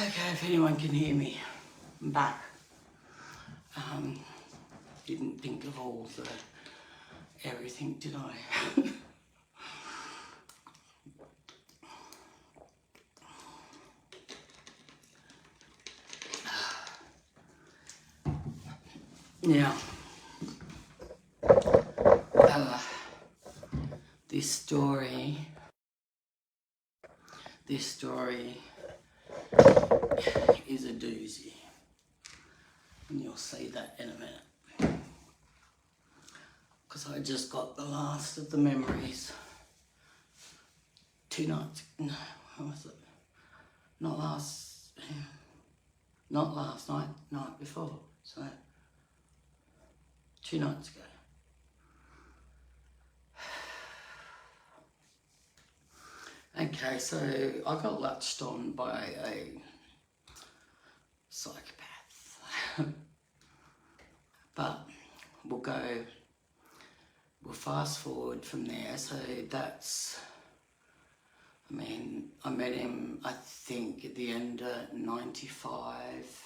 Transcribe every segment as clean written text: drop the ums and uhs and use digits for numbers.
Okay, if anyone can hear me, I'm back. Didn't think of all the everything, did I? Now, this story is a doozy, and you'll see that in a minute. Because I just got the last of the memories 2 nights. No, what was it? Not last night. Night before. So 2 nights ago. Okay, so I got latched on by a psychopath. But we'll fast forward from there. So that's, I mean, I met him, I think, at the end of 95.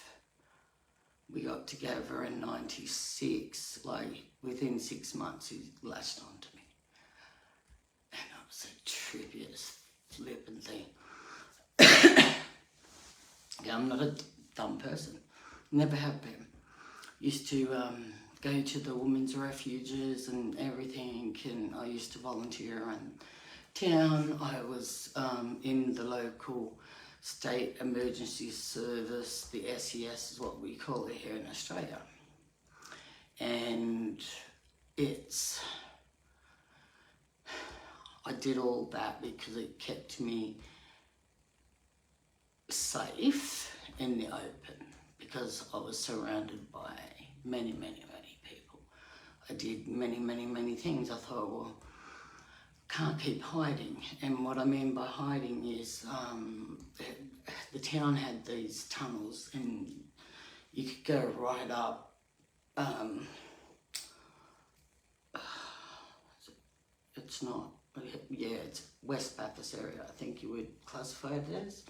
We got together in 96, like within 6 months he latched on to me. And it was the trippiest flipping thing. Yeah, I'm not a dumb person, never have been. Used to go to the women's refuges and everything, and I used to volunteer around town. I was in the local state emergency service, the SES is what we call it here in Australia. And I did all that because it kept me safe in the open, because I was surrounded by many, many, many people. I did many, many, many things. I thought, well, can't keep hiding. And what I mean by hiding is the town had these tunnels, and you could go right up. It's not, yeah, it's West Bathurst area, I think you would classify it as.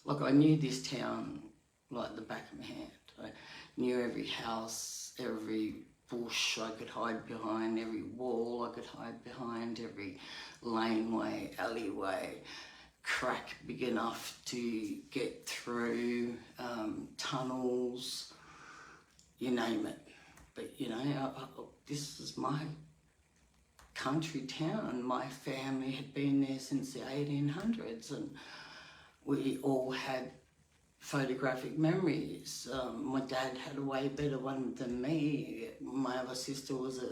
Look, I knew this town like the back of my hand. I knew every house, every bush I could hide behind, every wall I could hide behind, every laneway, alleyway, crack big enough to get through, tunnels, you name it. But you know, this is my country town. My family had been there since the 1800s, and we all had photographic memories. My dad had a way better one than me. My other sister was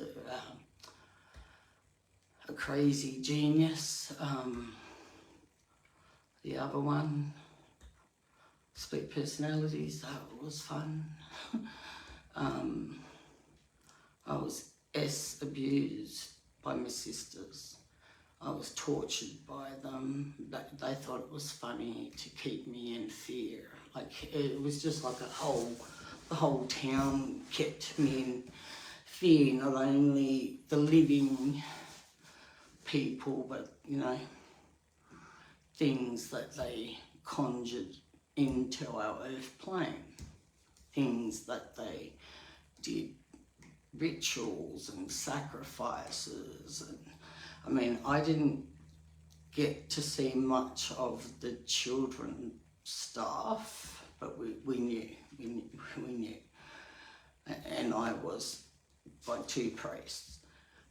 a crazy genius. The other one, split personalities, that was fun. I was abused by my sisters. I was tortured by them. They thought it was funny to keep me in fear. Like, it was just like the whole town kept me in fear, not only the living people, but, you know, things that they conjured into our earth plane, things that they did, rituals and sacrifices. And I mean, I didn't get to see much of the children stuff, but we knew. And I was by 2 priests.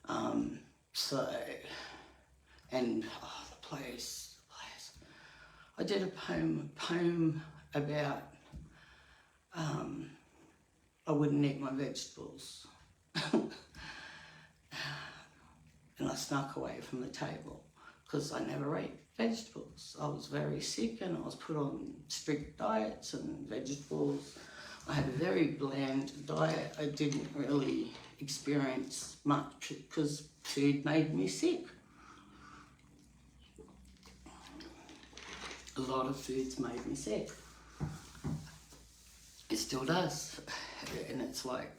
And the place. I did a poem about I wouldn't eat my vegetables. And I snuck away from the table because I never ate vegetables. I was very sick and I was put on strict diets and vegetables. I had a very bland diet. I didn't really experience much because food made me sick. A lot of foods made me sick. It still does. And it's like,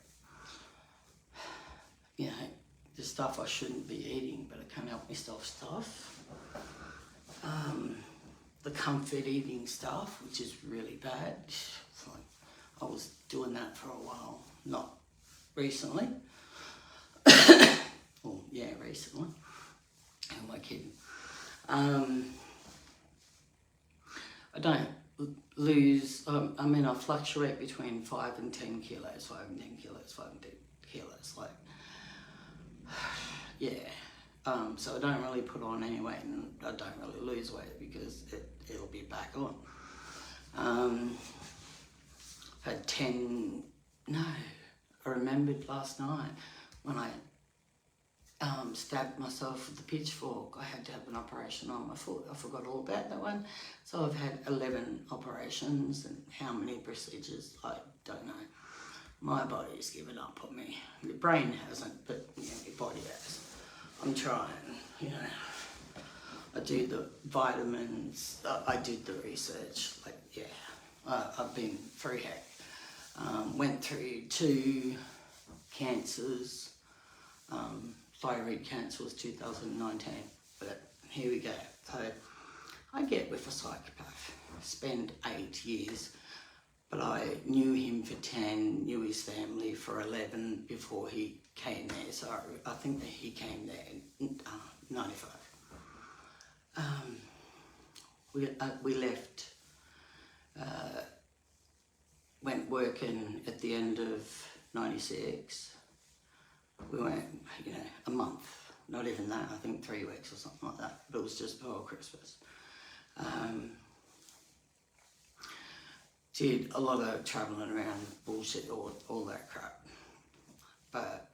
you know, the stuff I shouldn't be eating, but I can't help myself stuff. The comfort eating stuff, which is really bad. It's like I was doing that for a while, not recently. Well, yeah, recently. Who am I kidding? I don't lose, I mean, I fluctuate between 5 and 10 kilos, 5 and 10 kilos, 5 and 10 kilos, like, yeah. So I don't really put on any weight, and I don't really lose weight because it'll be back on. Had 10, no, I remembered last night when I stabbed myself with the pitchfork. I had to have an operation on my foot. I forgot all about that one. So I've had 11 operations, and how many procedures, I don't know. My body's given up on me. The brain hasn't, but you know, my body has. I'm trying, you know. I do the vitamins, I did the research, like, yeah. I've been through heck. Went through 2 cancers. Thyroid cancer was 2019, but here we go. So I get with a psychopath, spend 8 years, but I knew him for 10, knew his family for 11 before he came there. So I think that he came there in 95. We left, went working at the end of 96. We went, you know, a month, not even that, I think 3 weeks or something like that, but it was just before Christmas. Did a lot of travelling around, bullshit, all that crap. But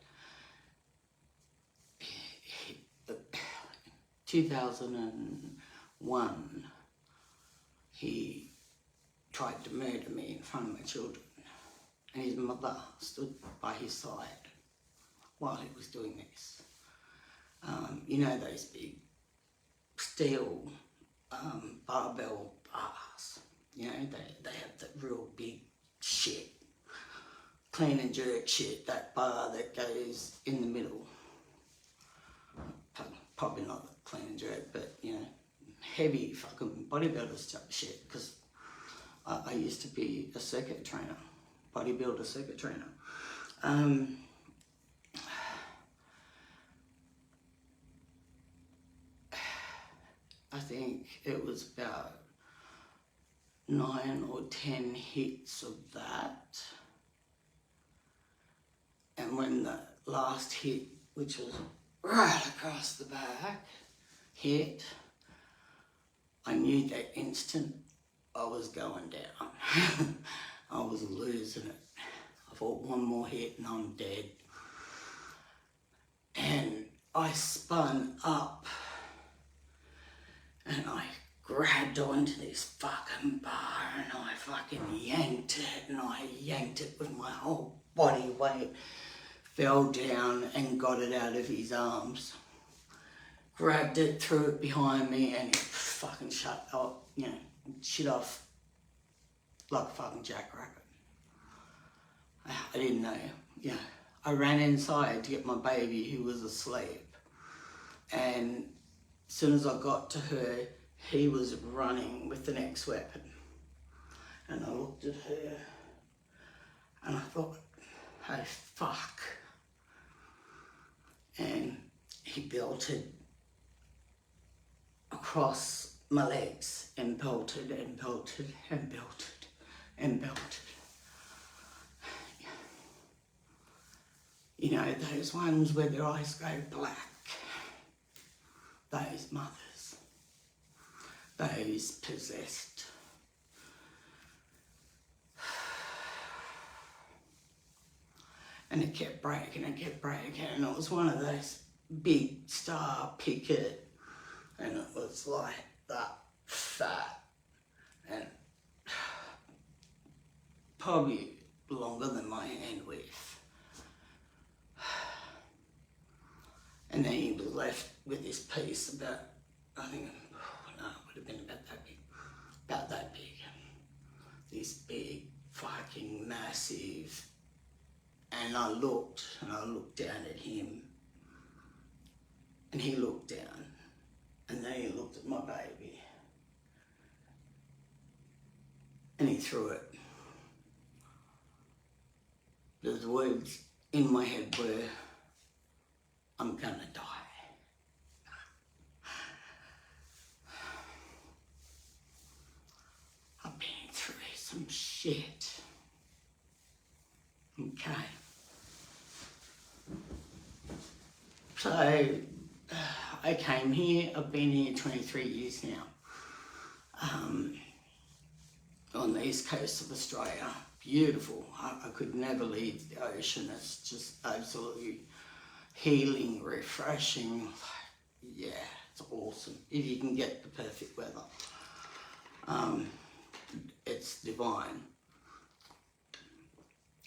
2001, he tried to murder me in front of my children, and his mother stood by his side while he was doing this. You know those big steel barbell bars, you know, they have that real big shit, clean and jerk shit, that bar that goes in the middle. Probably not clean and jerk, but you know, heavy fucking bodybuilder shit, because I used to be a circuit trainer, bodybuilder circuit trainer. I think it was about 9 or 10 hits of that. And when the last hit, which was right across the back, hit, I knew that instant I was going down. I was losing it. I thought one more hit and I'm dead. And I spun up and I grabbed onto this fucking bar and I fucking yanked it, and I yanked it with my whole body weight, fell down and got it out of his arms. Grabbed it, threw it behind me, and it fucking shut up, you know, shit off like a fucking jackrabbit. I didn't know, you know. I ran inside to get my baby who was asleep, and as soon as I got to her, he was running with the next weapon. And I looked at her and I thought, hey, fuck. And he belted across my legs and belted and belted and belted and belted. You know, those ones where their eyes go black. Those mothers. Those possessed. And it kept breaking and kept breaking, and it was one of those big star picket, and it was like that fat and probably longer than my hand width. And then he was left with this piece about, I think, no, it would have been about that big. About that big. This big, fucking massive. And I looked down at him, And he looked down, and then he looked at my baby, and he threw it. The words in my head were, I'm gonna die. I've been through some shit. Okay. So, I came here, I've been here 23 years now. On the east coast of Australia. Beautiful. I could never leave the ocean. It's just absolutely healing, refreshing. Yeah, it's awesome. If you can get the perfect weather. It's divine.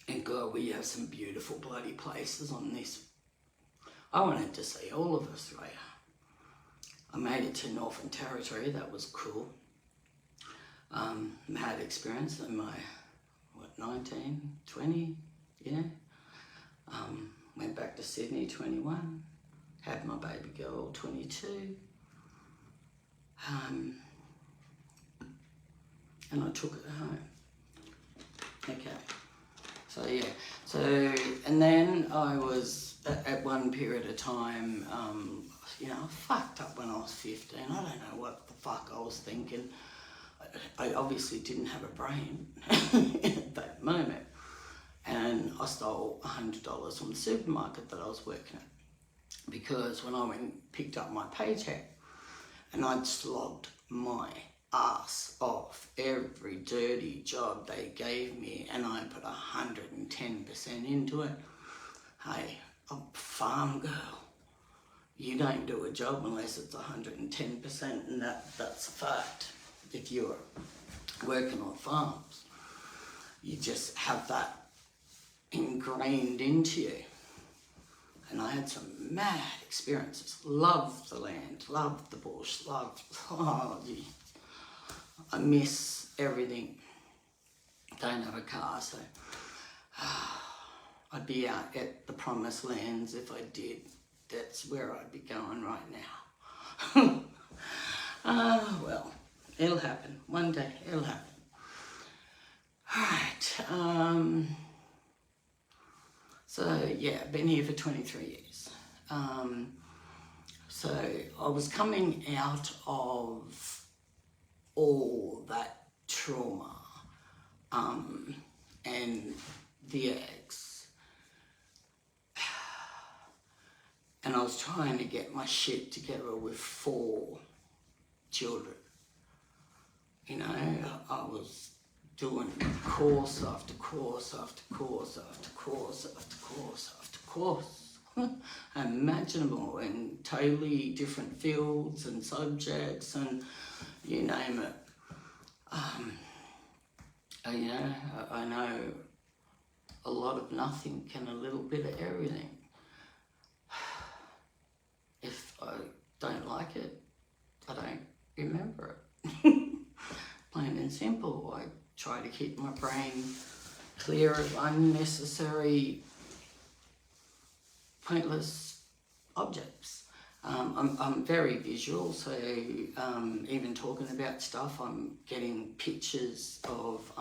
And God, we have some beautiful bloody places on this. I wanted to see all of Australia. I made it to Northern Territory, that was cool. Had experience in my, 19, 20, yeah. Went back to Sydney, 21. Had my baby girl, 22. And I took it home. Okay. So, yeah. So, and then I was, at one period of time, you know, I fucked up when I was 15. I don't know what the fuck I was thinking. I obviously didn't have a brain at that moment. And I stole $100 from the supermarket that I was working at. Because when I went and picked up my paycheck, and I'd slogged my ass off every dirty job they gave me, and I put 110% into it. Hey, I'm a farm girl. You don't do a job unless it's 110%, and that's a fact. If you're working on farms, you just have that ingrained into you. And I had some mad experiences. Loved the land, loved the bush, I miss everything. Don't have a car, so I'd be out at the promised lands if I did. That's where I'd be going right now. Well, it'll happen. One day, it'll happen. Alright, so yeah, I've been here for 23 years. So I was coming out of all that trauma and the ex. And I was trying to get my shit together with 4 children. You know, I was doing course after course after course after course after course after course. Imaginable in totally different fields and subjects and you name it. You know, I know a lot of nothing and a little bit of everything. If I don't like it, I don't remember it. Plain and simple. I try to keep my brain clear of unnecessary, pointless objects. I'm very visual, so even talking about stuff, I'm getting pictures of,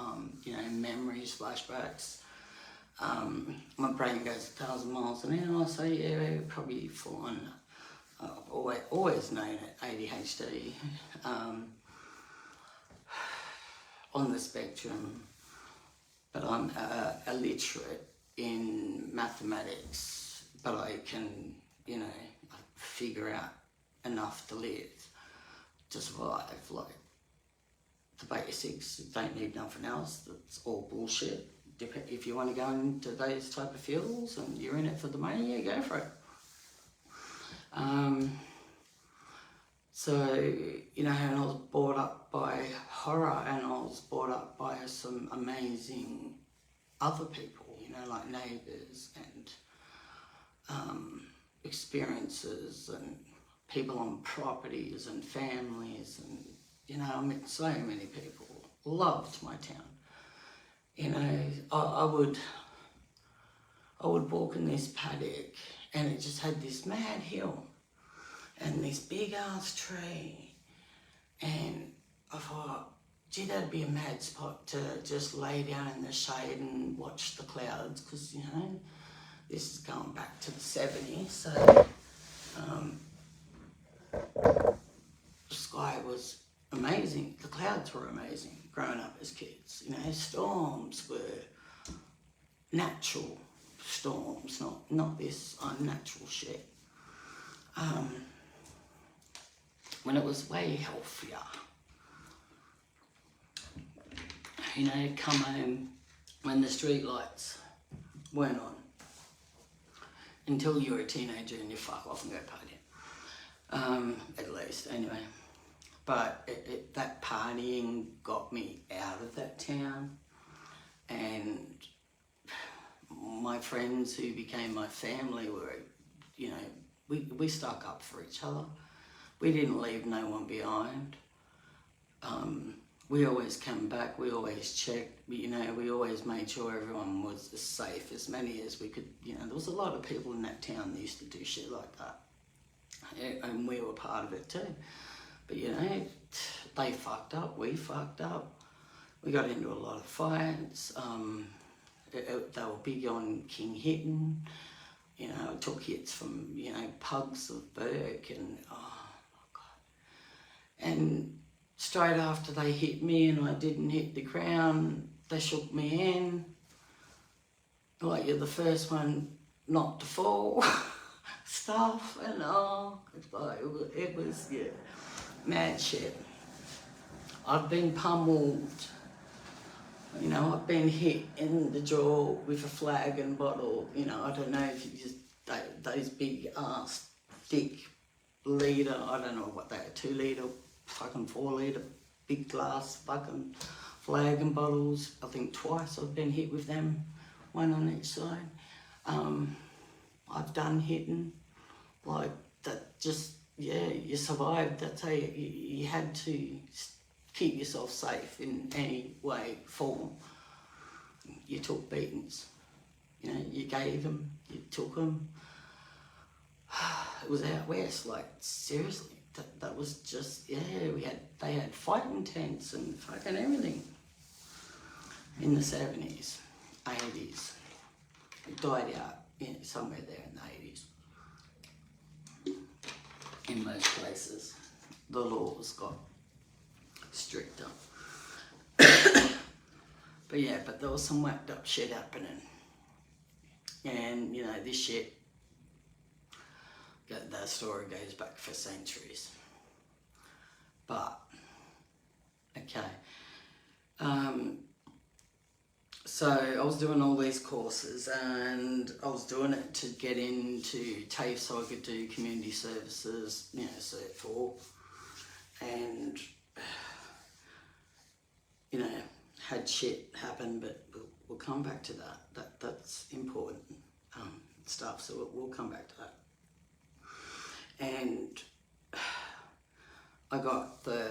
you know, memories, flashbacks. My brain goes 1,000 miles an hour, so yeah, probably full on. I've always known it, ADHD. On the spectrum, but I'm illiterate in mathematics, but I can, you know, figure out enough to live, to survive, like the basics. You don't need nothing else. That's all bullshit. If you want to go into those type of fields and you're in it for the money, yeah, go for it. So, you know, and I was brought up by horror, and I was brought up by some amazing other people, you know, like neighbours and experiences and people on properties and families and, you know, I met so many people. Loved my town. You know, I would walk in this paddock and it just had this mad hill. and this big ass tree, and I thought, gee, that'd be a mad spot to just lay down in the shade and watch the clouds, because, you know, this is going back to the 70s, so the sky was amazing, the clouds were amazing growing up as kids. You know, storms were natural storms, not this unnatural shit. When it was way healthier. You know, come home when the street lights weren't on. Until you're a teenager and you fuck off and go partying. At least, anyway. But that partying got me out of that town. And my friends who became my family were, you know, we stuck up for each other. We didn't leave no one behind. We always came back, we always checked, you know, we always made sure everyone was as safe, as many as we could. You know, there was a lot of people in that town that used to do shit like that. And we were part of it too. But, you know, they fucked up, we fucked up. We got into a lot of fights. They were big on King hitting. You know, I took hits from, you know, pugs of Burke and, oh my God. And straight after they hit me and I didn't hit the ground, they shook me hand. Like, you're the first one not to fall. Stuff, and it was, yeah, mad shit. I've been pummeled. You know, I've been hit in the jaw with a flag and bottle. You know, I don't know if you just, those big ass, thick litre, I don't know what they are, 2 litre, fucking 4 litre, big glass fucking flag and bottles. I think twice I've been hit with them, one on each side. I've done hitting, like that, just, yeah, you survived. That's how you had to keep yourself safe in any way, form. You took beatings, you know, you gave them, you took them. It was out west, like, seriously, that was just, yeah, they had fighting tents and fucking everything in the 70s, 80s. It died out, you know, somewhere there in the 80s. In most places, the laws got stricter. But yeah, but there was some whacked up shit happening. And, you know, this shit, that story goes back for centuries. But, okay. So I was doing all these courses and I was doing it to get into TAFE so I could do community services, you know, Cert 4. And, you know, had shit happen, but we'll come back to that. That's important stuff, so we'll come back to that. And I got the,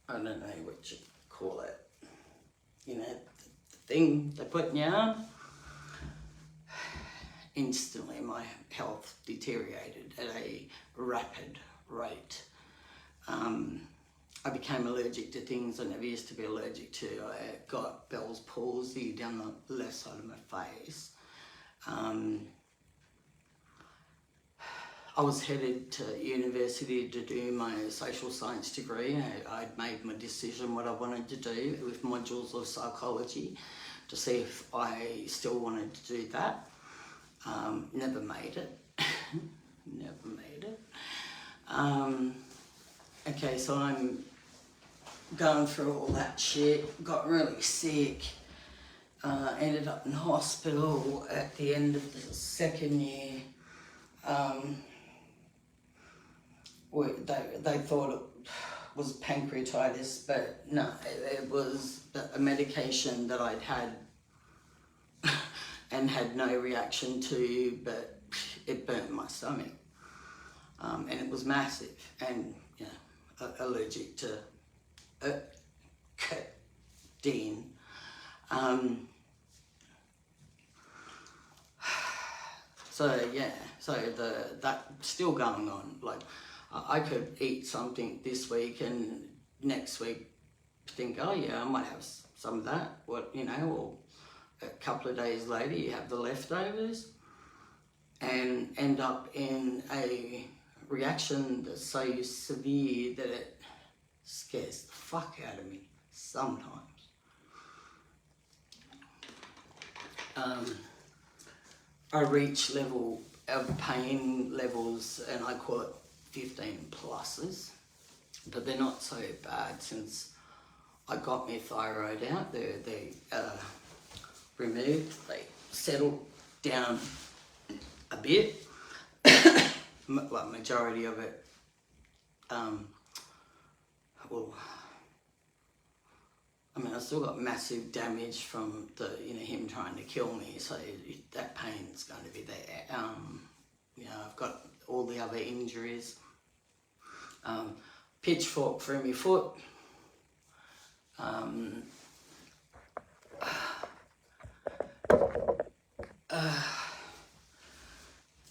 I don't know what you call it, you know, the thing they put in your arm. Instantly my health deteriorated at a rapid rate. I became allergic to things I never used to be allergic to. I got Bell's palsy down the left side of my face. I was headed to university to do my social science degree. I'd made my decision what I wanted to do with modules of psychology to see if I still wanted to do that. Never made it. Never made it. Okay, so I'm going through all that shit, got really sick, ended up in hospital at the end of the second year. They thought it was pancreatitis, but no, it was a medication that I'd had and had no reaction to, but it burnt my stomach. And it was massive, and, you know, allergic to codeine. So yeah, so that still going on. Like I could eat something this week and next week think, oh yeah, I might have some of that. What, you know, or a couple of days later you have the leftovers and end up in a reaction that's so severe that it scares the fuck out of me sometimes. I reach level of pain levels, and I call it 15 pluses, but they're not so bad since I got my thyroid out. They removed, they settled down a bit, like majority of it, well, I mean, I still got massive damage from him trying to kill me, so that pain's going to be there. I've got all the other injuries. Pitchfork through my foot.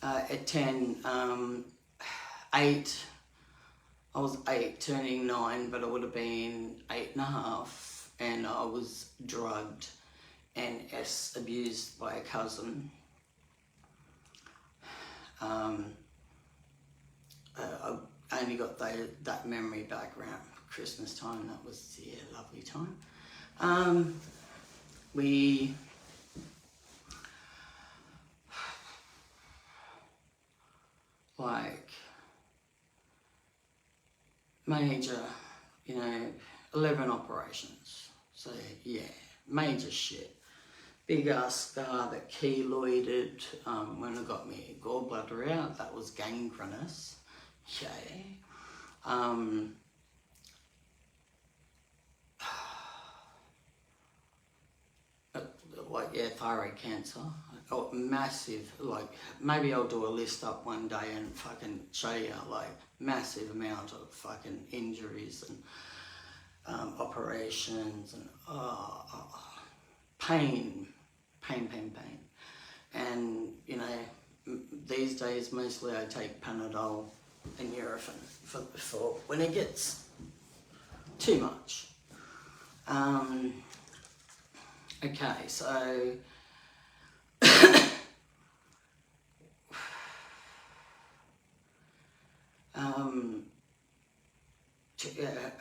At 10, 8, I was 8 turning 9, but I would have been 8.5, and I was drugged and abused by a cousin. I only got that memory back around Christmas time. That was, yeah, a lovely time. We like major, 11 operations. So yeah, major shit. Big ass scar that keloided when I got my gallbladder out. That was gangrenous. Okay. Thyroid cancer. Oh, massive, like, maybe I'll do a list up one day and fucking show you, like, massive amount of fucking injuries and operations and pain. And, these days mostly I take Panadol and Nurofen for when it gets too much. Okay, so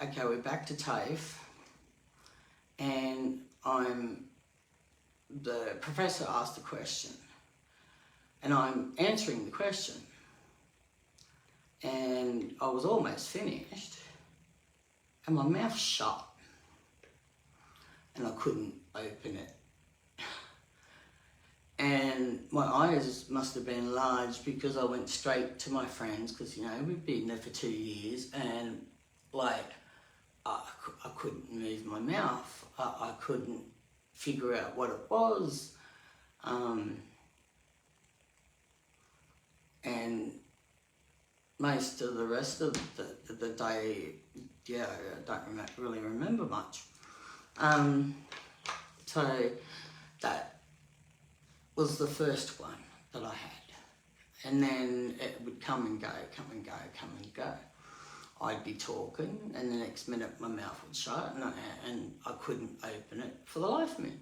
okay, we're back to TAFE, and the professor asked a question, and I'm answering the question, and I was almost finished, and my mouth shut, and I couldn't open it. And my eyes must have been large because I went straight to my friends, because, we've been there for 2 years, and, like, I couldn't move my mouth. I couldn't figure out what it was. And most of the rest of the day, yeah, I don't really remember much. So that was the first one that I had. And then it would come and go. I'd be talking, and the next minute my mouth would shut, and I couldn't open it for the life of me.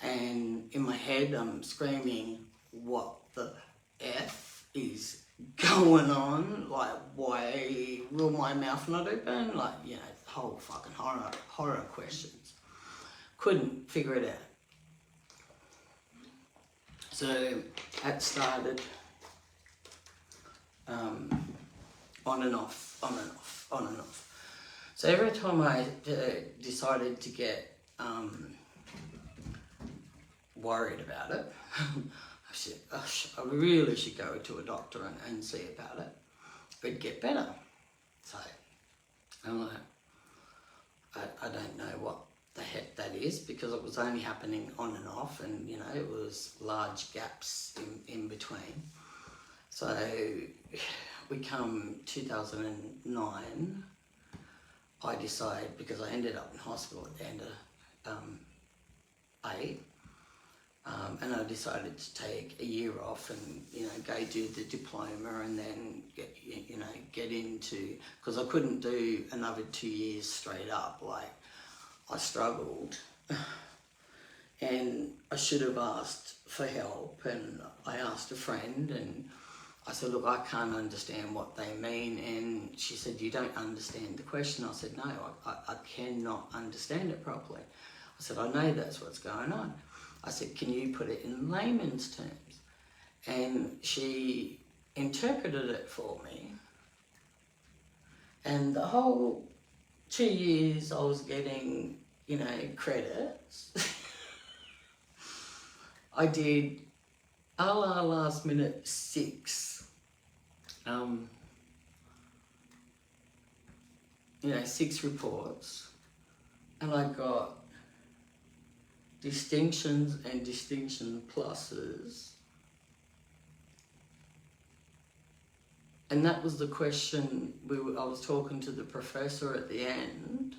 And in my head, I'm screaming, what the F is going on? Like, why will my mouth not open? Like, whole fucking horror questions. Couldn't figure it out. So that started on and off. So every time I decided to get worried about it, I said, I really should go to a doctor and see about it. It'd get better. So I'm like, I don't know what the heck that is, because it was only happening on and off, and it was large gaps in between. So we come 2009, I decide, because I ended up in hospital at the end of 8, And I decided to take a year off and, you know, go do the diploma and then get into, because I couldn't do another 2 years straight up. Like, I struggled and I should have asked for help, and I asked a friend and I said, look, I can't understand what they mean. And she said, you don't understand the question. I said, no, I cannot understand it properly. I said, I know that's what's going on. I said, can you put it in layman's terms? And she interpreted it for me. And the whole 2 years I was getting, you know, credits. I did a la last minute 6 6 reports, and I got distinctions and distinction pluses. And that was the question I was talking to the professor at the end,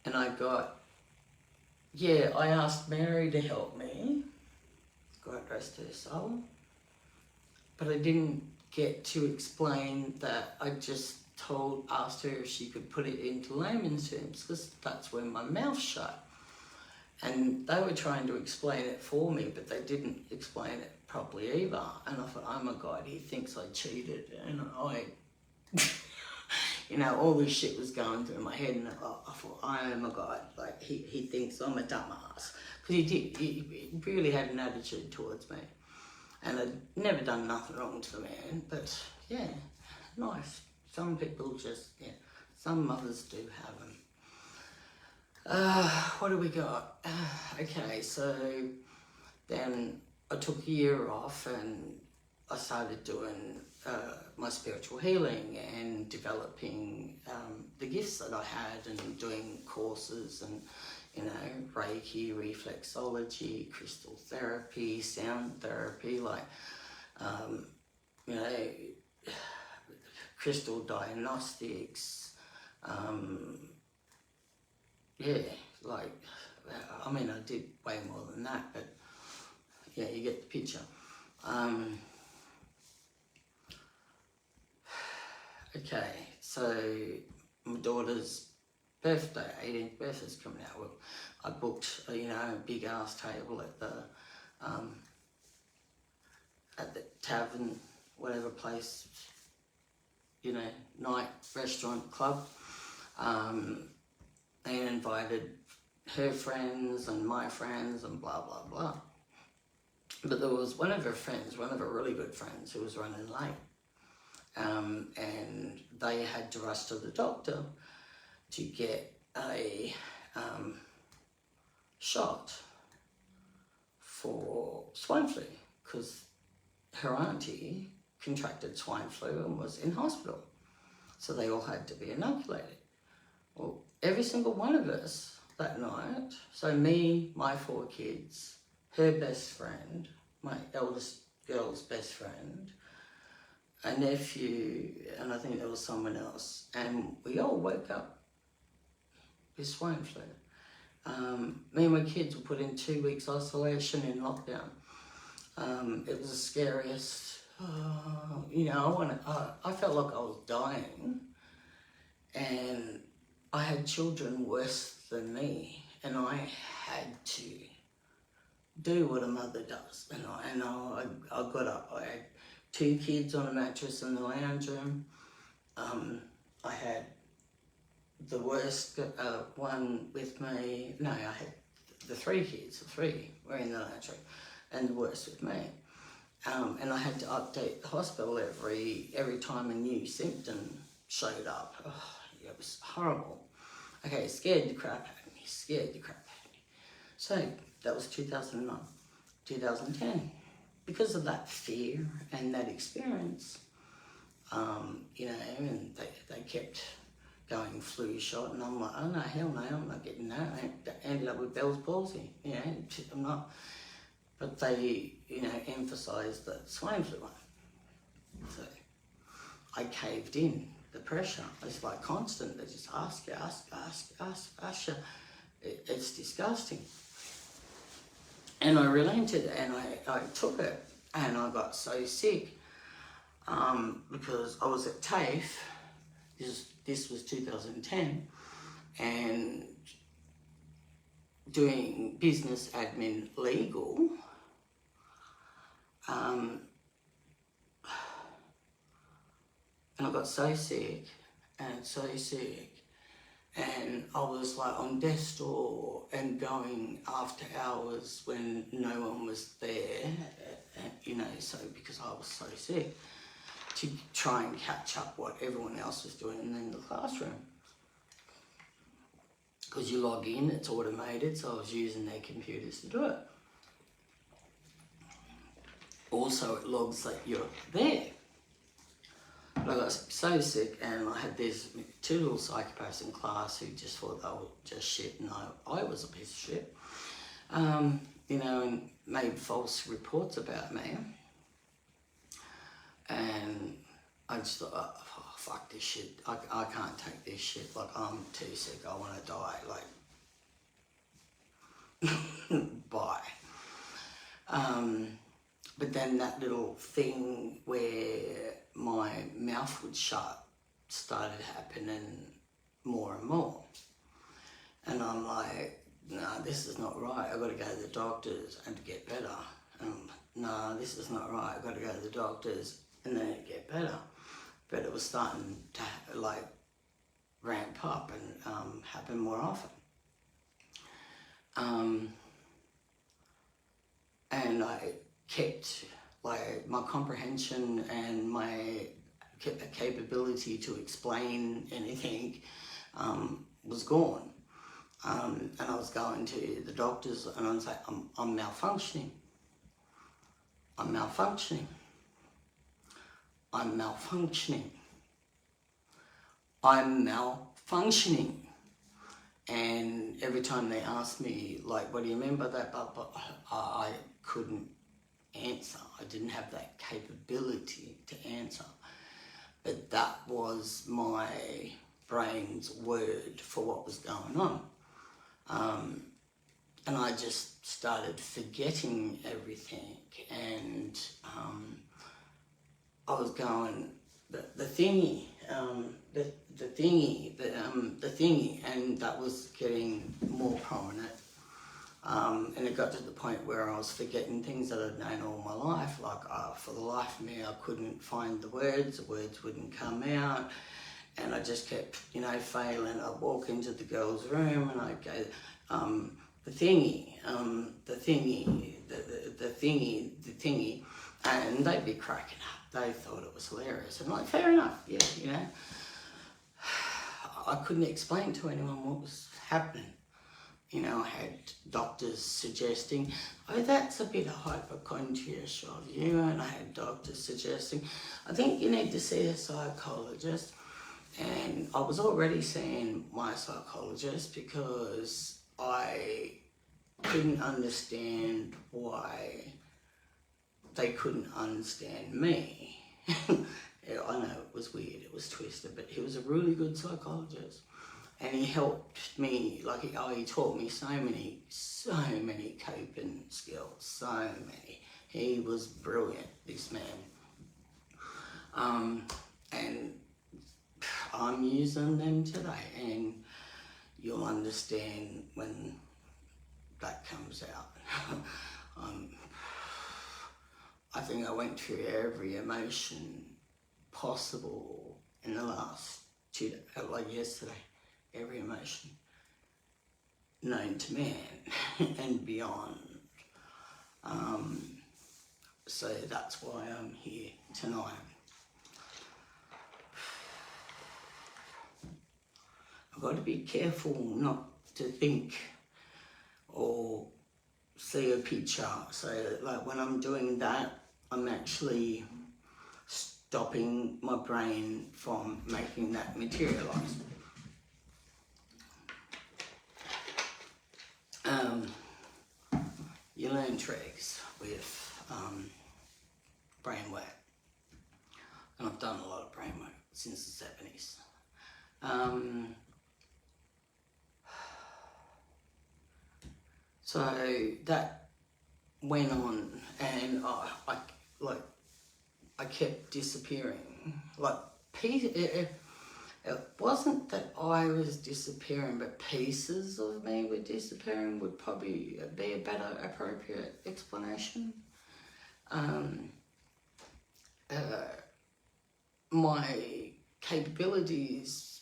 and I got, I asked Mary to help me, God rest her soul, but I didn't get to explain that. I just asked her if she could put it into layman's terms, because that's where my mouth shut. And they were trying to explain it for me, but they didn't explain it properly either. And I thought, oh my God, he thinks I cheated. And all this shit was going through my head, and I thought, oh my God, like he thinks I'm a dumbass. Because he really had an attitude towards me. And I'd never done nothing wrong to the man, but yeah, nice. Some people just, some mothers do have them. What do we got? Okay, so then I took a year off and I started doing my spiritual healing and developing the gifts that I had, and doing courses and, Reiki, reflexology, crystal therapy, sound therapy, crystal diagnostics, I did way more than that, but yeah, you get the picture. Okay, so my daughter's birthday, 18th birthday's coming out. Well, I booked, a big ass table at the tavern, whatever place, night restaurant club, and invited her friends and my friends and blah, blah, blah. But there was one of her really good friends, who was running late. And they had to rush to the doctor to get a shot for swine flu, because her auntie contracted swine flu and was in hospital. So they all had to be inoculated. Well, every single one of us that night, so me, my 4 kids, her best friend, my eldest girl's best friend, a nephew, and I think there was someone else, and we all woke up with swine flu. Me and my kids were put in 2 weeks isolation in lockdown. It was the scariest. I felt like I was dying, and I had children worse than me, and I had to do what a mother does. And I got up. I had 2 kids on a mattress in the lounge room. I had the worst one with me. No, I had the 3 kids. The 3 were in the lounge room, and the worst with me. And I had to update the hospital every time a new symptom showed up. Oh, it was horrible. Okay, scared the crap out of me. So that was 2009, 2010. Because of that fear and that experience, and they kept going flu shot, and I'm like, oh no, hell no, I'm not getting that. I ended up with Bell's palsy, I'm not. But they, emphasised the swine flu one. So I caved in. The pressure is like constant. They just ask you. It's disgusting. And I relented, and I took it, and I got so sick because I was at TAFE. This was 2010, and doing business admin legal. And I got so sick, and I was like on death's door and going after hours when no one was there, you know, so because I was so sick, to try and catch up what everyone else was doing in the classroom. Because you log in, it's automated, so I was using their computers to do it. Also, it logs that you're there. But I got so sick, and I had these two little psychopaths in class who just thought they were just shit, and I was a piece of shit. You know, and made false reports about me. And I just thought, oh, fuck this shit. I can't take this shit. Like, I'm too sick. I want to die. Like, bye. But then that little thing where my mouth would shut started happening more and more. And I'm like, no, this is not right. I've got to go to the doctors and to get better. No, this is not right. I've got to go to the doctors and then it get better. But it was starting to like ramp up and happen more often. And I kept like my comprehension and my capability to explain anything was gone. And I was going to the doctors and I was like, I'm malfunctioning. I'm malfunctioning. I'm malfunctioning. I'm malfunctioning. And every time they asked me, like, what do you mean by that? But I couldn't answer. I didn't have that capability to answer. But that was my brain's word for what was going on. And I just started forgetting everything. And I was going, the thingy, and that was getting more prominent. And it got to the point where I was forgetting things that I'd known all my life. Like, for the life of me, I couldn't find the words wouldn't come out. And I just kept, you know, failing. I'd walk into the girls' room and I'd go, the thingy, and they'd be cracking up. They thought it was hilarious. I'm like, fair enough, yeah, you know. I couldn't explain to anyone what was happening. You know, I had doctors suggesting, oh, that's a bit hypochondriac of you, and I had doctors suggesting, I think you need to see a psychologist. And I was already seeing my psychologist because I couldn't understand why they couldn't understand me. I know it was weird, it was twisted, but he was a really good psychologist. And he helped me, like, he taught me so many coping skills, so many. He was brilliant, this man. And I'm using them today, and you'll understand when that comes out. I think I went through every emotion possible in the last 2 days, like yesterday. Every emotion known to man and beyond. So that's why I'm here tonight. I've got to be careful not to think or see a picture. So like when I'm doing that, I'm actually stopping my brain from making that materialise. You learn tricks with brainwork, and I've done a lot of brainwork since the 70s. So that went on, and I kept disappearing. Like, it wasn't that I was disappearing, but pieces of me were disappearing would probably be a better, appropriate explanation. My capabilities,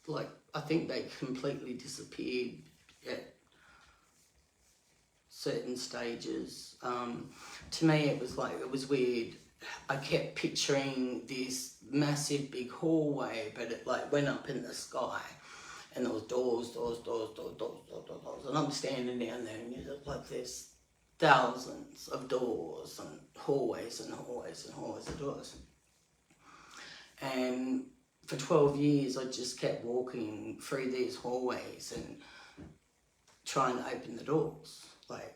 like, I think they completely disappeared at certain stages. To me, it was weird. I kept picturing this massive big hallway, but it like went up in the sky, and there was doors, and I'm standing down there, and it's like there's thousands of doors and hallways and hallways and hallways of doors. And for 12 years, I just kept walking through these hallways and trying to open the doors. Like,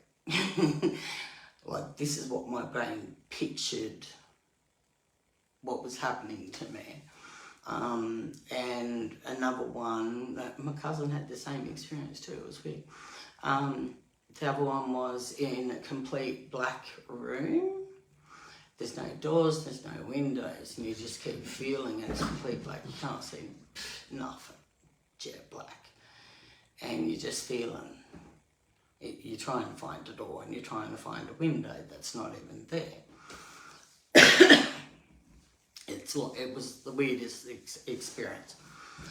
like this is what my brain pictured what was happening to me. And another one, my cousin had the same experience too, it was weird. The other one was in a complete black room. There's no doors, there's no windows, and you just keep feeling it's complete black. You can't see nothing, jet black. And you're just feeling, you're trying to find a door and you're trying to find a window that's not even there. It was the weirdest experience.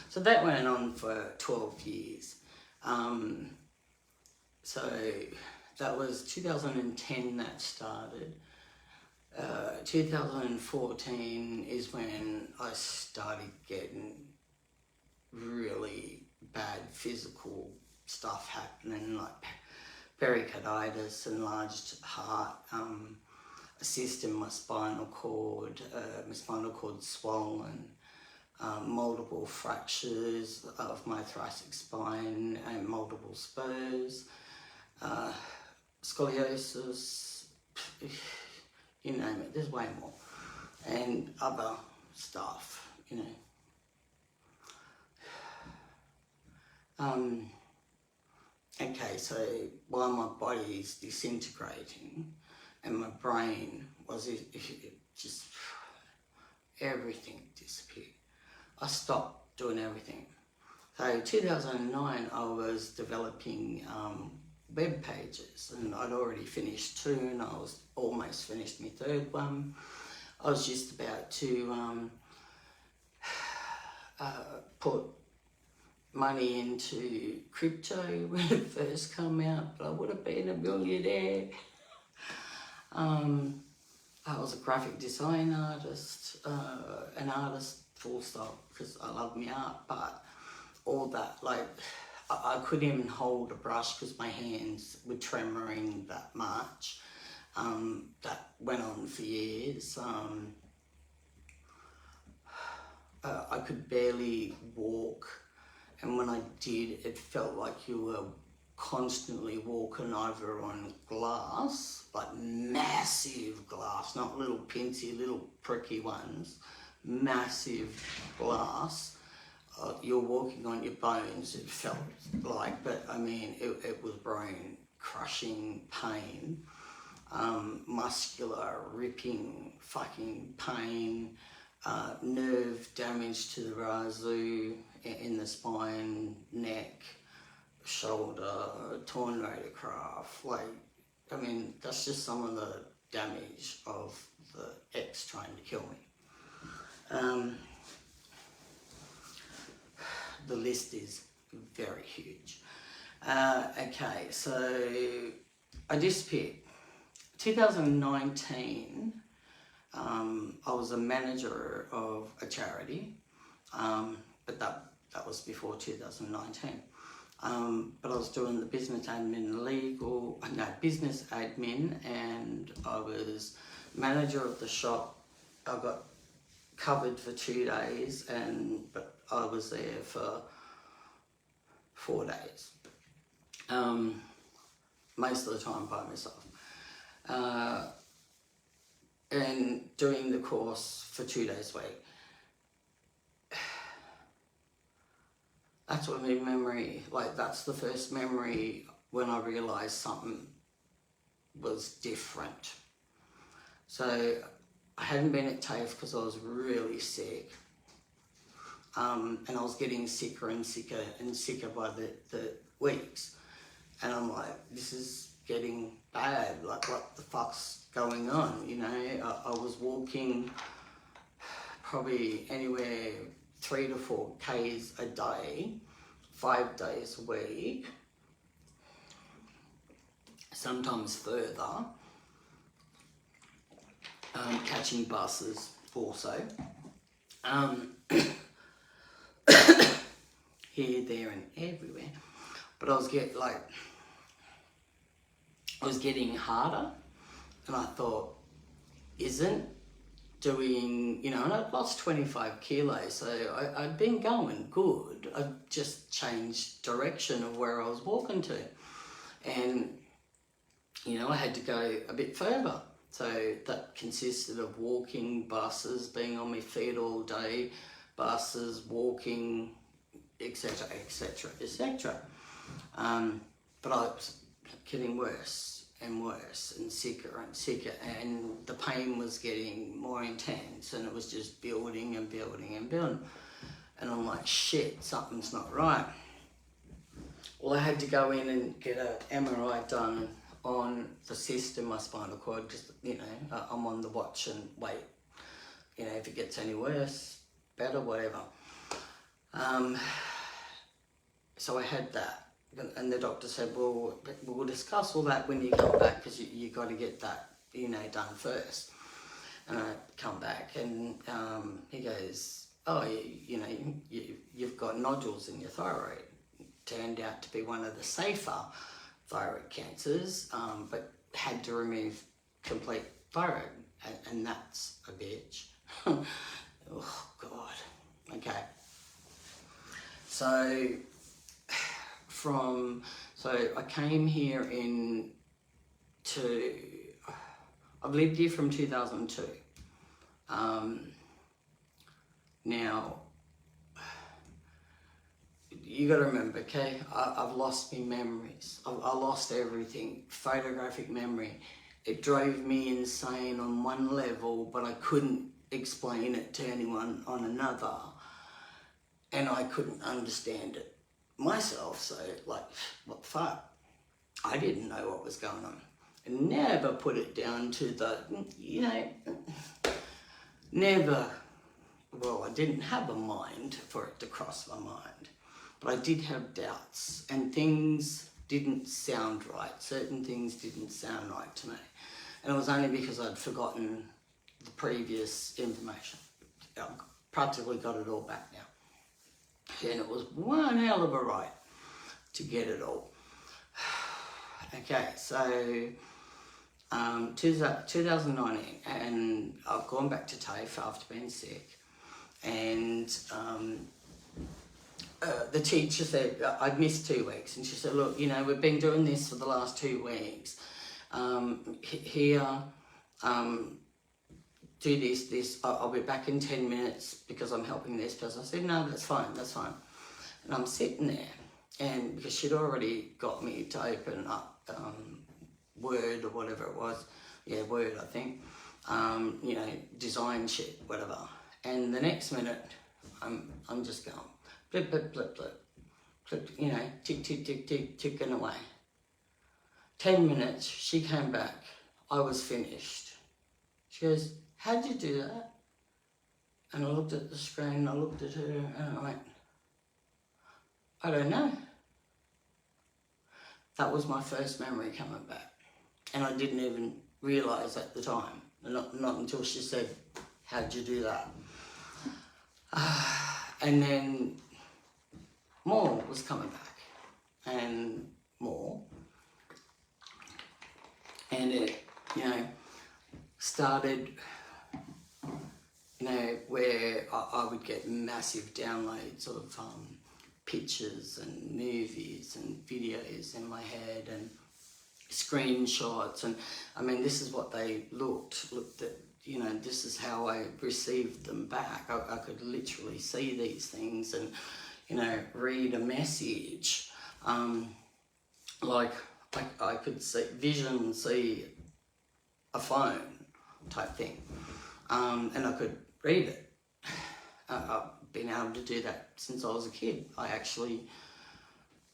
So that went on for 12 years. So that was 2010 that started. 2014 is when I started getting really bad physical stuff happening, like pericarditis, enlarged heart, a cyst in my spinal cord swollen, multiple fractures of my thoracic spine and multiple spurs, scoliosis, you name it, there's way more, and other stuff, you know. Okay, so while my body is disintegrating and my brain was just, everything disappeared. I stopped doing everything. So 2009, I was developing web pages, and I'd already finished 2, and I was almost finished my 3rd one. I was just about to put money into crypto when it first came out, but I would have been a millionaire. I was a graphic design artist, an artist full stop, because I love my art, but all that, like, I couldn't even hold a brush because my hands were tremoring that much. That went on for years. I could barely walk, and when I did, it felt like you were constantly walking over on glass, like massive glass, not little pincy, little pricky ones, massive glass. You're walking on your bones, it felt like, but I mean, it was brain crushing pain, muscular ripping fucking pain, nerve damage to the razoo in the spine, neck, shoulder, torn rotagraph. Like, I mean, that's just some of the damage of the ex trying to kill me. The list is very huge. Okay, so I disappeared. 2019, I was a manager of a charity, but that was before 2019. But I was doing the business admin, business admin, and I was manager of the shop. I got covered for 2 days, but I was there for 4 days. Most of the time by myself. And doing the course for 2 days a week. That's what my memory, like, that's the first memory when I realised something was different. So I hadn't been at TAFE because I was really sick. And I was getting sicker and sicker and sicker by the weeks. And I'm like, this is getting bad. Like, what the fuck's going on? You know, I was walking probably anywhere 3 to 4 Ks a day, 5 days a week, sometimes further, catching buses also, here, there and everywhere. But I was getting harder, and I thought, isn't doing, you know, and I'd lost 25 kilos, so I'd been going good. I'd just changed direction of where I was walking to. And, you know, I had to go a bit further. So that consisted of walking, buses, being on my feet all day, buses, walking, etc., etc., etc. But I was getting worse and worse and sicker, and the pain was getting more intense, and it was just building and building and building. And I'm like, shit, something's not right. Well, I had to go in and get an MRI done on the cyst in my spinal cord, because, you know, I'm on the watch and wait. You know, if it gets any worse, better, whatever. So I had that. And the doctor said, well, we'll discuss all that when you come back, because you got to get that, you know, done first. And I come back, and he goes, oh, you know, you've got nodules in your thyroid. Turned out to be one of the safer thyroid cancers, but had to remove complete thyroid, and that's a bitch. Oh, God. Okay. So I came here I've lived here from 2002. Now, you got to remember, okay, I've lost my memories. I lost everything. Photographic memory. It drove me insane on one level, but I couldn't explain it to anyone on another. And I couldn't understand it myself, so like, what the fuck? I didn't know what was going on. I never put it down to the, you know, never, well, I didn't have a mind for it to cross my mind, but I did have doubts, and things didn't sound right. Certain things didn't sound right to me. And it was only because I'd forgotten the previous information. I've practically got it all back now. And it was one hell of a ride to get it all. Okay, so 2019, and I've gone back to TAFE after being sick, and the teacher said, I'd missed 2 weeks, and she said, look, you know, we've been doing this for the last 2 weeks. Here, do this, I'll be back in 10 minutes because I'm helping this person. I said, no, that's fine. And I'm sitting there, and because she'd already got me to open up Word or whatever it was, yeah, Word, I think, you know, design shit, whatever. And the next minute, I'm just going, blip, blip, blip, blip, blip, you know, tick, tick, tick, tick, ticking away. 10 minutes, she came back, I was finished. She goes, how'd you do that? And I looked at the screen, I looked at her, and I went, I don't know. That was my first memory coming back. And I didn't even realise at the time, not until she said, how'd you do that? And then more was coming back, and more. And it, you know, started, you know, where I would get massive downloads of pictures and movies and videos in my head and screenshots, and I mean, this is what they looked at, you know, this is how I received them back. I could literally see these things and, you know, read a message, like I could see a phone type thing, and I could read it. I've been able to do that since I was a kid. I actually,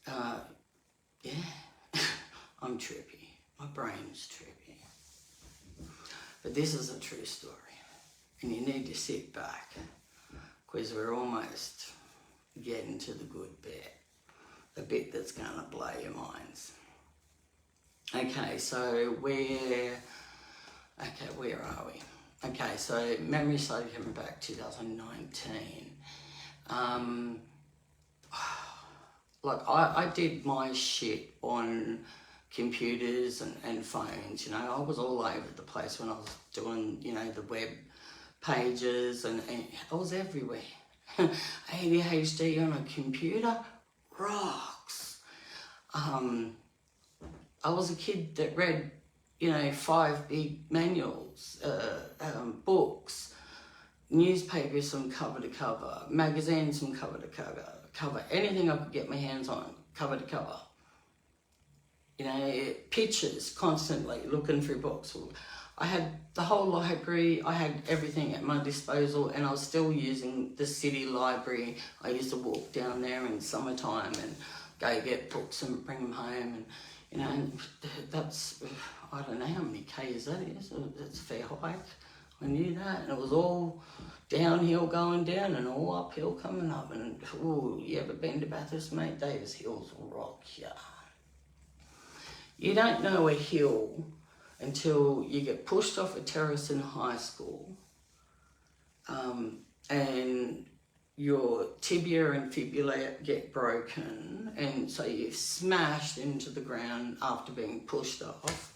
yeah, I'm trippy. My brain's trippy. But this is a true story, and you need to sit back, because we're almost getting to the good bit, the bit that's going to blow your minds. Okay, so where are we? Okay, so memory started coming back 2019. Like I did my shit on computers and phones, you know. I was all over the place when I was doing, you know, the web pages, and I was everywhere. ADHD on a computer rocks. I was a kid that read, you know, 5 big manuals, books, newspapers from cover to cover, magazines from cover to cover, anything I could get my hands on, cover to cover. You know, pictures, constantly looking through books. I had the whole library, I had everything at my disposal, and I was still using the city library. I used to walk down there in summertime and go get books and bring them home, and you know, and that's, I don't know how many Ks that is. It's a fair hike. I knew that, and it was all downhill going down and all uphill coming up. And ooh, you ever been to Bathurst, mate? Davis Hills will rock ya. You don't know a hill until you get pushed off a terrace in high school, and your tibia and fibula get broken, and so you're smashed into the ground after being pushed off.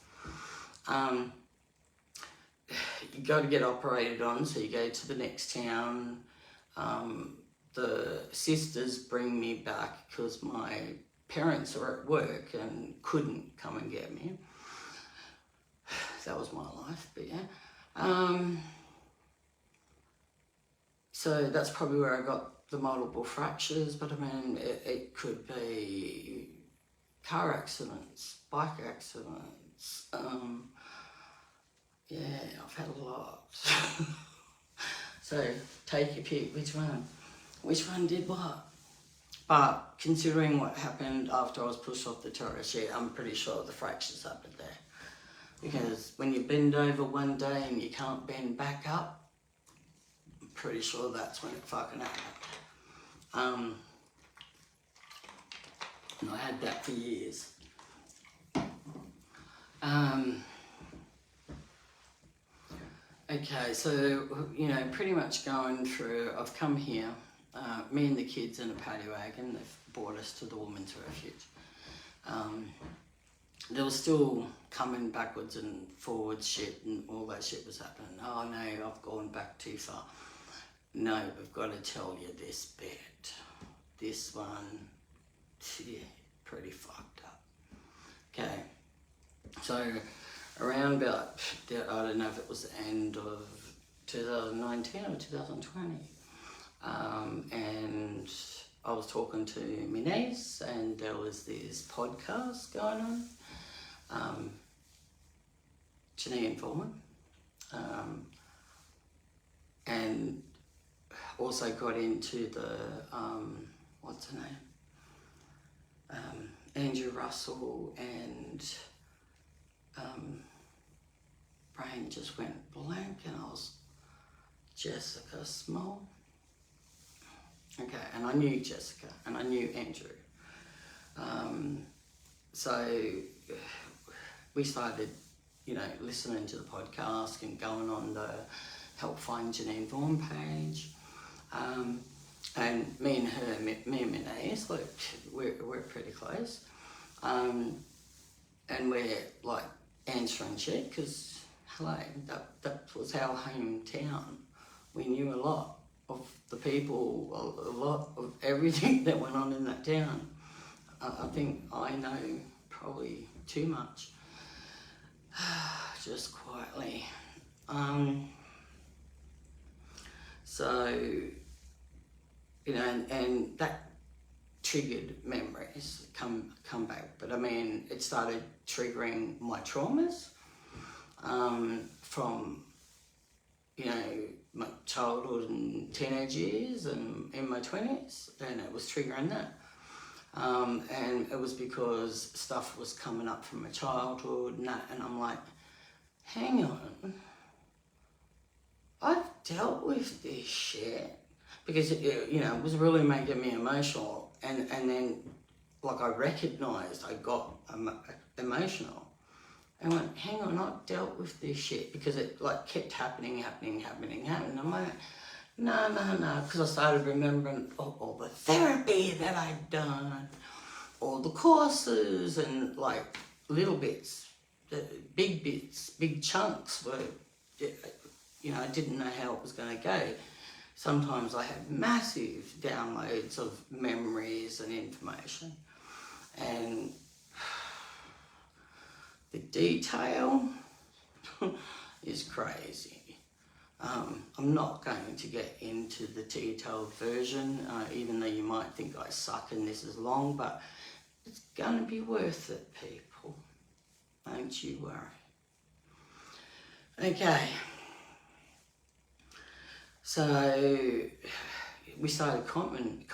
You got to get operated on, so you go to the next town. The sisters bring me back because my parents are at work and couldn't come and get me. That was my life, but yeah. So that's probably where I got the multiple fractures, but I mean, it could be car accidents, bike accidents. Yeah, I've had a lot. So take your pick, which one did what? But considering what happened after I was pushed off the terrace, yeah, I'm pretty sure the fractures happened there. Because when you bend over one day and you can't bend back up, I'm pretty sure that's when it fucking happened. And I had that for years. Okay, so, you know, pretty much going through, I've come here, me and the kids in a paddy wagon. They've brought us to the Women's Refuge. There was still coming backwards and forwards shit, and all that shit was happening. Oh no, I've gone back too far. No, we've got to tell you this bit. This one, yeah, pretty fucked up. Okay, so around about, I don't know if it was the end of 2019 or 2020, and I was talking to my niece, and there was this podcast going on, Janine Foreman, and also got into the, what's her name, Andrew Russell, and brain just went blank, and I was Jessica Small. Okay, and I knew Jessica, and I knew Andrew. So we started, you know, listening to the podcast and going on the Help Find Janine Vaughan page. And me and her, me and Minae, like, we're pretty close. And we're like answering shit, because hello, that was our hometown. We knew a lot of the people, a lot of everything that went on in that town. I think I know probably too much, just quietly. So, you know, and that triggered memories come back. But I mean, it started triggering my traumas from, you know, my childhood and teenage years and in my 20s, and it was triggering that. And it was because stuff was coming up from my childhood and that, and I'm like, hang on, I've dealt with this shit. Because, you know, it was really making me emotional. And then, like, I recognised I got emotional. And I went, hang on, I've dealt with this shit. Because it, like, kept happening. I'm like, no. Because I started remembering all the therapy that I'd done. All the courses and, like, little bits. Big chunks were, you know, I didn't know how it was going to go. Sometimes I had massive downloads of memories and information, and the detail is crazy. I'm not going to get into the detailed version, even though you might think I suck and this is long, but it's going to be worth it, people. Don't you worry. Okay. So we started commenting,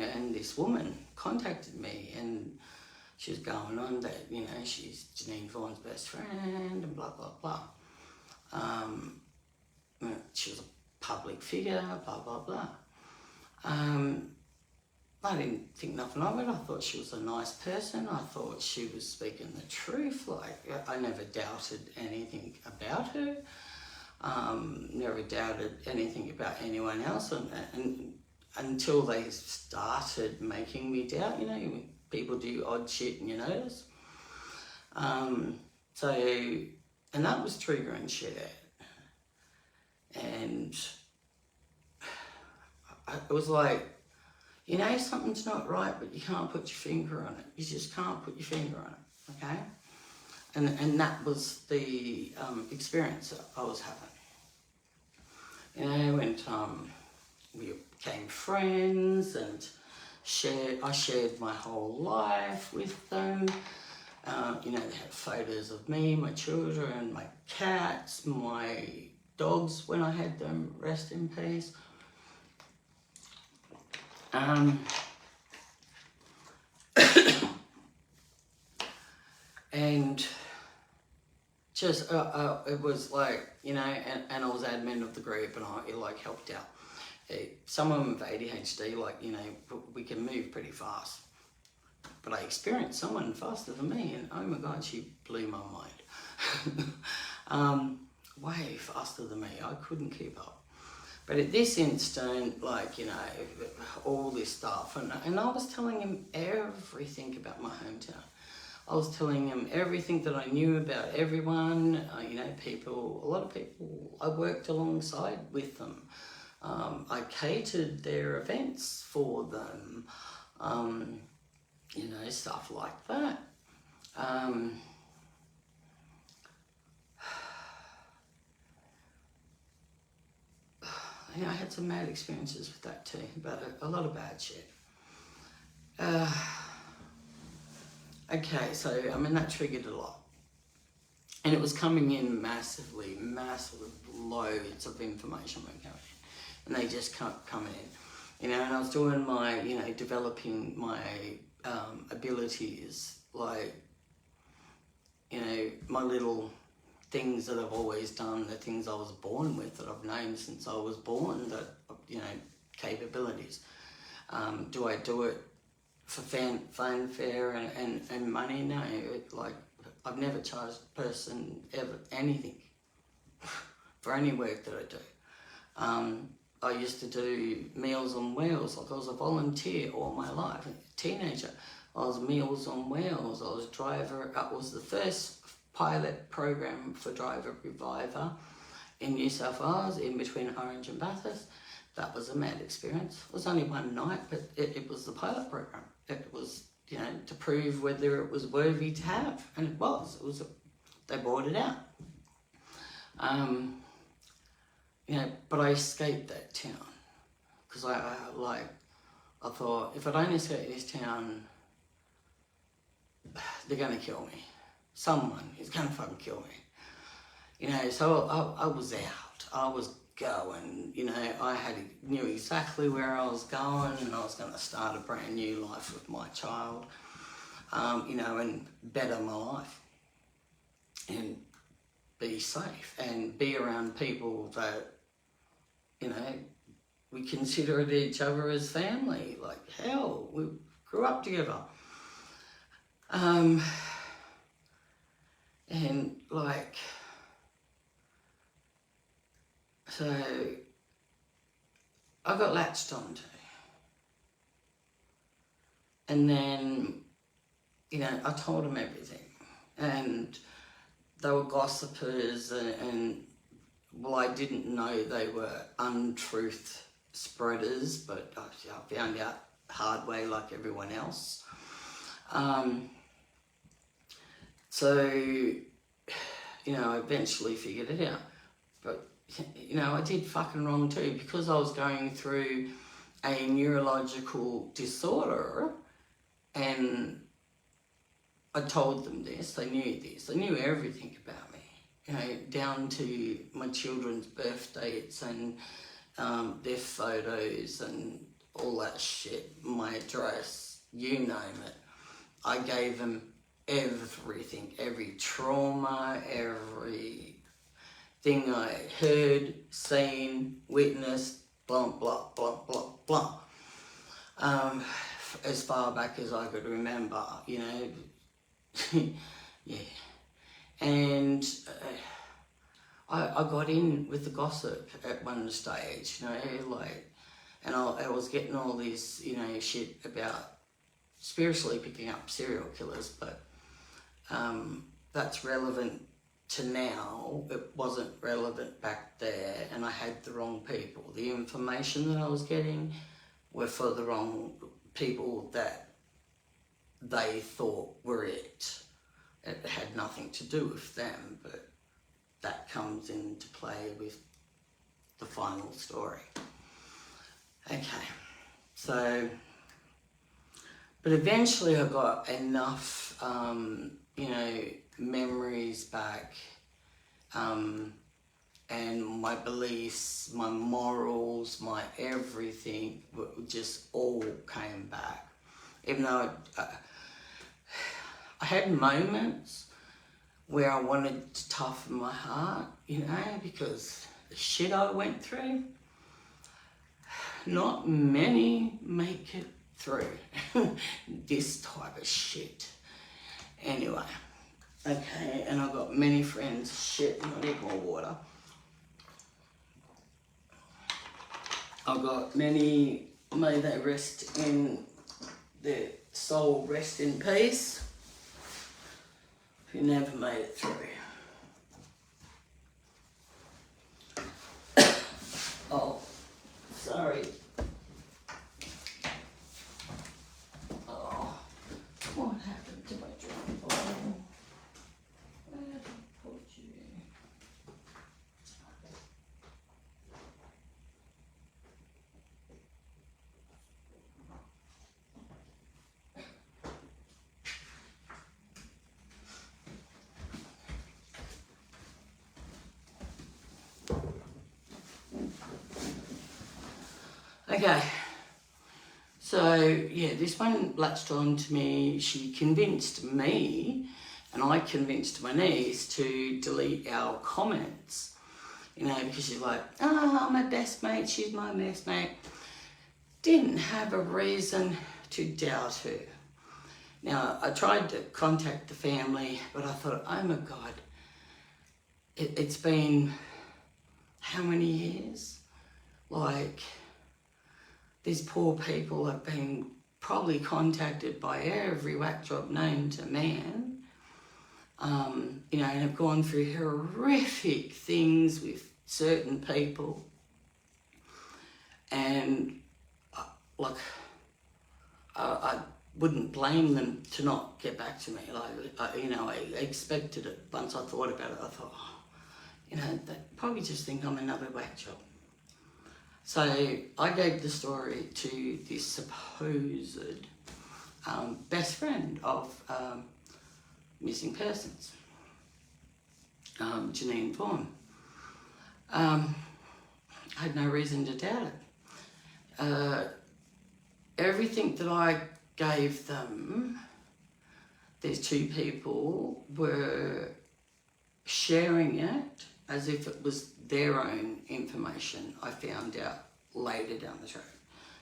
and this woman contacted me, and she was going on that, you know, she's Janine Vaughan's best friend and blah, blah, blah. She was a public figure, blah, blah, blah. I didn't think nothing of it. I thought she was a nice person. I thought she was speaking the truth. Like, I never doubted anything about her. Never doubted anything about anyone else, and until they started making me doubt, you know, people do odd shit and you notice. And that was triggering shit. And it was like, you know, something's not right, but you can't put your finger on it. You just can't put your finger on it, okay? And that was the experience that I was having. You know, and we became friends, and I shared my whole life with them. You know, they had photos of me, my children, my cats, my dogs when I had them, rest in peace. And just, it was like, you know, and I was admin of the group, and I like helped out. Someone with ADHD, like, you know, we can move pretty fast. But I experienced someone faster than me, and oh my God, she blew my mind. Way faster than me, I couldn't keep up. But at this instant, like, you know, all this stuff, and I was telling him everything about my hometown. I was telling him everything that I knew about everyone, you know, a lot of people, I worked alongside with them. I catered their events for them, you know, stuff like that. You know, I had some mad experiences with that too, but a lot of bad shit. Okay, so, I mean, that triggered a lot. And it was coming in massive loads of information were coming in. And they just kept coming in. You know, and I was doing my, you know, developing my abilities, like, you know, my little things that I've always done, the things I was born with, that I've known since I was born, that, you know, capabilities. Do I do it for fanfare and money? No, like, I've never charged a person ever anything for any work that I do. I used to do Meals on Wheels, like I was a volunteer all my life. A teenager, I was Meals on Wheels, I was driver, I was the first pilot program for Driver Reviver in New South Wales, in between Orange and Bathurst. That was a mad experience. It was only one night, but it was the pilot program. It was, you know, to prove whether it was worthy to have, and it was. They brought it out. You know, but I escaped that town because I thought, if I don't escape this town, they're going to kill me. Someone is going to fucking kill me. You know, so I was out. I was going, you know, knew exactly where I was going, and I was going to start a brand new life with my child, you know, and better my life and be safe and be around people that, you know, we considered each other as family. Like, hell, we grew up together. And like, so I got latched onto. And then, you know, I told them everything. And they were gossipers and well, I didn't know they were untruth spreaders, but I found out hard way like everyone else. So, you know, I eventually figured it out. But, you know, I did fucking wrong too, because I was going through a neurological disorder, and I told them this, they knew this, they knew everything about me, you know, down to my children's birth dates and their photos and all that shit, my address, you name it. I gave them everything, every trauma, every thing I heard, seen, witnessed, blah, blah, blah, blah, blah. As far back as I could remember, you know, yeah. And I got in with the gossip at one stage, you know, like, and I was getting all this, you know, shit about spiritually picking up serial killers, but that's relevant to now. It wasn't relevant back there, and I had the wrong people. The information that I was getting were for the wrong people that they thought were it. It had nothing to do with them, but that comes into play with the final story. Okay, so, but eventually I got enough, you know, memories back, and my beliefs, my morals, my everything just all came back. Even though I had moments where I wanted to toughen my heart, you know, because the shit I went through, not many make it through this type of shit. Anyway, okay, and I've got many friends, shit, I need more water. I've got many, may they rest in their soul, rest in peace, who never made it through. Oh, sorry. Oh, what happened to my drum bottle? Where did I put you? Okay, so yeah, this one latched on to me. She convinced me, and I convinced my niece to delete our comments, you know, because she's like, oh, I'm my best mate, she's my best mate. Didn't have a reason to doubt her. Now, I tried to contact the family, but I thought, oh my God, it's been how many years? Like, these poor people have been probably contacted by every whack job known to man, you know, and have gone through horrific things with certain people. And, like, I wouldn't blame them to not get back to me. Like, you know, I expected it. Once I thought about it, I thought, oh, you know, they probably just think I'm another whack job. So I gave the story to this supposed best friend of missing persons, Janine Vaughan. I had no reason to doubt it. Everything that I gave them, these two people were sharing it as if it was their own information. I found out later down the track,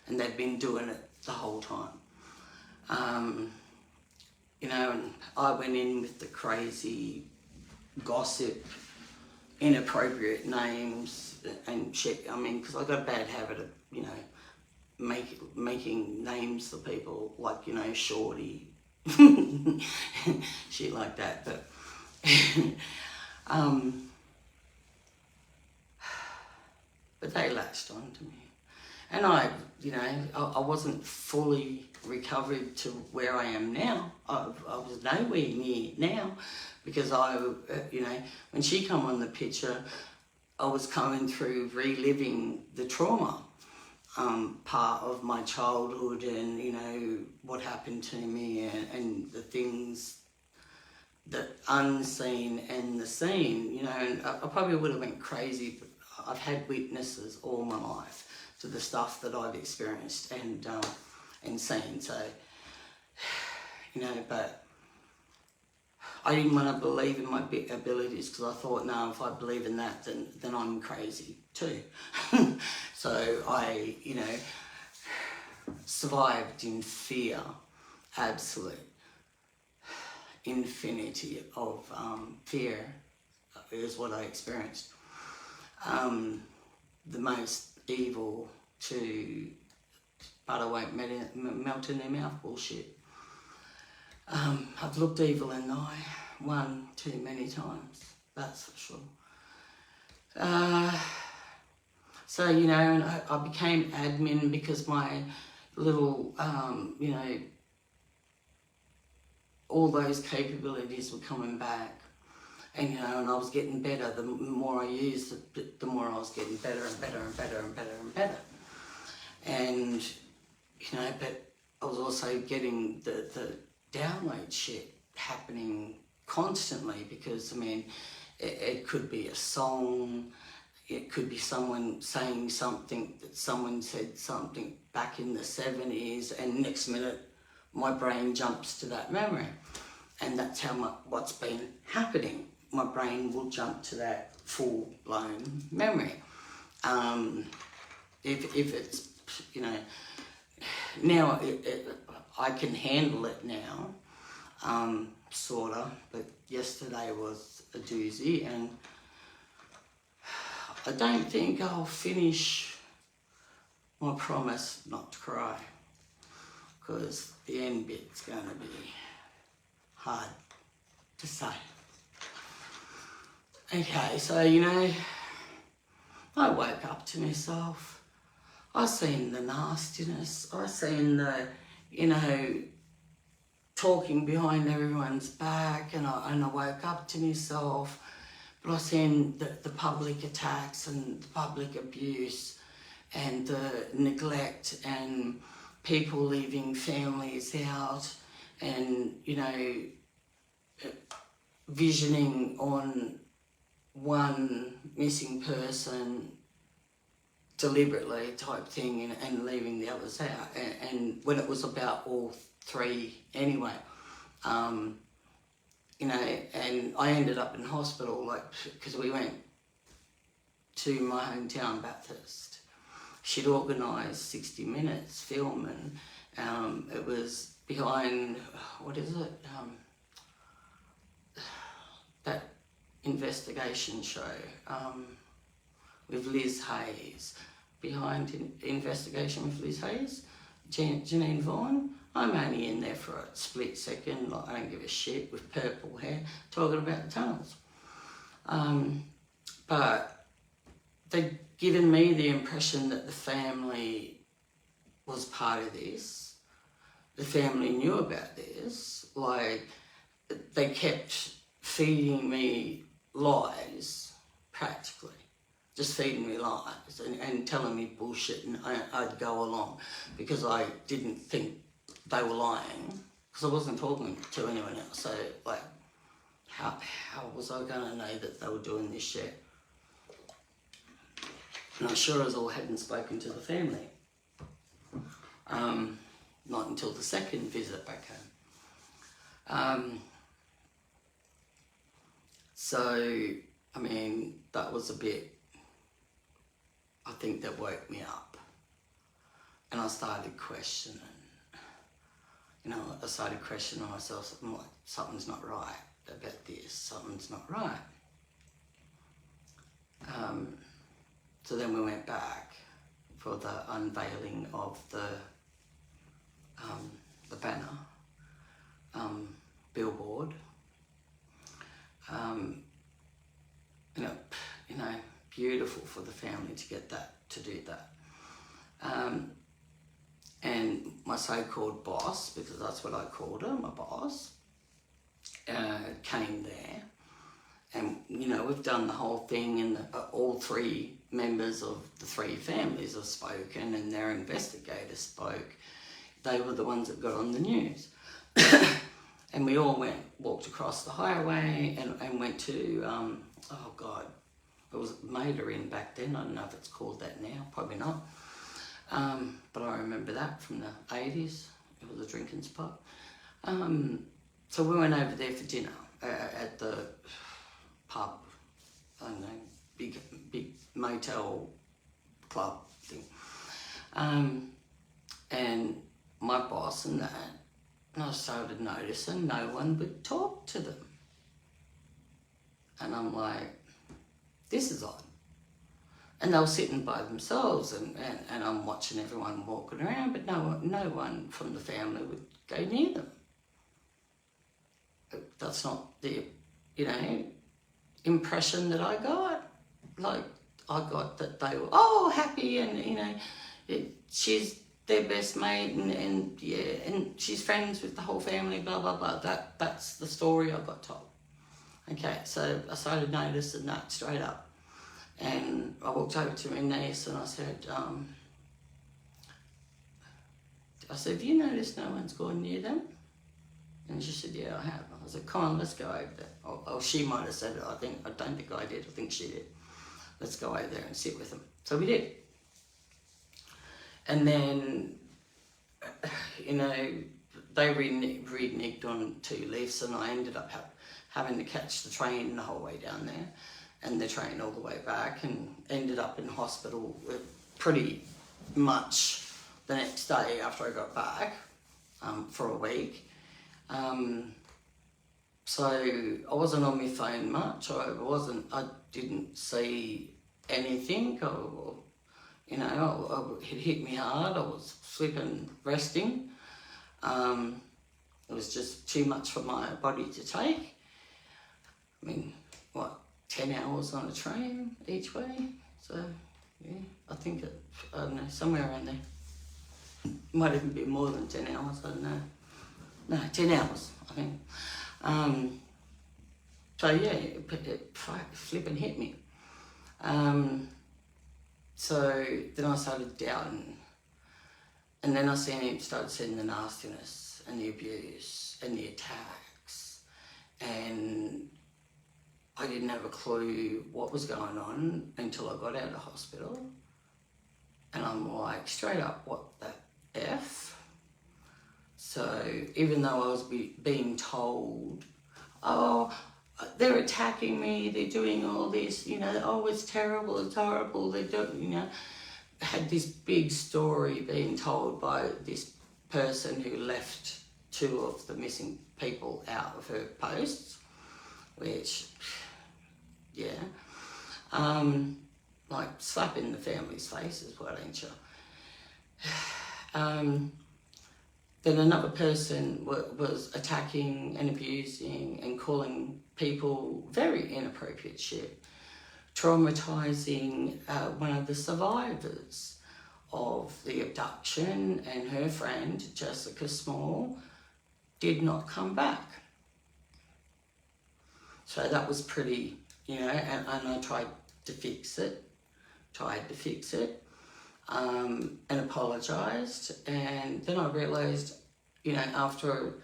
and they'd been doing it the whole time. You know, and I went in with the crazy gossip, inappropriate names and shit. I mean, because I got a bad habit of, you know, making names for people like, you know, Shorty, shit like that. But but they latched on to me. And I, you know, I wasn't fully recovered to where I am now. I was nowhere near now, because you know, when she come on the picture, I was coming through reliving the trauma part of my childhood, and, you know, what happened to me, and the things that unseen and the seen, you know. And I probably would have went crazy, but I've had witnesses all my life to the stuff that I've experienced and seen. So, you know, but I didn't want to believe in my abilities, because I thought, no, if I believe in that, then I'm crazy too. So I, you know, survived in fear, absolute infinity of fear is what I experienced. The most evil to butter won't melt in their mouth bullshit. I've looked evil in the eye one too many times, that's for sure. So, you know, and I became admin because my little, you know, all those capabilities were coming back. And, you know, and I was getting better. The more I used it, the more I was getting better and better and better and better and better. And, you know, but I was also getting the download shit happening constantly, because, I mean, it could be a song, it could be someone saying something that someone said something back in the 70s, and next minute my brain jumps to that memory. And that's how what's been happening. My brain will jump to that full-blown memory. If it's, you know, now I can handle it now, sorta, but yesterday was a doozy, and I don't think I'll finish my promise not to cry, because the end bit's going to be hard to say. Okay, so, you know, I woke up to myself. I seen the nastiness. I seen the, you know, talking behind everyone's back, and I woke up to myself. But I seen the public attacks and the public abuse and the neglect and people leaving families out, and, you know, visioning on one missing person deliberately type thing, and leaving the others out. And when it was about all three anyway, you know, and I ended up in hospital, like, because we went to my hometown Bathurst. She'd organised 60 Minutes film, and it was behind, what is it, that investigation show with Liz Hayes, behind Investigation with Liz Hayes, Janine Vaughan. I'm only in there for a split second, like, I don't give a shit, with purple hair, talking about the tunnels. But they'd given me the impression that the family was part of this. The family knew about this. Like, they kept feeding me lies, practically. just feeding me lies and telling me bullshit, and I'd go along because I didn't think they were lying, because I wasn't talking to anyone else. So, like, how was I going to know that they were doing this shit? And I sure as all hadn't spoken to the family. Not until the second visit back home. So, I mean, that was a bit, I think, that woke me up. And I started questioning. You know, I started questioning myself. I'm like, something's not right about this. Something's not right. So then we went back for the unveiling of the banner, billboard. You know, beautiful for the family to get that, to do that. And my so-called boss, because that's what I called her, my boss, came there. And, you know, we've done the whole thing, and all three members of the three families have spoken, and their investigator spoke. They were the ones that got on the news. And we all walked across the highway and went to, oh God, it was Maidarin back then. I don't know if it's called that now, probably not. But I remember that from the 80s. It was a drinking spot. So we went over there for dinner at the pub, I don't know, big motel club thing. And my boss and that, and I started noticing no one would talk to them. And I'm like, this is odd. And they were sitting by themselves, and I'm watching everyone walking around, but no one from the family would go near them. That's not the, you know, impression that I got. Like, I got that they were, happy, and, you know, she's their best mate, and she's friends with the whole family, blah, blah, blah. That's the story I got told. Okay, so I started noticing that straight up. And I walked over to my niece and I said, have you noticed no one's gone near them? And she said, yeah, I have. I said, come on, let's go over there. Oh, she might have said it. I don't think I did. I think she did. Let's go over there and sit with them. So we did. And then, you know, they reneged on 2 lifts, and I ended up having to catch the train the whole way down there, and the train all the way back, and ended up in hospital pretty much the next day after I got back, for a week. So I wasn't on my phone much. I didn't see anything. You know, it hit me hard. I was sleeping, resting. It was just too much for my body to take. I mean, 10 hours on a train each way? So, yeah, I think, I don't know, somewhere around there. Might even be more than 10 hours, I don't know. No, 10 hours, I think. So, yeah, it flipping hit me. So then I started doubting, and then I started seeing the nastiness and the abuse and the attacks, and I didn't have a clue what was going on until I got out of hospital. And I'm like, straight up, what the F? So even though I was being told, they're attacking me, they're doing all this, you know, it's terrible, it's horrible, they don't, you know, had this big story being told by this person who left 2 of the missing people out of her posts, which, yeah, like slapping the family's faces, why don't you? Then another person was attacking and abusing and calling people very inappropriate shit, traumatising one of the survivors of the abduction, and her friend, Jessica Small, did not come back. So that was pretty, you know, and I tried to fix it. tried to fix it, and apologised. And then I realised, you know, after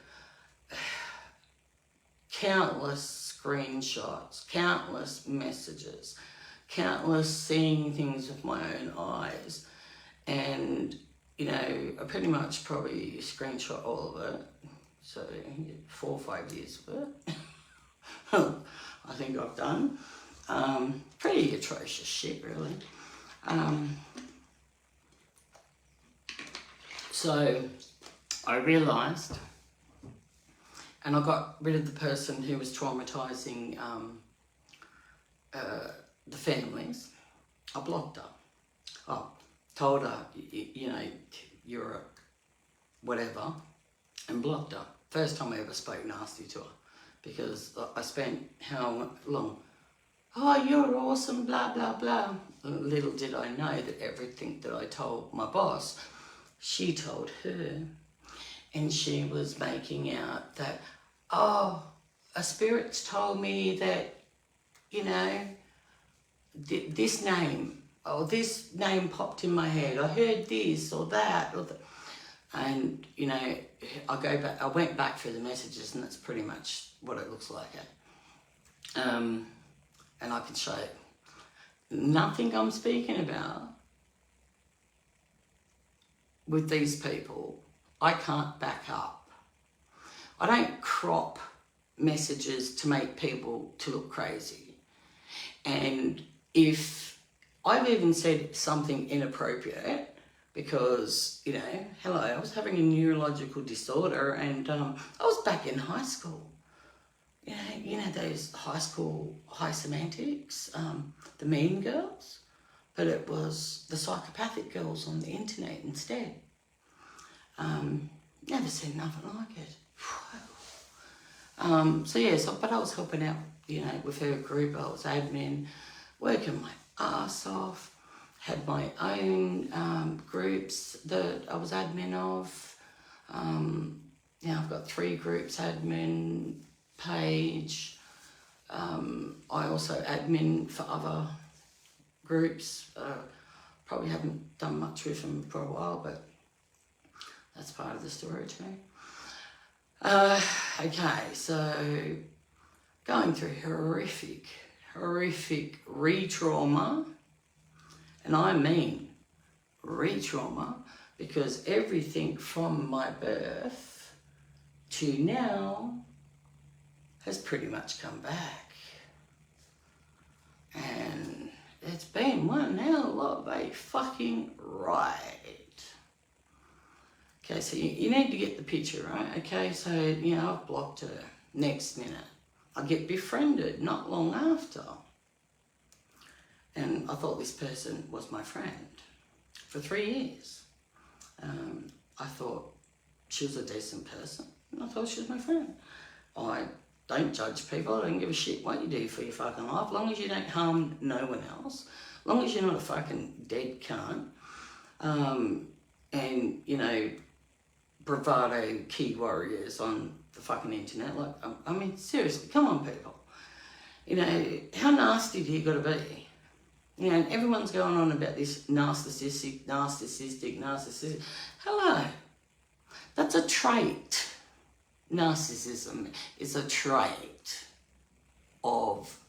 countless screenshots, countless messages, countless seeing things with my own eyes, and, you know, I pretty much probably screenshot all of it. So 4 or 5 years of it, I think I've done. Pretty atrocious shit, really. So I realised, and I got rid of the person who was traumatising the families. I blocked her. I told her, you know, you're a whatever, and blocked her. First time I ever spoke nasty to her, because I spent how long? Oh, you're awesome, blah, blah, blah. Little did I know that everything that I told my boss, she told her. And she was making out that, oh, a spirit's told me that, you know, this name, or this name popped in my head. I heard this or that. And, you know, I went back through the messages, and that's pretty much what it looks like. And I can show it. Nothing I'm speaking about with these people, I can't back up. I don't crop messages to make people to look crazy. And if I've even said something inappropriate, because, you know, hello, I was having a neurological disorder, and I was back in high school. You know those high school high semantics, the mean girls, but it was the psychopathic girls on the internet instead. Never seen nothing like it. So yes, but I was helping out, you know, with her group. I was admin, working my ass off. Had my own groups that I was admin of. Now I've got 3 groups admin page. I also admin for other groups. Probably haven't done much with them for a while, but that's part of the story too. Okay, so going through horrific re-trauma, and I mean re-trauma, because everything from my birth to now has pretty much come back. And it's been one hell of a fucking ride. Okay, so you need to get the picture, right? Okay, so, you know, I've blocked her. Next minute, I get befriended not long after. And I thought this person was my friend for 3 years. I thought she was a decent person, and I thought she was my friend. I don't judge people. I don't give a shit what you do for your fucking life, as long as you don't harm no one else, as long as you're not a fucking dead cunt, and, you know, bravado key warriors on the fucking internet. Like, I mean, seriously, come on, people. You know, how nasty do you got to be? You know, and everyone's going on about this narcissistic. Hello. That's a trait. Narcissism is a trait of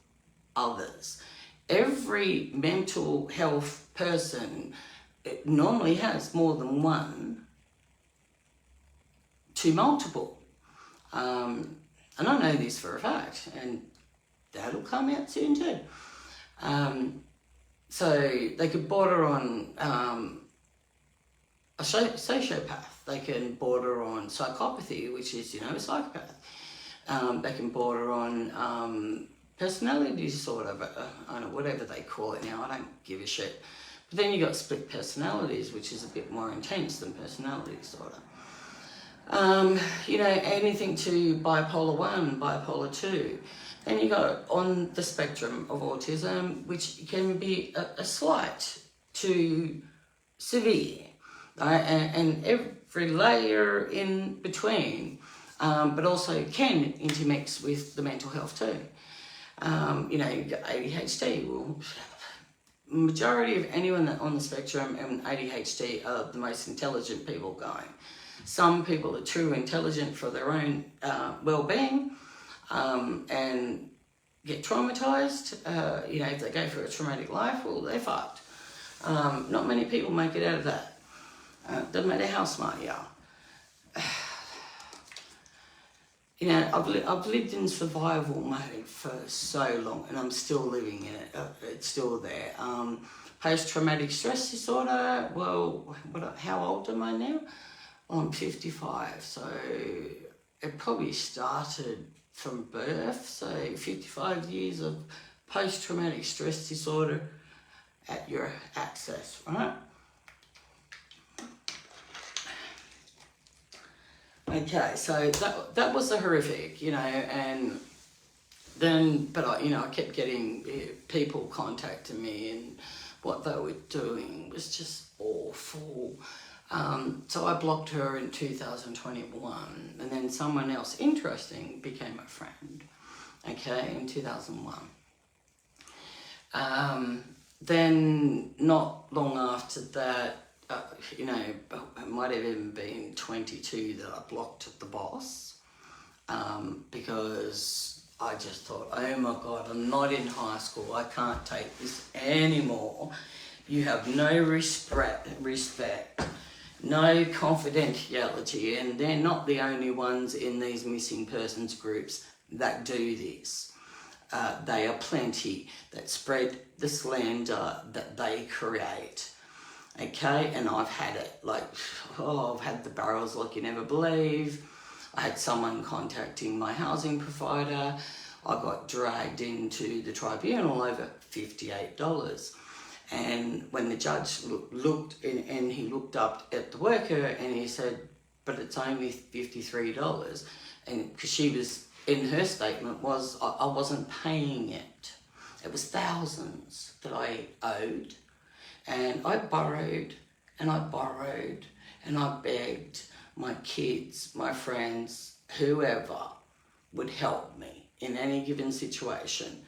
others. Every mental health person normally has more than one to multiple. And I know this for a fact, and that'll come out soon too. So they could border on a sociopath. They can border on psychopathy, which is, you know, a psychopath. They can border on personality disorder, but I don't know, whatever they call it now, I don't give a shit. But then you got split personalities, which is a bit more intense than personality disorder. You know, anything to bipolar 1, bipolar 2. Then you got on the spectrum of autism, which can be a slight to severe, right? And every layer in between, but also can intermix with the mental health too. You know, you got ADHD, well, majority of anyone that on the spectrum and ADHD are the most intelligent people going. Some people are too intelligent for their own well-being and get traumatized. If they go through a traumatic life, well, they're fucked. Not many people make it out of that. Doesn't matter how smart you are. I've lived in survival mode for so long, and I'm still living in it. It's still there. Post-traumatic stress disorder. Well, how old am I now? Well, I'm 55, so it probably started from birth. So 55 years of post-traumatic stress disorder at your access, right? Okay, so that was a horrific, and then, but I kept getting people contacting me, and what they were doing was just awful. So I blocked her in 2021, and then someone else interesting became a friend, okay, in 2001. Then not long after that, it might have even been 22 that I blocked the boss, because I just thought, oh my God, I'm not in high school. I can't take this anymore. You have no respect, no confidentiality, and they're not the only ones in these missing persons groups that do this. They are plenty that spread the slander that they create. Okay, and I've had it, I've had the barrels like you never believe. I had someone contacting my housing provider. I got dragged into the tribunal over $58. And when the judge looked and he looked up at the worker and he said, but it's only $53. And because she was, in her statement was, I wasn't paying it. It was thousands that I owed. And I borrowed and I borrowed and I begged my kids, my friends, whoever would help me in any given situation.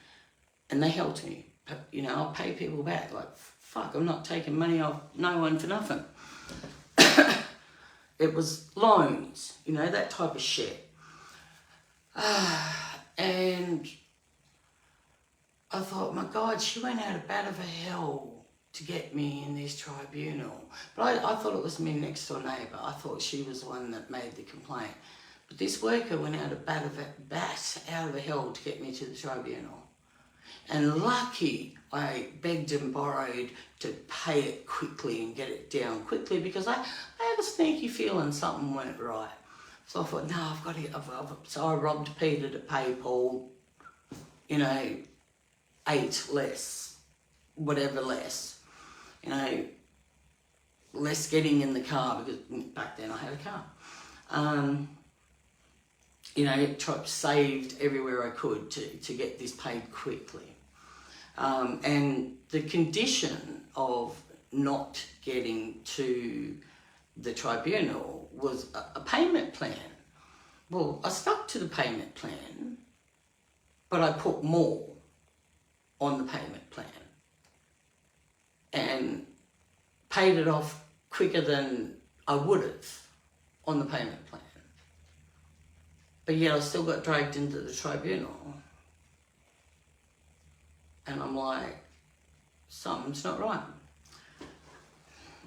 And they helped me. I'll pay people back. Fuck, I'm not taking money off no one for nothing. It was loans, that type of shit. And I thought, my God, she went out of bat of hell to get me in this tribunal. But I thought it was my next door neighbour. I thought she was the one that made the complaint. But this worker went out of bat out of hell to get me to the tribunal. And lucky I begged and borrowed to pay it quickly and get it down quickly, because I had a sneaky feeling something weren't right. So I thought, no, I've got to. So I robbed Peter to pay Paul, 8 less, whatever less. Less getting in the car, because back then I had a car. Saved everywhere I could to get this paid quickly. And the condition of not getting to the tribunal was a payment plan. Well, I stuck to the payment plan, but I put more on the payment plan and paid it off quicker than I would have on the payment plan. But yet I still got dragged into the tribunal. And I'm like, something's not right.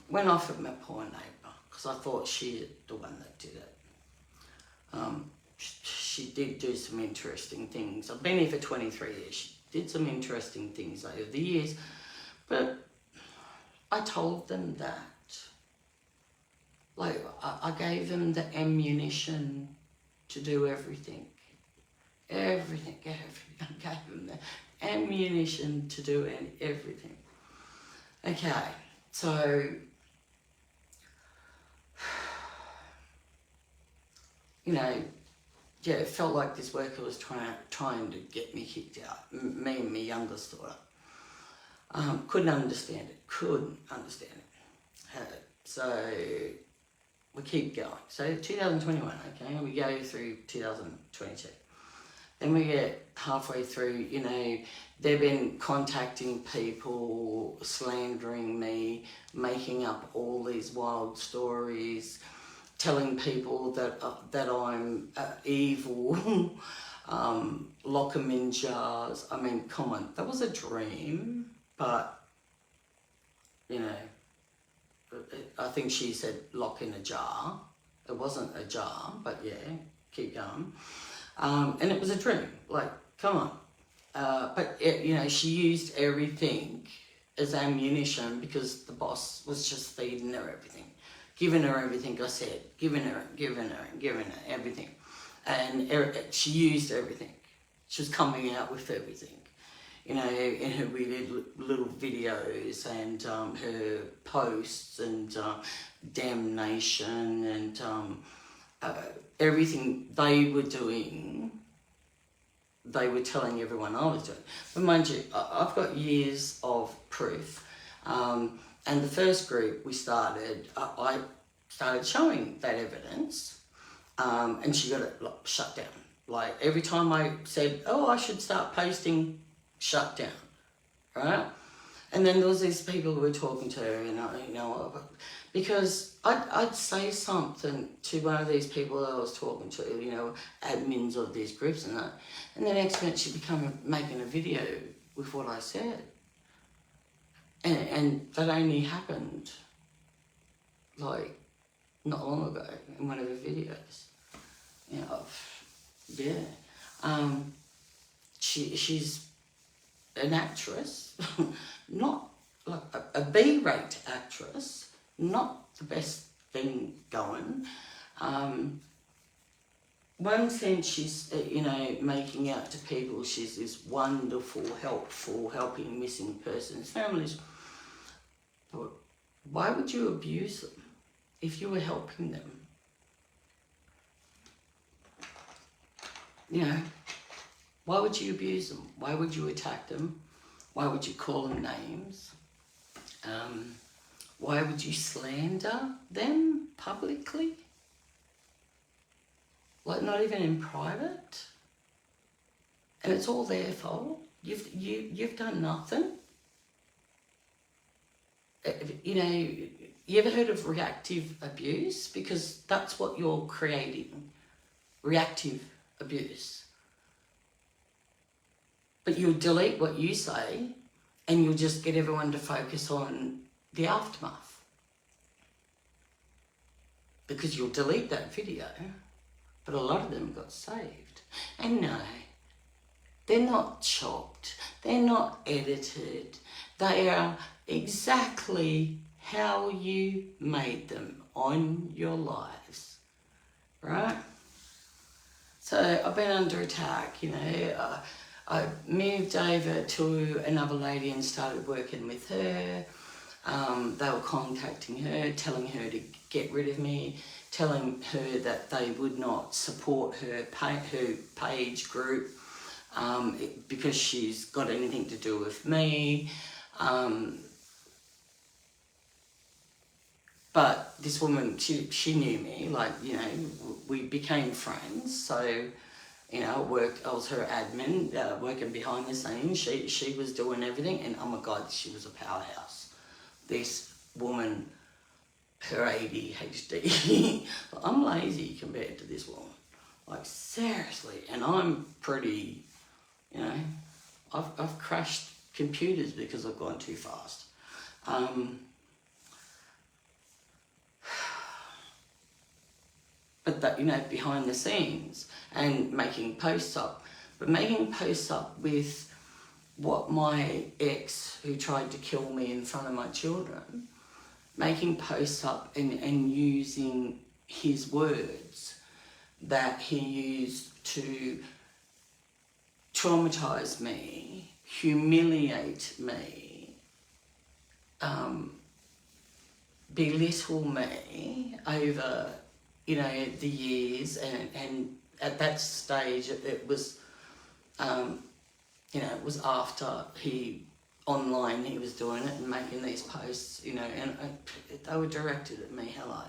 Went off at my poor neighbour, because I thought she's the one that did it. She did do some interesting things. I've been here for 23 years. She did some interesting things over the years. But I told them that. I gave them the ammunition to do everything. Everything. I gave them the ammunition to do everything. Okay, so it felt like this worker was trying to get me kicked out. Me and my youngest daughter. Couldn't understand it. So we keep going. So 2021, okay, and we go through 2022. Then we get halfway through, you know, they've been contacting people, slandering me, making up all these wild stories, telling people that I'm evil, lock them in jars. I mean, come on, that was a dream, but, you know, I think she said lock in a jar. It wasn't a jar, but yeah, keep going. And it was a dream, like, come on. But, you know, she used everything as ammunition because the boss was just feeding her everything. Giving her everything, I said. Giving her everything. And she used everything. She was coming out with everything. You know, in her weird little videos and her posts and damnation and everything they were doing, they were telling everyone I was doing. But mind you, I've got years of proof. And the first group we started, I started showing that evidence, and she got it shut down. Like every time I said, oh, I should start posting, shut down, right? And then there was these people who were talking to her, you know, because I'd say something to one of these people that I was talking to, you know, admins of these groups and that, and the next minute she'd become making a video with what I said. And that only happened, like, not long ago in one of her videos. You know, yeah. She's an actress, not like a B-rate actress, not the best thing going. One sense she's, you know, making out to people she's this wonderful, helpful, helping missing persons, families. But why would you abuse them if you were helping them? You know, why would you abuse them? Why would you attack them? Why would you call them names? Why would you slander them publicly? Like not even in private? And it's all their fault. You've done nothing. You know, you ever heard of reactive abuse? Because that's what you're creating, reactive abuse. But you'll delete what you say and you'll just get everyone to focus on the aftermath. Because you'll delete that video, but a lot of them got saved. And no, they're not chopped, they're not edited, they are exactly how you made them on your lives, right? So I've been under attack, you know. I moved over to another lady and started working with her. They were contacting her, telling her to get rid of me, telling her that they would not support her page group because she's got anything to do with me. But this woman, she knew me, like, you know, we became friends. So, you know, I was her admin, working behind the scenes. She was doing everything, and oh my God, she was a powerhouse. This woman, her ADHD, I'm lazy compared to this woman. Like, seriously, and I'm pretty, you know, I've crashed computers because I've gone too fast. But that, you know, behind the scenes and making posts up. But making posts up with what my ex, who tried to kill me in front of my children, making posts up and using his words that he used to traumatize me, humiliate me, belittle me over, you know, the years, and at that stage it was, you know, it was after he was doing it and making these posts, you know, and they were directed at me. Hello,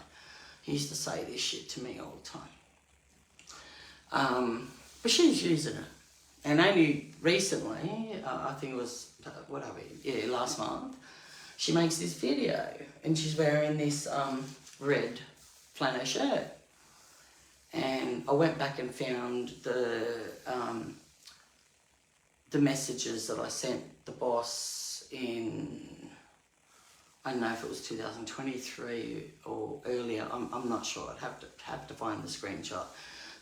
he used to say this shit to me all the time. But she's using it. And only recently, I think it was, last month, she makes this video and she's wearing this red flannel shirt. And I went back and found the messages that I sent the boss in, I don't know if it was 2023 or earlier, I'm not sure, I'd have to find the screenshot.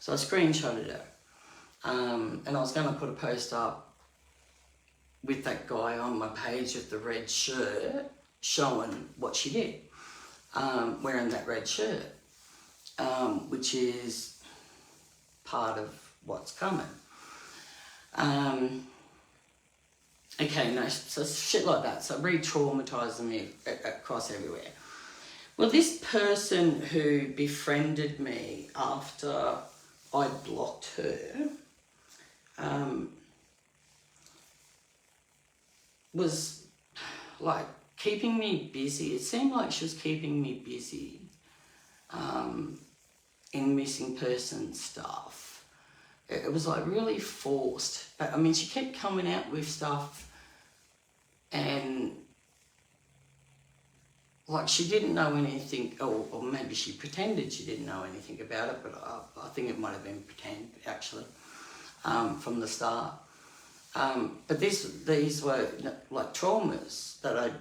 So I screenshotted it. And I was going to put a post up with that guy on my page with the red shirt showing what she did, wearing that red shirt, which is part of what's coming. Okay, no, so shit like that. So re-traumatising me across everywhere. Well, this person who befriended me after I blocked her was like keeping me busy. It seemed like she was keeping me busy in missing person stuff. It was like really forced. But I mean, she kept coming out with stuff and like she didn't know anything, or maybe she pretended she didn't know anything about it, but I think it might have been pretend actually from the start. But these were like traumas that I'd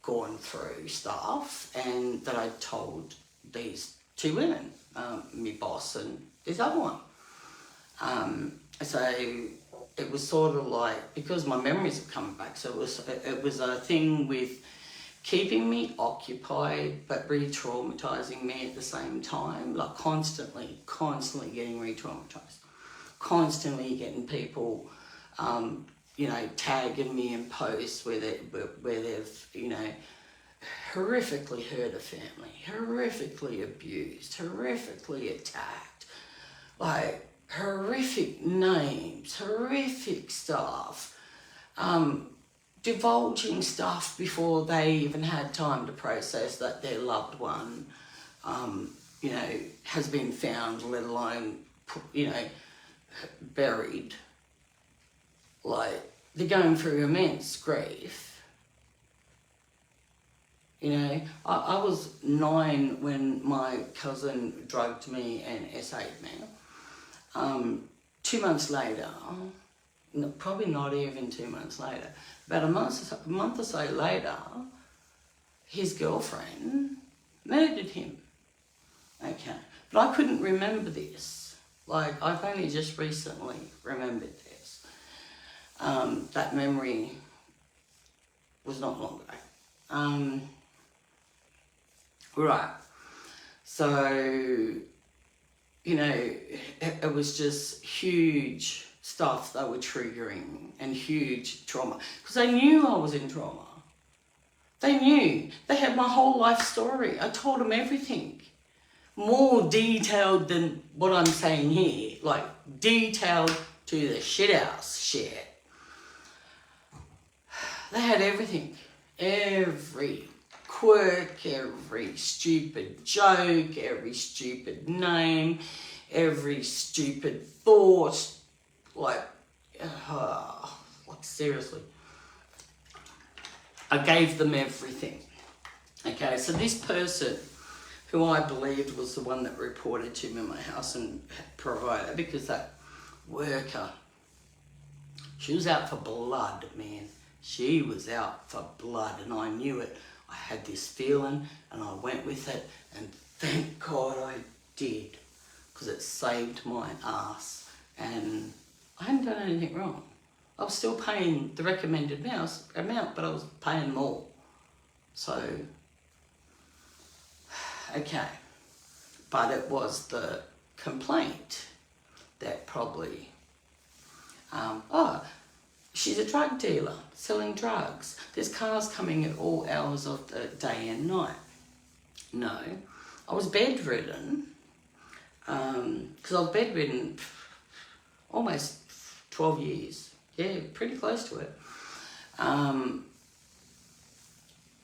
gone through stuff and that I'd told these two women, my boss and this other one. So it was sort of like, because my memories are coming back, so it was a thing with keeping me occupied but re-traumatising me at the same time, like constantly getting re-traumatised, constantly getting people, tagging me in posts where they've, horrifically hurt a family, horrifically abused, horrifically attacked, like horrific names, horrific stuff, divulging stuff before they even had time to process that their loved one, has been found, let alone, buried. Like, they're going through immense grief. I was 9 when my cousin drugged me and SA'd me. 2 months later, probably not even 2 months later, about a month or so later, his girlfriend murdered him. Okay, but I couldn't remember this. Like, I've only just recently remembered this. That memory was not long ago. Right, so, it was just huge stuff they were triggering and huge trauma. Because they knew I was in trauma. They knew. They had my whole life story. I told them everything. More detailed than what I'm saying here. Like, detailed to the shithouse shit. They had everything. Every quirk, every stupid joke, every stupid name, every stupid thought. Like seriously. I gave them everything. Okay, so this person, who I believed was the one that reported to me in my house and provider, because that worker, she was out for blood, man. She was out for blood, and I knew it. I had this feeling, and I went with it, and thank God I did, because it saved my ass, and I hadn't done anything wrong. I was still paying the recommended amount, but I was paying more. So, okay. But it was the complaint that probably, she's a drug dealer, selling drugs. There's cars coming at all hours of the day and night. No, I was bedridden, because I was bedridden almost 12 years. Yeah, pretty close to it.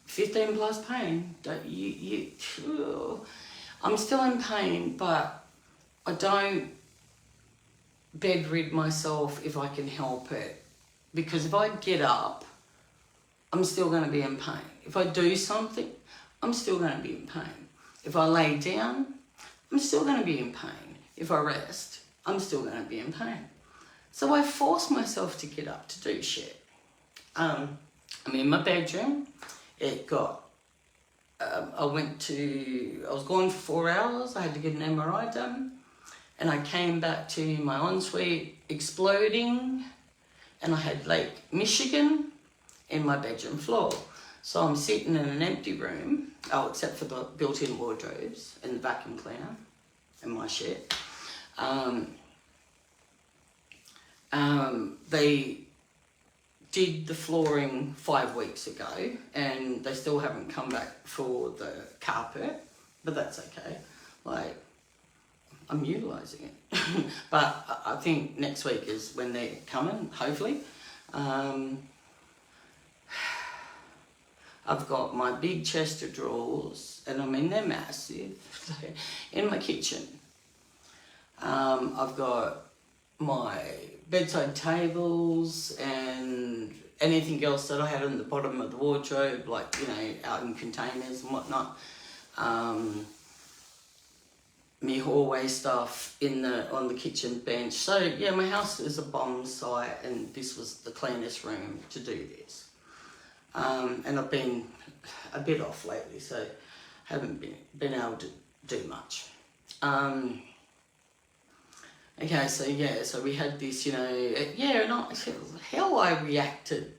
15 plus pain. I'm still in pain, but I don't bedrid myself if I can help it. Because if I get up, I'm still going to be in pain. If I do something, I'm still going to be in pain. If I lay down, I'm still going to be in pain. If I rest, I'm still going to be in pain. So I force myself to get up to do shit. I'm in my bedroom. It got, I was gone for 4 hours. I had to get an MRI done. And I came back to my ensuite exploding. And I had Lake Michigan in my bedroom floor. So I'm sitting in an empty room, except for the built-in wardrobes and the vacuum cleaner and my shit. They did the flooring 5 weeks ago and they still haven't come back for the carpet, but that's okay. Like, I'm utilising it. But I think next week is when they're coming, hopefully. I've got my big chest of drawers, and I mean, they're massive, in my kitchen. I've got my bedside tables and anything else that I had in the bottom of the wardrobe, like, you know, out in containers and whatnot. Me hallway stuff on the kitchen bench. So yeah, my house is a bomb site, and this was the cleanest room to do this. And I've been a bit off lately, so haven't been able to do much. Okay, so yeah, so we had this, you know, how I reacted.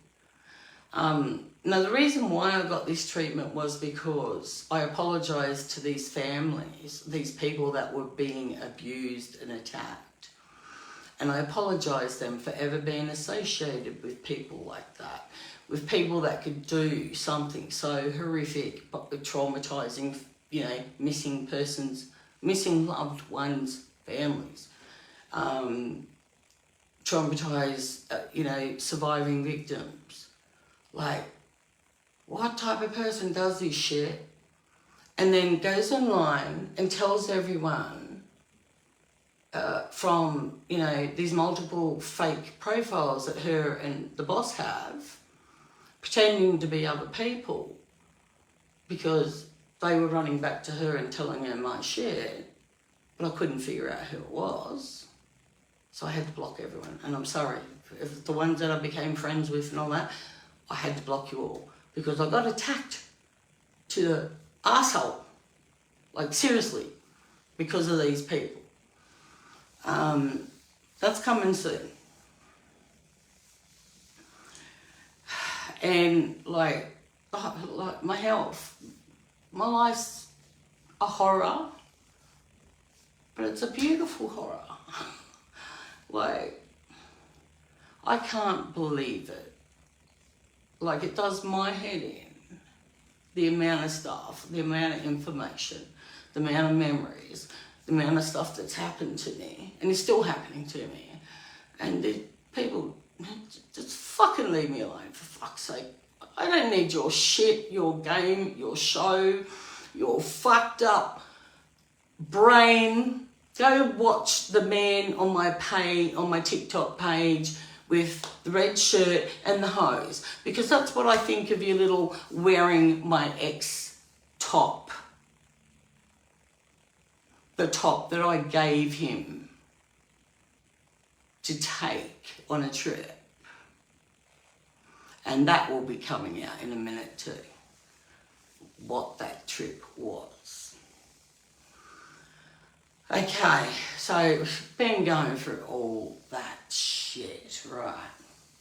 Now, the reason why I got this treatment was because I apologised to these families, these people that were being abused and attacked. And I apologised them for ever being associated with people like that, with people that could do something so horrific, traumatising, you know, missing persons, missing loved ones, families, traumatised, you know, surviving victims. Like, what type of person does this shit and then goes online and tells everyone from, you know, these multiple fake profiles that her and the boss have, pretending to be other people because they were running back to her and telling her my shit, but I couldn't figure out who it was. So I had to block everyone. And I'm sorry, if the ones that I became friends with and all that, I had to block you all because I got attacked to the arsehole, like seriously, because of these people. That's coming soon. And like my health, my life's a horror, but it's a beautiful horror. Like, I can't believe it. Like, it does my head in. The amount of stuff, the amount of information, the amount of memories, the amount of stuff that's happened to me, and it's still happening to me. And the people, just fucking leave me alone, for fuck's sake. I don't need your shit, your game, your show, your fucked up brain. Go watch the man on my page, on my TikTok page, with the red shirt and the hose, because that's what I think of you, little wearing my ex top. The top that I gave him to take on a trip. And that will be coming out in a minute too, what that trip was. Okay, so been going through all that shit, right?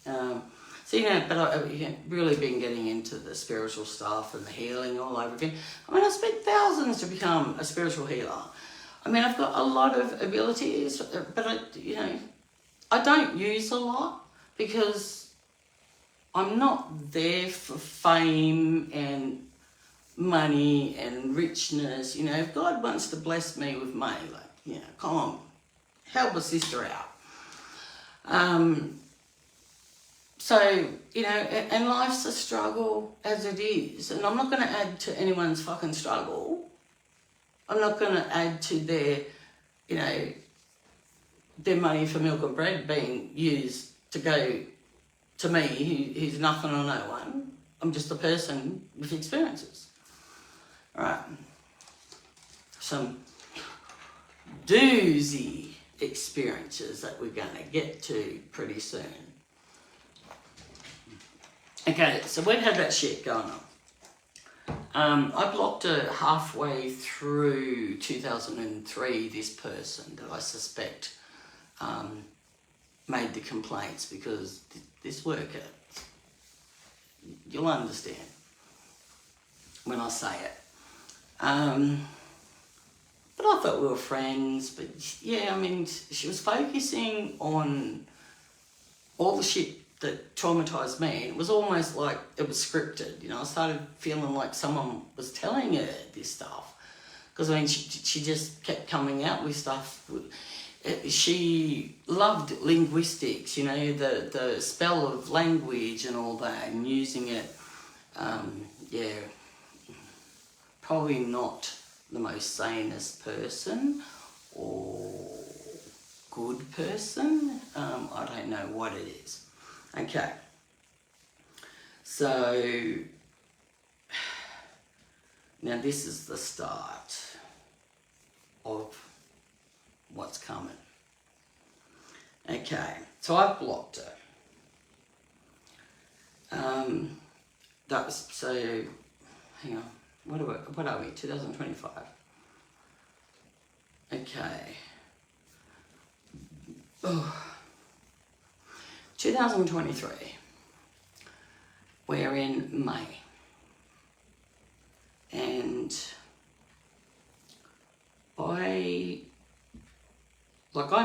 So, you know, but I've really been getting into the spiritual stuff and the healing all over again. I mean, I spent thousands to become a spiritual healer. I mean, I've got a lot of abilities, but I don't use a lot because I'm not there for fame and money and richness. You know, if God wants to bless me with money, like, you know, come on, help a sister out. So, you know, and life's a struggle as it is, and I'm not going to add to anyone's fucking struggle. I'm not going to add to their, you know, their money for milk and bread being used to go to me, who's nothing or no one. I'm just a person with experiences. All right. Some doozy experiences that we're going to get to pretty soon. Okay, so we'd had that shit going on. I blocked her halfway through 2003, this person that I suspect made the complaints, because this worker, you'll understand when I say it. But I thought we were friends, but yeah, I mean, she was focusing on all the shit that traumatised me. It was almost like it was scripted, you know. I started feeling like someone was telling her this stuff. Because, I mean, she just kept coming out with stuff. She loved linguistics, you know, the spell of language and all that, and using it, yeah, probably not the most sanest person or good person. I don't know what it is. Okay, so now this is the start of what's coming. Okay, so I've blocked her. That was, so, hang on, what are we, 2025? Okay. Oh. 2023, we're in May, and I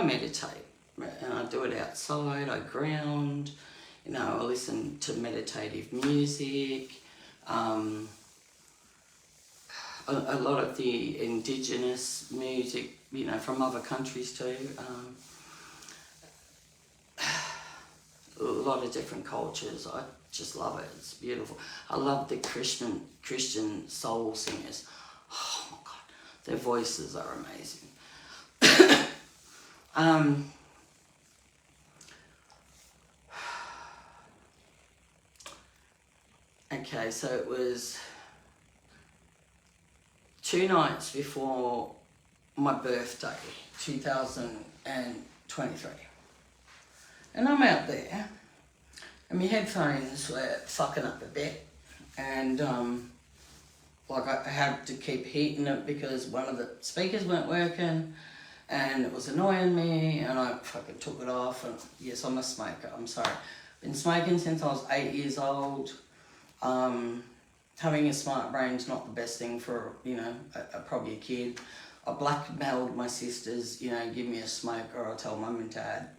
meditate, and I do it outside. I ground, you know, I listen to meditative music, a lot of the indigenous music, you know, from other countries too. A lot of different cultures. I just love it. It's beautiful. I love the Christian soul singers. Oh my God, their voices are amazing. Okay, so it was 2 nights before my birthday, 2023. And I'm out there, and my headphones were fucking up a bit, and like I had to keep heating it because one of the speakers weren't working, and it was annoying me, and I fucking took it off. And yes, I'm a smoker, I'm sorry. Been smoking since I was 8 years old. Having a smart brain's not the best thing for, you know, probably a kid. I blackmailed my sisters, you know, give me a smoke or I'll tell mum and dad.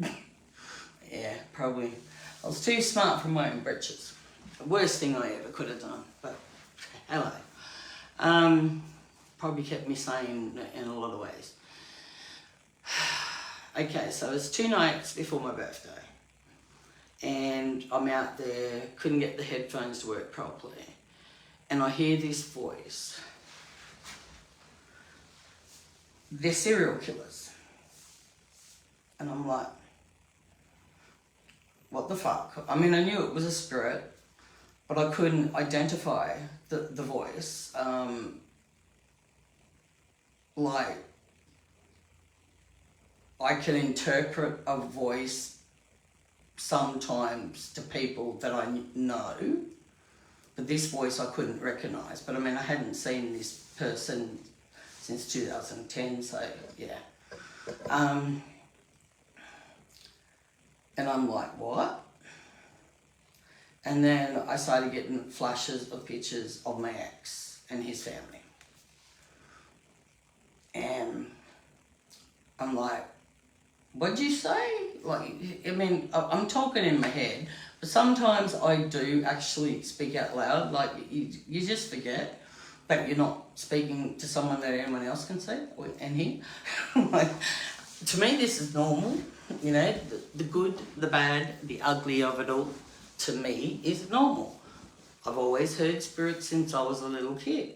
Yeah, probably. I was too smart for my own britches. The worst thing I ever could have done, but hello. Probably kept me sane in a lot of ways. Okay, so it's 2 nights before my birthday. And I'm out there, couldn't get the headphones to work properly. And I hear this voice. They're serial killers. And I'm like, what the fuck? I mean, I knew it was a spirit, but I couldn't identify the voice. Like, I can interpret a voice sometimes to people that I know, but this voice I couldn't recognise. But I mean, I hadn't seen this person since 2010, so yeah. And I'm like, what? And then I started getting flashes of pictures of my ex and his family. And I'm like, what'd you say? Like, I mean, I'm talking in my head, but sometimes I do actually speak out loud. Like, you just forget that you're not speaking to someone that anyone else can see and hear. Like, to me, this is normal. You know, the good, the bad, the ugly of it all, to me, is normal. I've always heard spirits since I was a little kid.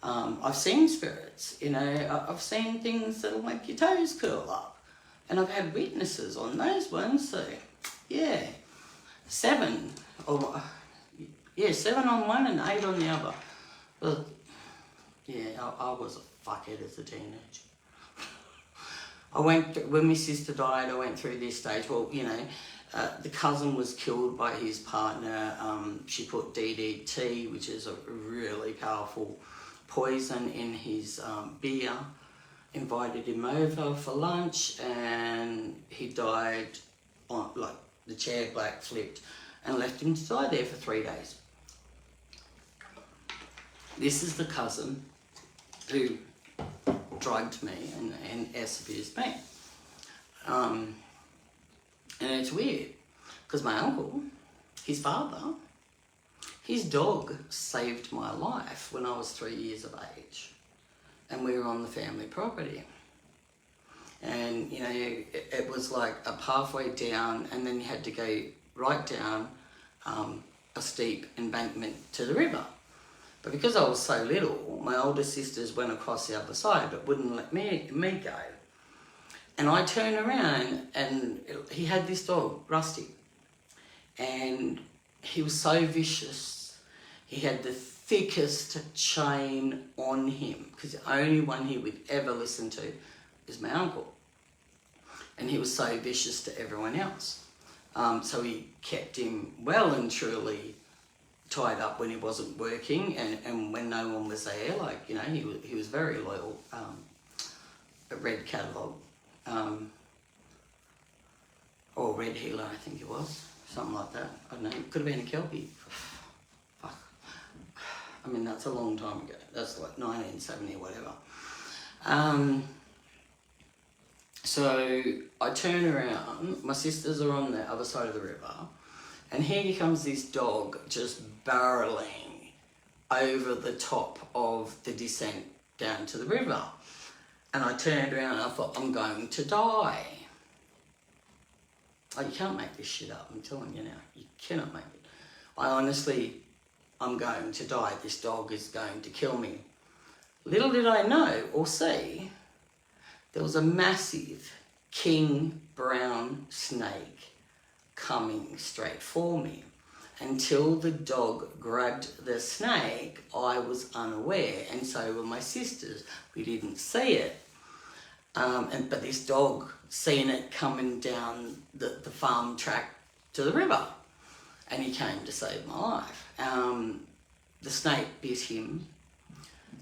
I've seen spirits, you know, I've seen things that'll make your toes curl up. And I've had witnesses on those ones, so yeah. 7 or 7 on one and 8 on the other. But yeah, I was a fuckhead as a teenager. When my sister died, I went through this stage. Well, the cousin was killed by his partner. She put DDT, which is a really powerful poison, in his beer. Invited him over for lunch, and he died on, like, the chair black flipped, and left him to die there for 3 days. This is the cousin who drugged me and abused me. And it's weird, because my uncle, his father, his dog saved my life when I was 3 years of age. And we were on the family property. And, it was like a pathway down, and then you had to go right down a steep embankment to the river. But because I was so little, my older sisters went across the other side but wouldn't let me go. And I turned around, and he had this dog, Rusty. And he was so vicious. He had the thickest chain on him, because the only one he would ever listen to is my uncle. And he was so vicious to everyone else. So he kept him well and truly tied up when he wasn't working, and when no one was there. Like, he was very loyal. A red catalogue, or red healer, I think it was, something like that. I don't know, it could have been a Kelpie. Fuck. I mean, that's a long time ago. That's like 1970 or whatever. So I turn around, my sisters are on the other side of the river, and here comes this dog just barreling over the top of the descent down to the river. And I turned around and I thought, I'm going to die. Oh, you can't make this shit up, I'm telling you now. You cannot make it. I'm going to die. This dog is going to kill me. Little did I know or see, there was a massive king brown snake coming straight for me. Until the dog grabbed the snake, I was unaware, and so were my sisters. We didn't see it. But this dog seen it coming down the farm track to the river, and he came to save my life. The snake bit him.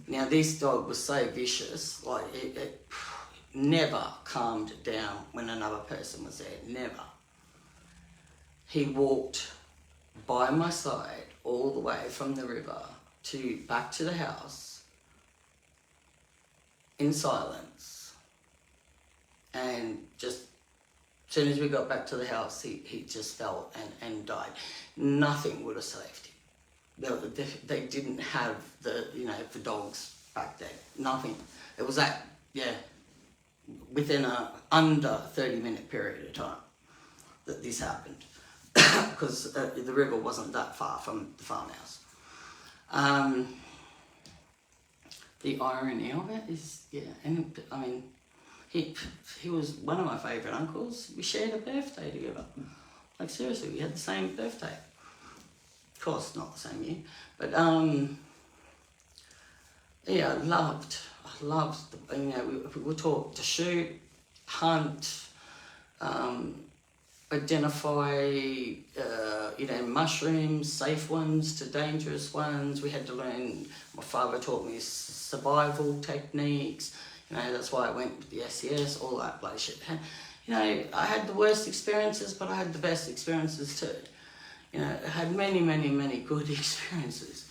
Now, this dog was so vicious, like it never calmed down when another person was there, never. He walked by my side all the way from the river back to the house in silence, and just as soon as we got back to the house, he just fell and died. Nothing would have saved him. They didn't have for dogs back then. Nothing. It was within a under 30-minute period of time that this happened, because the river wasn't that far from the farmhouse. The irony of it is, and I mean, he was one of my favourite uncles. We shared a birthday together. Like, seriously, we had the same birthday. Of course, not the same year, but I loved, we would talk to shoot, hunt, identify, mushrooms, safe ones to dangerous ones. We had to learn, my father taught me survival techniques. That's why I went with the SES, all that bloody shit. I had the worst experiences, but I had the best experiences too. I had many, many, many good experiences.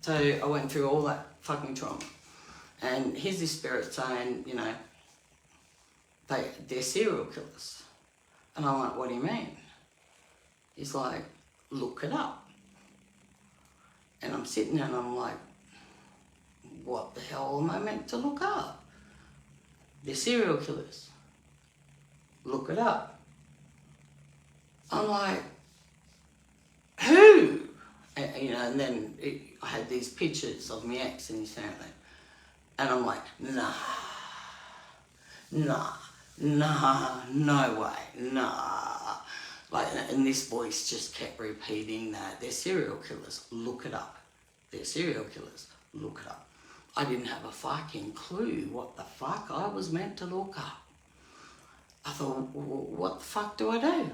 So I went through all that fucking trauma. And here's this spirit saying, they're serial killers. And I'm like, what do you mean? He's like, look it up. And I'm sitting there and I'm like, what the hell am I meant to look up? They're serial killers. Look it up. I'm like, who? And then I had these pictures of my ex and his family. And I'm like, nah. nah, no way, nah. Like, and this voice just kept repeating that. They're serial killers, look it up. They're serial killers, look it up. I didn't have a fucking clue what the fuck I was meant to look up. I thought, what the fuck do I do?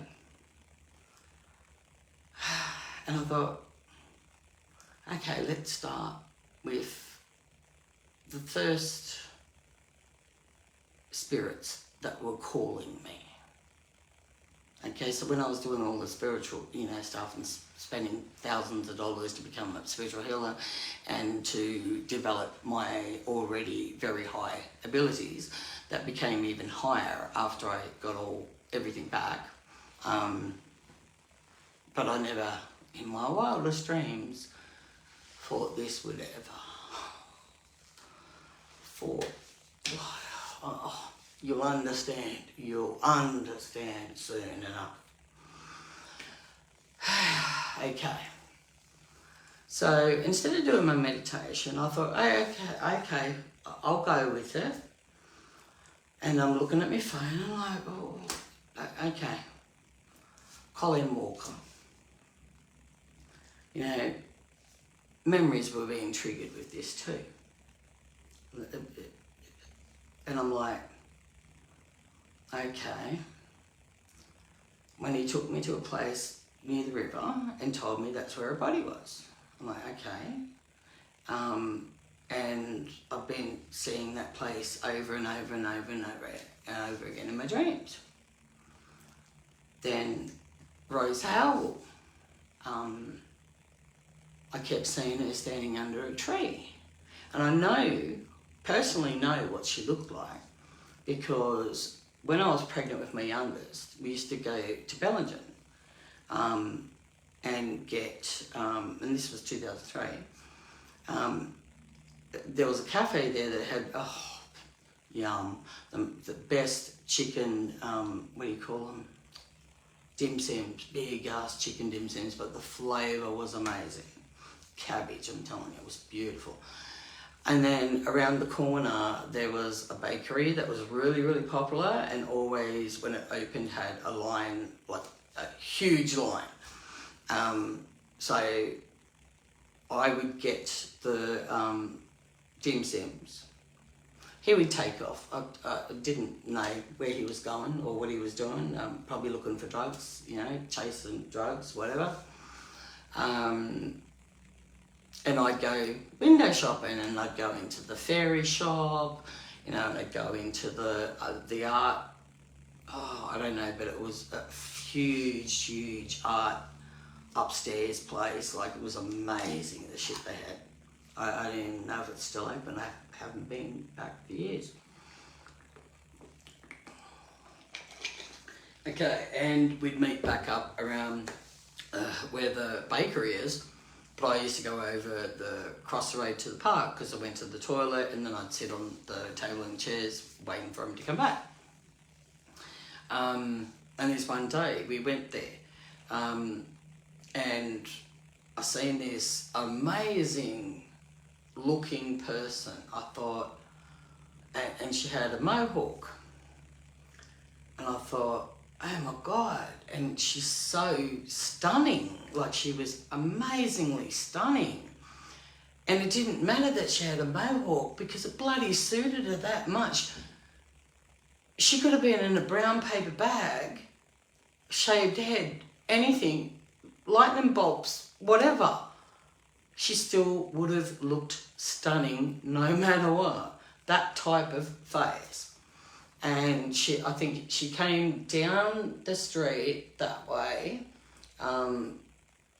And I thought, okay, let's start with the first spirits that were calling me. Okay, so when I was doing all the spiritual, stuff and spending thousands of dollars to become a spiritual healer and to develop my already very high abilities, that became even higher after I got everything back. But I never, in my wildest dreams, thought this would ever. You'll understand soon enough. Okay. So instead of doing my meditation, I thought, okay, I'll go with it. And I'm looking at my phone and I'm like, okay. Colin Walker. Memories were being triggered with this too. And I'm like, okay. When he took me to a place near the river and told me that's where her body was. I'm like, okay. And I've been seeing that place over and over and over and over again in my dreams. Then Rose Howell, I kept seeing her standing under a tree. And I personally know what she looked like, because when I was pregnant with my youngest, we used to go to Bellingen and get, and this was 2003, there was a cafe there that had, yum, the best chicken, what do you call them? Dim Sims, big ass chicken dim sims, but the flavour was amazing. Cabbage, I'm telling you, it was beautiful. And then around the corner, there was a bakery that was really, really popular, and always when it opened had a line, like a huge line. So I would get the dim sims. He would take off. I didn't know where he was going or what he was doing. Probably looking for drugs, chasing drugs, whatever. And I'd go window shopping, and I'd go into the fairy shop, and I'd go into the art. I don't know, but it was a huge, huge art upstairs place. Like, it was amazing, the shit they had. I don't even know if it's still open. I haven't been back for years. Okay, and we'd meet back up around where the bakery is. But I used to go over across the road to the park, because I went to the toilet, and then I'd sit on the table and chairs waiting for him to come back. And this one day we went there, and I seen this amazing looking person. I thought, and she had a mohawk, and I thought, oh my God, and she's so stunning. Like, she was amazingly stunning. And it didn't matter that she had a mohawk, because it bloody suited her that much. She could have been in a brown paper bag, shaved head, anything, lightning bolts, whatever. She still would have looked stunning no matter what. That type of face. And I think she came down the street that way, and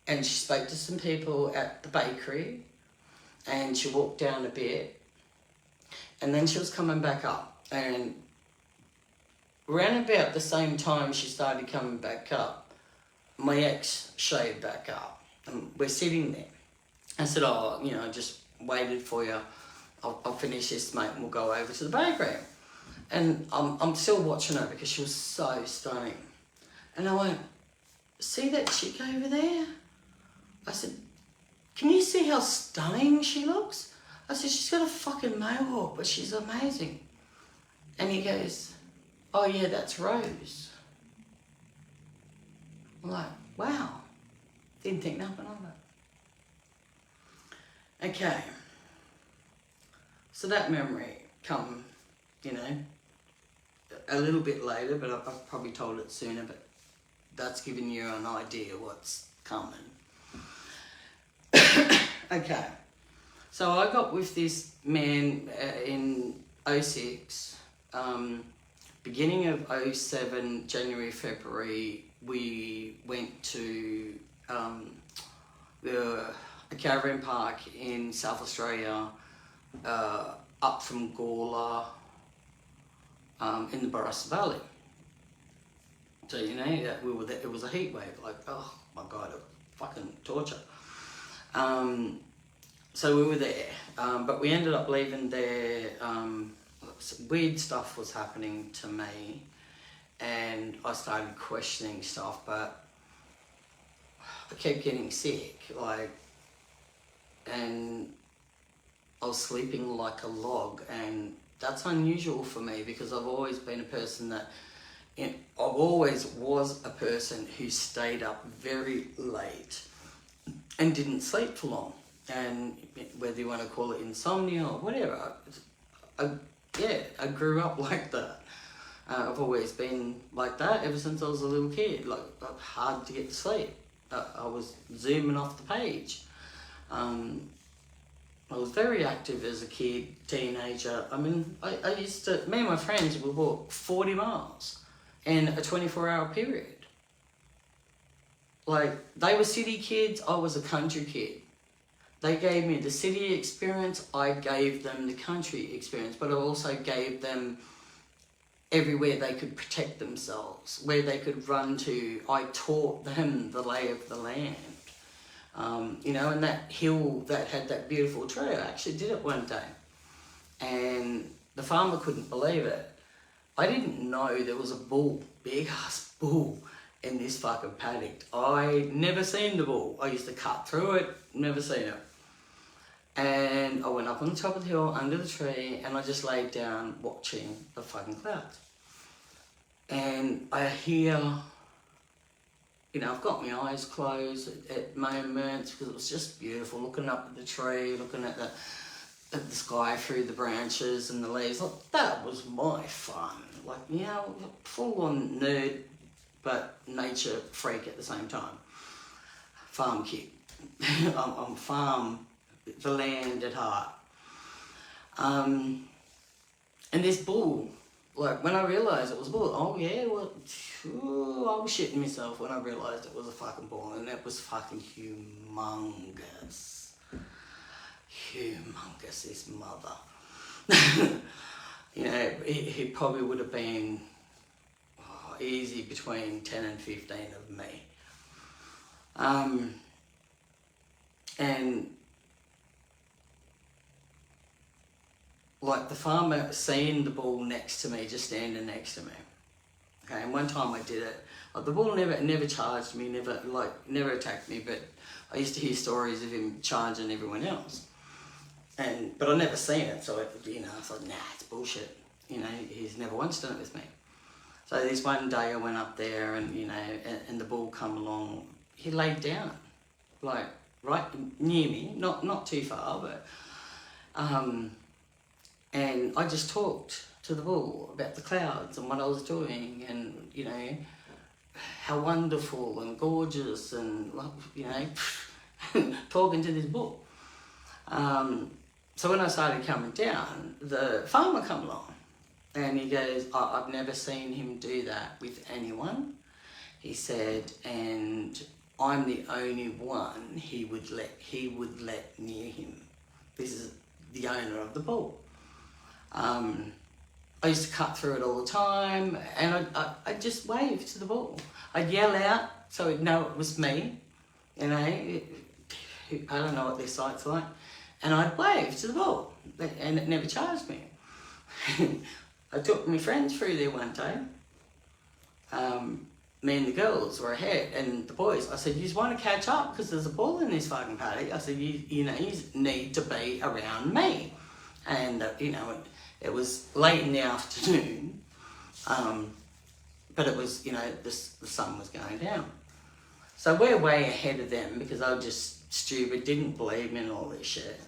she spoke to some people at the bakery, and she walked down a bit, and then she was coming back up, and around about the same time she started coming back up, my ex showed back up, and we're sitting there. I said, I just waited for you. I'll finish this, mate, and we'll go over to the bakery. And I'm still watching her because she was so stunning. And I went, see that chick over there? I said, can you see how stunning she looks? I said, she's got a fucking mohawk, but she's amazing. And he goes, oh yeah, that's Rose. I'm like, wow, didn't think nothing of it. Okay, so that memory come, you know, a little bit later, but I've probably told it sooner, but that's giving you an idea what's coming. Okay, so I got with this man in 06, beginning of 07, January, February, we went to a caravan park in South Australia, up from Gawler, in the Barossa Valley. So, you know, we were there, it was a heat wave, like, oh my God, a fucking torture. So we were there, but we ended up leaving there. Weird stuff was happening to me, and I started questioning stuff, but I kept getting sick, like, and I was sleeping like a log, and that's unusual for me because I've always been a person that, I've always was a person who stayed up very late and didn't sleep for long. And whether you want to call it insomnia or whatever, I grew up like that. I've always been like that ever since I was a little kid, like hard to get to sleep. I was zooming off the page. I was very active as a kid, teenager. I mean, I used to, me and my friends would walk 40 miles in a 24-hour period. Like, they were city kids, I was a country kid. They gave me the city experience, I gave them the country experience, but I also gave them everywhere they could protect themselves, where they could run to. I taught them the lay of the land. You know, and that hill that had that beautiful tree, I actually did it one day. And the farmer couldn't believe it. I didn't know there was a bull, big ass bull, in this fucking paddock. I never seen the bull. I used to cut through it, never seen it. And I went up on the top of the hill under the tree and I just laid down watching the fucking clouds. And I hear, you know, I've got my eyes closed at moments because it was just beautiful, looking up at the tree, looking at the sky through the branches and the leaves. Like, that was my fun. Like, you know, full on nerd, but nature freak at the same time. Farm kid. I'm farm, the land at heart. And this bull, like, when I realised it was a bull, oh yeah, well, I was shitting myself when I realised it was a fucking bull, and it was fucking humongous. Humongous, this mother. You know, he probably would have been easy between 10 and 15 of me. And like the farmer seeing the bull next to me, just standing next to me. Okay, and one time I did it. Like, the bull never charged me, never attacked me, but I used to hear stories of him charging everyone else. But I never seen it, so you know, I thought, nah, it's bullshit. You know, he's never once done it with me. So this one day I went up there, and you know, and the bull come along. He laid down, like right near me, not too far, but and I just talked to the bull about the clouds and what I was doing, and you know, how wonderful and gorgeous, and you know, talking to this bull. So when I started coming down, the farmer come along, and he goes, I've never seen him do that with anyone. He said, and I'm the only one he would let near him. This is the owner of the bull. I used to cut through it all the time, and I'd just wave to the bull. I'd yell out so he'd know it was me. You know, I don't know what their sight's like. And I'd wave to the bull, and it never charged me. I took my friends through there one day. Me and the girls were ahead, and the boys, I said, you just want to catch up because there's a bull in this fucking paddock. I said, you know, you need to be around me. And, you know, It was late in the afternoon, but it was, you know, the sun was going down. So we're way ahead of them because I was just stupid, didn't believe in all this shit.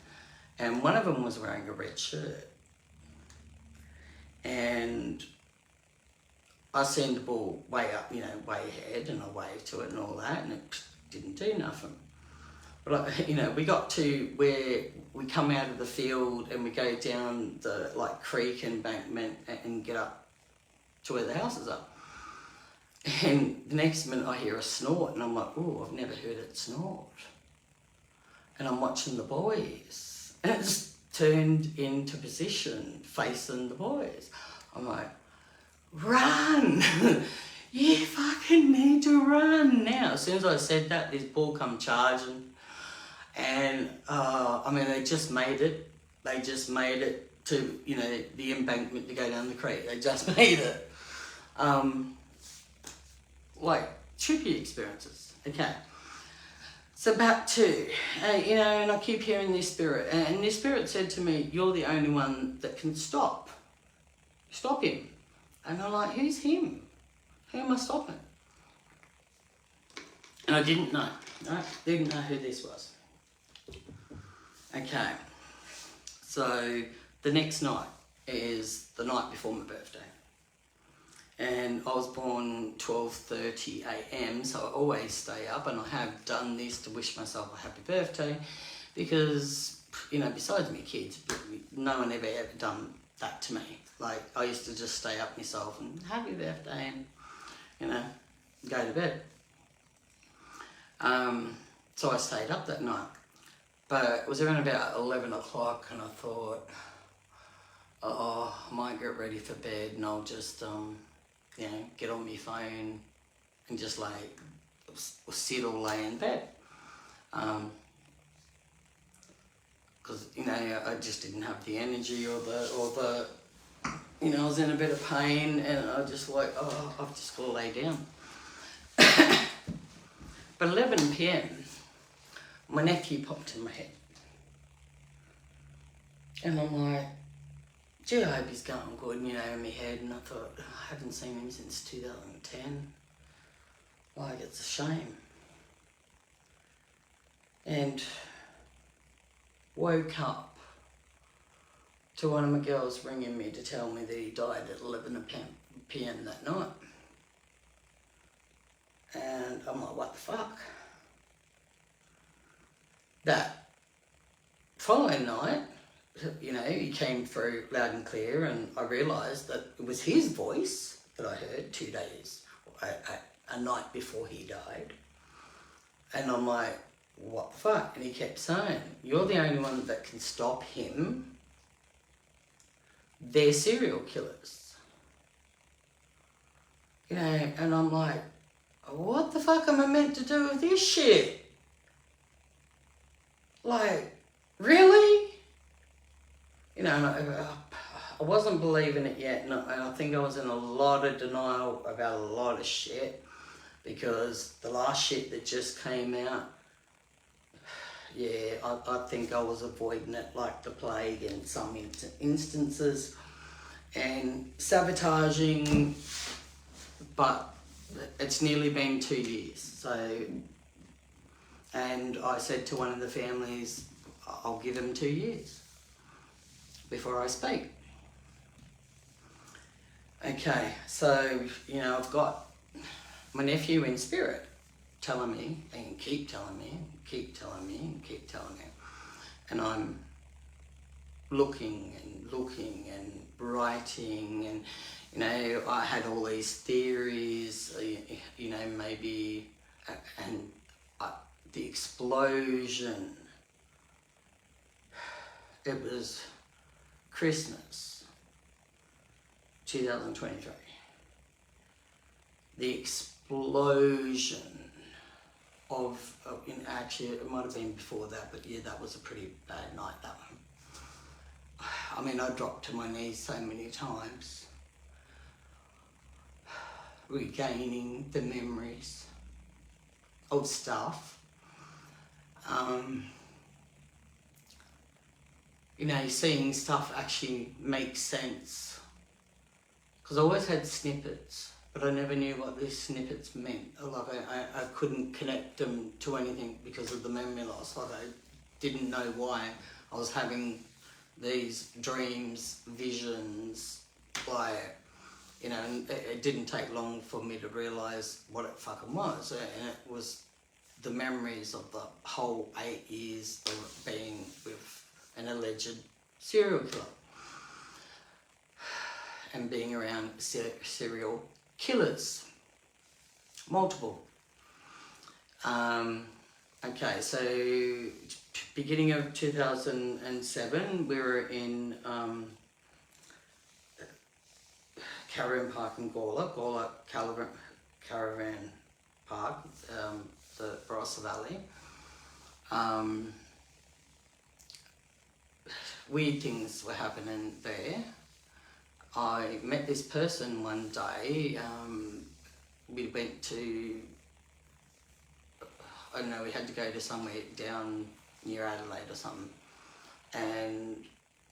And one of them was wearing a red shirt. And I seen the ball way up, you know, way ahead, and I waved to it and all that, and it didn't do nothing. But, you know, we got to where we come out of the field and we go down the, like, creek embankment and get up to where the houses are. And the next minute I hear a snort, and I'm like, oh, I've never heard it snort. And I'm watching the boys, and it's turned into position facing the boys. I'm like, run! You fucking need to run now. As soon as I said that, this ball come charging. And, I mean, they just made it. They just made it to, you know, the embankment to go down the creek. They just made it. Like, trippy experiences. Okay. So back to, you know, and I keep hearing this spirit. And this spirit said to me, you're the only one that can stop him. And I'm like, who's him? Who am I stopping? And I didn't know. Right? Didn't know who this was. Okay. So the next night is the night before my birthday. And I was born 12:30 a.m. so I always stay up, and I have done this to wish myself a happy birthday because, you know, besides me kids, no one ever done that to me. Like, I used to just stay up myself and happy birthday and, you know, go to bed. So I stayed up that night. But it was around about 11 o'clock and I thought, oh, I might get ready for bed and I'll just, you know, get on my phone and just like sit or lay in bed. Because, you know, I just didn't have the energy or the, you know, I was in a bit of pain and I just like, oh, I've just got to lay down. But 11 p.m, my nephew popped in my head. And I'm like, gee, I hope he's going good, you know, in my head. And I thought, I haven't seen him since 2010. Like, it's a shame. And woke up to one of my girls ringing me to tell me that he died at 11 p.m. that night. And I'm like, what the fuck? That following night, you know, he came through loud and clear, and I realised that it was his voice that I heard 2 days, a night before he died. And I'm like, what the fuck? And he kept saying, you're the only one that can stop him. They're serial killers. You know, and I'm like, what the fuck am I meant to do with this shit? Like, really? You know, I wasn't believing it yet, and I think I was in a lot of denial about a lot of shit, because the last shit that just came out, yeah, I think I was avoiding it like the plague in some instances, and sabotaging, but it's nearly been 2 years, so, and I said to one of the families, I'll give them 2 years before I speak. Okay, so, you know, I've got my nephew in spirit telling me, and keep telling me, keep telling me, and keep telling me. And I'm looking and writing, and, you know, I had all these theories, you know, maybe, and the explosion, it was Christmas 2023. The explosion of actually, it might have been before that, but yeah, that was a pretty bad night, that one. I mean, I dropped to my knees so many times, regaining the memories of stuff. you know, seeing stuff actually make sense. Because I always had snippets, but I never knew what these snippets meant. Like I couldn't connect them to anything because of the memory loss. Like I didn't know why I was having these dreams, visions, like, you know, and it didn't take long for me to realise what it fucking was. And it was the memories of the whole 8 years of being with an alleged serial killer and being around serial killers, multiple. Okay, so beginning of 2007, we were in Caravan Park in Gawler Caravan Park, the Barossa Valley. Weird things were happening there. I met this person one day. We went to, I don't know, we had to go to somewhere down near Adelaide or something. And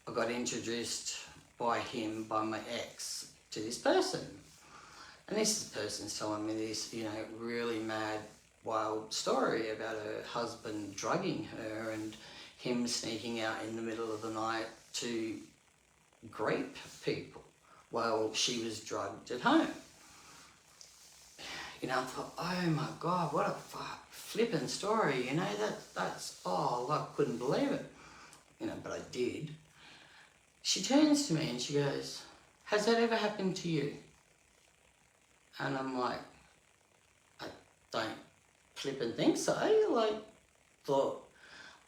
I got introduced by him, by my ex, to this person. And this person's telling me this, you know, really mad, wild story about her husband drugging her and him sneaking out in the middle of the night to grape people while she was drugged at home. You know, I thought, oh my God, what a flippin' story, you know, that's, oh, I couldn't believe it. You know, but I did. She turns to me and she goes, has that ever happened to you? And I'm like, I don't flippin' think so. Like, thought,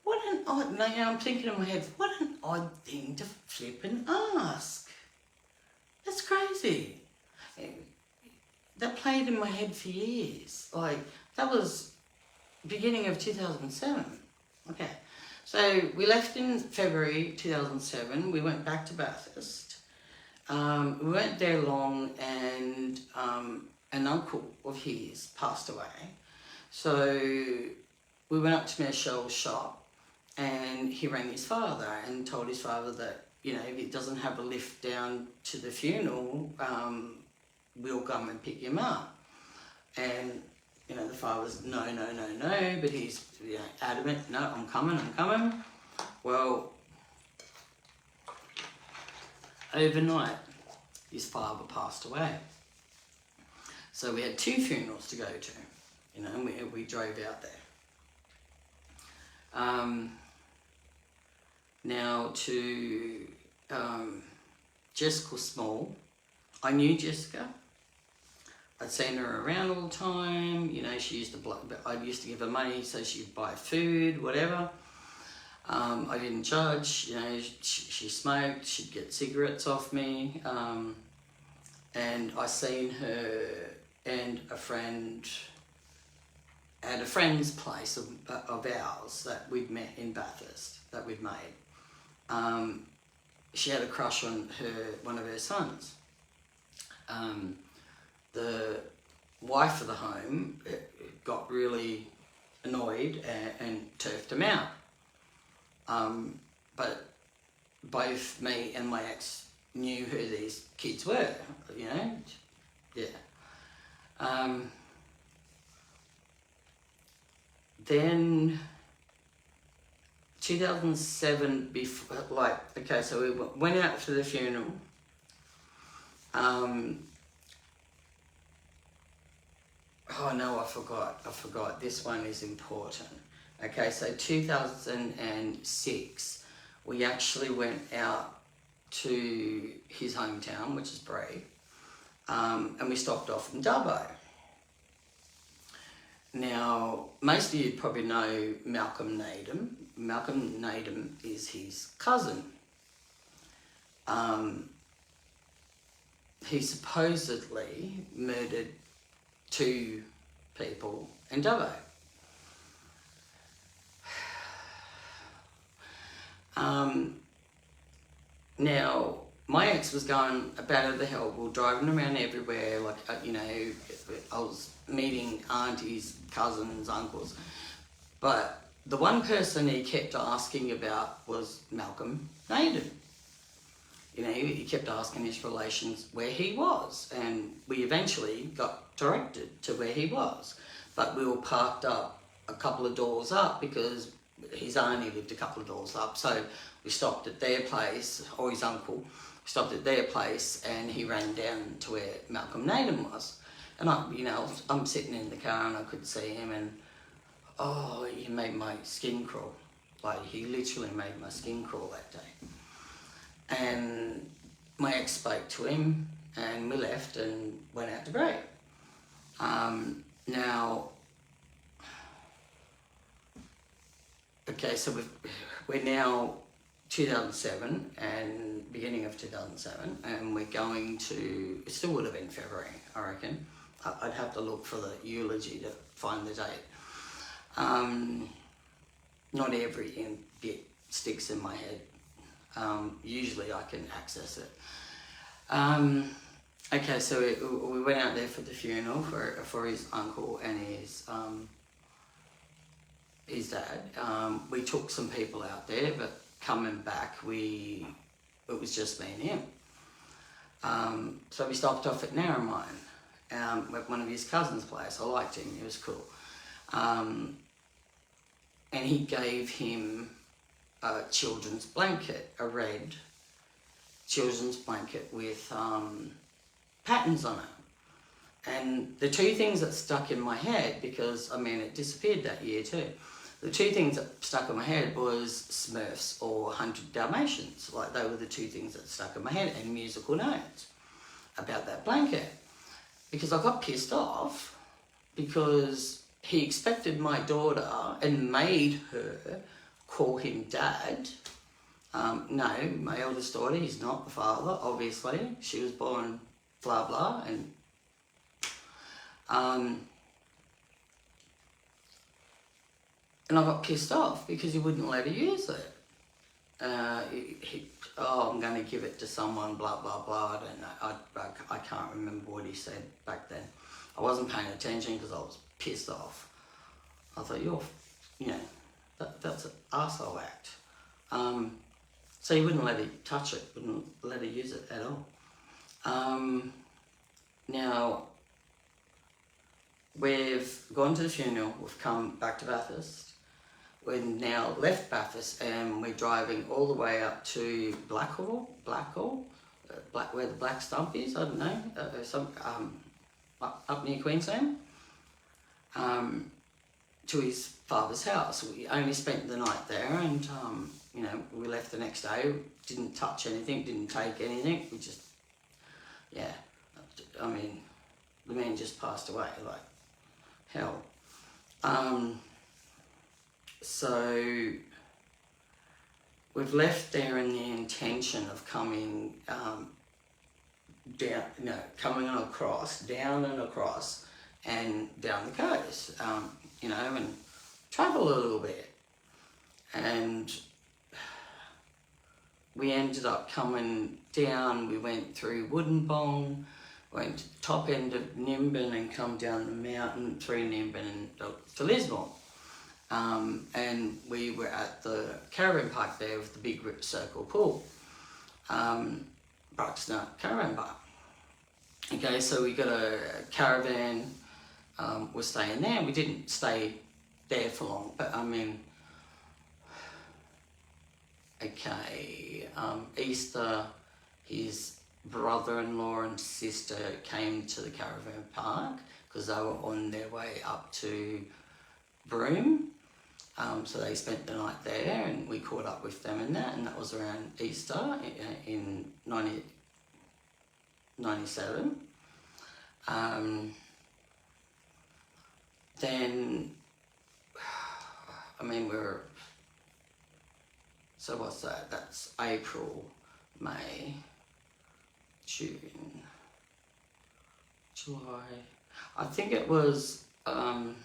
what an odd, now I'm thinking in my head, what an odd thing to flippin' ask. That's crazy. That played in my head for years. Like, that was beginning of 2007. Okay, so we left in February 2007. We went back to Bathurst. We weren't there long, and an uncle of his passed away. So we went up to Michelle's shop, and he rang his father and told his father that, you know, if he doesn't have a lift down to the funeral, we'll come and pick him up. And, you know, the father's no, but he's, you know, adamant, no, I'm coming. Well, overnight, his father passed away. So we had 2 funerals to go to, you know, and we drove out there. Now to Jessica Small, I knew Jessica. I'd seen her around all the time, you know, she used to, I used to give her money so she'd buy food, whatever. I didn't judge, you know, she smoked, she'd get cigarettes off me, and I seen her and a friend at a friend's place of ours that we'd met in Bathurst, that we'd made. She had a crush on one of her sons. The wife of the home got really annoyed and turfed him out. But both me and my ex knew who these kids were, you know, yeah. Then 2007, before, like, okay, so we went out for the funeral. Oh no, I forgot. This one is important. Okay, so 2006, we actually went out to his hometown, which is Bray, and we stopped off in Dubbo. Now, most of you probably know Malcolm Naden. Malcolm Naden is his cousin. He supposedly murdered 2 people in Dubbo. Now, my ex was going about the hell. We were driving around everywhere, like, you know, I was meeting aunties, cousins, uncles. But the one person he kept asking about was Malcolm Naden. You know, he kept asking his relations where he was, and we eventually got directed to where he was. But we were parked up a couple of doors up because his auntie lived a couple of doors up. So we stopped at their place, or his uncle, stopped at their place, and he ran down to where Malcolm Naden was. And I'm sitting in the car and I could see him, and oh, he made my skin crawl. Like, he literally made my skin crawl that day. And my ex spoke to him, and we left and went out to Grey. Now, okay, so we're now 2007 and beginning of 2007, and we're going to, it still would have been February, I reckon. I'd have to look for the eulogy to find the date. Not every bit sticks in my head. Usually I can access it. Okay, so we went out there for the funeral for his uncle and his dad. We took some people out there, but coming back, it was just me and him. So we stopped off at Narromine, at one of his cousin's place. I liked him, he was cool. And he gave him a children's blanket, a red children's blanket with patterns on it. And the two things that stuck in my head, because I mean it disappeared that year too, the two things that stuck in my head was Smurfs or 100 Dalmatians. Like, they were the two things that stuck in my head, and musical notes about that blanket. Because I got pissed off because he expected my daughter and made her call him dad. No, my eldest daughter, he's not the father, obviously. She was born blah blah, and I got pissed off because he wouldn't let her use it. I'm going to give it to someone, blah blah blah. I can't remember what he said back then. I wasn't paying attention because I was pissed off. I thought, that's an arsehole act. So he wouldn't let her touch it, wouldn't let her use it at all. Now, we've gone to the funeral, we've come back to Bathurst. We've now left Bathurst and we're driving all the way up to Blackhall, where the Black Stump is, I don't know, up near Queensland, to his father's house. We only spent the night there, and we left the next day, didn't touch anything, didn't take anything, we just, I mean, the man just passed away, like hell. So we've left there in the intention of coming coming across, down and across, and down the coast, and travel a little bit. And we ended up coming down, we went through Woodenbong, went to the top end of Nimbin and come down the mountain through Nimbin and to Lismore. And we were at the caravan park there with the big Rip Circle pool, Bruxner Caravan Park. Okay, so we got a caravan, we're staying there. We didn't stay there for long, but I mean, okay, Easter, his brother-in-law and sister came to the caravan park because they were on their way up to Broome. So they spent the night there and we caught up with them and that was around Easter in 1997. Then, I mean, so what's that? That's April, May, June, July. I think it was, around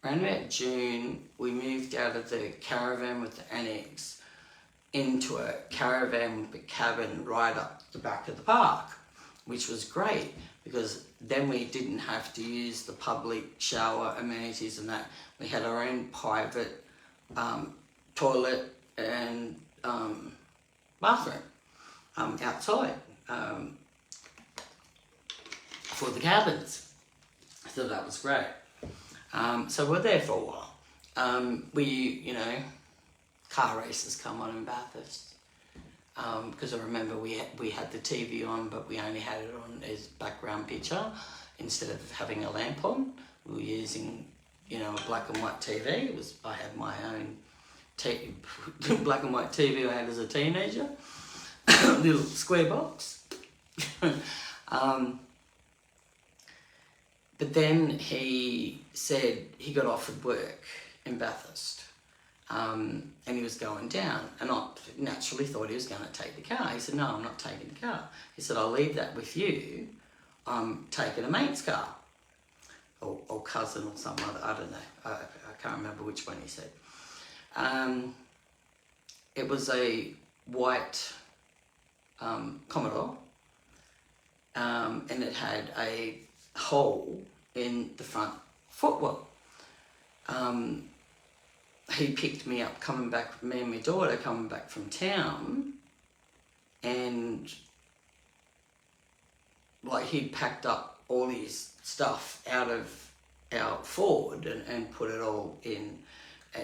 about June, we moved out of the caravan with the annex into a caravan with a cabin right up the back of the park, which was great because then we didn't have to use the public shower amenities and that. We had our own private toilet and bathroom outside for the cabins. So that was great. So we're there for a while. We, car races come on in Bathurst. Because I remember we had the TV on, but we only had it on as background picture instead of having a lamp on. We were using, a black and white TV. I had my own black and white TV I had as a teenager, little square box. But then he said he got offered work in Bathurst. And he was going down, and I naturally thought he was going to take the car. He said, no, I'm not taking the car. He said, I'll leave that with you. I'm taking a mate's car, or cousin or some other, I don't know. I can't remember which one he said. It was a white Commodore, and it had a hole in the front footwell. He picked me up me and my daughter coming back from town, and he'd packed up all his stuff out of our Ford and put it all in.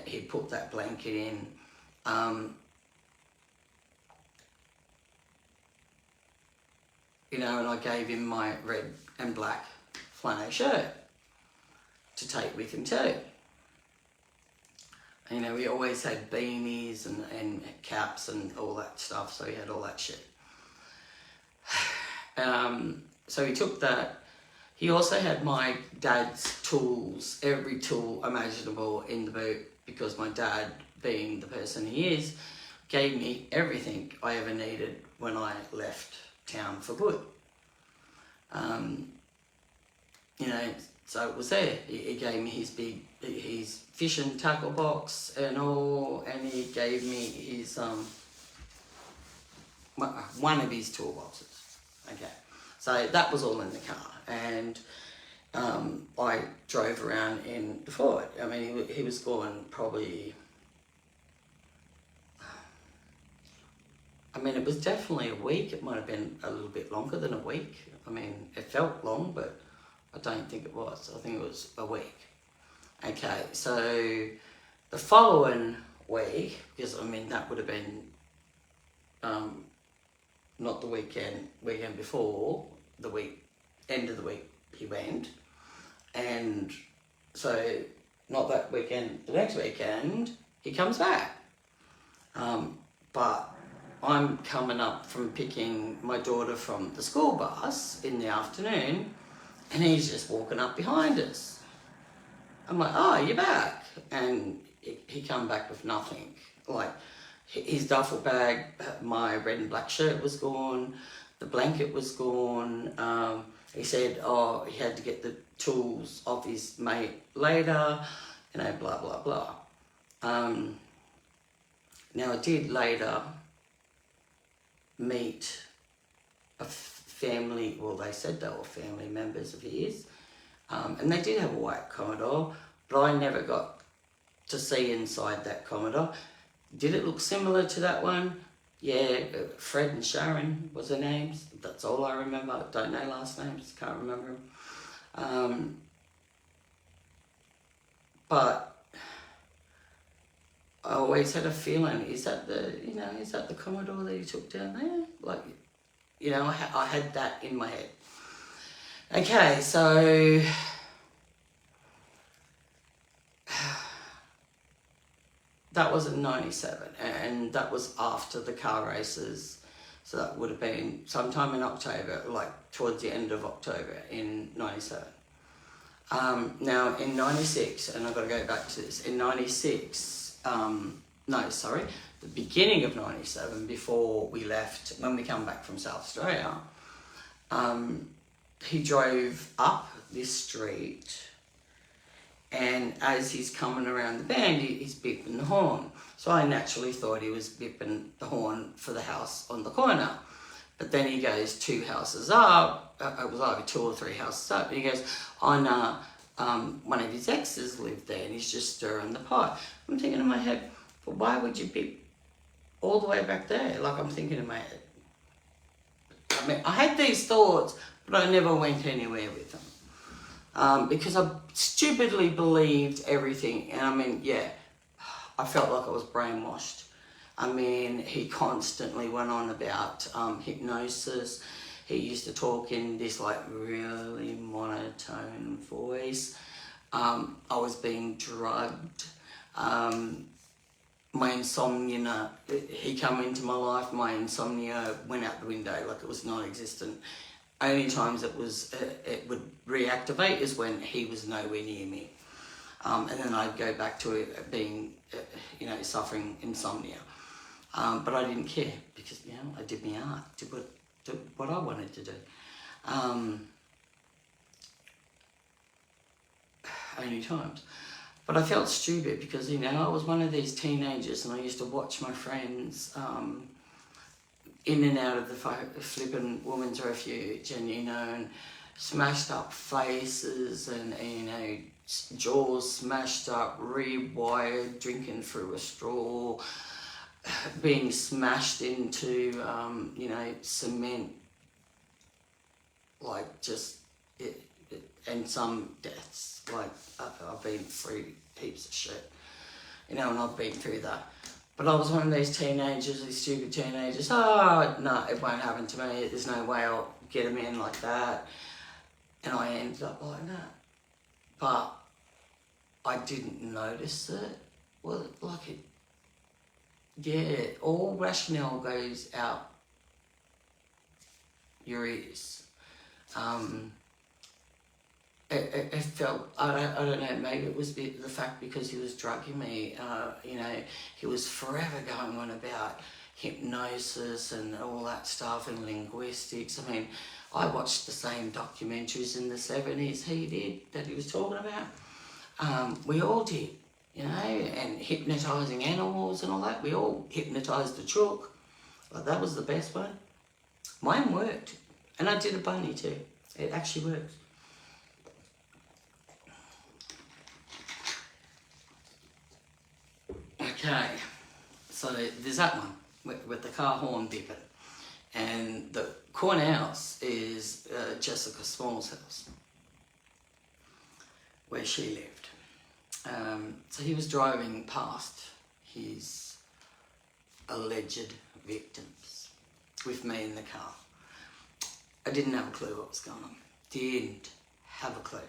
He put that blanket in. And I gave him my red and black flannel shirt to take with him too. We always had beanies and caps and all that stuff, so he had all that shit. So he took that. He also had my dad's tools, every tool imaginable in the boot, because my dad, being the person he is, gave me everything I ever needed when I left town for good. So it was there. He gave me his fishing tackle box and all, and he gave me his one of his toolboxes. Okay, so that was all in the car, and I drove around in the Ford. I mean, he was gone probably. I mean, it was definitely a week. It might have been a little bit longer than a week. I mean, it felt long, but I don't think it was. I think it was a week. Okay, so the following week, because that would have been not the weekend before, the end of the week he went. And so not that weekend, the next weekend, he comes back. But I'm coming up from picking my daughter from the school bus in the afternoon, and he's just walking up behind us. I'm like, oh, you're back. And he come back with nothing. His duffel bag, my red and black shirt was gone, the blanket was gone. He said, he had to get the tools off his mate later, blah, blah, blah. Now, I did later meet a family, well, they said they were family members of his, and they did have a white Commodore, but I never got to see inside that Commodore. Did it look similar to that one? Yeah, Fred and Sharon was their names. That's all I remember. I don't know last names, can't remember them. But I always had a feeling, is that the Commodore that he took down there? I had that in my head. Okay, so that was in 97, and that was after the car races. So that would have been sometime in October, towards the end of October in 97. Now in 96, and I've got to go back to this, in 96, the beginning of 97, before we left, when we come back from South Australia, he drove up this street, and as he's coming around the bend, he's beeping the horn. So I naturally thought he was beeping the horn for the house on the corner. But then he goes 2 houses up, it was either 2 or 3 houses up, and he goes, oh no, one of his exes lived there and he's just stirring the pot. I'm thinking in my head, well, why would you be all the way back there? Like, I'm thinking in my head. I mean, I had these thoughts, but I never went anywhere with them. Because I stupidly believed everything. And I mean, yeah, I felt like I was brainwashed. I mean, he constantly went on about hypnosis. He used to talk in this like really monotone voice. I was being drugged. My insomnia, he came into my life, my insomnia went out the window, like it was non-existent. Only times it would reactivate is when he was nowhere near me. And then I'd go back to it being, suffering insomnia. But I didn't care because, I did my art, did what I wanted to do. Only times. But I felt stupid because, I was one of these teenagers and I used to watch my friends in and out of the flipping women's refuge and smashed up faces and, jaws smashed up, rewired, drinking through a straw, being smashed into, cement, like just, and some deaths. Like, I've been through heaps of shit, and I've been through that. But I was one of these teenagers, these stupid teenagers, no, it won't happen to me, there's no way I'll get him in like that. And I ended up like that. But I didn't notice it. Well, all rationale goes out your ears. It felt, I don't know, maybe it was the fact because he was drugging me, he was forever going on about hypnosis and all that stuff and linguistics. I mean, I watched the same documentaries in the 70s he did, that he was talking about. We all did, and hypnotising animals and all that. We all hypnotised the chook. Like, that was the best one. Mine worked. And I did a bunny too. It actually worked. Okay, so there's that one with the car horn beeping. And the cornerhouse is Jessica Small's house, where she lived. So he was driving past his alleged victims with me in the car. I didn't have a clue what was going on. Didn't have a clue.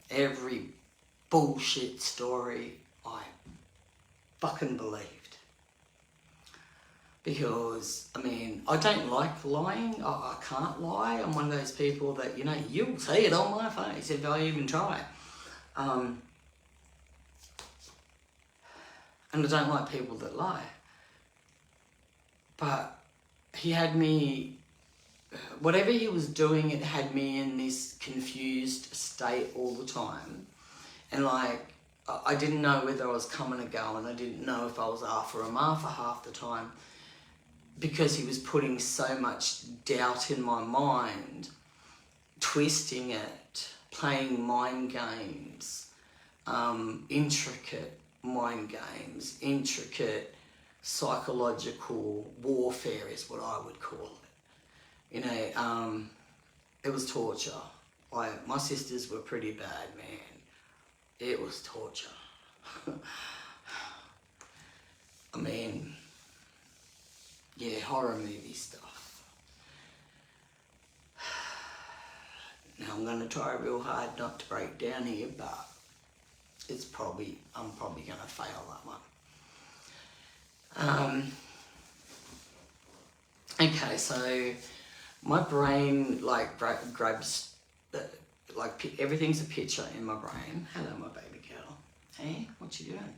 Every bullshit story I fucking believed. Because, I mean, I don't like lying. I can't lie. I'm one of those people that, you'll see it on my face if I even try. And I don't like people that lie. But he had me, whatever he was doing, it had me in this confused state all the time. And I didn't know whether I was coming or going. I didn't know if I was after him for half the time, because he was putting so much doubt in my mind, twisting it, playing mind games, intricate mind games, intricate psychological warfare is what I would call it. It was torture. My sisters were pretty bad, man. It was torture. I mean, yeah, horror movie stuff. Now I'm going to try real hard not to break down here, but I'm probably going to fail that one. Okay, so my brain grabs, everything's a picture in my brain. Hello, my baby girl. Hey, what you doing?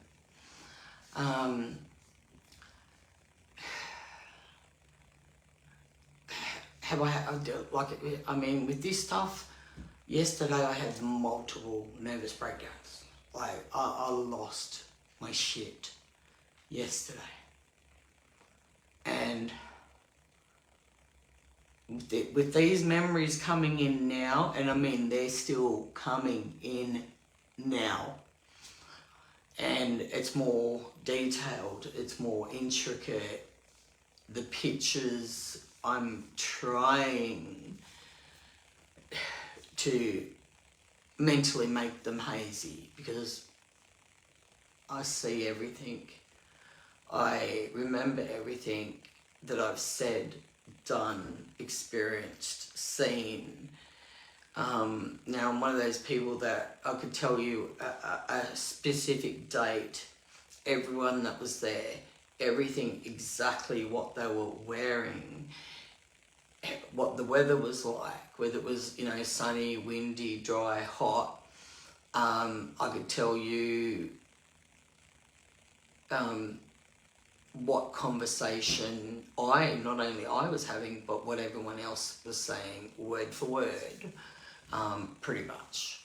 With this stuff, yesterday I had multiple nervous breakdowns. I lost my shit yesterday. And with these memories coming in now, and I mean they're still coming in now, and it's more detailed, it's more intricate. The pictures, I'm trying to mentally make them hazy because I see everything. I remember everything that I've said, done, experienced, seen. Now I'm one of those people that I could tell you a specific date, everyone that was there, everything, exactly what they were wearing, what the weather was like, whether it was, you know, sunny, windy, dry, hot. I could tell you what conversation not only I was having, but what everyone else was saying, word for word, pretty much.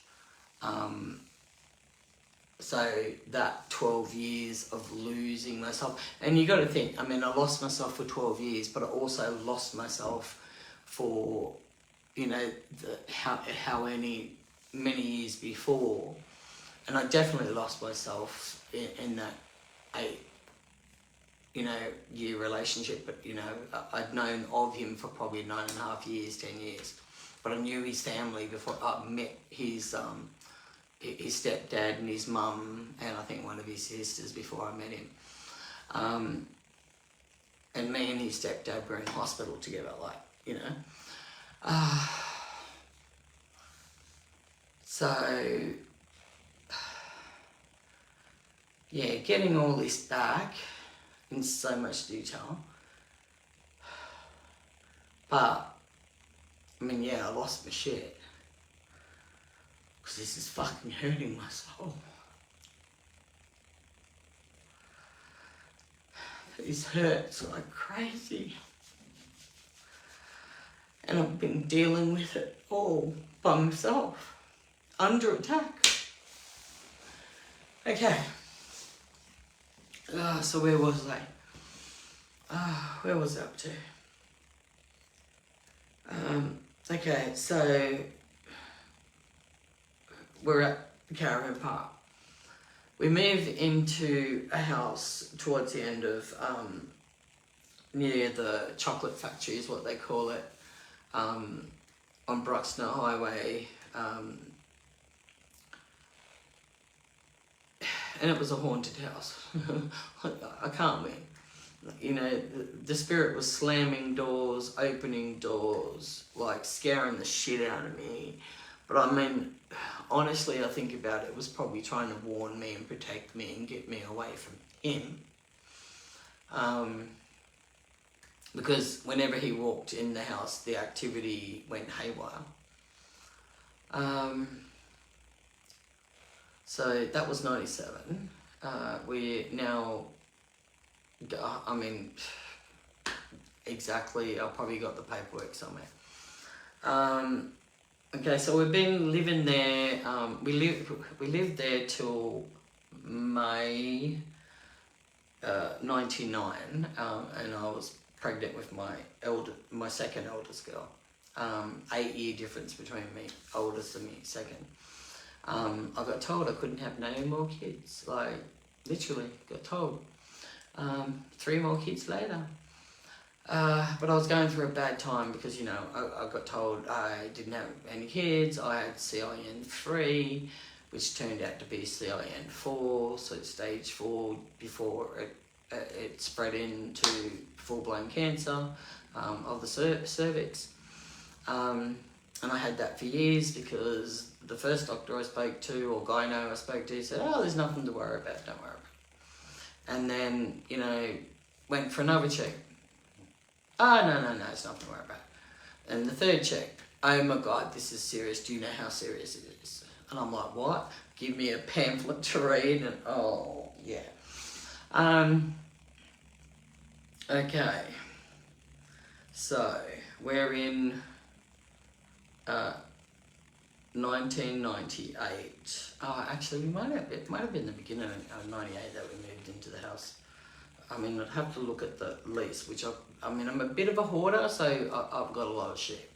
So that 12 years of losing myself, and you got to think, I mean, I lost myself for 12 years, but I also lost myself for, you know, how many years before, and I definitely lost myself in that 8, you know, year relationship. But you know, I'd known of him for probably 9.5 years, 10 years, but I knew his family before. I met his stepdad and his mum, and I think one of his sisters before I met him. And me and his stepdad were in hospital together, like, you know. So, yeah, getting all this back in so much detail. But, I mean, yeah, I lost my shit. Because this is fucking hurting my soul. This hurts like crazy. And I've been dealing with it all by myself, under attack. Okay. So where was I? Where was I up to? Okay, so we're at Caravan Park. We moved into a house towards the end of, near the chocolate factory is what they call it, on Bruxner Highway, and it was a haunted house. I can't win. You know, the spirit was slamming doors, opening doors, like scaring the shit out of me. But I mean, honestly, I think about it, it was probably trying to warn me and protect me and get me away from him. Because whenever he walked in the house, the activity went haywire. So that was 97. We're now, I mean, exactly, I probably got the paperwork somewhere. Okay, so we've been living there, we lived there till May 99, and I was pregnant with my second eldest girl. 8-year difference between me, oldest and me, second. I got told I couldn't have no more kids, like, literally got told. 3 more kids later. But I was going through a bad time because, you know, I got told I didn't have any kids. I had CIN3, which turned out to be CIN4, so it's stage 4 before it spread into full-blown cancer of the cervix. And I had that for years because the first doctor I spoke to, or gyno I spoke to, said, oh, there's nothing to worry about, don't worry about it. And then, you know, went for another check. Oh, no, it's nothing to worry about. And the third check, oh my God, this is serious. Do you know how serious it is? And I'm like, what? Give me a pamphlet to read, and oh, yeah. Okay. So, we're in 1998. Oh, actually, it might have been the beginning of 98 that we moved into the house. I mean, I'd have to look at the lease, which I mean, I'm a bit of a hoarder, so I've got a lot of shit.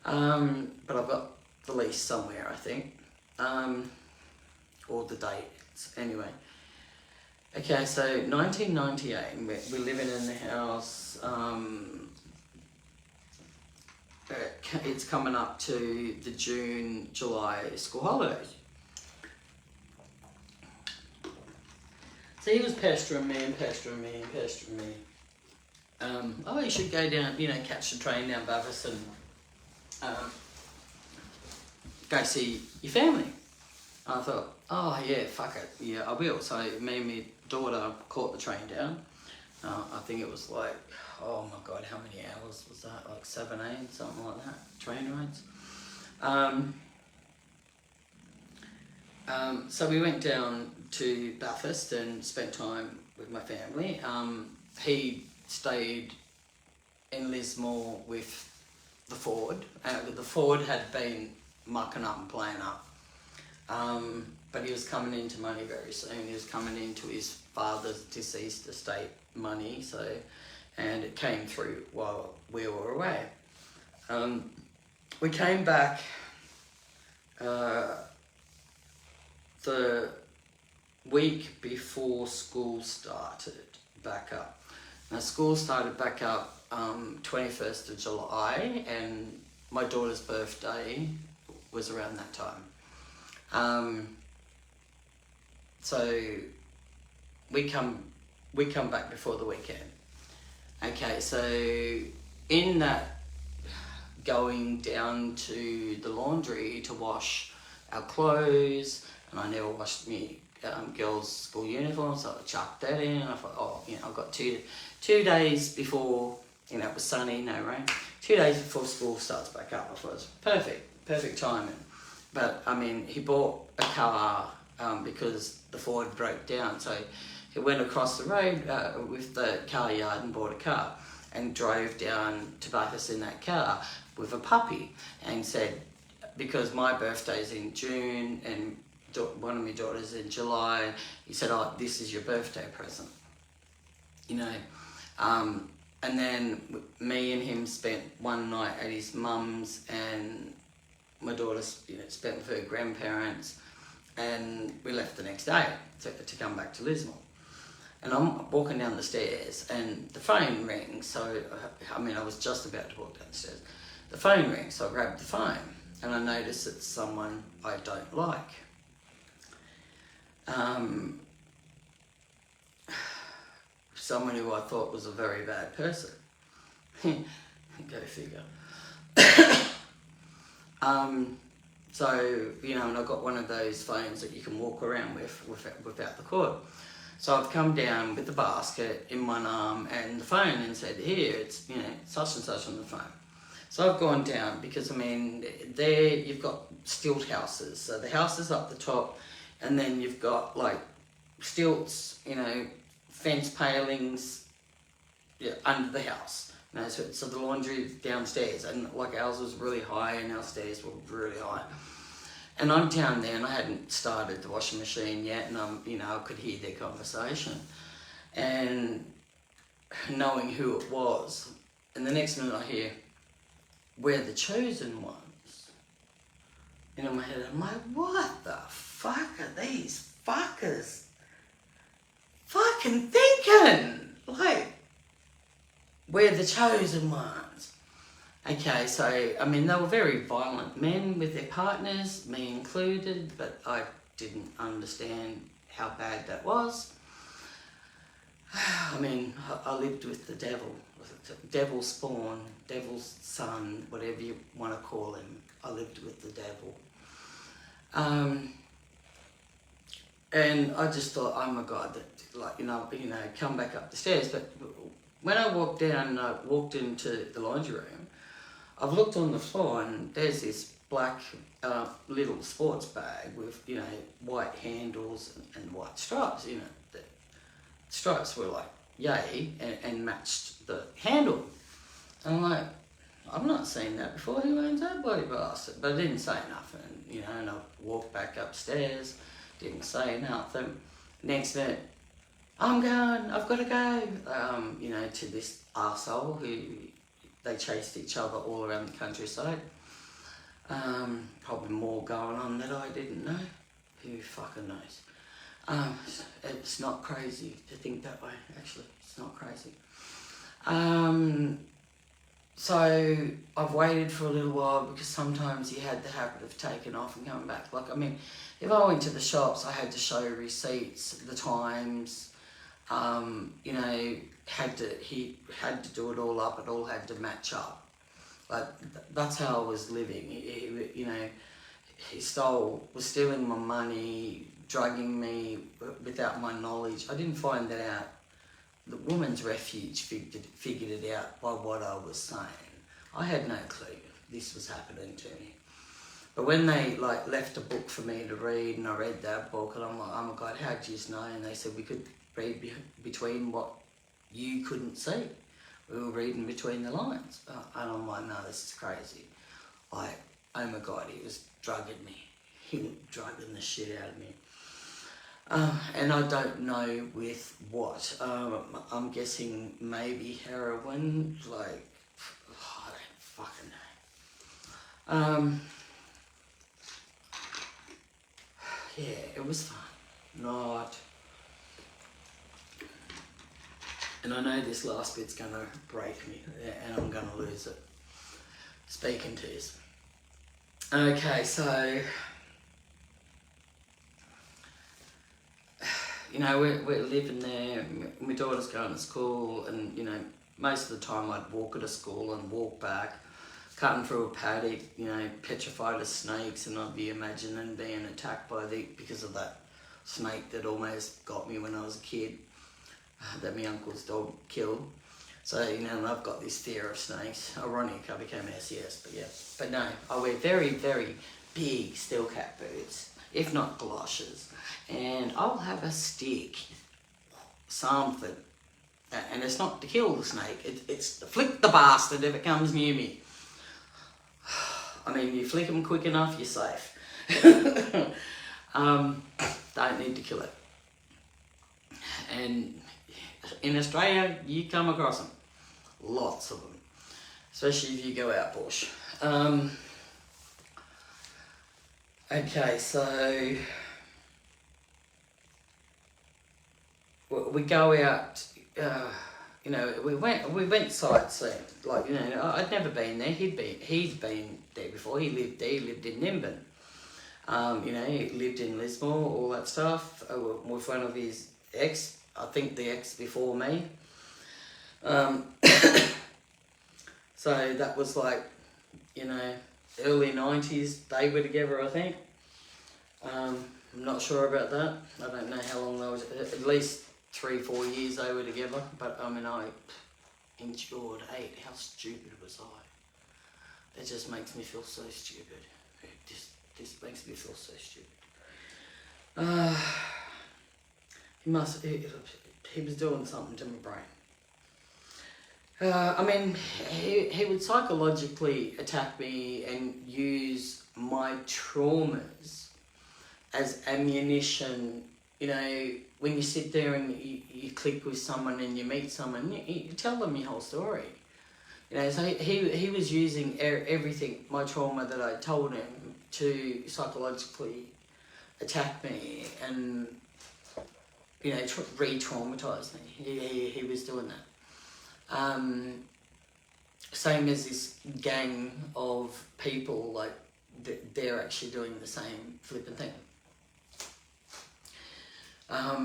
But I've got the lease somewhere, I think, or the dates, anyway. Okay, so 1998, we're living in the house. It's coming up to the June, July school holidays. So he was pestering me. Oh, you should go down, catch the train down Bathurst and go see your family. I thought, oh yeah, fuck it, yeah, I will. So me and my daughter caught the train down. I think it was like, oh my God, how many hours was that? Like 7, 8, something like that, train rides. So we went down to Bathurst and spent time with my family. He stayed in Lismore with the Ford. The Ford had been mucking up and playing up. But he was coming into money very soon. He was coming into his father's deceased estate money, and it came through while we were away. We came back the week before school started back up. Now school started back up 21st of July, and my daughter's birthday was around that time. So we come back before the weekend. Okay, so in that going down to the laundry to wash our clothes, and I never washed me girls' school uniform, so I chucked that in. I thought, I've got two days before, it was sunny, no rain. 2 days before school starts back up. I thought it was perfect timing. But I mean, he bought a car because the Ford broke down, so he went across the road with the car yard and bought a car and drove down to Bathurst in that car with a puppy, and said, because my birthday's in June and one of my daughters in July, he said, oh, this is your birthday present. And then me and him spent one night at his mum's, and my daughter spent with her grandparents, and we left the next day to come back to Lismore. And I'm walking down the stairs and the phone rings. So, I was just about to walk down the stairs. The phone rings, so I grabbed the phone and I notice it's someone I don't like. Someone who I thought was a very bad person. Go figure. So, and I've got one of those phones that you can walk around without the cord. So I've come down with the basket in one arm and the phone and said, here, it's, such and such on the phone. So I've gone down because, there you've got stilt houses. So the house is up the top, and then you've got like stilts, fence palings under the house. So the laundry downstairs, and like ours was really high and our stairs were really high. And I'm down there and I hadn't started the washing machine yet, and I could hear their conversation. And knowing who it was, and the next minute I hear, we're the chosen ones. And in my head, I'm like, what the fuck are these fuckers fucking thinking? Like, we're the chosen ones. Okay, so, they were very violent men with their partners, me included, but I didn't understand how bad that was. I lived with the devil, devil's spawn, devil's son, whatever you want to call him. I lived with the devil. And I just thought, oh my God, come back up the stairs. But when I walked down and I walked into the laundry room, I've looked on the floor and there's this black little sports bag with, white handles and white stripes. The stripes were like yay and matched the handle. And I'm like, I've not seen that before. Who owns that bloody bastard? But I didn't say nothing, and I walked back upstairs, didn't say nothing. Next minute, I'm going, I've got to go, you know, to this arsehole who they chased each other all around the countryside. Probably more going on that I didn't know. Who fucking knows? It's not crazy to think that way, actually. It's not crazy. So I've waited for a little while because sometimes you had the habit of taking off and coming back. Like, I mean, if I went to the shops, I had to show receipts, the times, you know, he had to do it all up, it all had to match up. Like, that's how I was living. You know, he was stealing my money, drugging me without my knowledge. I didn't find that out. The Women's Refuge figured it out by what I was saying. I had no clue this was happening to me. But when they like left a book for me to read, and I read that book, and I'm like, oh my God, how'd you know? And they said we could read between what you couldn't see. We were reading between the lines. And I'm like, no, this is crazy. Like, oh my God, he was drugging me. He was drugging the shit out of me. And I don't know with what. I'm guessing maybe heroin, like, I don't fucking know. Yeah, it was fun. Not. And I know this last bit's gonna break me, and I'm gonna lose it. Speaking to you. Okay, so, you know, we're living there, my daughter's going to school, and, you know, most of the time I'd walk her to school and walk back, cutting through a paddock, you know, petrified of snakes, and I'd be imagining being attacked because of that snake that almost got me when I was a kid, that my uncle's dog killed. So, you know, I've got this fear of snakes. Ironic, I became SES, but yeah. But no, I wear very, very big steel cap boots, if not galoshes. And I'll have a stick, something. And it's not to kill the snake, it's to flick the bastard if it comes near me. I mean, you flick them quick enough, you're safe. Don't need to kill it. And in Australia, you come across them. Lots of them. Especially if you go out bush. Okay, so we go out, you know, we went sightseeing. Like, you know, I'd never been there. He'd been there before. He lived in Nimbin. You know, he lived in Lismore, all that stuff, with one of his ex. I think the ex before me. So that was like, you know, early 90s. They were together, I think. I'm not sure about that. I don't know how long they was. At least 3-4 years they were together. But I mean, I endured 8. How stupid was I? It just makes me feel so stupid. This makes me feel so stupid. He was doing something to my brain. I mean, he would psychologically attack me and use my traumas as ammunition. You know, when you sit there and you click with someone and you meet someone, you tell them your whole story. You know, so he was using everything, my trauma that I told him, to psychologically attack me and, you know, re-traumatise me. He was doing that. Same as this gang of people, like, they're actually doing the same flipping thing. I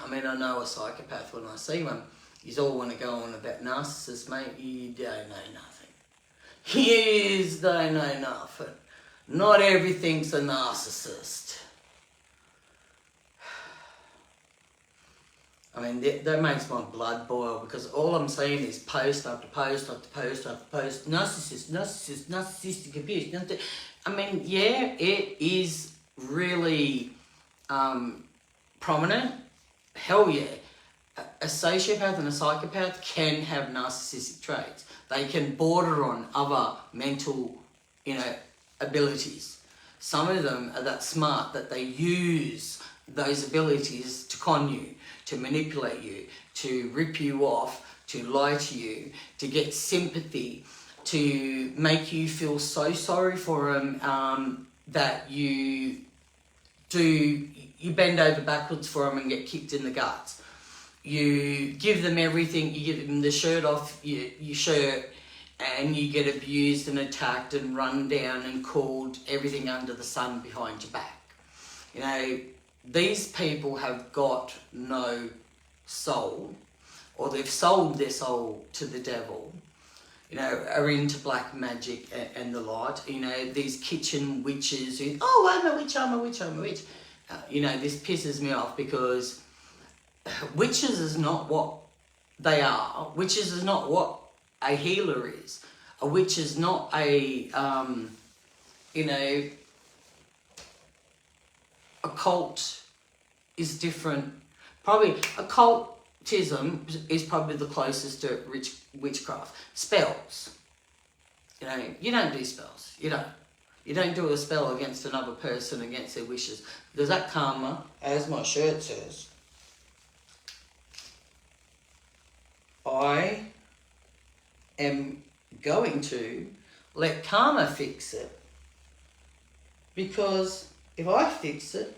mean, I know a psychopath when I see one. You all want to go on about narcissists, mate. You don't know nothing. You don't know nothing. Not everything's a narcissist. I mean, that makes my blood boil, because all I'm seeing is post after post after post after post. Narcissistic abuse. I mean, yeah, it is really prominent. Hell yeah. A sociopath and a psychopath can have narcissistic traits. They can border on other mental, you know, abilities. Some of them are that smart that they use those abilities to con you, to manipulate you, to rip you off, to lie to you, to get sympathy, to make you feel so sorry for them that you bend over backwards for them and get kicked in the guts. You give them everything, you give them the shirt off your shirt, and you get abused and attacked and run down and called everything under the sun behind your back. You know, these people have got no soul, or they've sold their soul to the devil, you know, are into black magic and the lot. You know, these kitchen witches who, oh, I'm a witch, I'm a witch, I'm a witch. You know, this pisses me off because witches is not what they are. Witches is not what a healer is. A witch is not a, you know, a cult is different. Probably occultism is probably the closest to witchcraft. Spells. You know, you don't do spells. You don't. You don't do a spell against another person against their wishes. Because that karma, as my shirt says, I am going to let karma fix it. Because if I fix it,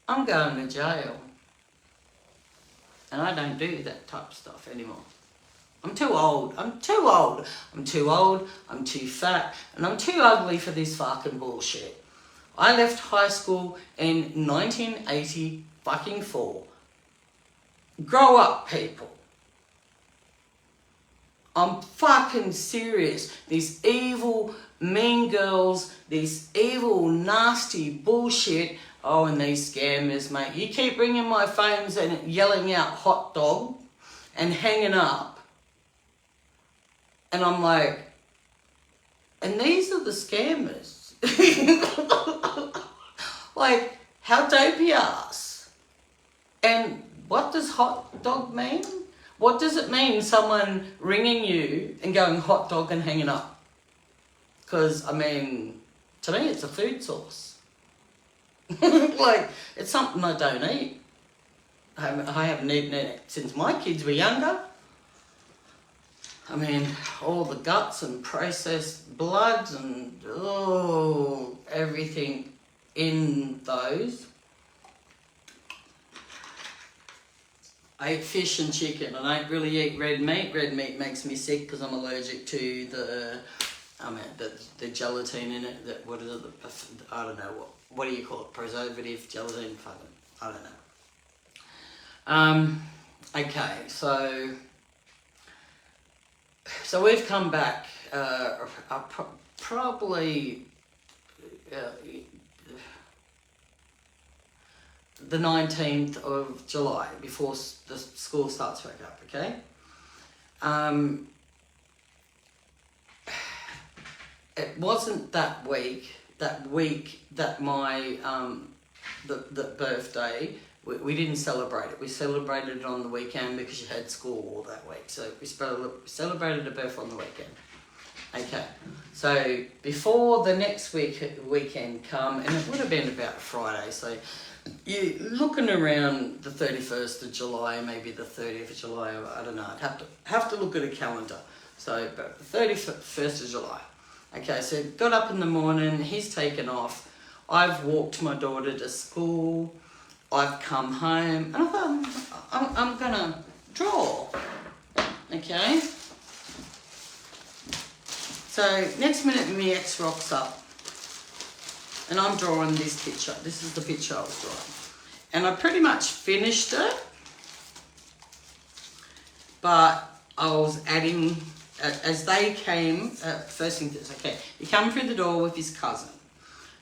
I'm going to jail. And I don't do that type of stuff anymore. I'm too old. I'm too old. I'm too old. I'm too fat. And I'm too ugly for this fucking bullshit. I left high school in 1984. Grow up, people. I'm fucking serious. These evil, mean girls, this evil, nasty bullshit. Oh, and these scammers, mate. You keep ringing my phones and yelling out hot dog and hanging up. And I'm like, and these are the scammers. Like, how dopey ass. And what does hot dog mean? What does it mean, someone ringing you and going hot dog and hanging up? Because, I mean, to me it's a food source. Like, it's something I don't eat. I haven't eaten it since my kids were younger. I mean, all the guts and processed bloods and everything in those. I eat fish and chicken. I don't really eat red meat. Red meat makes me sick because I'm allergic to the gelatin in it. What is it? I don't know what do you call it? Preservative, gelatin, fucking, I don't know. Okay, so we've come back probably the 19th of July, before the school starts back up, okay? It wasn't that week that my the birthday, we didn't celebrate it. We celebrated it on the weekend because you had school all that week. So we celebrated a birth on the weekend. Okay, so before the next weekend come, and it would have been about Friday, so you're looking around the 31st of July, maybe the 30th of July, I don't know. I'd have to look at a calendar. So about the 31st of July. Okay, so got up in the morning, he's taken off. I've walked my daughter to school. I've come home, and I thought, I'm gonna draw. Okay? So next minute my ex rocks up. And I'm drawing this picture. This is the picture I was drawing. And I pretty much finished it. But I was adding, as they came, first thing is, okay, he came through the door with his cousin.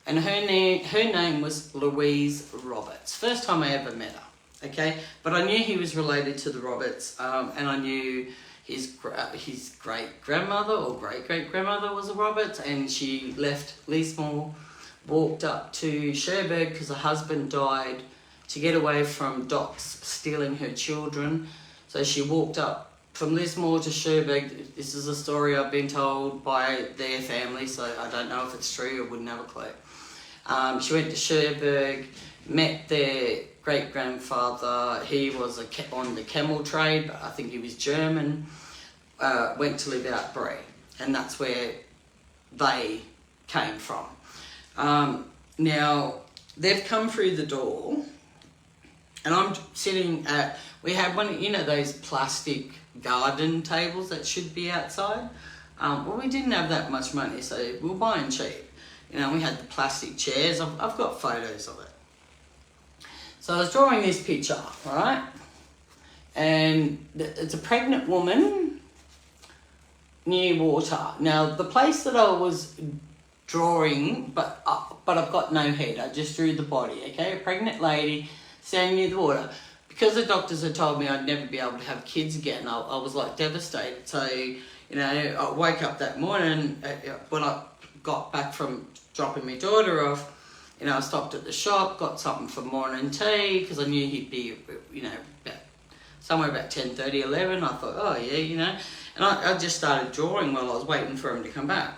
And her name was Louise Roberts. First time I ever met her, okay? But I knew he was related to the Roberts, and I knew his great-grandmother or great-great-grandmother was a Roberts, and she left Lismore, walked up to Cherbourg because her husband died, to get away from Doc's stealing her children. So she walked up from Lismore to Cherbourg. This is a story I've been told by their family, so I don't know if it's true, I wouldn't have a clue. She went to Cherbourg, met their great-grandfather. He was on the camel trade, but I think he was German. Went to live out Bray, and that's where they came from. Now, they've come through the door, and I'm sitting at, we have one, you know, those plastic garden tables that should be outside. Well, we didn't have that much money, so we were buying cheap. You know, we had the plastic chairs. I've got photos of it. So I was drawing this picture, right? And it's a pregnant woman near water. Now, the place that I was drawing, but I've got no head. I just drew the body, okay? A pregnant lady standing near the water. Because the doctors had told me I'd never be able to have kids again, I was like devastated. So, you know, I woke up that morning when I got back from dropping my daughter off. You know, I stopped at the shop, got something for morning tea, because I knew he'd be, you know, somewhere about 10:30, 11. I thought, oh yeah, you know. And I just started drawing while I was waiting for him to come back.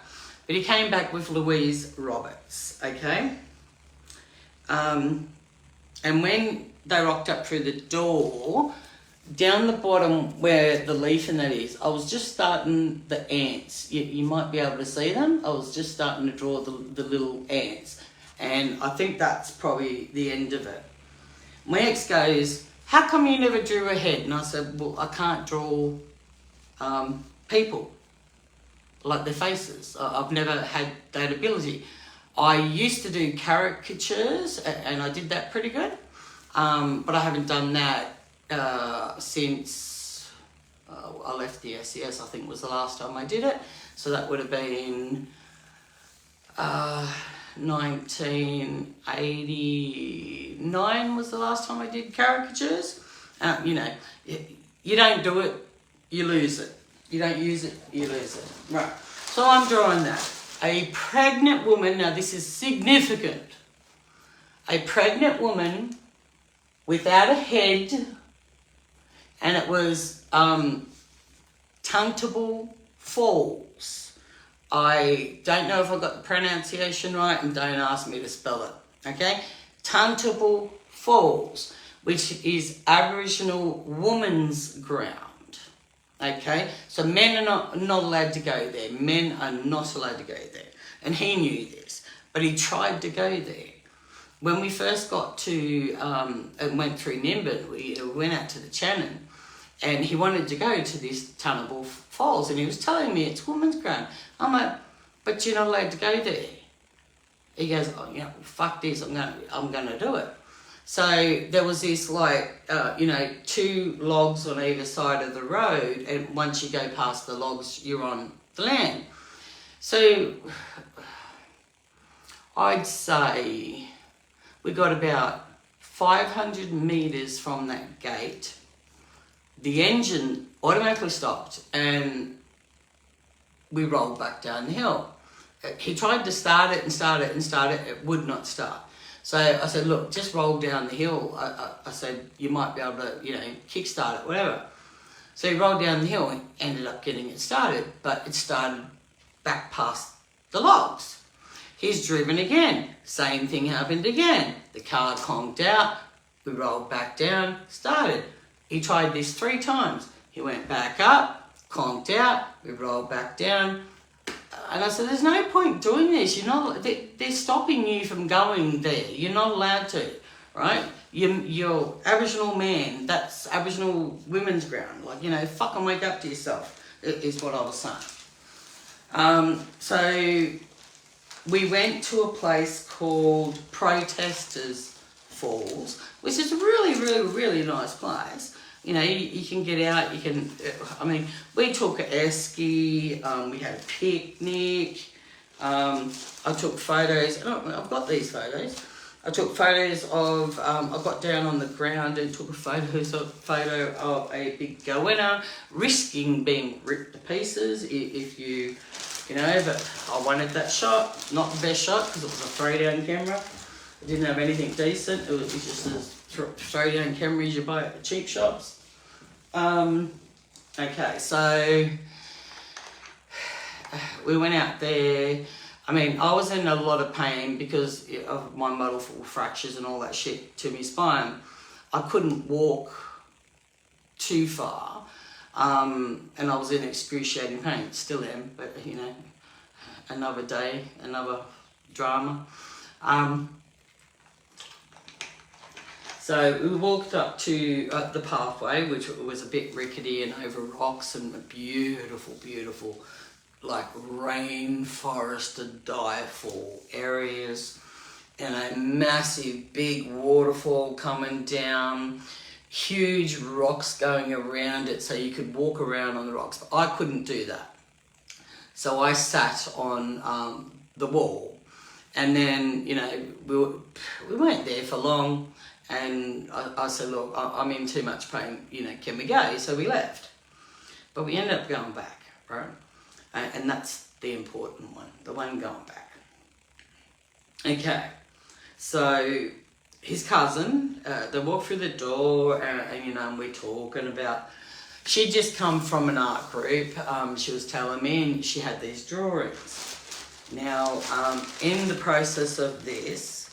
But he came back with Louise Roberts, okay? And when they rocked up through the door, down the bottom where the leaf and that is, I was just starting the ants. You might be able to see them. I was just starting to draw the little ants. And I think that's probably the end of it. My ex goes, how come you never drew a head? And I said, well, I can't draw people, like their faces. I've never had that ability. I used to do caricatures, and I did that pretty good. But I haven't done that since I left the SES, I think was the last time I did it. So that would have been 1989 was the last time I did caricatures. You know, you don't do it, you lose it. You don't use it, you lose it. Right, so I'm drawing that. A pregnant woman, now this is significant. A pregnant woman without a head, and it was Tuntable Falls. I don't know if I got the pronunciation right, and don't ask me to spell it, okay? Tuntable Falls, which is Aboriginal women's ground, okay? So men are not allowed to go there. Men are not allowed to go there. And he knew this, but he tried to go there. When we first got to, and went through Nimbin, we went out to the Channon, and he wanted to go to this Tuntable Falls, and he was telling me it's women's ground. I'm like, but you're not allowed to go there. He goes, oh, you know, fuck this, I'm gonna do it. So there was this like, you know, 2 logs on either side of the road, and once you go past the logs, you're on the land. So I'd say we got about 500 metres from that gate. The engine automatically stopped, and we rolled back down the hill. He tried to start it and start it and start it. It would not start. So I said, look, just roll down the hill. I said, you might be able to, you know, kickstart it, whatever. So he rolled down the hill and ended up getting it started, but it started back past the logs. He's driven again. Same thing happened again. The car conked out. We rolled back down, started. He tried this 3 times. He went back up, conked out, we rolled back down. And I said, there's no point doing this. You're not, they're stopping you from going there. You're not allowed to, right? You're Aboriginal man. That's Aboriginal women's ground. Like, you know, fucking wake up to yourself, is what I was saying. So we went to a place called Protesters Falls, which is a really, really, really nice place. You know, you can get out, you can, I mean, we took an esky, we had a picnic, I took photos, I've got these photos. I took photos of, I got down on the ground and took a photo of a big goanna, risking being ripped to pieces if you know, but I wanted that shot, not the best shot because it was a throw-down camera. I didn't have anything decent, it was just a throw-down cameras you buy at the cheap shops. Okay, so we went out there. I mean, I was in a lot of pain because of my multiple fractures and all that shit to my spine. I couldn't walk too far, and I was in excruciating pain. Still am, but you know, another day, another drama. So we walked up to the pathway, which was a bit rickety and over rocks and beautiful, beautiful, like rainforested dieful areas, and a massive big waterfall coming down, huge rocks going around it so you could walk around on the rocks. But I couldn't do that. So I sat on the wall, and then, you know, we weren't there for long, and I said, look, I'm in too much pain, you know, can we go? So we left. But we ended up going back, right? And that's the important one, the one going back. Okay, so his cousin, they walk through the door, and you know, and we're talking about, she'd just come from an art group, she was telling me, and she had these drawings. Now, in the process of this,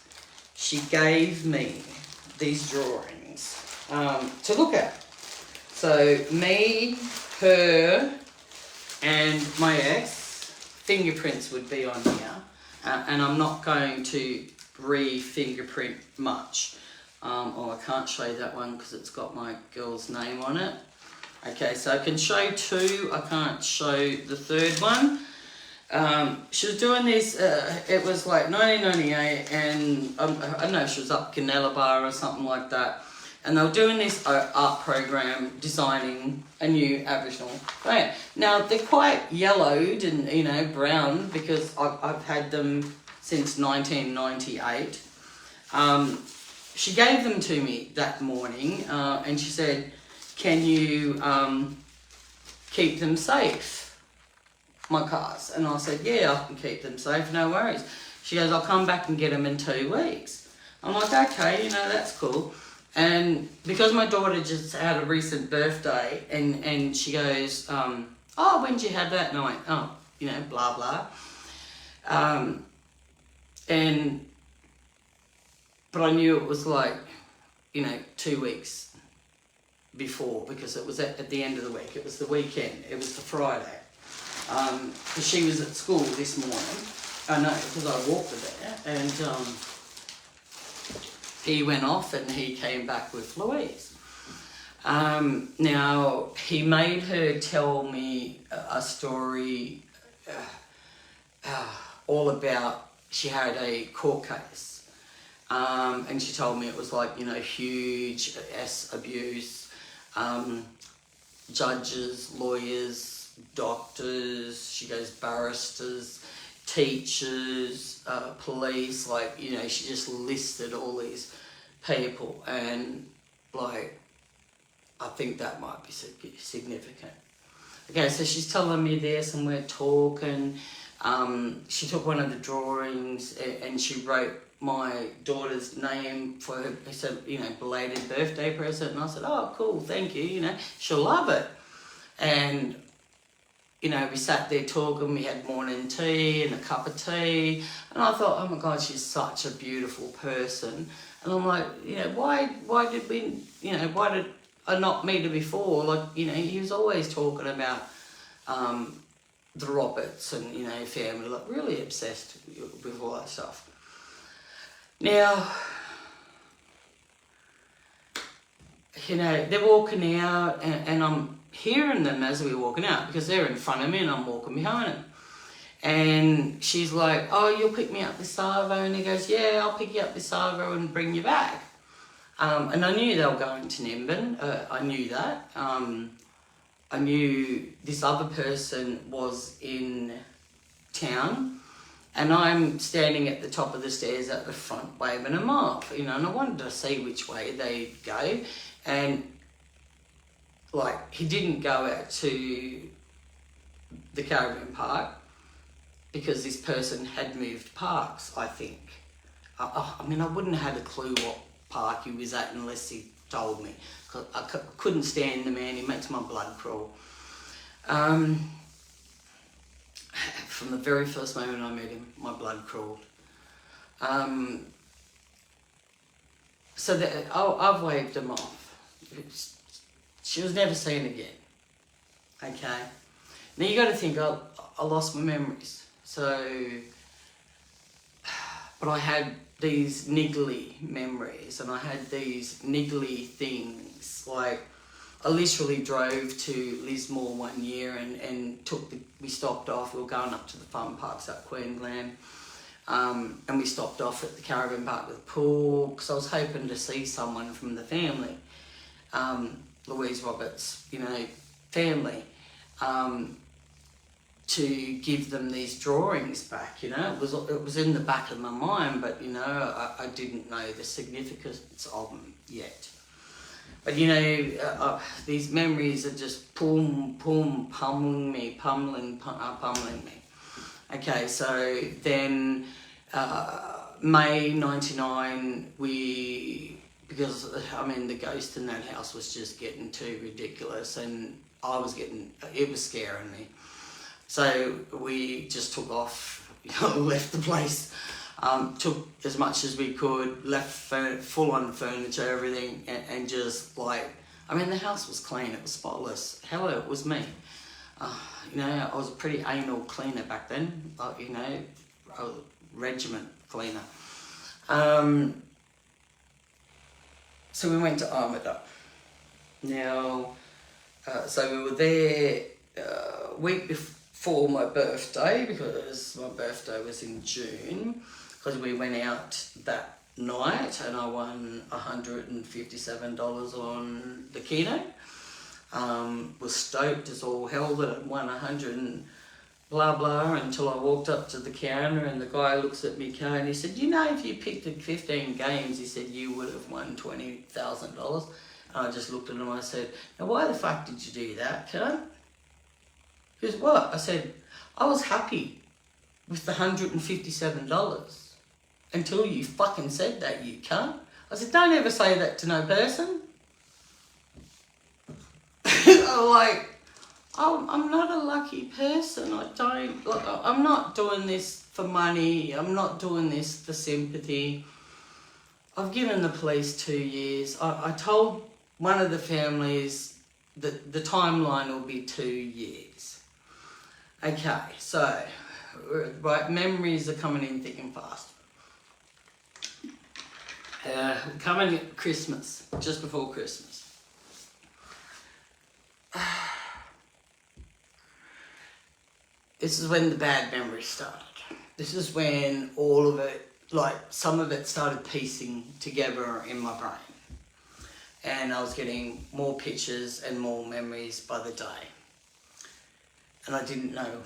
she gave me these drawings to look at. So me, her, and my ex, fingerprints would be on here, and I'm not going to re-fingerprint much. I can't show you that one because it's got my girl's name on it. Okay, so I can show two, I can't show the third one. She was doing this, it was like 1998, and I don't know, she was up Canelabar or something like that. And they were doing this art program, designing a new Aboriginal plant. Now, they're quite yellowed and, you know, brown, because I've had them since 1998. She gave them to me that morning, and she said, can you keep them safe, my cars? And I said, yeah, I can keep them safe, no worries. She goes, I'll come back and get them in 2 weeks. I'm like, okay, you know, that's cool. And because my daughter just had a recent birthday, and she goes, oh, when did you have that? And I went, oh, you know, blah, blah. But I knew it was like, you know, 2 weeks before, because it was at the end of the week. It was the weekend. It was the Friday. Because she was at school this morning. I know, because I walked her there. And he went off and he came back with Louise. Now, he made her tell me a story all about, she had a court case. And she told me it was like, you know, huge abuse. Judges, lawyers, doctors, she goes barristers, teachers, police, like, you know, she just listed all these people, and like, I think that might be significant. Okay, so she's telling me this, and we're talking. She took one of the drawings and she wrote my daughter's name for her, so, you know, belated birthday present, and I said, oh, cool, thank you, you know, she'll love it. And you know, we sat there talking, we had morning tea and a cup of tea, and I thought, oh my God, she's such a beautiful person. And I'm like, you know, why did we, you know, why did I not meet her before? Like, you know, he was always talking about the Roberts and, you know, family, like really obsessed with all that stuff. Now, you know, they're walking out, and I'm hearing them as we're walking out, because they're in front of me and I'm walking behind them. And she's like, oh, you'll pick me up this Arvo? And he goes, yeah, I'll pick you up this Arvo and bring you back. And I knew they were going to Nimbin. I knew that. I knew this other person was in town, and I'm standing at the top of the stairs at the front waving them off, you know, and I wanted to see which way they'd go. And like, he didn't go out to the caravan park because this person had moved parks, I think. I mean, I wouldn't have had a clue what park he was at unless he told me. I couldn't stand the man, he makes my blood crawl. from the very first moment I met him, my blood crawled. So that I've waved him off. She was never seen again. Okay. Now you got to think, I lost my memories. So, but I had these niggly memories, and I had these niggly things. Like, I literally drove to Lismore one year and we stopped off. We were going up to the fun parks at Queensland. And we stopped off at the caravan park with the pool, because I was hoping to see someone from the family, Louise Roberts, family, to give them these drawings back. It was in the back of my mind, but I didn't know the significance of them yet. But these memories are just pummeling me. Okay, so then May 99, because the ghost in that house was just getting too ridiculous, and it was scaring me. So we just took off, left the place, took as much as we could, left full on furniture, everything, and just the house was clean, it was spotless. Hell, it was me. I was a pretty anal cleaner back then, a regiment cleaner. So we went to Armidale. Now, so we were there a week before my birthday, because my birthday was in June, because we went out that night and I won $157 on the Keno. Was stoked as all hell that I'd won 100 and blah blah, until I walked up to the counter and the guy looks at me and he said, if you picked 15 games, he said, you would have won $20,000. And I just looked at him and I said, now why the fuck did you do that, cunt? He goes, what? I said, I was happy with the $157 until you fucking said that, you cunt. I said, don't ever say that to no person. I'm not a lucky person. I'm not doing this for money. I'm not doing this for sympathy. I've given the police 2 years. I told one of the families that the timeline will be 2 years. Okay, so, right, memories are coming in thick and fast. Coming at Christmas, just before Christmas. This is when the bad memories started. This is when all of it, some of it started piecing together in my brain. And I was getting more pictures and more memories by the day. And I didn't know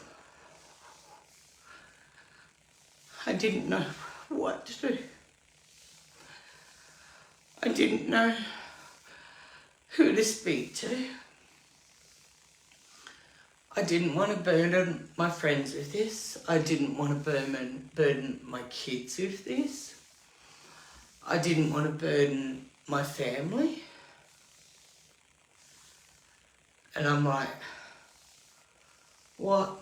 what to do. I didn't know who to speak to. I didn't want to burden my friends with this. I didn't want to burden my kids with this. I didn't want to burden my family. And I'm like, what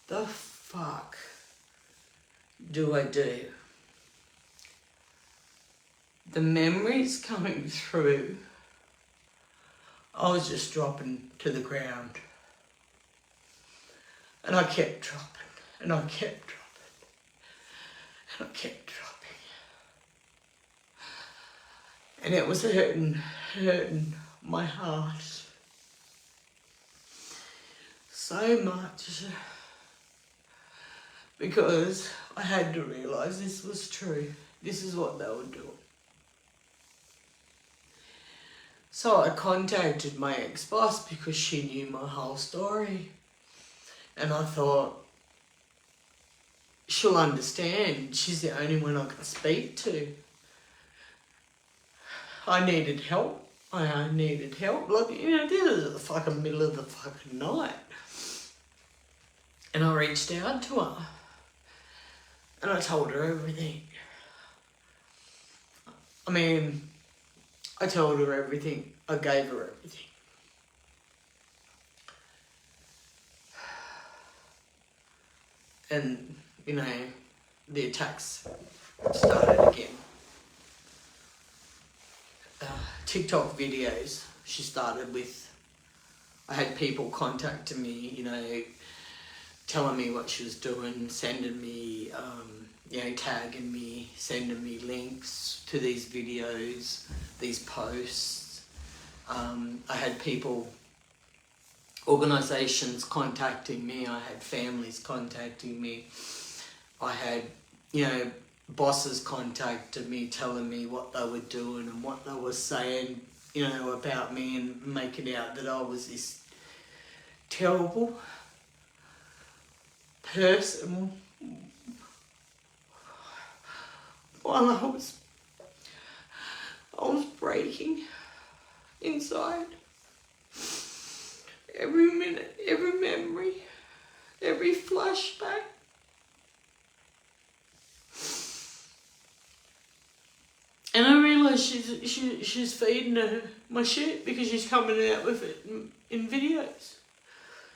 the fuck do I do? The memories coming through, I was just dropping to the ground. And I kept dropping, and I kept dropping, and I kept dropping. And it was hurting my heart so much, because I had to realise this was true. This is what they were doing. So I contacted my ex-boss because she knew my whole story. And I thought, she'll understand. She's the only one I can speak to. I needed help. I needed help. This is the fucking middle of the fucking night. And I reached out to her. And I told her everything. I told her everything. I gave her everything. And, you know, the attacks started again. TikTok videos she started with. I had people contacting me, you know, telling me what she was doing, sending me, you know, tagging me, sending me links to these videos, these posts. I had people, organisations contacting me. I had families contacting me. I had, you know, bosses contacted me, telling me what they were doing and what they were saying, you know, about me, and making out that I was this terrible person while I was breaking inside. Every minute, every memory, every flashback. And I realise she's feeding her my shit, because she's coming out with it in videos.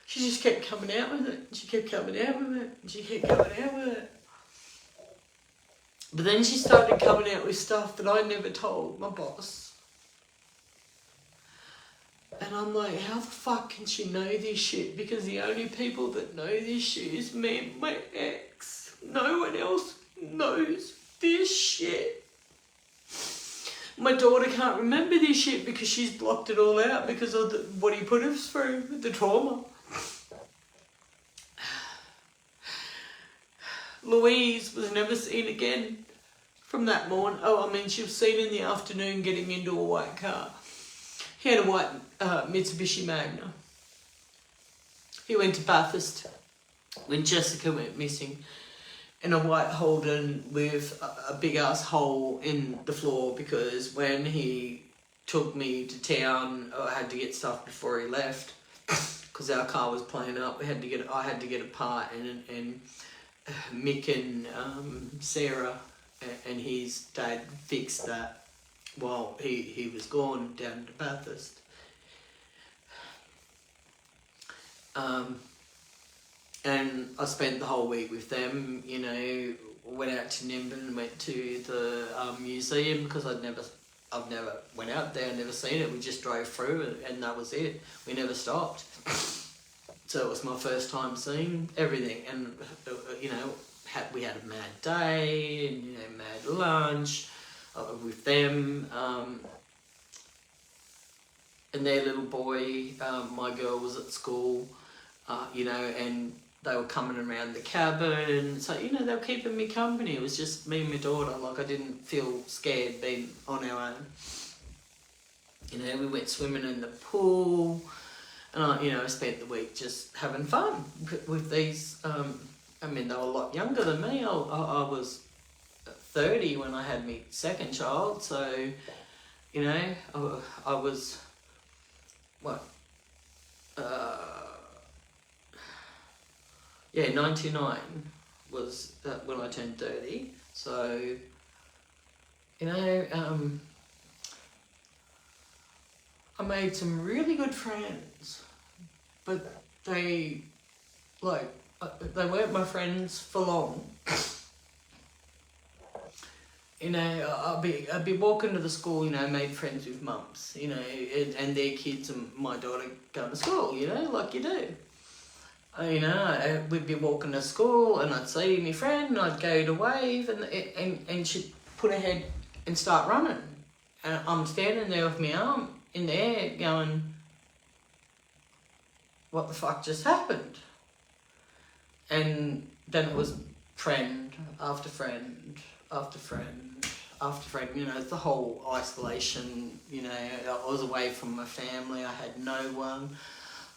She just kept coming out with it. She kept coming out with it. She kept coming out with it. But then she started coming out with stuff that I never told my boss. And I'm like, how the fuck can she know this shit? Because the only people that know this shit is me and my ex. No one else knows this shit. My daughter can't remember this shit because she's blocked it all out because of what he put us through, the trauma. Louise was never seen again from that morning. Oh, I mean, she was seen in the afternoon getting into a white car. He had a white Mitsubishi Magna. He went to Bathurst when Jessica went missing, in a white Holden with a big ass hole in the floor, because when he took me to town, I had to get stuff before he left because our car was playing up. I had to get a part, and Mick and Sarah and his dad fixed that while he was gone down to Bathurst. And I spent the whole week with them, you know, went out to Nimbin, went to the museum, because I've never went out there, never seen it. We just drove through and that was it. We never stopped. So it was my first time seeing everything, and, you know, we had a mad day, and, you know, mad lunch with them, and their little boy, my girl was at school, you know, and they were coming around the cabin, so, you know, they were keeping me company. It was just me and my daughter. Like, I didn't feel scared being on our own. You know, we went swimming in the pool, and I spent the week just having fun with these. I mean, they were a lot younger than me. I was 30 when I had my second child, so, you know, I was, what, 99 was when I turned 30. So, you know, I made some really good friends, but they weren't my friends for long. You know, I'd be walking to the school, you know, made friends with mums, you know, and their kids and my daughter going to school, you know, like you do. You know, we'd be walking to school, and I'd see my friend, and I'd go to wave, and she'd put her head and start running. And I'm standing there with my arm in the air going, what the fuck just happened? And then it was friend after friend after friend after friend. You know, the whole isolation, you know, I was away from my family, I had no one.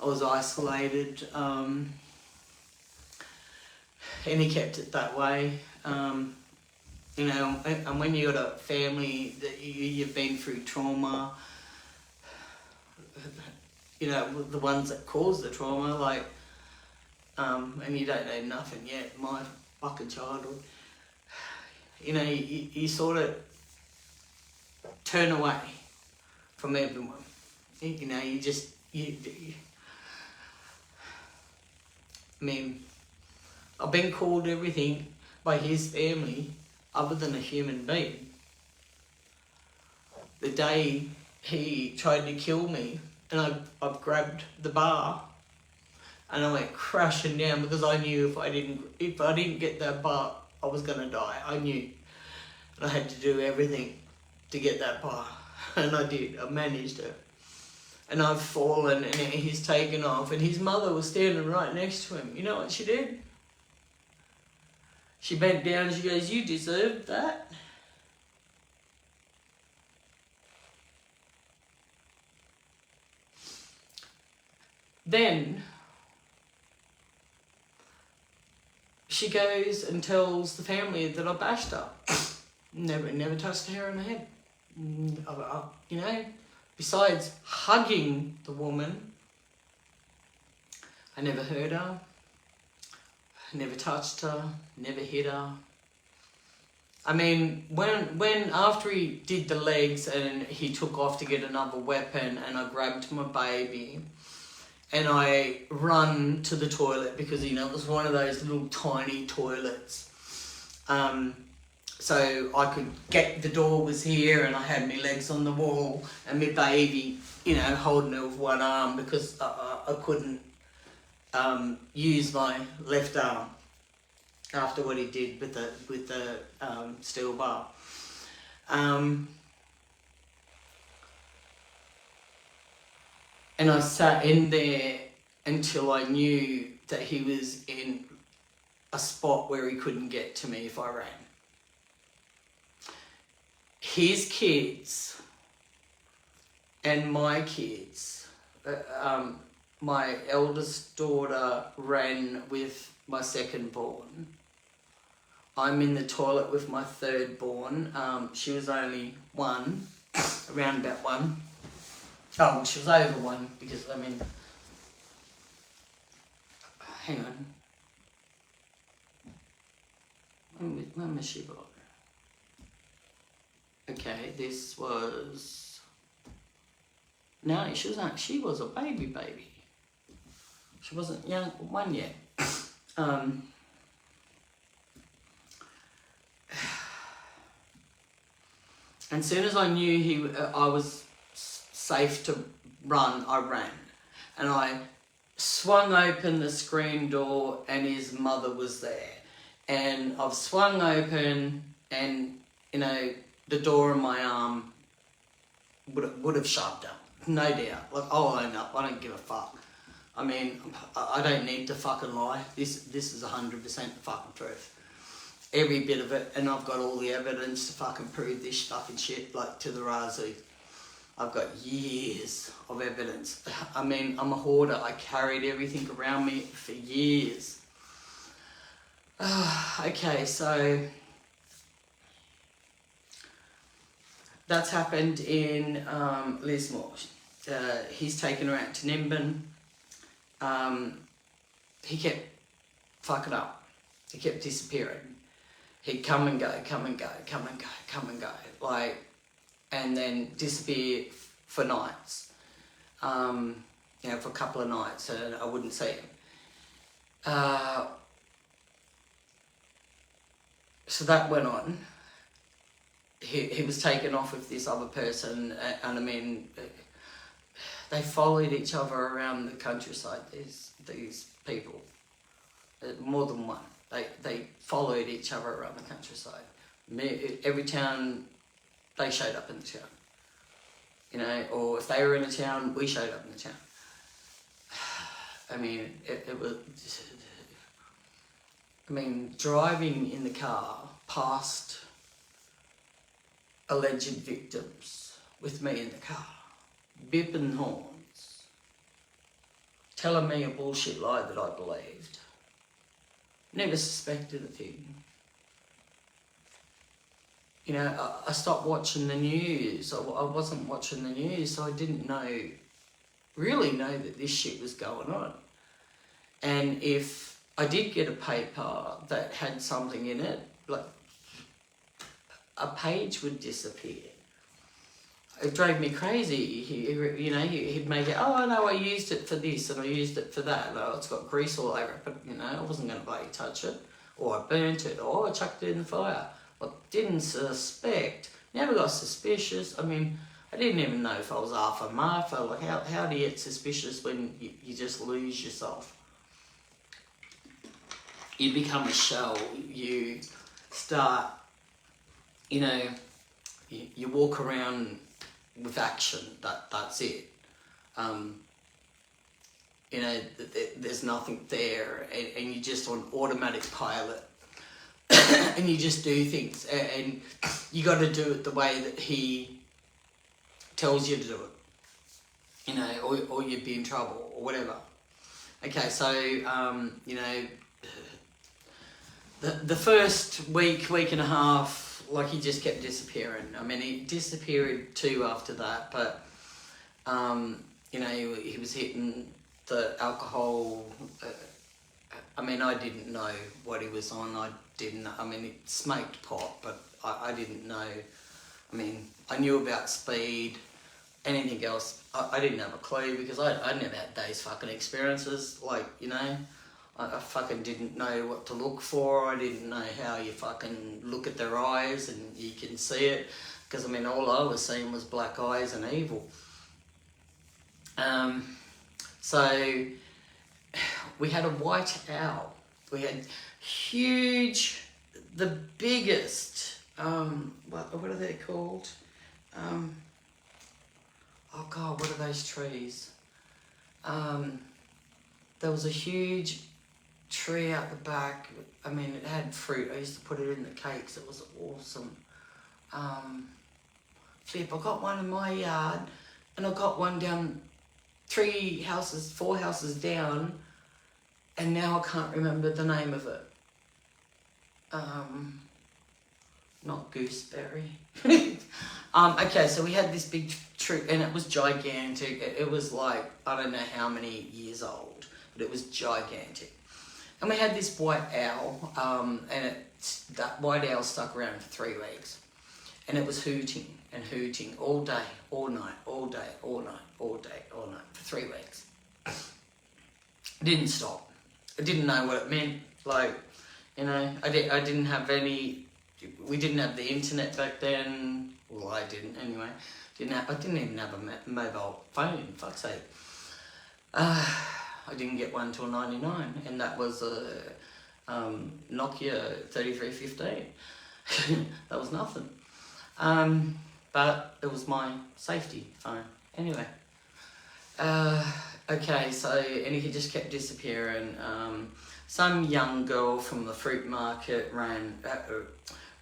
I was isolated, and he kept it that way. You know, and when you got a family that you've been through trauma, you know, the ones that cause the trauma, like, and you don't know nothing yet, my fucking childhood, you know, you sort of turn away from everyone. You know, I mean, I've been called everything by his family other than a human being. The day he tried to kill me, and I grabbed the bar and I went crashing down, because I knew if I didn't get that bar, I was gonna die. I knew. And I had to do everything to get that bar. And I did. I managed it. And I've fallen, and he's taken off, and his mother was standing right next to him. You know what she did? She bent down and she goes, "You deserved that." Then she goes and tells the family that I bashed her. Never touched her on the head. You know, besides hugging the woman, I never hurt her, never touched her, never hit her. I mean, when after he did the legs and he took off to get another weapon, and I grabbed my baby and I run to the toilet, because, you know, it was one of those little tiny toilets. So I could get, the door was here, and I had my legs on the wall, and my baby, you know, holding her with one arm, because I couldn't use my left arm after what he did with the steel bar. And I sat in there until I knew that he was in a spot where he couldn't get to me if I ran. His kids and my kids, my eldest daughter ran with my second born. I'm in the toilet with my third born. She was only one, around about one. Oh, she was over one, because, I mean, hang on. When was she born? Okay, this was... No, she was a baby. She wasn't young one yet. And as soon as I knew I was safe to run, I ran. And I swung open the screen door, and his mother was there. And I've swung open, and, you know, the door on my arm would have shoved her, no doubt. Like, I'll own up, I don't give a fuck. I mean, I don't need to fucking lie. This is 100% the fucking truth. Every bit of it, and I've got all the evidence to fucking prove this fucking shit, like, to the razoo. I've got years of evidence. I mean, I'm a hoarder. I carried everything around me for years. Okay, so that's happened in Lismore. He's taken her out to Nimbin. He kept fucking up. He kept disappearing. He'd come and go, like, and then disappear for nights. You know, for a couple of nights, and I wouldn't see him. So that went on. He was taken off with this other person, and I mean, they followed each other around the countryside, these people. More than one. They followed each other around the countryside. Every town, they showed up in the town. You know, or if they were in a town, we showed up in the town. I mean, it was... I mean, driving in the car past alleged victims with me in the car, bipping horns, telling me a bullshit lie that I believed. Never suspected a thing. You know, I stopped watching the news. I wasn't watching the news, so I didn't really know that this shit was going on. And if I did get a paper that had something in it, like, a page would disappear. it drove me crazy. He'd make it, oh, no, I used it for this and I used it for that. Oh, it's got grease all over it, but, I wasn't going to bloody touch it. Or I burnt it, or I chucked it in the fire. I didn't suspect, never got suspicious. I mean, I didn't even know if I was Arthur Martha. Like, how do you get suspicious when you just lose yourself? You become a shell. You start, you walk around with action. That's it. There's nothing there, and you're just on automatic pilot. And you just do things, and you got to do it the way that he tells you to do it, or you'd be in trouble or whatever. Okay, so the first week and a half, like, he just kept disappearing. I mean, he disappeared too after that, but he was hitting the alcohol. I mean, I didn't know what he was on. He smoked pot, but I didn't know. I mean, I knew about speed. Anything else, I didn't have a clue, because I never had those fucking experiences. Like, I fucking didn't know what to look for. I didn't know how you fucking look at their eyes and you can see it. Because, all I was seeing was black eyes and evil. So we had a white owl. We had huge, the biggest, what are they called? Oh God, what are those trees? There was a huge tree out the back. It had fruit. I used to put it in the cakes. It was awesome. I got one in my yard, and I got one down 4 houses down, and now I can't remember the name of it. Not gooseberry. Okay, so we had this big tree, and it was gigantic. It was like, I don't know how many years old, but it was gigantic. And we had this white owl, and that white owl stuck around for 3 weeks. And it was hooting and hooting all day, all night, all day, all night, all day, all night, for 3 weeks. Didn't stop. I didn't know what it meant. Like, I didn't have we didn't have the internet back then. Well, I didn't anyway. I didn't even have a mobile phone, fuck's sake. I didn't get one till 99, and that was a Nokia 3315. That was nothing. But it was my safety phone. Anyway. Okay, so, and he just kept disappearing. Some young girl from the fruit market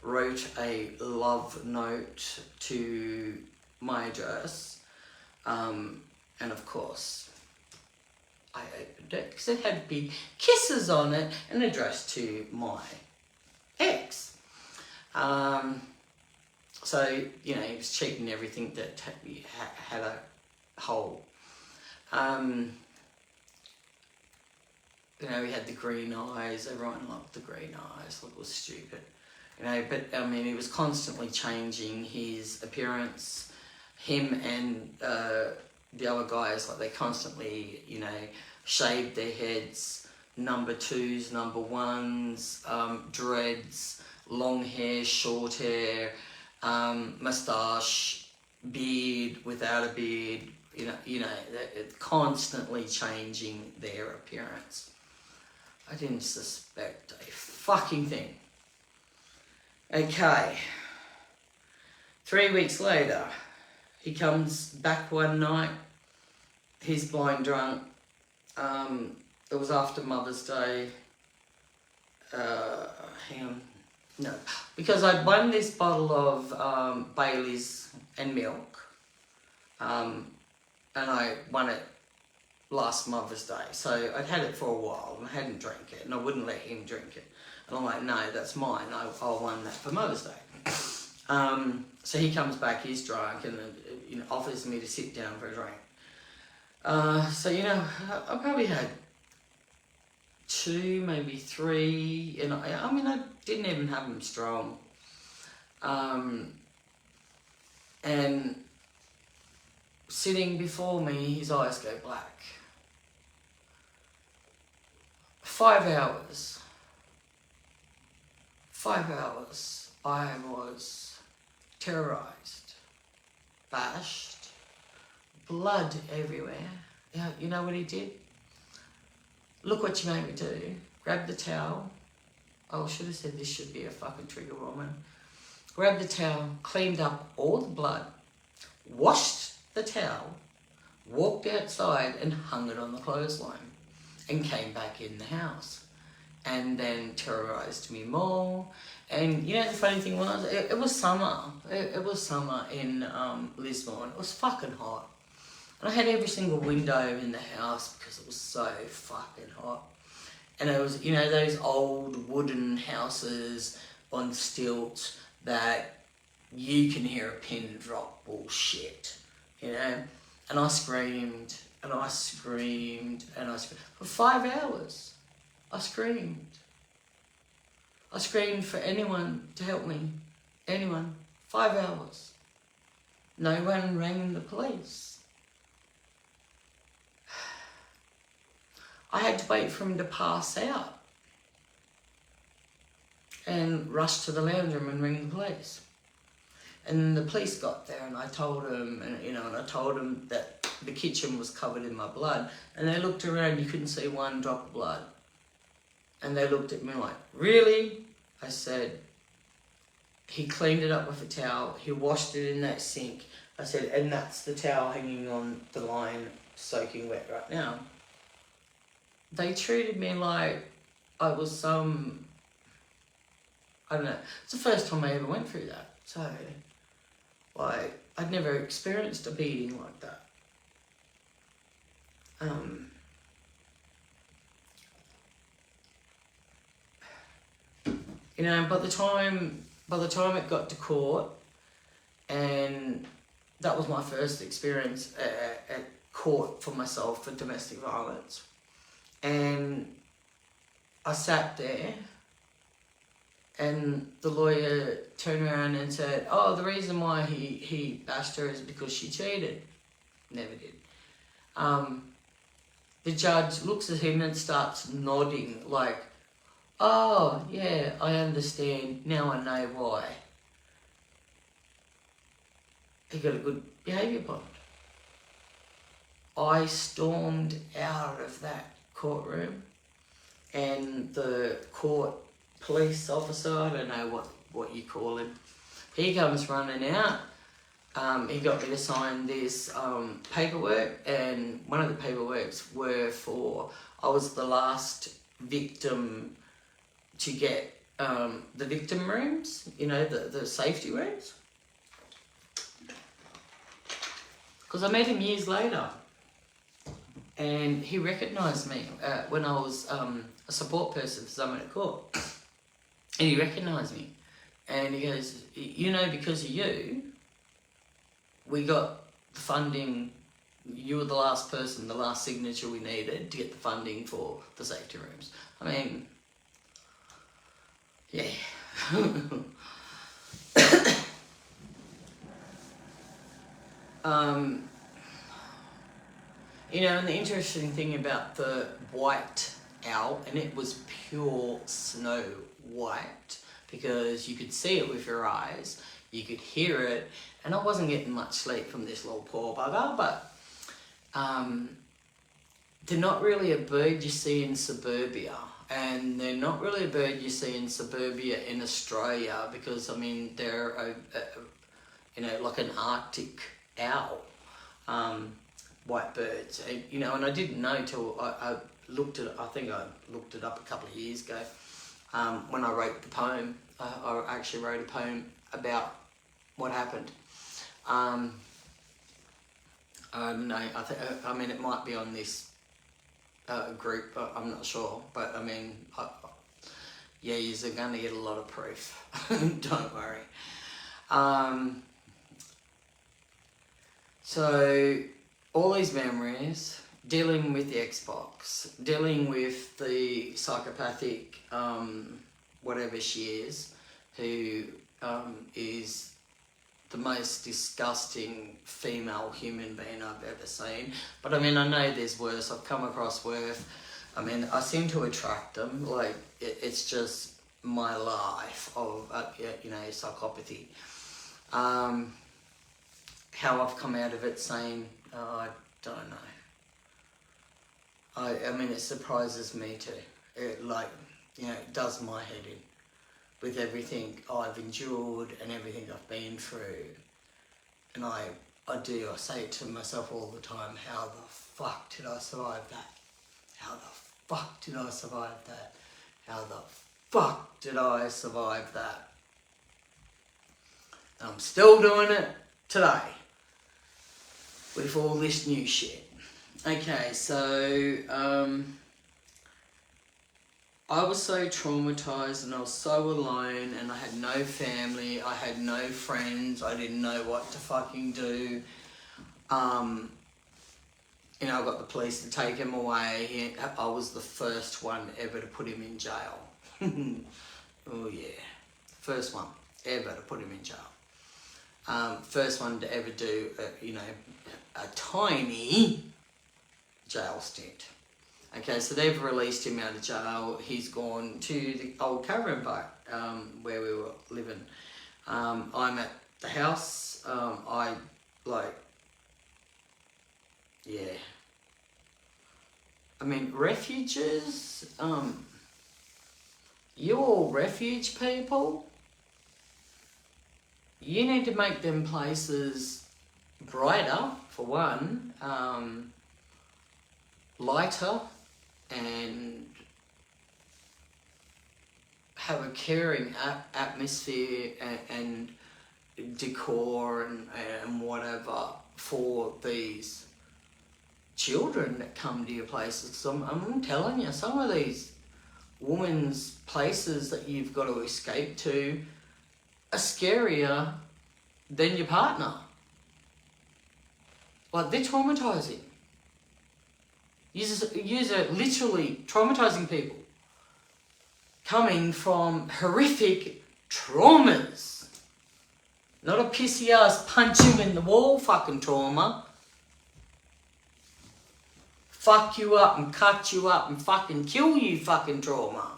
wrote a love note to my address, and of course I opened it because it had big kisses on it and addressed to my ex. So, he was cheating everything that had a hole. We had the green eyes. Everyone loved the green eyes. Like, it was stupid. But, he was constantly changing his appearance. Him and the other guys, like, they constantly, shaved their heads. Number 2s, number 1s, dreads, long hair, short hair, moustache, beard, without a beard. Constantly changing their appearance. I didn't suspect a fucking thing. Okay. 3 weeks later, he comes back one night. He's blind drunk. It was after Mother's Day. Hang on. No. Because I'd won this bottle of Baileys and milk. And I won it last Mother's Day. So I'd had it for a while and I hadn't drank it, and I wouldn't let him drink it. And I'm like, no, that's mine. I won that for Mother's Day. So he comes back, he's drunk, and offers me to sit down for a drink. So I probably had 2, maybe 3, and I didn't even have them strong. And sitting before me, his eyes go black. 5 hours. 5 hours. I was terrorised, bashed, blood everywhere. Yeah, you know what he did? Look what you made me do. Grab the towel. Oh, I should have said this should be a fucking trigger woman. Grabbed the towel, cleaned up all the blood, washed the towel, walked outside and hung it on the clothesline and came back in the house and then terrorised me more. And you know the funny thing was, it was summer. It was summer in Lismore. It was fucking hot. And I had every single window in the house because it was so fucking hot. And it was, you know, those old wooden houses on stilts that you can hear a pin drop bullshit, you know? And I screamed, and I screamed, and I screamed. For 5 hours, I screamed. I screamed for anyone to help me. Anyone. 5 hours. No one rang the police. I had to wait for him to pass out and rush to the lounge room and ring the police. And the police got there, and I told them, and I told them that the kitchen was covered in my blood. And they looked around, you couldn't see one drop of blood. And they looked at me like, really? I said, he cleaned it up with a towel, he washed it in that sink. I said, and that's the towel hanging on the line, soaking wet right now. They treated me like I was some, I don't know, it's the first time I ever went through that. So, like, I'd never experienced a beating like that. You know, by the time it got to court, and that was my first experience at court for myself for domestic violence. And I sat there, and the lawyer turned around and said, oh, the reason why he bashed her is because she cheated. Never did. The judge looks at him and starts nodding like, oh, yeah, I understand. Now I know why. He got a good behaviour bond. I stormed out of that courtroom, and the court police officer, I don't know what you call him, he comes running out. He got me to sign this paperwork, and one of the paperworks were for, I was the last victim to get the victim rooms, you know, the safety rooms. Because I met him years later, and he recognised me when I was a support person for someone at court. And he recognised me, and he goes, you know, because of you, we got the funding. You were the last person, the last signature we needed to get the funding for the safety rooms. I mean, yeah. You know, and the interesting thing about the white owl, and it was pure snow white, because you could see it with your eyes, you could hear it, and I wasn't getting much sleep from this little poor bugger, but they're not really a bird you see in suburbia, and they're not really a bird you see in suburbia in Australia, because, I mean, they're, you know, like an Arctic owl, white birds, you know, and I didn't know till I looked at it, I think I looked it up a couple of years ago, when I wrote the poem. I actually wrote a poem about what happened. I don't know, I mean, it might be on this group, but I'm not sure, but I mean, yeah, you're going to get a lot of proof, don't worry. So, all these memories, dealing with the Xbox, dealing with the psychopathic, whatever she is, who is the most disgusting female human being I've ever seen. But I mean, I know there's worse. I've come across worse. I mean, I seem to attract them. Like, it's just my life of, you know, psychopathy. How I've come out of it saying, oh, I don't know. I mean, it surprises me too. It, like, you know, it does my head in with everything I've endured and everything I've been through. And I say it to myself all the time, how the fuck did I survive that? How the fuck did I survive that? How the fuck did I survive that? And I'm still doing it today with all this new shit. Okay, so I was so traumatized and I was so alone and I had no family, I had no friends, I didn't know what to fucking do. You know, I got the police to take him away. I was the first one ever to put him in jail. Oh yeah, first one ever to put him in jail. First one to ever do, you know, a tiny jail stint. Okay, so they've released him out of jail. He's gone to the old caravan park where we were living. I'm at the house. Yeah. I mean, refuges, you all refuge people, you need to make them places brighter, for one, lighter, and have a caring atmosphere and decor and whatever for these children that come to your places. So I'm telling you, some of these women's places that you've got to escape to are scarier than your partner. Like, they're traumatizing. Yous are literally traumatizing people coming from horrific traumas. Not a pissy ass punch you in the wall fucking trauma. Fuck you up and cut you up and fucking kill you fucking trauma.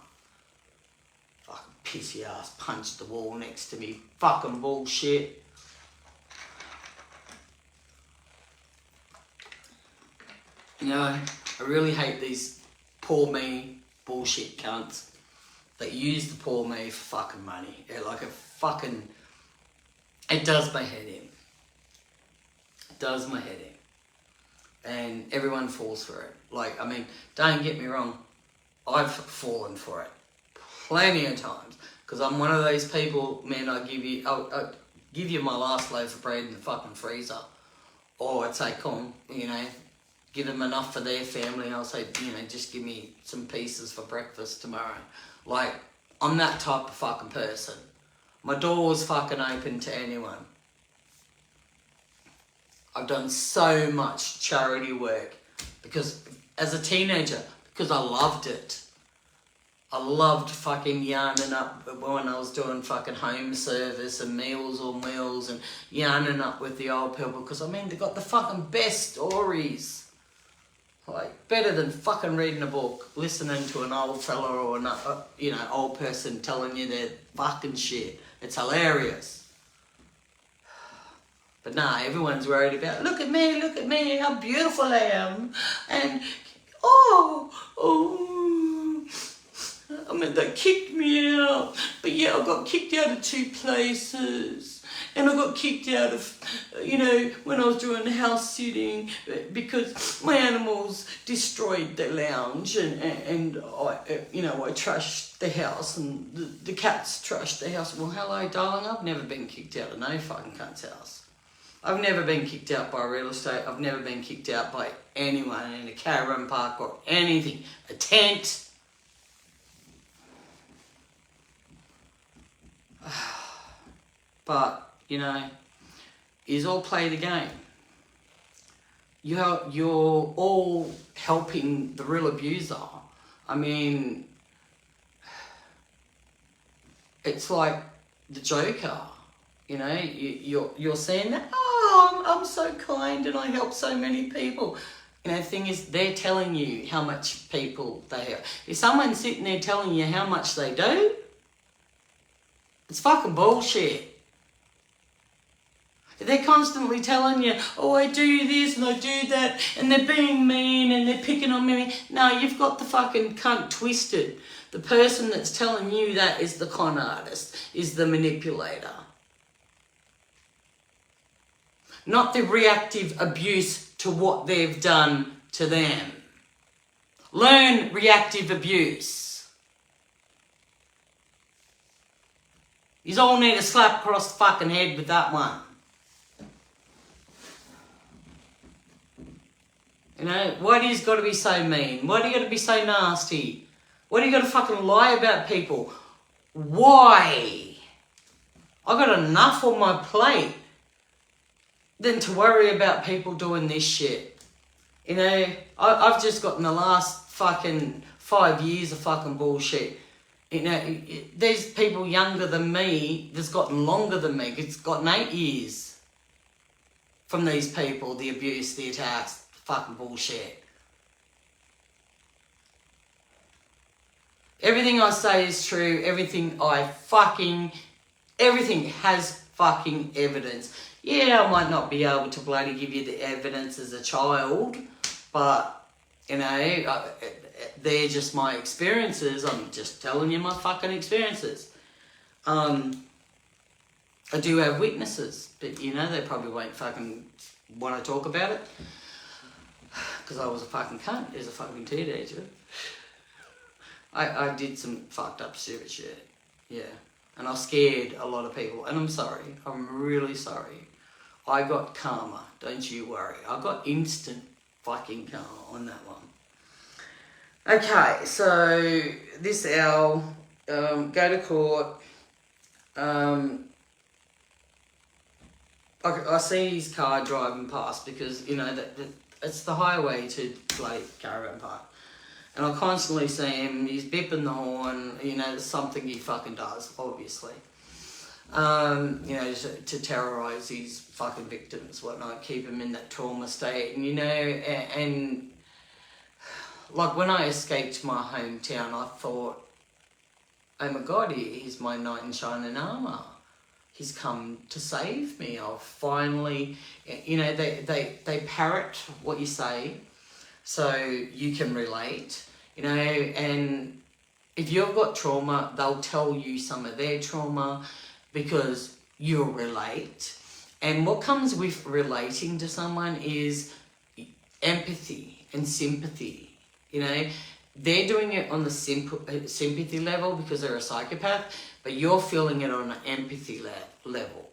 Fucking pissy ass punch the wall next to me fucking bullshit. You know, I really hate these poor me bullshit cunts that use the poor me for fucking money. They're like a fucking... It does my head in. It does my head in. And everyone falls for it. Like, I mean, don't get me wrong, I've fallen for it plenty of times. Because I'm one of those people, man, I'll give you my last loaf of bread in the fucking freezer. Or I'd say, come, you know, give them enough for their family. I'll say, you know, just give me some pieces for breakfast tomorrow. Like, I'm that type of fucking person. My door's fucking open to anyone. I've done so much charity work because, as a teenager, because I loved it. I loved fucking yarning up when I was doing fucking home service and Meals on Wheels and yarning up with the old people, because, I mean, they got the fucking best stories. Like, better than fucking reading a book, listening to an old fella or an, you know, old person telling you their fucking shit. It's hilarious. But nah, everyone's worried about, look at me, how beautiful I am. And, oh, I mean, they kicked me out. But yeah, I got kicked out of 2 places. And I got kicked out of, you know, when I was doing house sitting because my animals destroyed the lounge and I, you know, I trashed the house and the cats trashed the house. Well, hello, darling, I've never been kicked out of no fucking cunt's house. I've never been kicked out by real estate. I've never been kicked out by anyone in a caravan park or anything. A tent. But, you know, is all play the game. You're all helping the real abuser. I mean, it's like the Joker. You know, you're saying that, oh, I'm so kind and I help so many people. You know, the thing is, they're telling you how much people they help. If someone's sitting there telling you how much they do, it's fucking bullshit. They're constantly telling you, oh, I do this and I do that, and they're being mean and they're picking on me. No, you've got the fucking cunt twisted. The person that's telling you that is the con artist, is the manipulator. Not the reactive abuse to what they've done to them. Learn reactive abuse. You all need a slap across the fucking head with that one. You know, why do you got to be so mean? Why do you got to be so nasty? Why do you got to fucking lie about people? Why? I got enough on my plate than to worry about people doing this shit. You know, I've just gotten the last fucking 5 years of fucking bullshit. You know, there's people younger than me that's gotten longer than me. It's gotten 8 years from these people, the abuse, the attacks, fucking bullshit. Everything I say is true. Everything has fucking evidence. Yeah, I might not be able to bloody give you the evidence as a child, but, you know, they're just my experiences. I'm just telling you my fucking experiences. I do have witnesses, but, you know, they probably won't fucking want to talk about it, because I was a fucking cunt as a fucking teenager. I did some fucked up stupid shit, yeah. And I scared a lot of people, and I'm sorry. I'm really sorry. I got karma, don't you worry. I got instant fucking karma on that one. Okay, so this owl, go to court. I see his car driving past because, you know, that it's the highway to Blake Caravan Park. And I constantly see him, he's bipping the horn, you know, there's something he fucking does, obviously. You know, to terrorise his fucking victims, whatnot, keep him in that trauma state. And, you know, and like when I escaped my hometown, I thought, oh my God, he's my knight in shining armour. He's come to save me. I've finally, you know, they parrot what you say so you can relate, you know, and if you've got trauma, they'll tell you some of their trauma because you'll relate. And what comes with relating to someone is empathy and sympathy, you know. They're doing it on the sympathy level because they're a psychopath, but you're feeling it on an empathy level.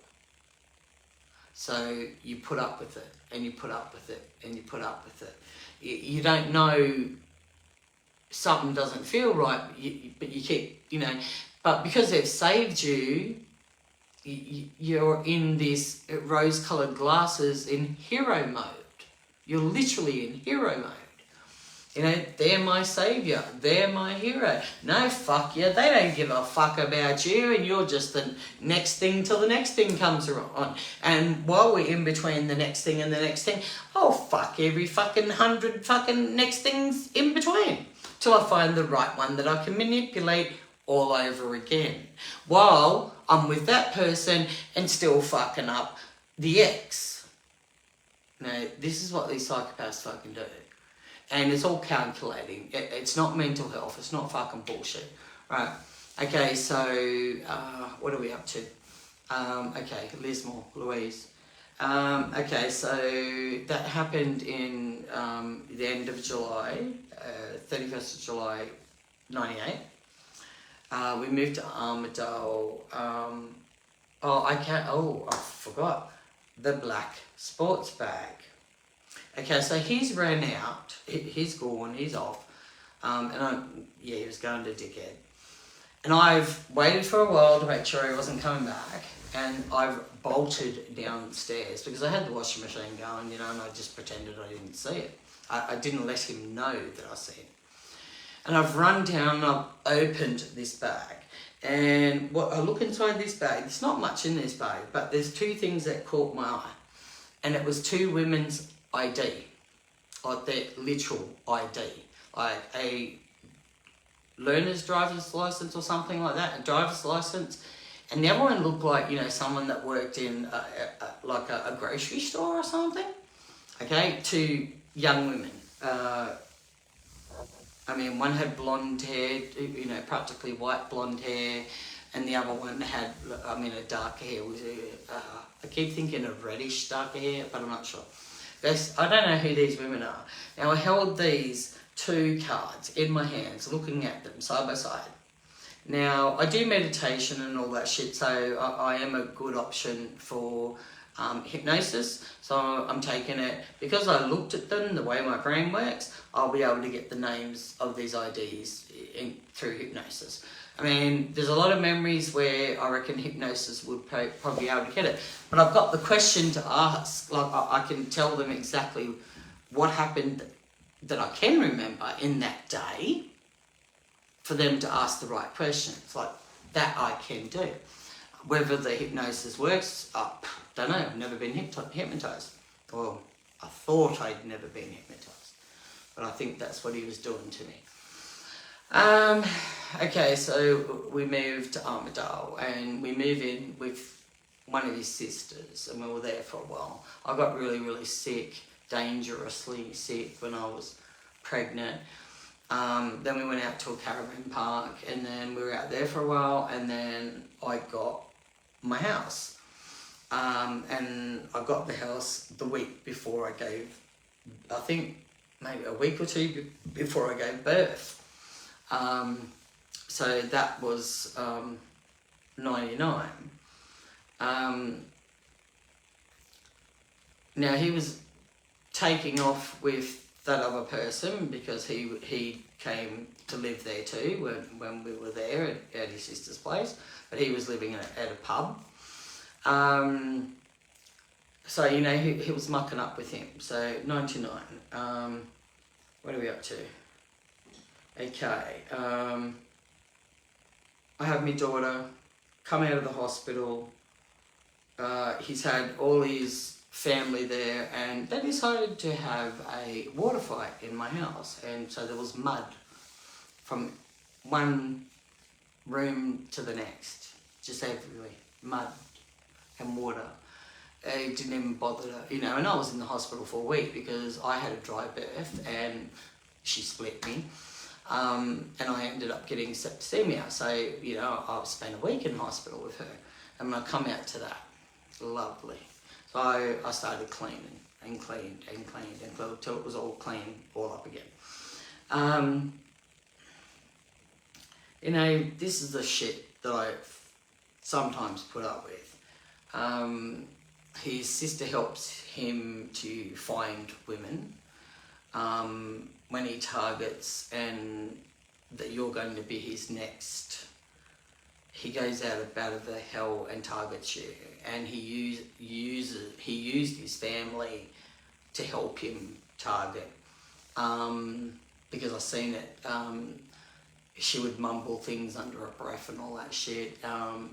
So you put up with it, and you put up with it, and you put up with it. You don't know something doesn't feel right, but you keep, you know, but because they've saved you, you're in this rose-coloured glasses in hero mode. You're literally in hero mode. You know, they're my saviour. They're my hero. No, fuck you. They don't give a fuck about you, and you're just the next thing till the next thing comes on. And while we're in between the next thing and the next thing, oh, fuck every fucking 100 fucking next things in between till I find the right one that I can manipulate all over again. While I'm with that person and still fucking up the ex. Now, this is what these psychopaths fucking do. And it's all calculating. It's not mental health. It's not fucking bullshit. Right. Okay, so what are we up to? Okay, Lismore, Louise. Okay, so that happened in the end of July, 31st of July, 98. We moved to Armidale. I forgot. The black sports bag. Okay, so he's ran out. He's gone. He's off. He was going to dickhead. And I've waited for a while to make sure he wasn't coming back. And I've bolted downstairs because I had the washing machine going, you know, and I just pretended I didn't see it. I didn't let him know that I see it. And I've run down and I've opened this bag. And what I look inside this bag, there's not much in this bag, but there's two things that caught my eye. And it was two women's ID, like their literal ID, like a learner's driver's license or something like that, a driver's license. And the other one looked like, you know, someone that worked in a grocery store or something. Okay, two young women. I mean, one had blonde hair, you know, practically white blonde hair, and the other one had, I mean, a darker hair. I keep thinking of reddish darker hair, but I'm not sure. I don't know who these women are. Now, I held these two cards in my hands, looking at them side by side. Now, I do meditation and all that shit, so I am a good option for hypnosis. So I'm taking it, because I looked at them, the way my brain works, I'll be able to get the names of these IDs through hypnosis. I mean, there's a lot of memories where I reckon hypnosis would probably be able to get it. But I've got the question to ask. Like, I can tell them exactly what happened that I can remember in that day for them to ask the right questions. Like, that I can do. Whether the hypnosis works, don't know. I've never been hypnotised. Well, I thought I'd never been hypnotised. But I think that's what he was doing to me. Okay, so we moved to Armidale, and we moved in with one of his sisters, and we were there for a while. I got really, really sick, dangerously sick when I was pregnant. Then we went out to a caravan park, and then we were out there for a while, and then I got my house. And I got the house the week before I gave, I think maybe a week or two before I gave birth. So that was 99. Now he was taking off with that other person because he came to live there too when we were there at his sister's place, but he was living at a pub. So, you know, he was mucking up with him. So 99. What are we up to? Okay. I have my daughter come out of the hospital. He's had all his family there, and they decided to have a water fight in my house, and so there was mud from one room to the next, just everywhere, mud and water. They didn't even bother to, you know, and I was in the hospital for a week because I had a dry birth and she split me. And I ended up getting septicemia, so, you know, I spent a week in hospital with her, and when I come out to that, lovely. So I started cleaning and cleaned and cleaned until it was all clean, all up again. You know, this is the shit that I sometimes put up with. His sister helps him to find women. When he targets and that you're going to be his next, he goes out of the hell and targets you. And he used his family to help him target. Because I've seen it. She would mumble things under her breath and all that shit,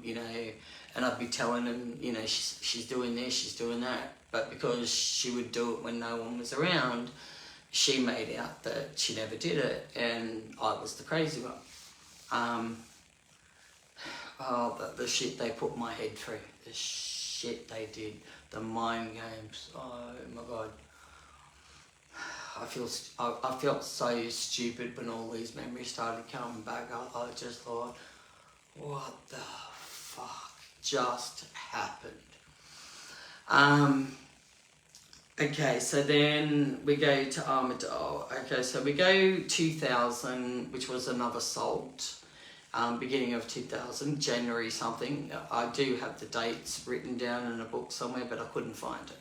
you know, and I'd be telling him, you know, she's doing this, she's doing that, but because she would do it when no one was around, she made out that she never did it, and I was the crazy one. Oh, the shit they put my head through, the shit they did, the mind games, oh my God. I felt so stupid when all these memories started coming back. I just thought, what the fuck just happened? Okay, so then we go to Armidale. Okay, so we go 2000, which was another assault. Beginning of 2000, January something. I do have the dates written down in a book somewhere, but I couldn't find it.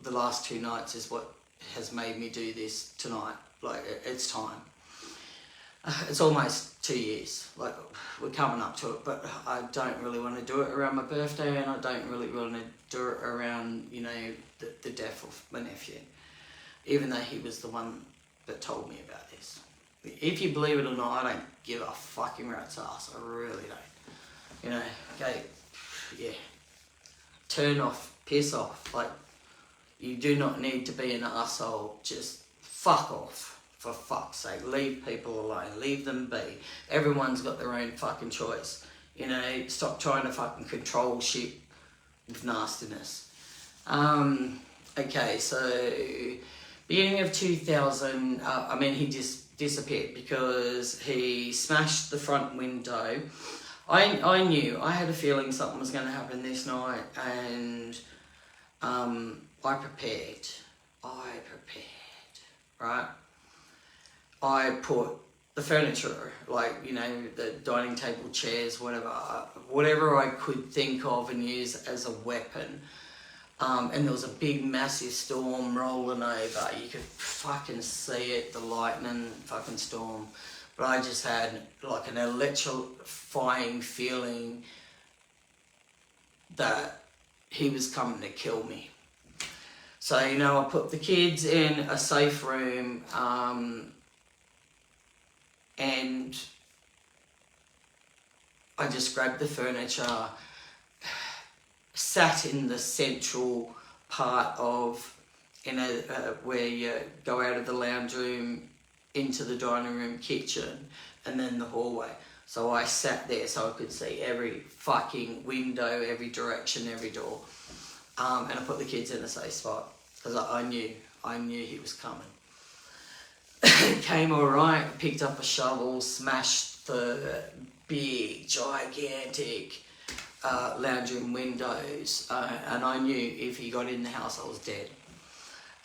The last 2 nights is what has made me do this tonight. Like, it's time. It's almost 2 years. Like, we're coming up to it, but I don't really want to do it around my birthday, and I don't really want to do it around, you know, the death of my nephew, even though he was the one that told me about this. If you believe it or not, I don't give a fucking rat's ass. I really don't. You know, okay, yeah. Turn off, piss off. Like, you do not need to be an asshole. Just fuck off, for fuck's sake. Leave people alone. Leave them be. Everyone's got their own fucking choice. You know, stop trying to fucking control shit with nastiness. Okay, so beginning of 2000, I mean, he just disappeared because he smashed the front window. I knew, I had a feeling something was going to happen this night, and I prepared, right? I put the furniture, like, you know, the dining table, chairs, whatever I could think of and use as a weapon. And there was a big massive storm rolling over. You could fucking see it, the lightning fucking storm. But I just had like an electrifying feeling that he was coming to kill me. So, you know, I put the kids in a safe room, and I just grabbed the furniture, sat in the central part of, you know, where you go out of the lounge room into the dining room, kitchen, and then the hallway. So I sat there so I could see every fucking window, every direction, every door. And I put the kids in a safe spot because I knew he was coming. Came alright, picked up a shovel, smashed the big, gigantic lounge room windows, and I knew if he got in the house I was dead.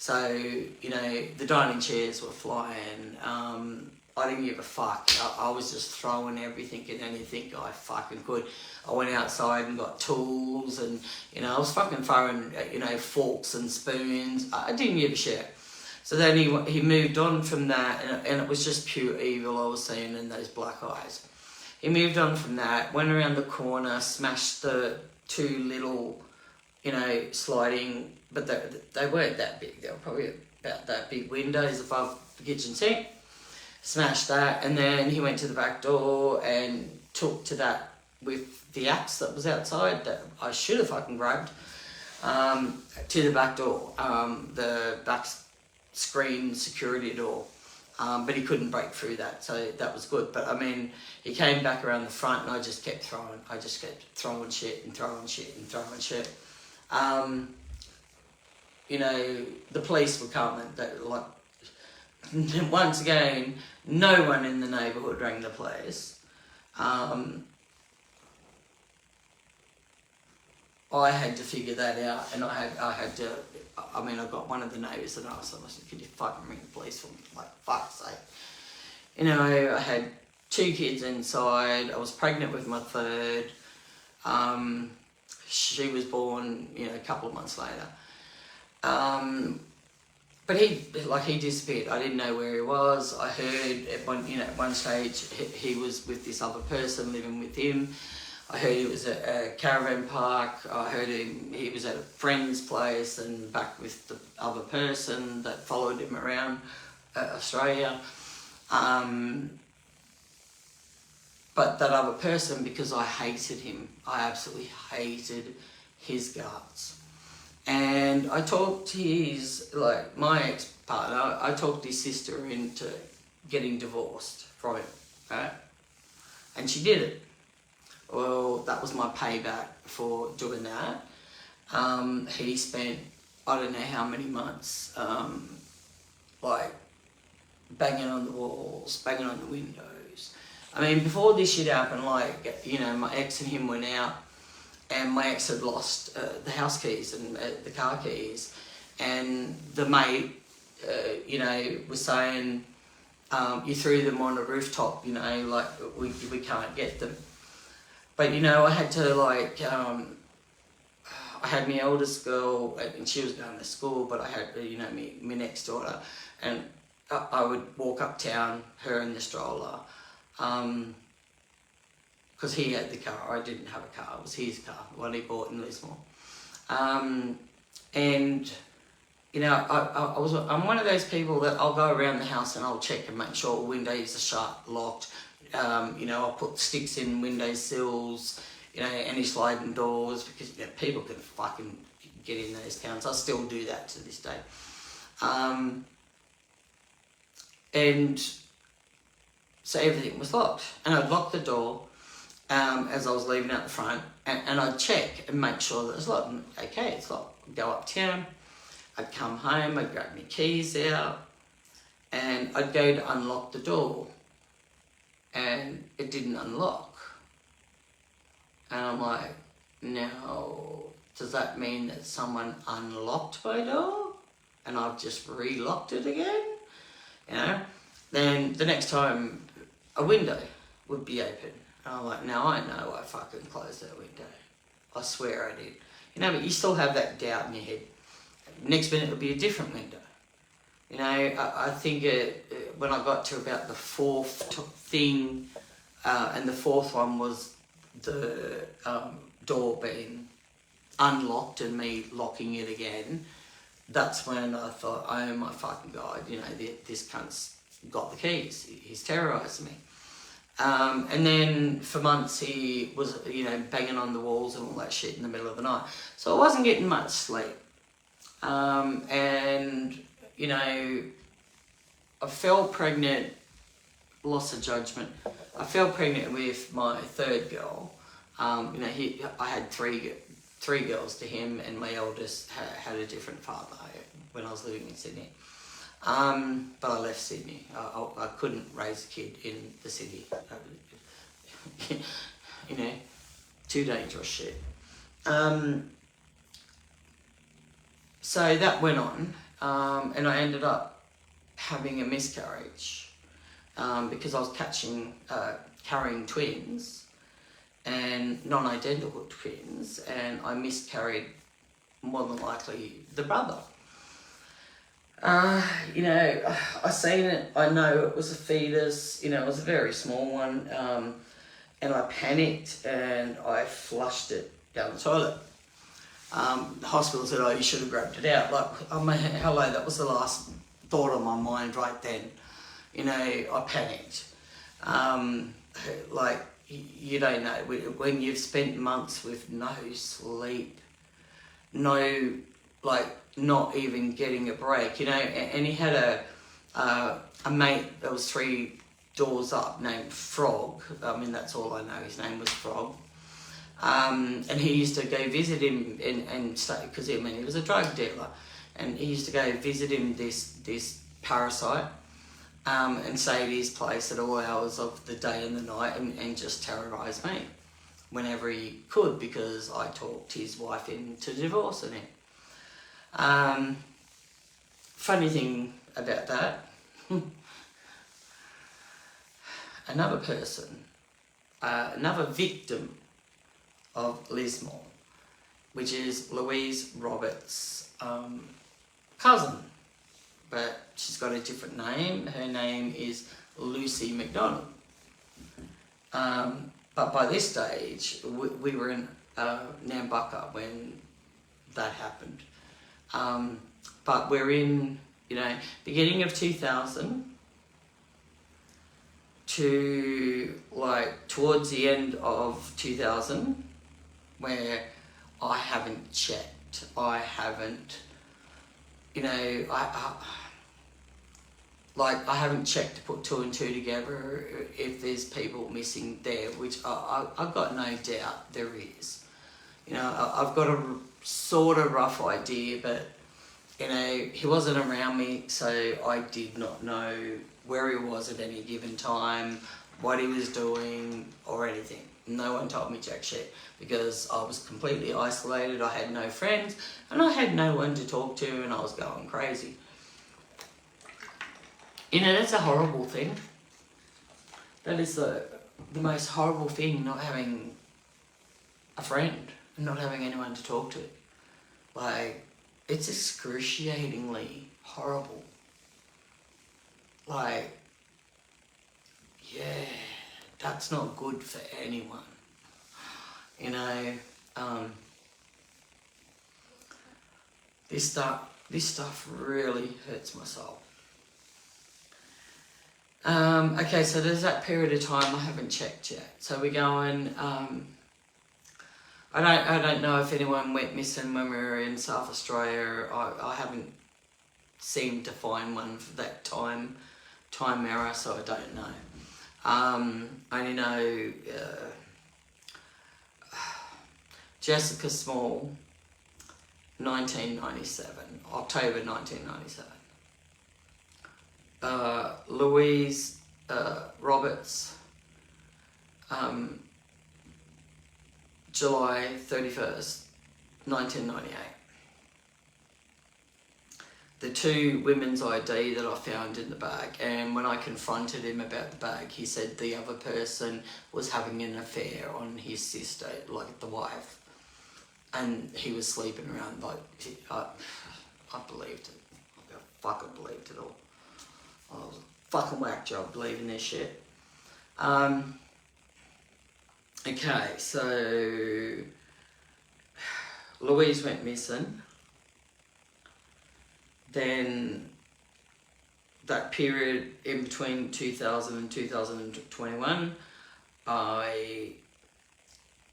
So, you know, the dining chairs were flying. I didn't give a fuck. I was just throwing everything and anything I fucking could. I went outside and got tools, and, you know, I was fucking throwing, you know, forks and spoons. I didn't give a shit. So then he moved on from that, and it was just pure evil I was seeing in those black eyes. He moved on from that, went around the corner, smashed the two little, you know, sliding, but they weren't that big. They were probably about that big, windows above the kitchen sink. Smashed that, and then he went to the back door and took to that with the axe that was outside that I should have fucking grabbed, to the back door, the back screen security door. But he couldn't break through that, so that was good. But I mean, he came back around the front, and I just kept throwing shit and throwing shit. You know, the police were coming. Like, once again, no one in the neighbourhood rang the police. I had to figure that out, and I had to. I mean, I got one of the neighbours and asked them, I said, "Could you fucking ring the police for me?" Like, fuck's sake. You know, I had 2 kids inside. I was pregnant with my third. She was born, you know, a couple of months later. But he disappeared. I didn't know where he was. I heard at one stage he was with this other person living with him. I heard he was at a caravan park. I heard he was at a friend's place and back with the other person that followed him around Australia. But that other person, because I hated him, I absolutely hated his guts. And I talked my ex-partner, I talked his sister into getting divorced from him, right? And she did it. Well, that was my payback for doing that. He spent, I don't know how many months, like, banging on the walls, banging on the windows. I mean, before this shit happened, like, you know, my ex and him went out, and my ex had lost the house keys and the car keys, and the mate, you know, was saying, you threw them on a rooftop, you know, like, we can't get them. But, you know, I had to, like, I had my eldest girl, and she was going to school, but I had, you know, my next daughter, and I would walk uptown, her in the stroller, because he had the car. I didn't have a car. It was his car, the one he bought in Lismore. And you know, I'm one of those people that I'll go around the house and I'll check and make sure all windows are shut, locked. You know, I'll put sticks in window sills, you know, any sliding doors, because you know, people can fucking get in those towns. I still do that to this day. And so everything was locked. And I'd lock the door as I was leaving out the front, and I'd check and make sure that it was locked. And, okay, it's locked. I'd go uptown, I'd come home, I'd grab my keys out, and I'd go to unlock the door, and it didn't unlock. And I'm like, now, does that mean that someone unlocked my door and I've just re-locked it again? You know? Then the next time a window would be open. And I'm like, now I know I fucking closed that window. I swear I did. You know, but you still have that doubt in your head. Next minute it'll be a different window. You know, I think when I got to about the fourth thing, and the fourth one was the door being unlocked and me locking it again, that's when I thought, oh my fucking God, you know, this cunt's got the keys. He's terrorising me. And then for months he was, you know, banging on the walls and all that shit in the middle of the night. So I wasn't getting much sleep. And, you know, I fell pregnant, loss of judgment. I fell pregnant with my third girl. You know, I had three girls to him, and my eldest had a different father when I was living in Sydney. But I left Sydney. I couldn't raise a kid in the city. You know, too dangerous shit. So that went on, and I ended up having a miscarriage because I was carrying twins, and non-identical twins, and I miscarried more than likely the brother. You know, I seen it, I know it was a fetus, you know, it was a very small one, and I panicked and I flushed it down the toilet. The hospital said, oh, you should have grabbed it out. Like, I mean, hello, that was the last thought on my mind right then. You know, I panicked. Like, you don't know, when you've spent months with no sleep, no, like, not even getting a break, you know, and he had a mate that was 3 doors up named Frog. I mean, that's all I know, his name was Frog. And he used to go visit him and stay, because I mean, he was a drug dealer, and he used to go visit him, this parasite, and stay at his place at all hours of the day and the night, and just terrorise me whenever he could, because I talked his wife into divorcing him. Funny thing about that, another person, another victim of Lismore, which is Louise Roberts' cousin, but she's got a different name. Her name is Lucy McDonald. But by this stage, we were in Nambucca when that happened. But we're in, you know, beginning of 2000 to like towards the end of 2000, where I haven't checked. I haven't, you know, I haven't checked to put 2 and 2 together if there's people missing there, which I've got no doubt there is. You know, I've got a sort of rough idea, but, you know, he wasn't around me, so I did not know where he was at any given time, what he was doing, or anything. No one told me jack shit, because I was completely isolated, I had no friends, and I had no one to talk to, and I was going crazy. You know, that's a horrible thing. That is the most horrible thing, not having a friend, and not having anyone to talk to. Like, it's excruciatingly horrible. Like, yeah, that's not good for anyone. You know, this This stuff really hurts my soul. Okay, so there's that period of time I haven't checked yet. So we're going. I don't know if anyone went missing when we were in South Australia. I haven't seemed to find one for that time error, so I don't know. I only know Jessica Small, 1997, October 1997. Louise Roberts, July 31st, 1998. The two women's ID that I found in the bag, and when I confronted him about the bag, he said the other person was having an affair on his sister, like the wife, and he was sleeping around. Like, I believed it. I fucking believed it all. I was a fucking whack job believing this shit. Okay, so Louise went missing. Then that period in between 2000 and 2021, I'd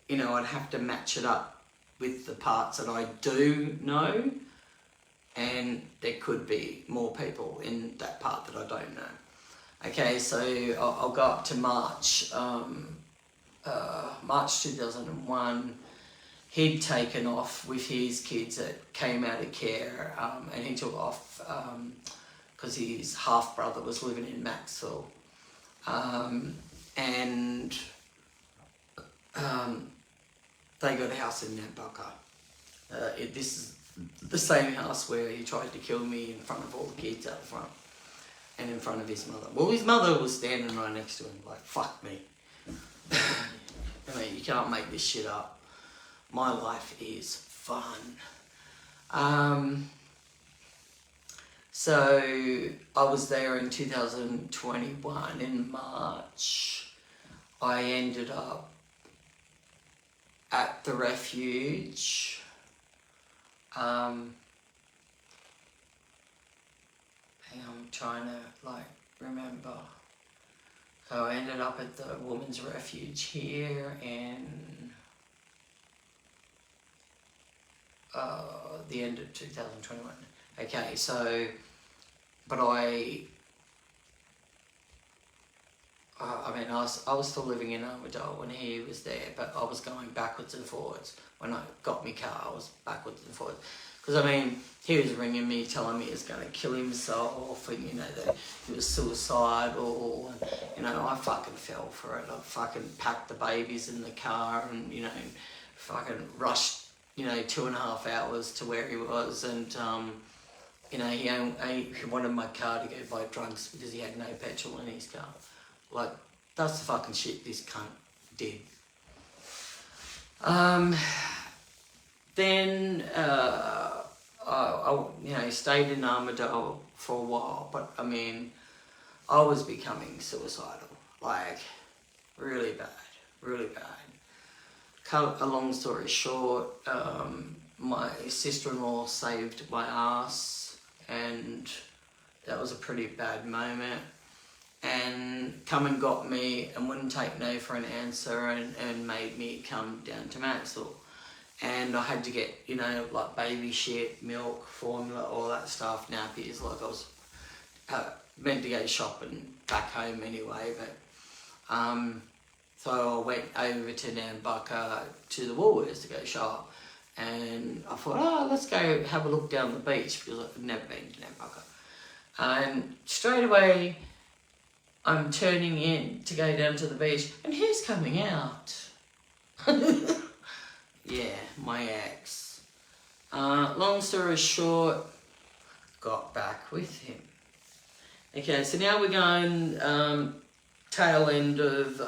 have to match it up with the parts that I do know, and there could be more people in that part that I don't know. Okay, so I'll go up to March 2001. He'd taken off with his kids that came out of care, and he took off because his half-brother was living in Maxwell. And they got a house in Nambucca. This is the same house where he tried to kill me in front of all the kids out front and in front of his mother. Well, his mother was standing right next to him, like, fuck me. I mean, you can't make this shit up. My life is fun. So I was there in 2021 in March. I ended up at the refuge. I'm trying to remember. So I ended up at the women's refuge here in the end of 2021. Okay, so, but I was still living in Armadale when he was there, but I was going backwards and forwards. When I got my car, I was backwards and forwards. Because, he was ringing me, telling me he was going to kill himself, and, that he was suicidal, and, I fucking fell for it. I fucking packed the babies in the car and, fucking rushed 2.5 hours to where he was, and he wanted my car to go buy drugs because he had no petrol in his car. Like, that's the fucking shit this cunt did. Then I stayed in Armadale for a while, but I was becoming suicidal, like really bad. Cut a long story short, my sister-in-law saved my ass, and that was a pretty bad moment, and come and got me and wouldn't take no for an answer, and made me come down to Maxwell, and I had to get, baby shit, milk, formula, all that stuff, nappies, I was meant to go shopping back home anyway, but so I went over to Nambucca to the Woolworths to go shop, and I thought, let's go have a look down the beach, because I've never been to Nambucca. And straight away, I'm turning in to go down to the beach, and who's coming out? Yeah, my ex. Long story short, got back with him. Okay, so now we're going tail end of,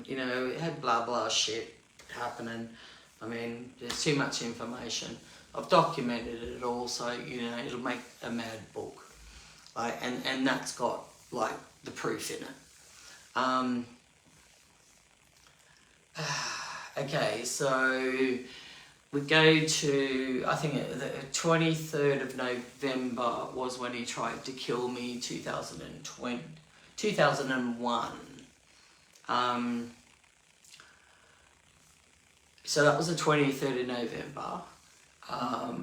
it had blah blah shit happening. There's too much information. I've documented it all, so, it'll make a mad book. And that's got, the proof in it. Okay, so we go to, I think the 23rd of November was when he tried to kill me, 2001. So that was the 23rd of November.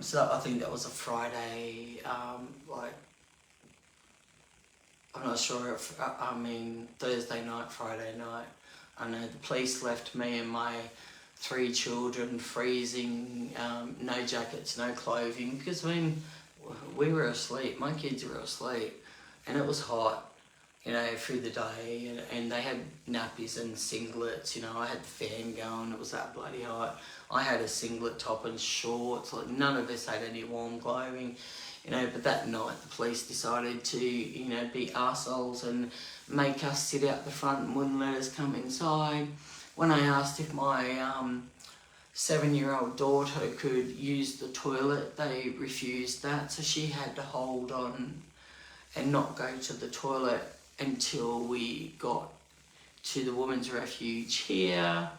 So I think that was a Friday, like, I'm not sure if, Thursday night, Friday night. I know the police left me and my 3 children freezing, no jackets, no clothing, because we were asleep, my kids were asleep, and it was hot, through the day, and they had nappies and singlets, I had the fan going, it was that bloody hot. I had a singlet top and shorts, like none of us had any warm clothing, but that night the police decided to, be arseholes and make us sit out the front and wouldn't let us come inside. When I asked if my 7-year-old daughter could use the toilet, they refused that, so she had to hold on and not go to the toilet until we got to the women's refuge here,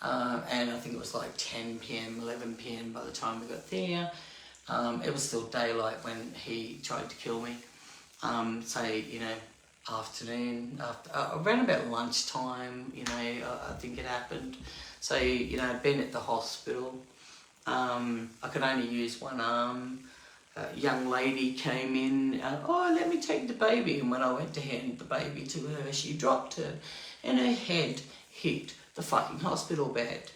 and I think it was like 10 p.m, 11 p.m. by the time we got there. It was still daylight when he tried to kill me, afternoon, around about lunchtime, I think it happened. So, I'd been at the hospital. I could only use one arm. A young lady came in, let me take the baby. And when I went to hand the baby to her, she dropped her and her head hit the fucking hospital bed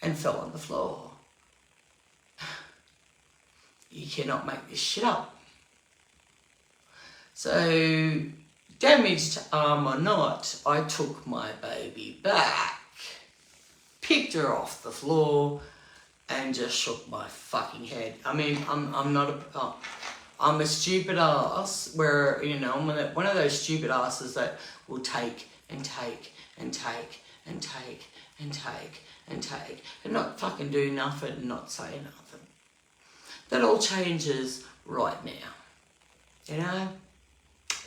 and fell on the floor. You cannot make this shit up. So, damaged arm or not, I took my baby back, picked her off the floor, and just shook my fucking head. I'm a stupid ass where, I'm one of those stupid asses that will take and take and take and take and take and take and not fucking do nothing and not say nothing. That all changes right now.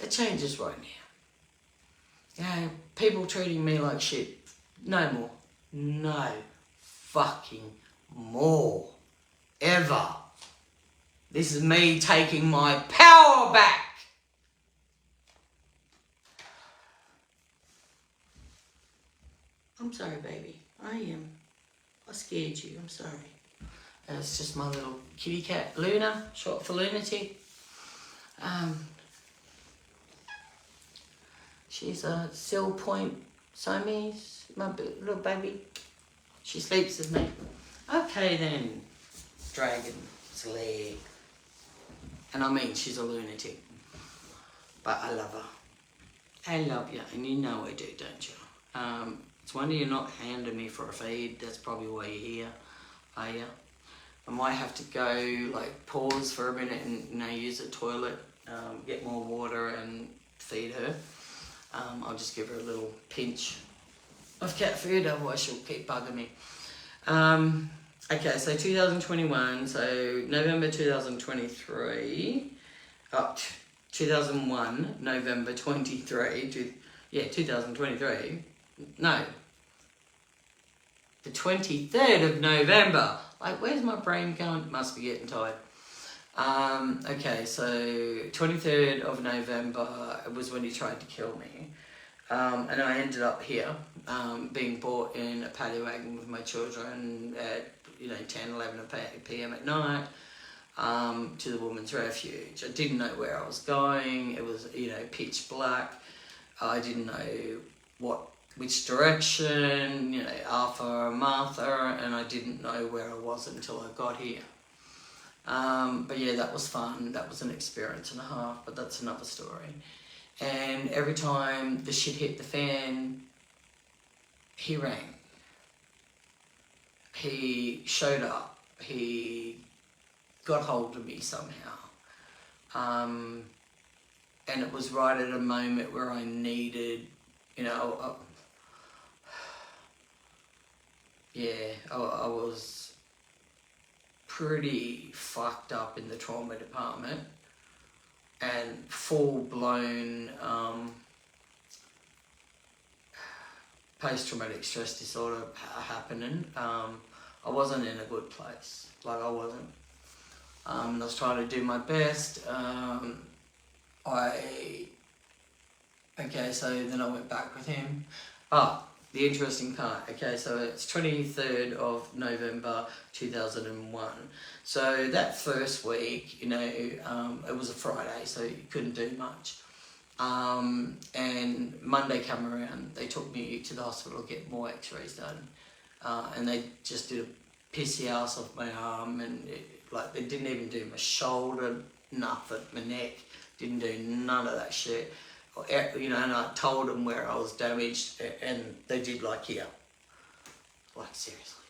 It changes right now. People treating me like shit. No more. No fucking more. Ever. This is me taking my power back. I'm sorry, baby. I am. I scared you. I'm sorry. It's just my little kitty cat, Luna, short for Lunatic. She's a Cell Point Siamese, my little baby. She sleeps with me. Okay then, Dragon's leg. And she's a lunatic. But I love her. I love you, and you know I do, don't you? It's wonder you're not handing me for a feed. That's probably why you're here, are you? I might have to go, pause for a minute and, use the toilet, get more water and feed her. I'll just give her a little pinch of cat food, otherwise she'll keep bugging me. Okay, so 2021, so November 2023, 2001, November 23, 2023, no, the 23rd of November. Where's my brain going? Must be getting tired. Okay, so 23rd of November was when he tried to kill me. And I ended up here, being brought in a paddy wagon with my children at, 10, 11 p.m. at night, to the women's refuge. I didn't know where I was going. It was, pitch black. I didn't know which direction, Arthur, Martha, and I didn't know where I was until I got here. But yeah, that was fun. That was an experience and a half, but that's another story. And every time the shit hit the fan, he rang. He showed up. He got hold of me somehow. And it was right at a moment where I needed, I was pretty fucked up in the trauma department. And full-blown post-traumatic stress disorder happening. I wasn't in a good place. Like, I wasn't. I was trying to do my best. Okay, so then I went back with him. The interesting part. Okay, so it's 23rd of November 2001. So that first week, it was a Friday, so you couldn't do much. And Monday came around, they took me to the hospital to get more x-rays done. And they just did a pissy ass off my arm, and they didn't even do my shoulder, nothing, my neck, didn't do none of that shit. And I told them where I was damaged, and they did here. Like, seriously.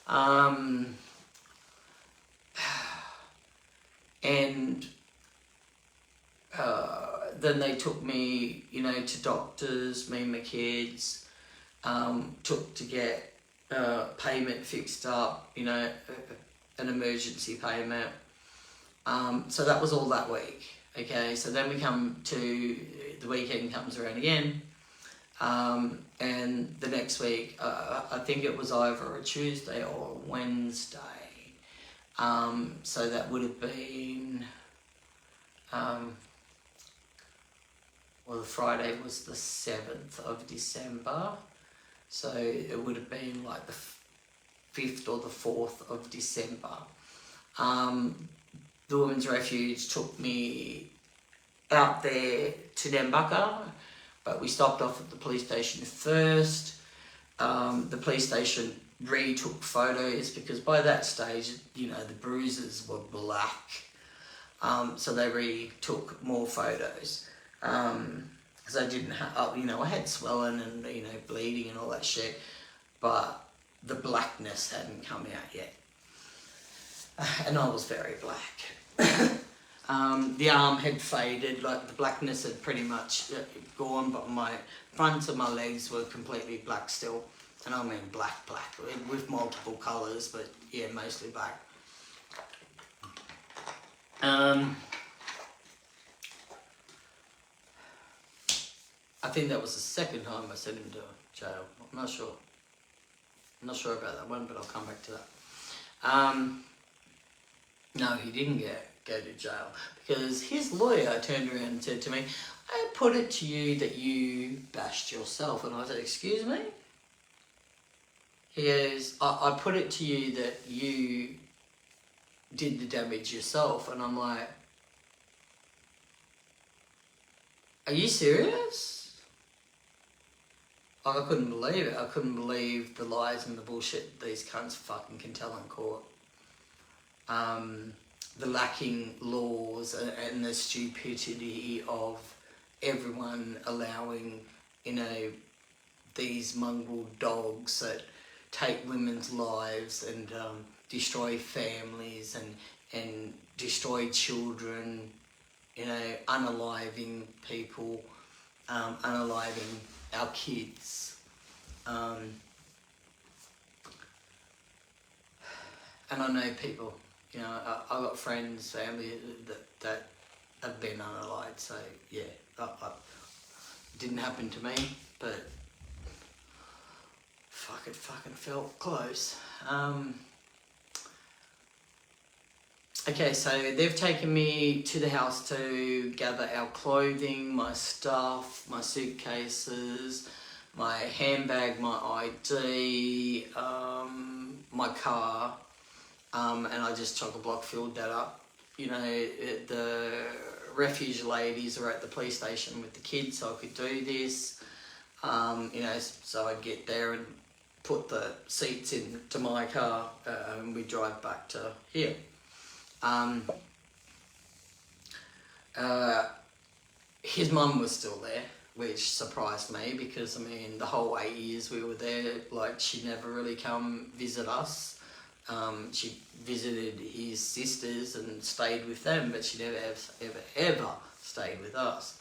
And then they took me, to doctors, me and my kids, took to get payment fixed up, an emergency payment. So that was all that week. Okay, so then we come to, the weekend comes around again, and the next week, I think it was either a Tuesday or a Wednesday, so that would have been, the Friday was the 7th of December, so it would have been like the 5th or the 4th of December. The Women's Refuge took me out there to Nambucca, but we stopped off at the police station first. The police station retook photos because by that stage, the bruises were black. So they retook more photos. Because I didn't have, I had swelling and, bleeding and all that shit, but the blackness hadn't come out yet. And I was very black. The arm had faded, the blackness had pretty much gone, but my fronts of my legs were completely black still. And I mean black, with multiple colours, but yeah, mostly black. I think that was the second time I sent him to jail. I'm not sure. I'm not sure about that one, but I'll come back to that. No, he didn't go to jail because his lawyer turned around and said to me, I put it to you that you bashed yourself. And I said, excuse me? He goes, I put it to you that you did the damage yourself. And I'm like, are you serious? I couldn't believe it. I couldn't believe the lies and the bullshit these cunts fucking can tell in court. The lacking laws and the stupidity of everyone allowing, these mongrel dogs that take women's lives and destroy families and destroy children, unaliving people, unaliving our kids. And I know people, I've got friends, family that have been unalived, so yeah, it didn't happen to me, but it fucking felt close. Okay, so they've taken me to the house to gather our clothing, my stuff, my suitcases, my handbag, my ID, my car, and I just chock-a-block filled that up. The refuge ladies are at the police station with the kids, so I could do this. So I'd get there and put the seats into my car, and we drive back to here. His mum was still there, which surprised me because, the whole 8 years we were there, she never really come visit us. She visited his sisters and stayed with them, but she never ever stayed with us.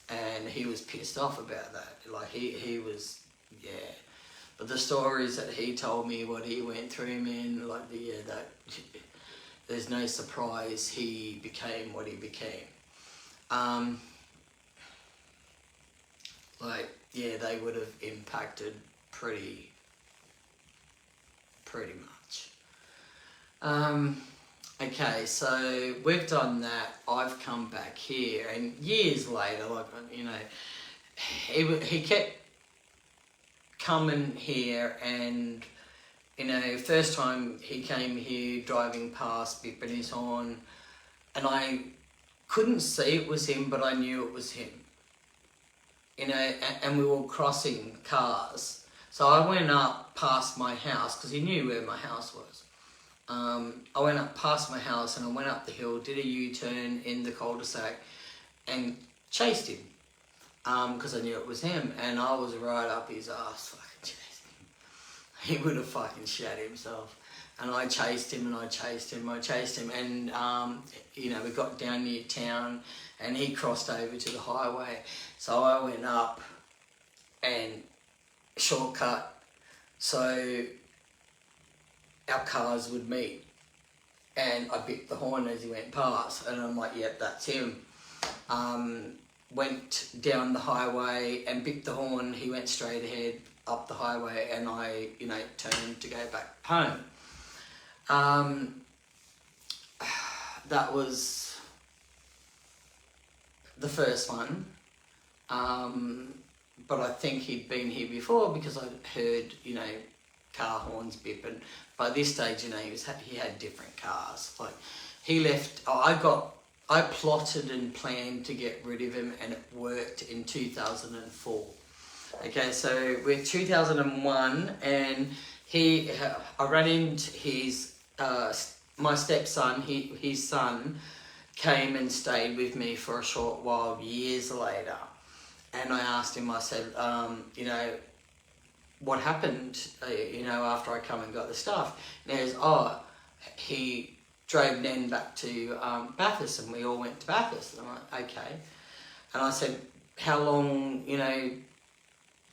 And he was pissed off about that. He was, yeah. But the stories that he told me, what he went through, man, that... There's no surprise he became what he became. They would have impacted pretty much. Okay, so we've done that. I've come back here, and years later, like, you know, he kept coming here, and, you know, first time he came here driving past, bipping his horn, and I couldn't see it was him, but I knew it was him. You know, and we were crossing cars. So I went up past my house, because he knew where my house was. I went up past my house and I went up the hill, did a U-turn in the cul-de-sac and chased him. Because I knew it was him, and I was right up his ass fucking chasing him. He would have fucking shat himself. And I chased him and I chased him, and you know, we got down near town and he crossed over to the highway. So I went up and shortcut so our cars would meet, and I bit the horn as he went past, and I'm like, yep, that's him. Went down the highway and bit the horn. He went straight ahead up the highway, and I, you know, turned to go back home. That was the first one. But I think he'd been here before because I'd heard, you know, car horns bip, and by this stage, you know, he had different cars. Like, he left. I plotted and planned to get rid of him, and it worked in 2004. Okay, so we're 2001, and I ran into his my stepson. His son came and stayed with me for a short while years later, and I asked him. I said, you know, what happened, you know, after I come and got the stuff? And he goes, he drove Nen back to Bathurst, and we all went to Bathurst. And I'm like, okay. And I said, how long, you know,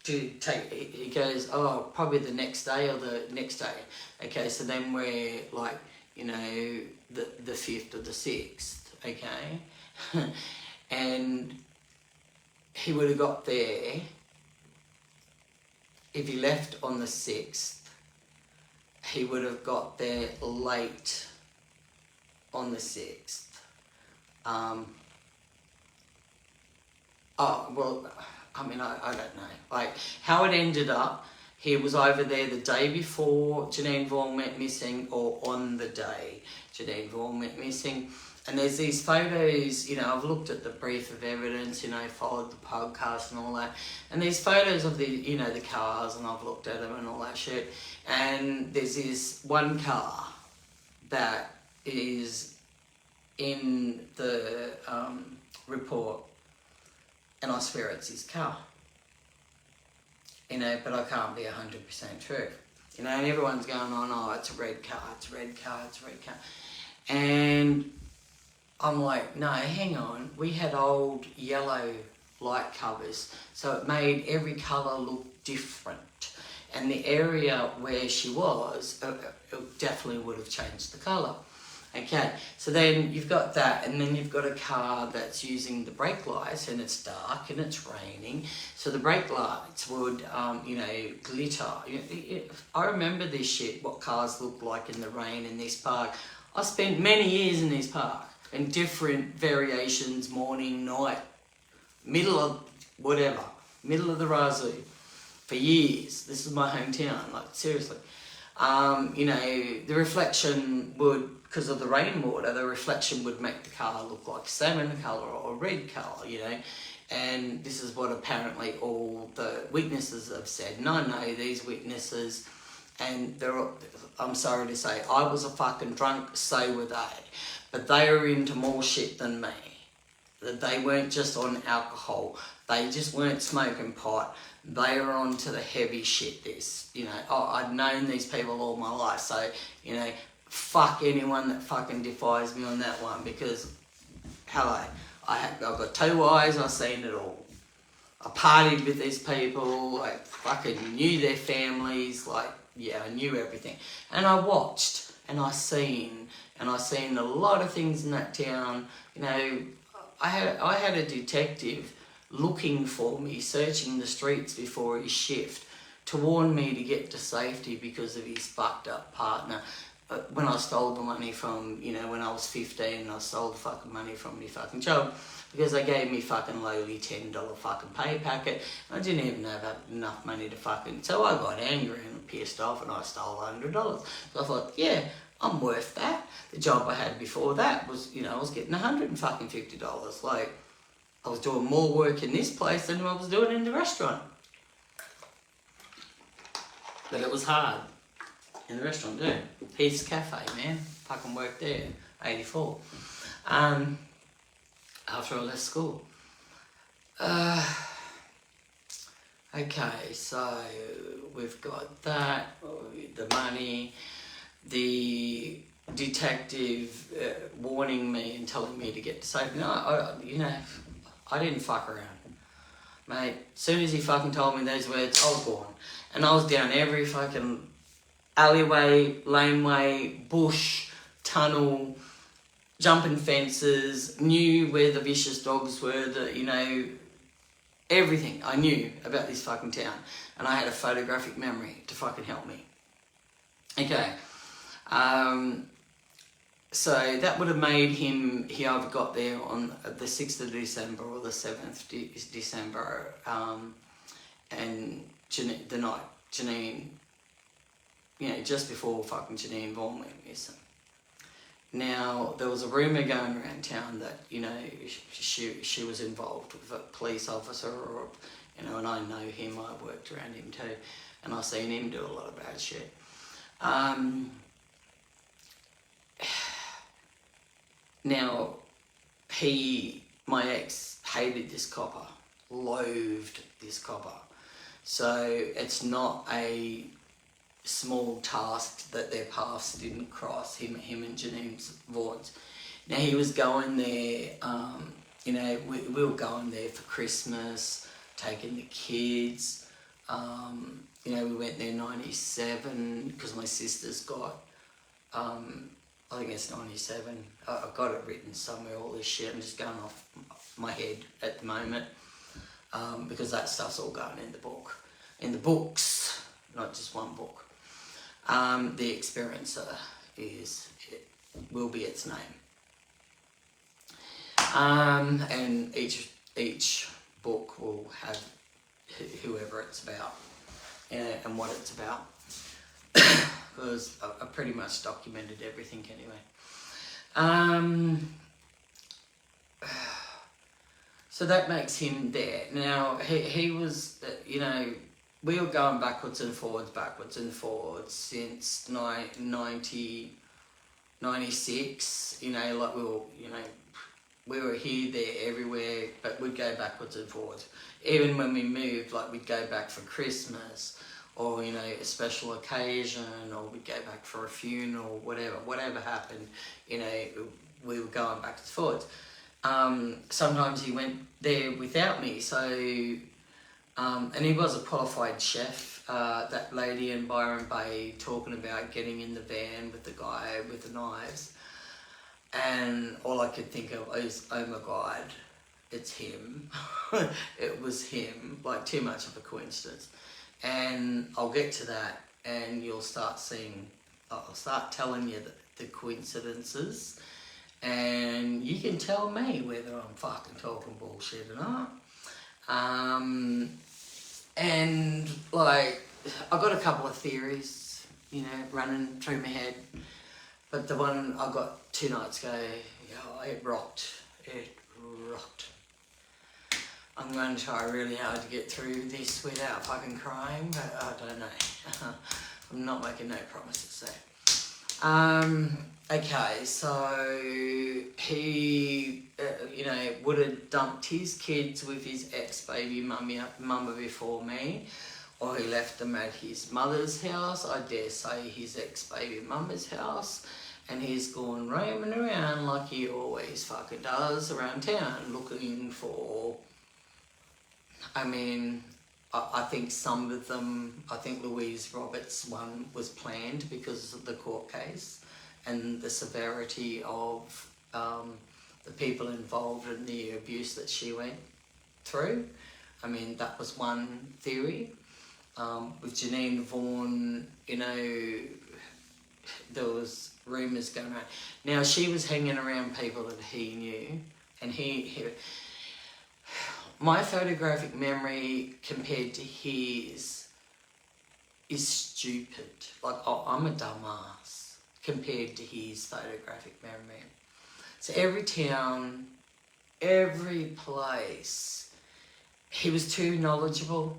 did it take? He goes, probably the next day or the next day. Okay, so then we're like, you know, the 5th or the 6th, okay? And he would have got there. If he left on the 6th, he would have got there late on the 6th. Well, I mean, I don't know. Like, how it ended up, he was over there the day before Janine Vaughan went missing, or on the day Janine Vaughan went missing. And there's these photos, you know, I've looked at the brief of evidence, you know, followed the podcast and all that. And these photos of the, you know, the cars, and I've looked at them and all that shit. And there's this one car that is in the report, and I swear it's his car. You know, but I can't be 100% true. You know, and everyone's going on, it's a red car, it's a red car, it's a red car. And I'm like, no, hang on. We had old yellow light covers, so it made every colour look different. And the area where she was, it definitely would have changed the colour. Okay, so then you've got that, and then you've got a car that's using the brake lights, and it's dark and it's raining, so the brake lights would, you know, glitter. I remember this shit, what cars look like in the rain in this park. I spent many years in this park, in different variations, morning, night, middle of whatever, middle of the Razoo, for years. This is my hometown, like, seriously. You know, the reflection would, because of the rainwater, the reflection would make the car look like salmon colour or red colour, you know. And this is what apparently all the witnesses have said. And I know these witnesses, and I'm sorry to say, I was a fucking drunk, so were they. But they were into more shit than me. They weren't just on alcohol. They just weren't smoking pot. They were on to the heavy shit, you know. I'd known these people all my life, so, you know, fuck anyone that fucking defies me on that one, because, hello, I've got 2 eyes, I've seen it all. I partied with these people, I fucking knew their families, like, yeah, I knew everything. And I watched, and I seen a lot of things in that town. You know, I had a detective looking for me, searching the streets before his shift to warn me to get to safety because of his fucked up partner. when I stole the money from, you know, when I was 15 and I stole the fucking money from my fucking job because they gave me fucking lowly $10 fucking pay packet. I didn't even have enough money to fucking... So I got angry and pissed off and I stole $100. So I thought, yeah, I'm worth that. The job I had before that was, you know, I was getting $150. Like, I was doing more work in this place than I was doing in the restaurant. But it was hard. In the restaurant, yeah. Heath's Cafe, man. Fucking worked there. 84. After I left school. Okay, so we've got that, the money, the detective warning me and telling me to get to safety. No, I didn't fuck around. Mate, as soon as he fucking told me those words, I was gone. And I was down every fucking alleyway, laneway, bush, tunnel, jumping fences, knew where the vicious dogs were, everything I knew about this fucking town. And I had a photographic memory to fucking help me. Okay. So that would have made him, he either got there on the 6th of December or the 7th December, and the night Janine, just before fucking Janine Vaughan went missing. Now, there was a rumour going around town that, she was involved with a police officer or, and I know him, I worked around him too, and I've seen him do a lot of bad shit. Now, my ex, hated this copper, loathed this copper. So it's not a small task that their paths didn't cross, him and Janine Vaughan's. Now, he was going there, we were going there for Christmas, taking the kids. We went there 97 because my sister's got, I think it's 97. I've got it written somewhere, all this shit. I'm just going off my head at the moment because that stuff's all going in the book. In the books, not just one book. The Experiencer will be its name. And each book will have whoever it's about and what it's about. Because I pretty much documented everything anyway. So that makes him there. Now, he was, we were going backwards and forwards since 96, we were here, there, everywhere, but we'd go backwards and forwards. Even when we moved, we'd go back for Christmas, or, a special occasion, or we'd go back for a funeral, whatever happened, we were going back and forwards. Sometimes he went there without me, so, and he was a qualified chef, that lady in Byron Bay talking about getting in the van with the guy with the knives, and all I could think of is, oh my God, it's him. It was him, too much of a coincidence. And I'll get to that, and you'll start seeing, I'll start telling you the coincidences, and you can tell me whether I'm fucking talking bullshit or not. And I've got a couple of theories, running through my head, but the one I got 2 nights ago, it rocked. I'm going to try really hard to get through this without fucking crying, but I don't know. I'm not making no promises there. Okay, so he, would have dumped his kids with his ex-baby mama before me, or he left them at his mother's house, I dare say his ex-baby mama's house, and he's gone roaming around like he always fucking does around town, looking for... I think some of them, I think Louise Roberts' one was planned because of the court case and the severity of the people involved in the abuse that she went through. That was one theory. With Janine Vaughan, there was rumours going around. Now, she was hanging around people that he knew, and he my photographic memory compared to his is stupid. Like, I'm a dumbass compared to his photographic memory. So every town, every place, he was too knowledgeable.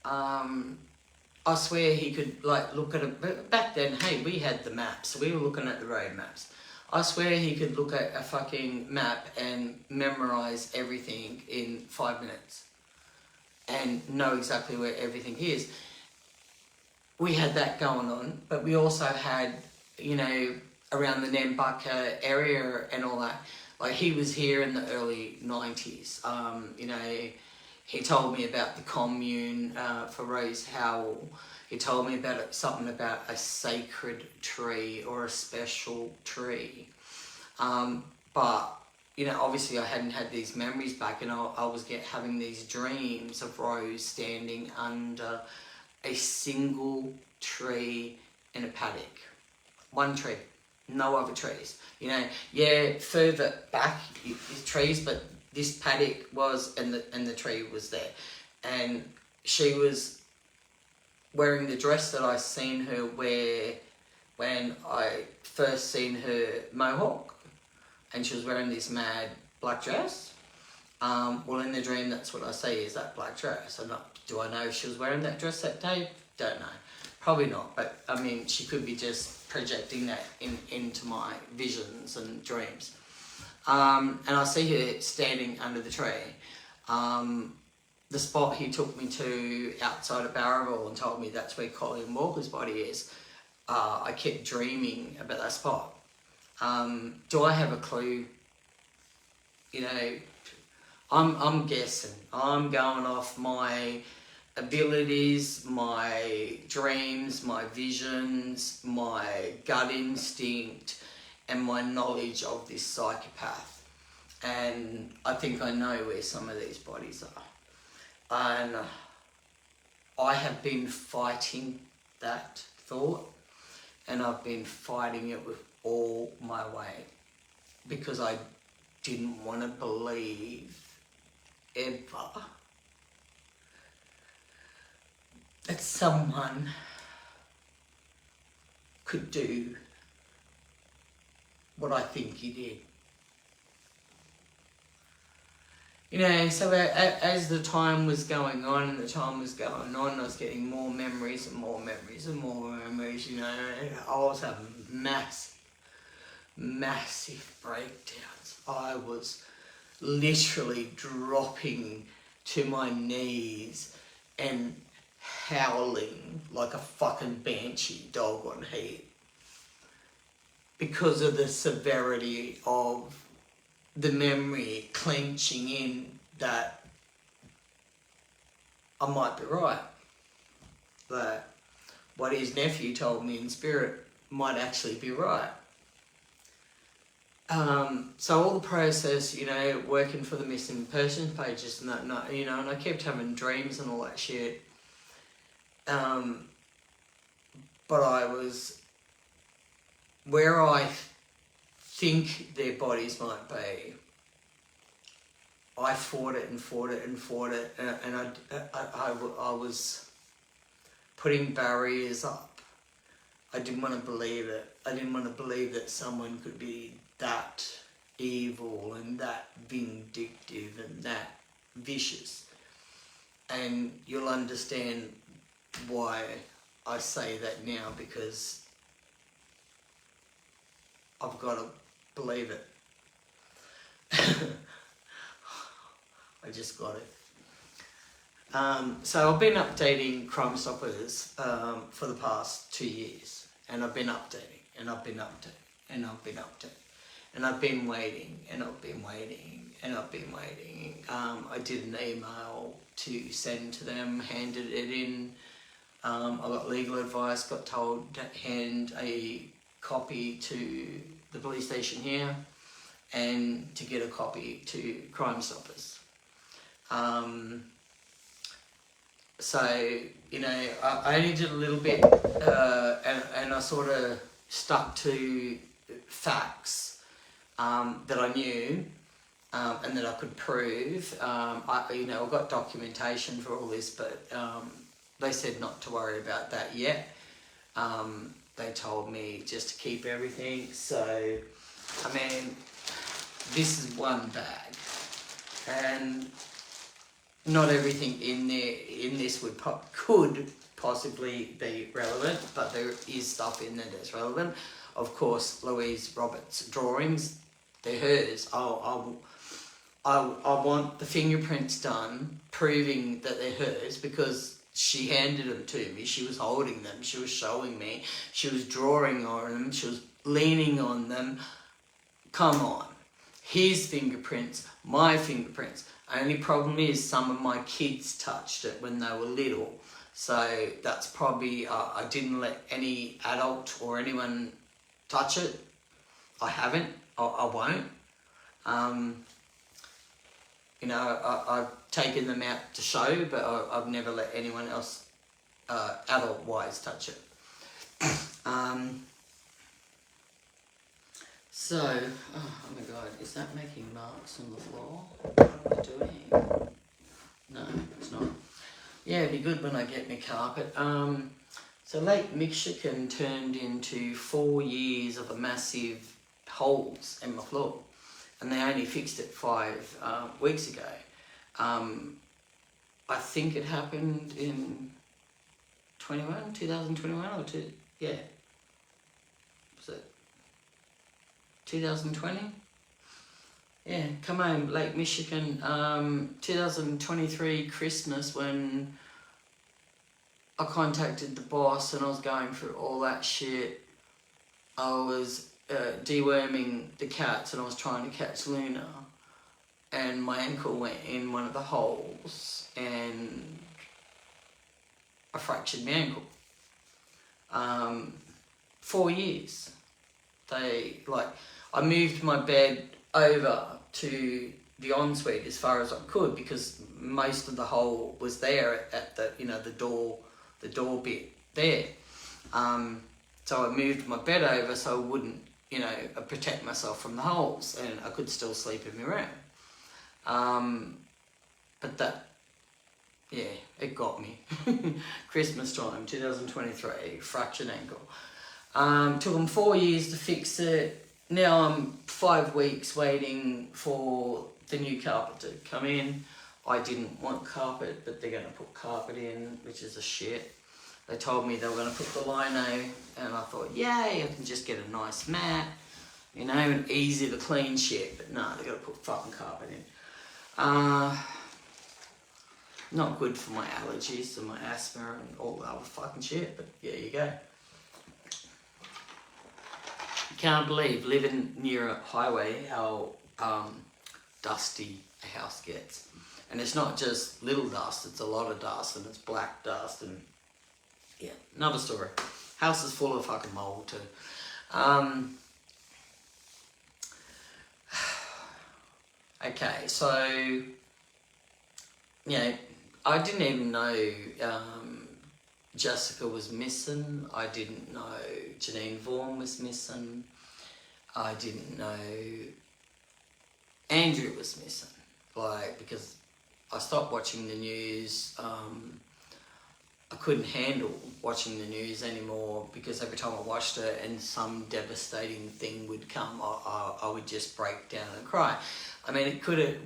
I swear he could, like, look at it. But back then, hey, we had the maps. So we were looking at the road maps. I swear he could look at a fucking map and memorise everything in 5 minutes and know exactly where everything is. We had that going on, but we also had, you know, around the Nambucca area and all that. Like, he was here in the early 90s. You know, he told me about the commune for Rose Howell. He told me about something about a sacred tree or a special tree. But, you know, obviously I hadn't had these memories back, and I was having these dreams of Rose standing under a single tree in a paddock. One tree, no other trees. You know, yeah, further back is trees, but this paddock was, and the tree was there. And she was wearing the dress that I seen her wear when I first seen her mohawk. And she was wearing this mad black dress. Well, in the dream, that's what I see, is that black dress. Do I know if she was wearing that dress that day? Don't know. Probably not. But, I mean, she could be just projecting that into my visions and dreams. And I see her standing under the tree. The spot he took me to outside of Barraville and told me that's where Colleen Walker's body is. I kept dreaming about that spot. Do I have a clue? You know, I'm guessing. I'm going off my abilities, my dreams, my visions, my gut instinct, and my knowledge of this psychopath. And I think I know where some of these bodies are. And I have been fighting that thought, and I've been fighting it with all my weight, because I didn't want to believe ever that someone could do what I think he did. You know, so as the time was going on and the time was going on, I was getting more memories and more memories and more memories, you know. I was having massive breakdowns. I was literally dropping to my knees and howling like a fucking banshee dog on heat because of the severity of the memory clenching in that I might be right. That what his nephew told me in spirit might actually be right. So all the process, you know, working for the missing persons pages and that, you know, and I kept having dreams and all that shit. But I was where I think their bodies might be. I fought it and fought it and fought it, and I was putting barriers up. I didn't want to believe it. I didn't want to believe that someone could be that evil and that vindictive and that vicious. And you'll understand why I say that now, because I've got to believe it. I just got it. So I've been updating Crime Stoppers for the past 2 years, and I've been updating, and I've been updating, and I've been updating, and I've been waiting, and I've been waiting, and I've been waiting. I did an email to send to them, handed it in. I got legal advice, got told to hand a copy to the police station here and to get a copy to Crime Stoppers. So, you know, I only did a little bit and I sort of stuck to facts that I knew and that I could prove. I got documentation for all this, but they said not to worry about that yet. They told me just to keep everything. So, I mean, this is one bag, and not everything in this could possibly be relevant, but there is stuff in there that's relevant. Of course, Louise Roberts' drawings, they're hers. I want the fingerprints done, proving that they're hers, because she handed them to me. She was holding them. She was showing me. She was drawing on them. She was leaning on them. Come on. His fingerprints, my fingerprints. Only problem is some of my kids touched it when they were little. So that's probably, I didn't let any adult or anyone touch it. I haven't. I won't. I've taken them out to show, but I've never let anyone else adult-wise touch it. So, oh my god, is that making marks on the floor? What am I doing? No, it's not. Yeah, it'd be good when I get my carpet. So Lake Michigan turned into 4 years of a massive holes in my floor, and they only fixed it 5 weeks ago. I think it happened in 2021 or was it 2020? Yeah, come home, Lake Michigan. 2023 Christmas, when I contacted the boss and I was going through all that shit. I was deworming the cats and I was trying to catch Luna, and my ankle went in one of the holes and I fractured my ankle. 4 years. I moved my bed over to the ensuite as far as I could, because most of the hole was there at the the door bit there. So I moved my bed over so I wouldn't protect myself from the holes, and I could still sleep in my room. But that, yeah, it got me. Christmas time, 2023, fractured ankle. Took them 4 years to fix it. Now I'm 5 weeks waiting for the new carpet to come in. I didn't want carpet, but they're going to put carpet in, which is a shit. They told me they were going to put the lino, and I thought, yay, I can just get a nice mat, and easy to clean shit. But no, they're going to put fucking carpet in. Not good for my allergies and my asthma and all the other fucking shit, but there you go. Can't believe, living near a highway, how dusty a house gets. And it's not just little dust, it's a lot of dust, and it's black dust, and yeah, another story. House is full of fucking mold too. Okay, so, I didn't even know Jessica was missing. I didn't know Janine Vaughan was missing. I didn't know Andrew was missing. Because I stopped watching the news. I couldn't handle watching the news anymore, because every time I watched it and some devastating thing would come, I would just break down and cry. I mean, it could have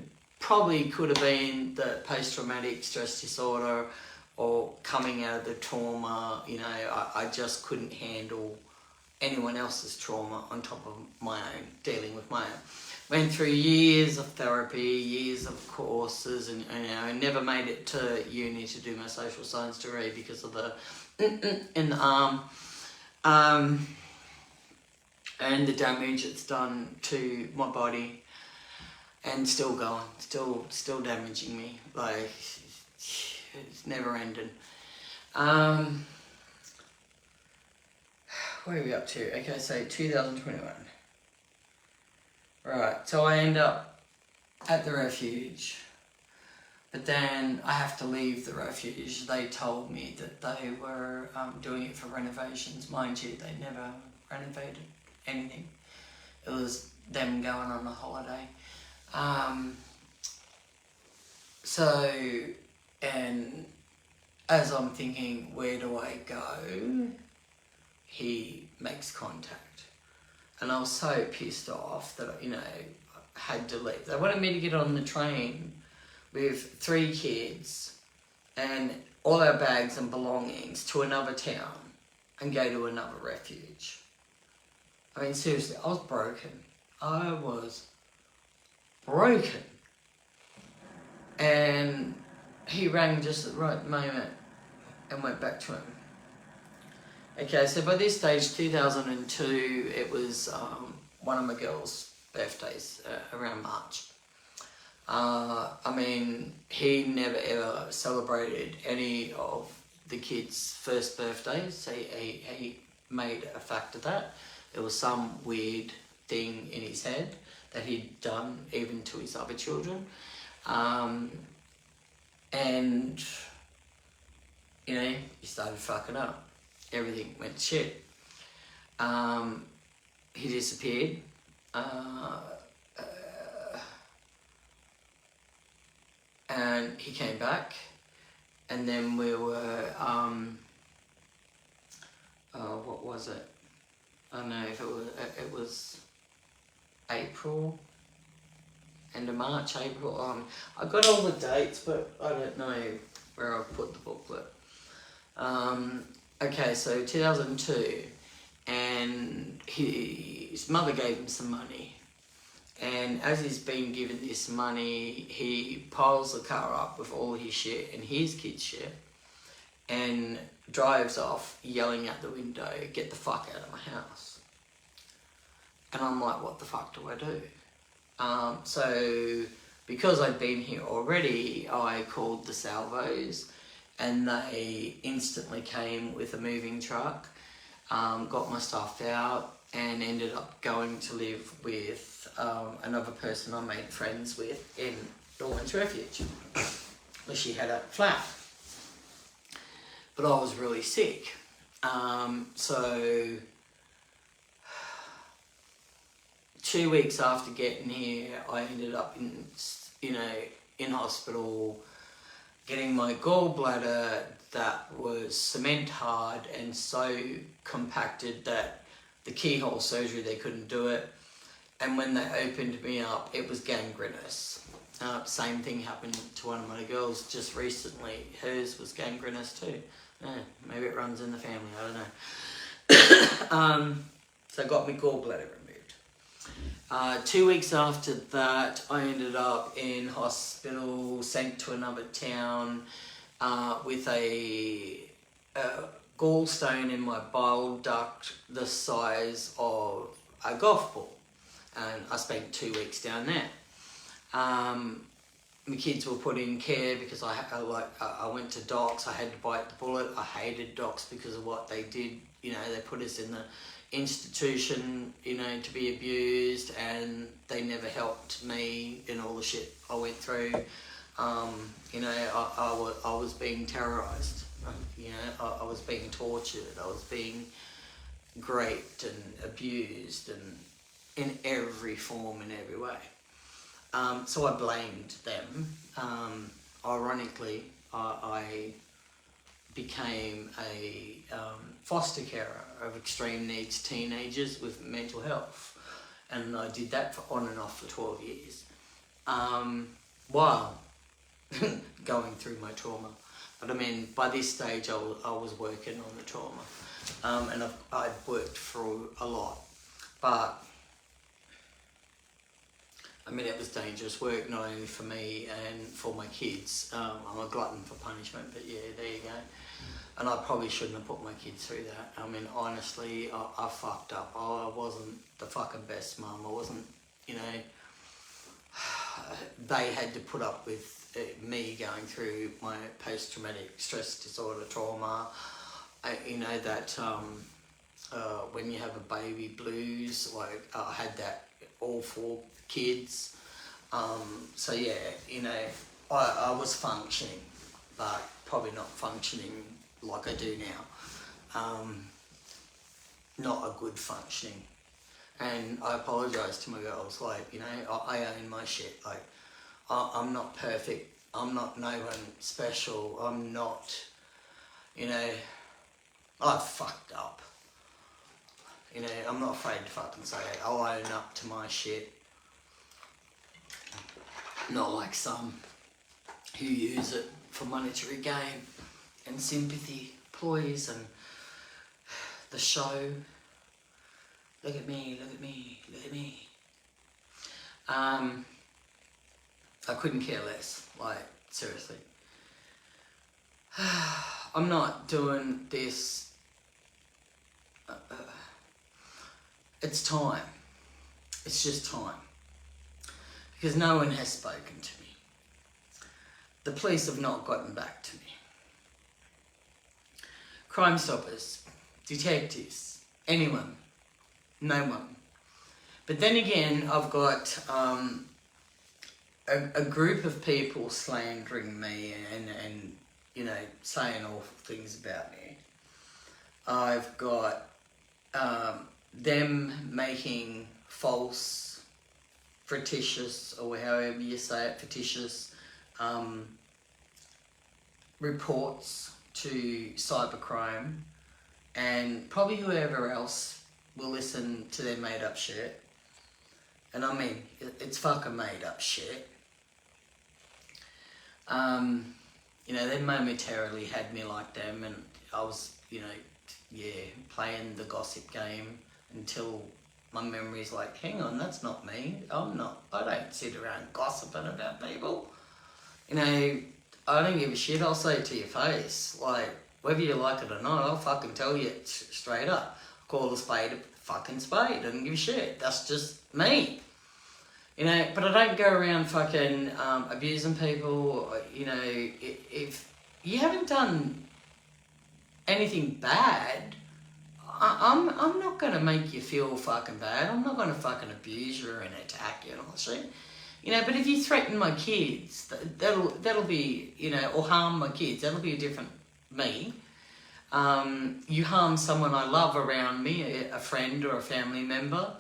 been the post-traumatic stress disorder, or coming out of the trauma. I just couldn't handle anyone else's trauma on top of my own, dealing with my own. Went through years of therapy, years of courses, and I never made it to uni to do my social science degree because of the in the arm, and the damage it's done to my body, and still going, still damaging me. It's never ending. Where are we up to? Okay, so 2021. Right, so I end up at the refuge, but then I have to leave the refuge. They told me that they were doing it for renovations. Mind you, they never renovated anything. It was them going on a holiday. So, and as I'm thinking, where do I go? He makes contact. And I was so pissed off that, you know, I had to leave. They wanted me to get on the train with 3 kids and all our bags and belongings to another town and go to another refuge. I mean, seriously, I was broken. I was broken. And he rang just at the right moment and went back to him. Okay, so by this stage, 2002, it was one of my girls' birthdays, around March. I mean, he never ever celebrated any of the kids' first birthdays. So he made a fact of that. It was some weird thing in his head that he'd done even to his other children. And, you know, he started fucking up. Everything went to shit. He disappeared. And he came back, and then we were, what was it? I don't know if it was April, end of March, April. I got all the dates, but I don't know where I put the booklet. Okay, so 2002, and his mother gave him some money. And as he's been given this money, he piles the car up with all his shit and his kids' shit and drives off yelling out the window, "Get the fuck out of my house." And I'm like, what the fuck do I do? So because I'd been here already, I called the Salvos and they instantly came with a moving truck, got my stuff out, and ended up going to live with another person I made friends with in Dorman's Refuge, where she had a flat. But I was really sick. So 2 weeks after getting here, I ended up in hospital, getting my gallbladder that was cement hard and so compacted that the keyhole surgery, they couldn't do it. And when they opened me up, it was gangrenous. Same thing happened to one of my girls just recently. Hers was gangrenous too. Maybe it runs in the family, I don't know. So I got my gallbladder removed. 2 weeks after that, I ended up in hospital, sent to another town with a gallstone in my bile duct the size of a golf ball. And I spent 2 weeks down there. My kids were put in care because I went to docs. I had to bite the bullet. I hated docs because of what they did. You know, they put us in the institution, you know, to be abused, and they never helped me in all the shit I went through. You know, I was being terrorised. You know, I was being tortured. I was being raped and abused and in every form and every way. So I blamed them. Ironically, I became a foster carer of extreme needs teenagers with mental health. And I did that on and off for 12 years. While going through my trauma. But I mean, by this stage, I was working on the trauma. And I'd worked through a lot. But I mean, it was dangerous work, not only for me and for my kids. I'm a glutton for punishment, but yeah, there you go. And I probably shouldn't have put my kids through that. I mean, honestly, I fucked up. I wasn't the fucking best mum. I wasn't, you know, they had to put up with me going through my post-traumatic stress disorder trauma. You know, that when you have a baby blues, like I had that all 4 kids. So yeah, you know, I was functioning, but probably not functioning like I do now. not a good functioning. And I apologise to my girls, like, you know, I own my shit. Like, I'm not perfect. I'm not no one special. I'm not, you know, I've fucked up. You know, I'm not afraid to fucking say it. I'll own up to my shit. Not like some who use it for monetary gain and sympathy, ploys, and the show. Look at me, look at me, look at me. I couldn't care less, like, seriously. I'm not doing this. It's time. It's just time. Because no one has spoken to me. The police have not gotten back to me. Crime Stoppers, detectives, anyone, no one. But then again, I've got a group of people slandering me and you know, saying awful things about me. I've got them making false, fictitious, or however you say it, fictitious reports to cybercrime, and probably whoever else will listen to their made up shit. And I mean, it's fucking made up shit. You know, they momentarily had me like them, and I was, you know, yeah, playing the gossip game until my memory's like, hang on, that's not me. I don't sit around gossiping about people. You know, I don't give a shit. I'll say it to your face. Like, whether you like it or not, I'll fucking tell you it straight up. Call a spade a fucking spade. I don't give a shit. That's just me. You know, but I don't go around fucking abusing people. You know, if you haven't done anything bad, I'm not going to make you feel fucking bad. I'm not going to fucking abuse you and attack you and all that shit. You know, but if you threaten my kids, that'll be, you know, or harm my kids, that'll be a different me. You harm someone I love around me, a friend or a family member,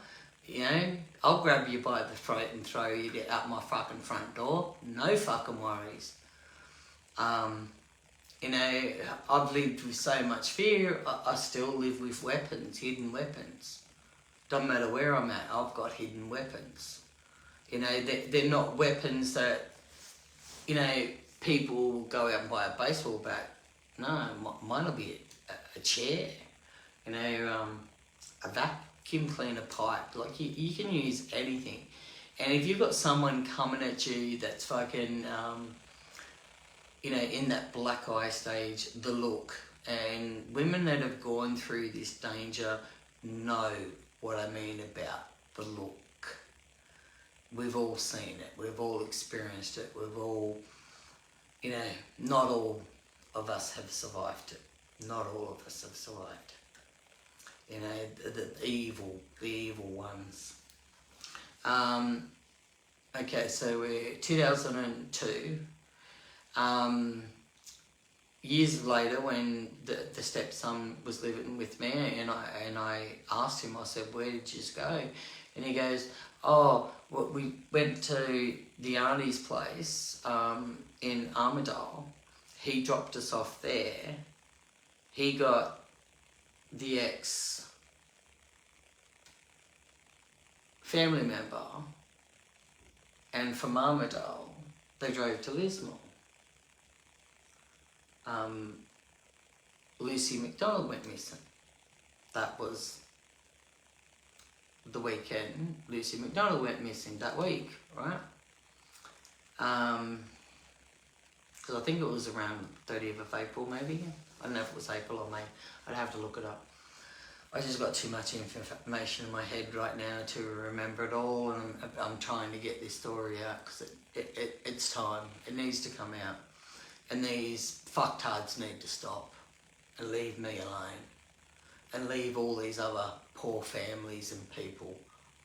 you know, I'll grab you by the throat and throw you out my fucking front door. No fucking worries. You know, I've lived with so much fear, I still live with weapons, hidden weapons. Doesn't matter where I'm at, I've got hidden weapons. You know, they're not weapons that, you know, people will go out and buy a baseball bat. No, mine will be a chair, you know, a vacuum cleaner pipe. Like, you can use anything. And if you've got someone coming at you that's fucking, you know, in that black eye stage, the look. And women that have gone through this danger know what I mean about the look. We've all seen it. We've all experienced it. We've all, you know, not all of us have survived it. Not all of us have survived. You know, the evil ones. Okay, so we're 2002. Years later, when the stepson was living with me, and I asked him, I said, where did you go? And he goes, oh, well, we went to the auntie's place in Armidale. He dropped us off there. He got the ex-family member, and from Armidale, they drove to Lismore. Lucy McDonald went missing. That was the weekend Lucy McDonald went missing that week, right? Because I think it was around 30th of April, maybe. I don't know if it was April or May. I'd have to look it up. I just got too much information in my head right now to remember it all, and I'm trying to get this story out because it's time. It needs to come out. And these fucktards need to stop and leave me alone and leave all these other poor families and people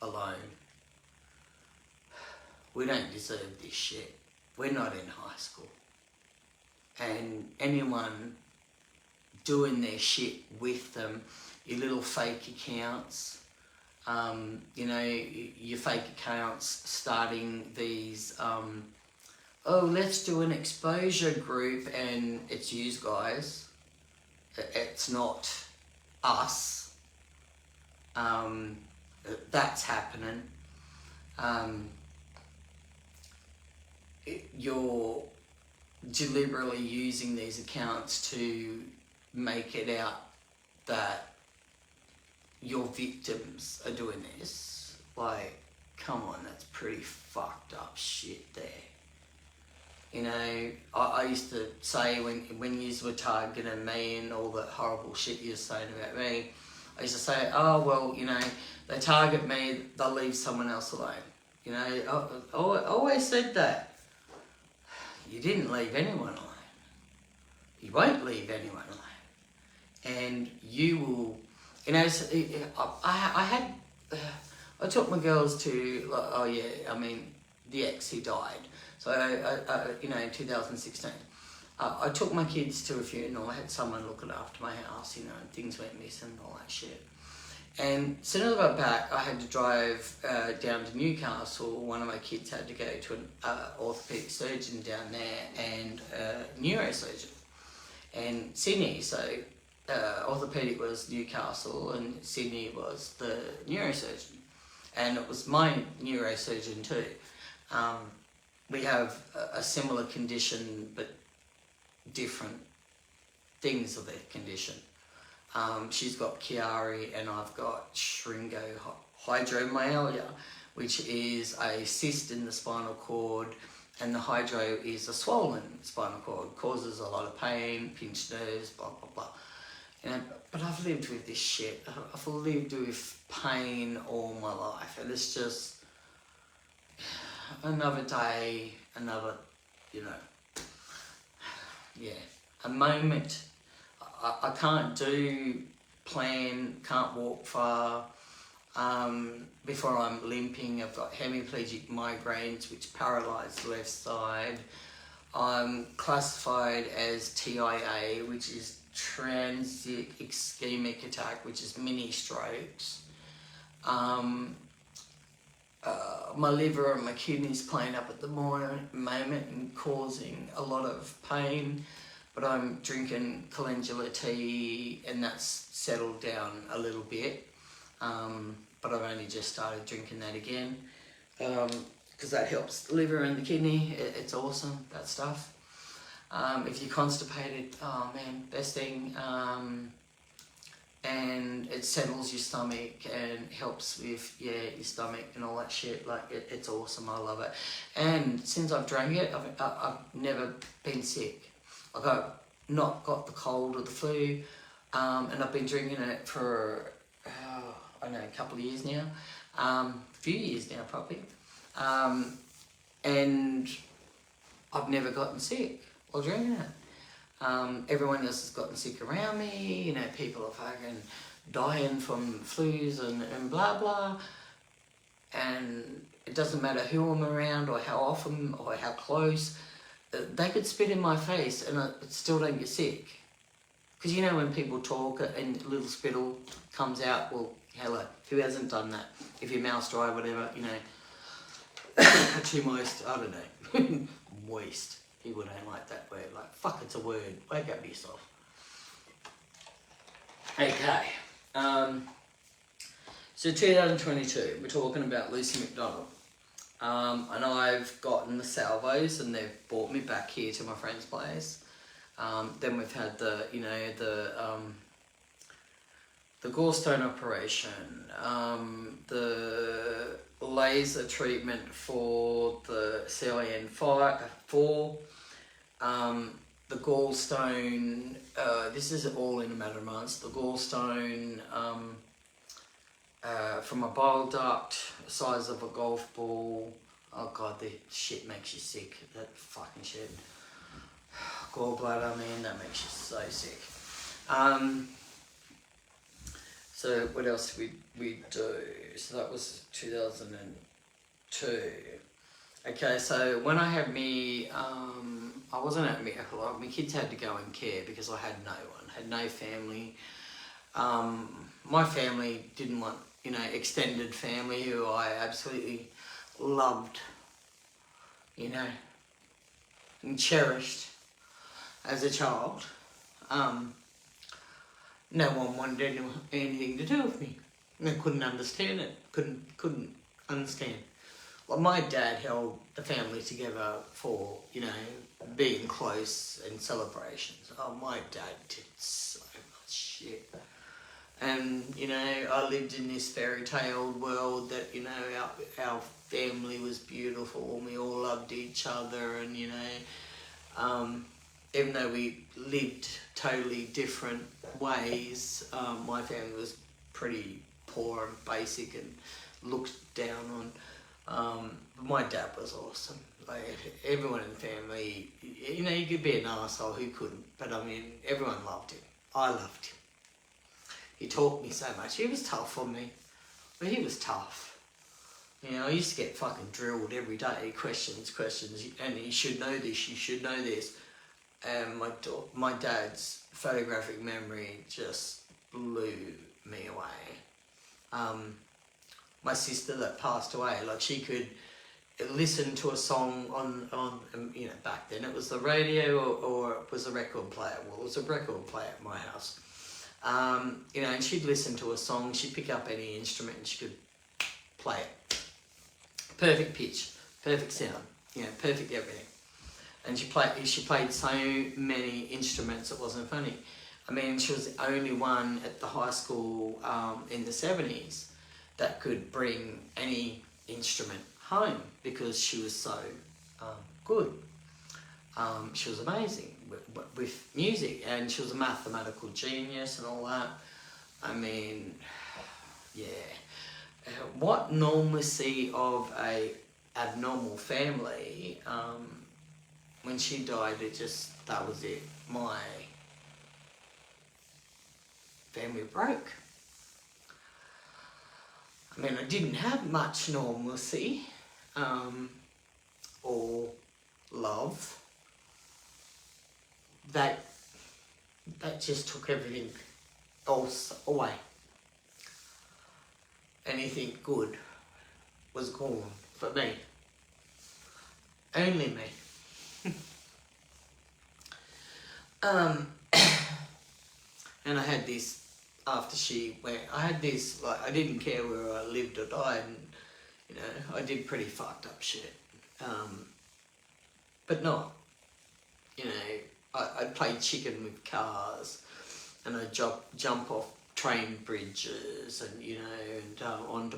alone. We don't deserve this shit. We're not in high school. And anyone doing their shit with them your little fake accounts. You know, your fake accounts starting these, oh, let's do an exposure group, and it's yous guys. It's not us. That's happening. You're deliberately using these accounts to make it out that your victims are doing this. Like, come on, that's pretty fucked up shit there. You know, I used to say when you were targeting me and all that horrible shit you were saying about me, I used to say, oh, well, you know, they target me, they'll leave someone else alone. You know, I always said that. You didn't leave anyone alone. You won't leave anyone alone. And you will, you know, I took my girls to, oh yeah, I mean, the ex, he died. So, you know, in 2016, I took my kids to a funeral. I had someone looking after my house, you know, and things went missing and all that shit. And as soon as I got back, I had to drive down to Newcastle. One of my kids had to go to an orthopaedic surgeon down there and a neurosurgeon. And Sydney, so orthopaedic was Newcastle and Sydney was the neurosurgeon. And it was my neurosurgeon too. We have a similar condition, but different things of their condition. She's got Chiari and I've got shringohydromyalgia, which is a cyst in the spinal cord, and the hydro is a swollen spinal cord, causes a lot of pain, pinched nerves, blah, blah, blah. You know, but I've lived with this shit. I've lived with pain all my life, and it's just another day, another, you know, yeah, a moment. I can't plan, can't walk far. Before I'm limping, I've got hemiplegic migraines, which paralyse the left side. I'm classified as TIA, which is transient ischemic attack, which is mini strokes. My liver and my kidneys playing up at the moment and causing a lot of pain, but I'm drinking calendula tea and that's settled down a little bit, but I've only just started drinking that again because that helps the liver and the kidney. It's awesome, that stuff. If you're constipated, oh man, best thing. And it settles your stomach and helps with, yeah, your stomach and all that shit. Like, it's awesome, I love it. And since I've drank it, I've never been sick. Like, I've not got the cold or the flu, and I've been drinking it for, I don't know, a couple of years now. A few years now, probably. And I've never gotten sick while drinking it. Everyone else has gotten sick around me, you know, people are fucking dying from flus and blah blah, and it doesn't matter who I'm around or how often or how close, they could spit in my face and I still don't get sick. Because you know when people talk and a little spittle comes out, well, hello, who hasn't done that? If your mouth's dry, whatever, you know, too moist, I don't know, moist. People don't like that word. Like, fuck, it's a word. Wake up yourself. Okay. So 2022, we're talking about Lucy McDonald. And I've gotten the salvos and they've brought me back here to my friend's place. Then we've had the, you know, the gallstone operation, the laser treatment for the CIN4, the gallstone, this is all in a matter of months, the gallstone from a bile duct, size of a golf ball. Oh god, the shit makes you sick, that fucking shit. Gallbladder, man, that makes you so sick. So what else did we do? So that was 2002. Okay, so when I had me, I wasn't at me, my kids had to go in care because I had no one, had no family. My family didn't want, you know, extended family who I absolutely loved, you know, and cherished as a child. No one wanted anything to do with me. They couldn't understand it. Couldn't understand. Well, my dad held the family together for, you know, being close and celebrations. Oh, my dad did so much shit. And, you know, I lived in this fairy tale world that, you know, our family was beautiful and we all loved each other, and, you know, even though we lived totally different ways, my family was pretty poor and basic and looked down on. My dad was awesome. Like, everyone in the family, you know, you could be an arsehole, who couldn't? But I mean, everyone loved him. I loved him. He taught me so much. He was tough on me, but he was tough. You know, I used to get fucking drilled every day, questions, and you should know this, you should know this. And my dad's photographic memory just blew me away. My sister that passed away, like, she could listen to a song on you know, back then it was the radio or it was a record player. Well, it was a record player at my house. You know, and she'd listen to a song, she'd pick up any instrument and she could play it. Perfect pitch, perfect sound, you know, perfect everything. And she played so many instruments, it wasn't funny. I mean, she was the only one at the high school in the 70s that could bring any instrument home because she was so good. She was amazing with music, and she was a mathematical genius and all that. I mean, yeah. What normalcy of a abnormal family, when she died, that was it. My family broke. I mean, I didn't have much normalcy, or love. That just took everything else away. Anything good was gone for me. Only me. And I had this, after she went, I had this, like, I didn't care where I lived or died, and, you know, I did pretty fucked up shit. But not, you know, I'd play chicken with cars, and I'd jump off train bridges, and, you know, and onto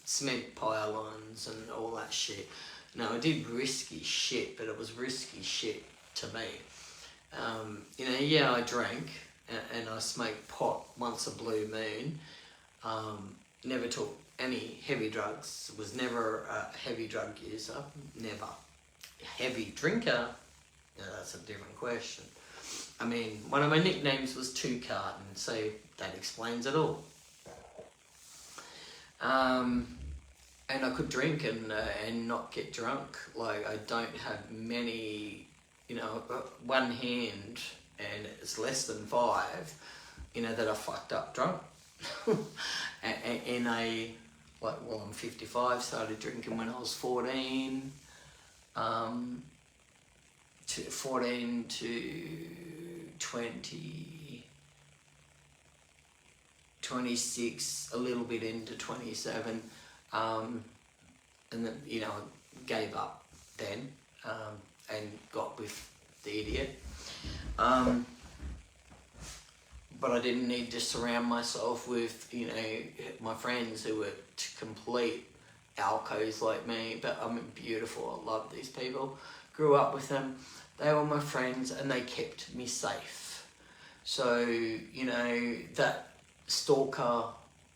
cement pylons and all that shit. No, I did risky shit, but it was risky shit to me. You know, yeah, I drank, and I smoked pot once a blue moon. Never took any heavy drugs. Was never a heavy drug user. Never. Heavy drinker? No, that's a different question. I mean, one of my nicknames was Two Carton, so that explains it all. And I could drink and not get drunk. Like, I don't have many, you know, one hand, and it's less than 5, you know, that I fucked up drunk. And I'm 55, started drinking when I was 14. 14 to 20, 26, a little bit into 27. And then, you know, I gave up then, and got with the idiot. But I didn't need to surround myself with, you know, my friends who were complete alcos like me. But I mean, beautiful. I love these people. Grew up with them. They were my friends, and they kept me safe. So, you know, that stalker,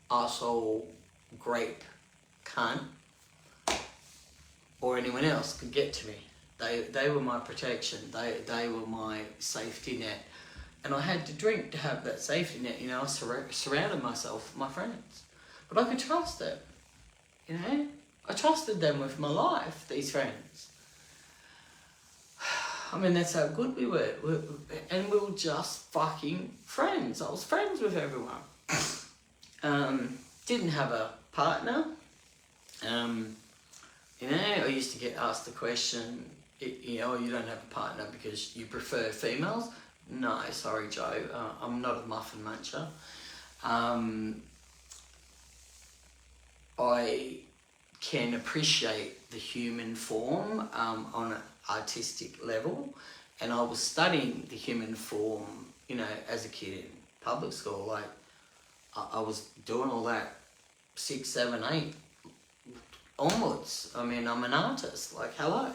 arsehole, grape cunt, or anyone else could get to me. They were my protection. They were my safety net. And I had to drink to have that safety net. You know, I surrounded myself with my friends. But I could trust them. You know? I trusted them with my life, these friends. I mean, that's how good we were. And we were just fucking friends. I was friends with everyone. Didn't have a partner. You know, I used to get asked the question, you know, you don't have a partner because you prefer females. No, sorry, Joe. I'm not a muffin muncher. I can appreciate the human form on an artistic level, and I was studying the human form, you know, as a kid in public school. Like, I was doing all that 6, 7, 8 onwards. I mean, I'm an artist. Like, hello.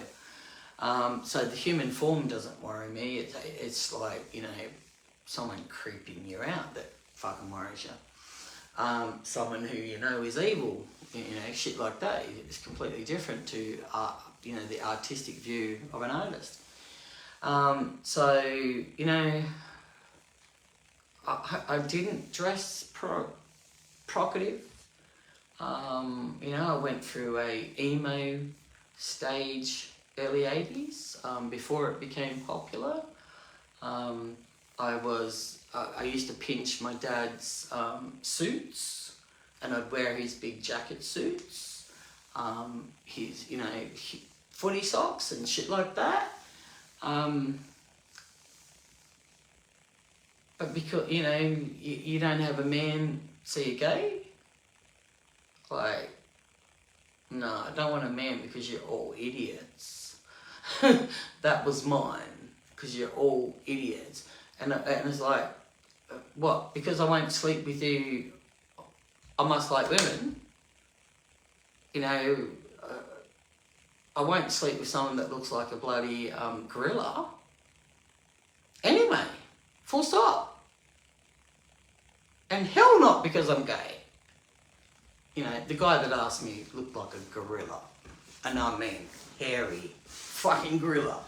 So the human form doesn't worry me. It's like, you know, someone creeping you out that fucking worries you. Someone who you know is evil, you know, shit like that is completely different to, you know, the artistic view of an artist. So, you know, I didn't dress provocative. You know, I went through a emo stage early 80s, before it became popular. I used to pinch my dad's suits, and I'd wear his big jacket suits, his, you know, footy socks and shit like that. But because, you know, you don't have a man see you gay. Like, no, I don't want a man because you're all idiots. That was mine, because you're all idiots. And it's like, what? Because I won't sleep with you, I must like women? You know, I won't sleep with someone that looks like a bloody gorilla. Anyway, full stop. And hell not because I'm gay. You know, the guy that asked me looked like a gorilla. And I mean, hairy fucking gorilla.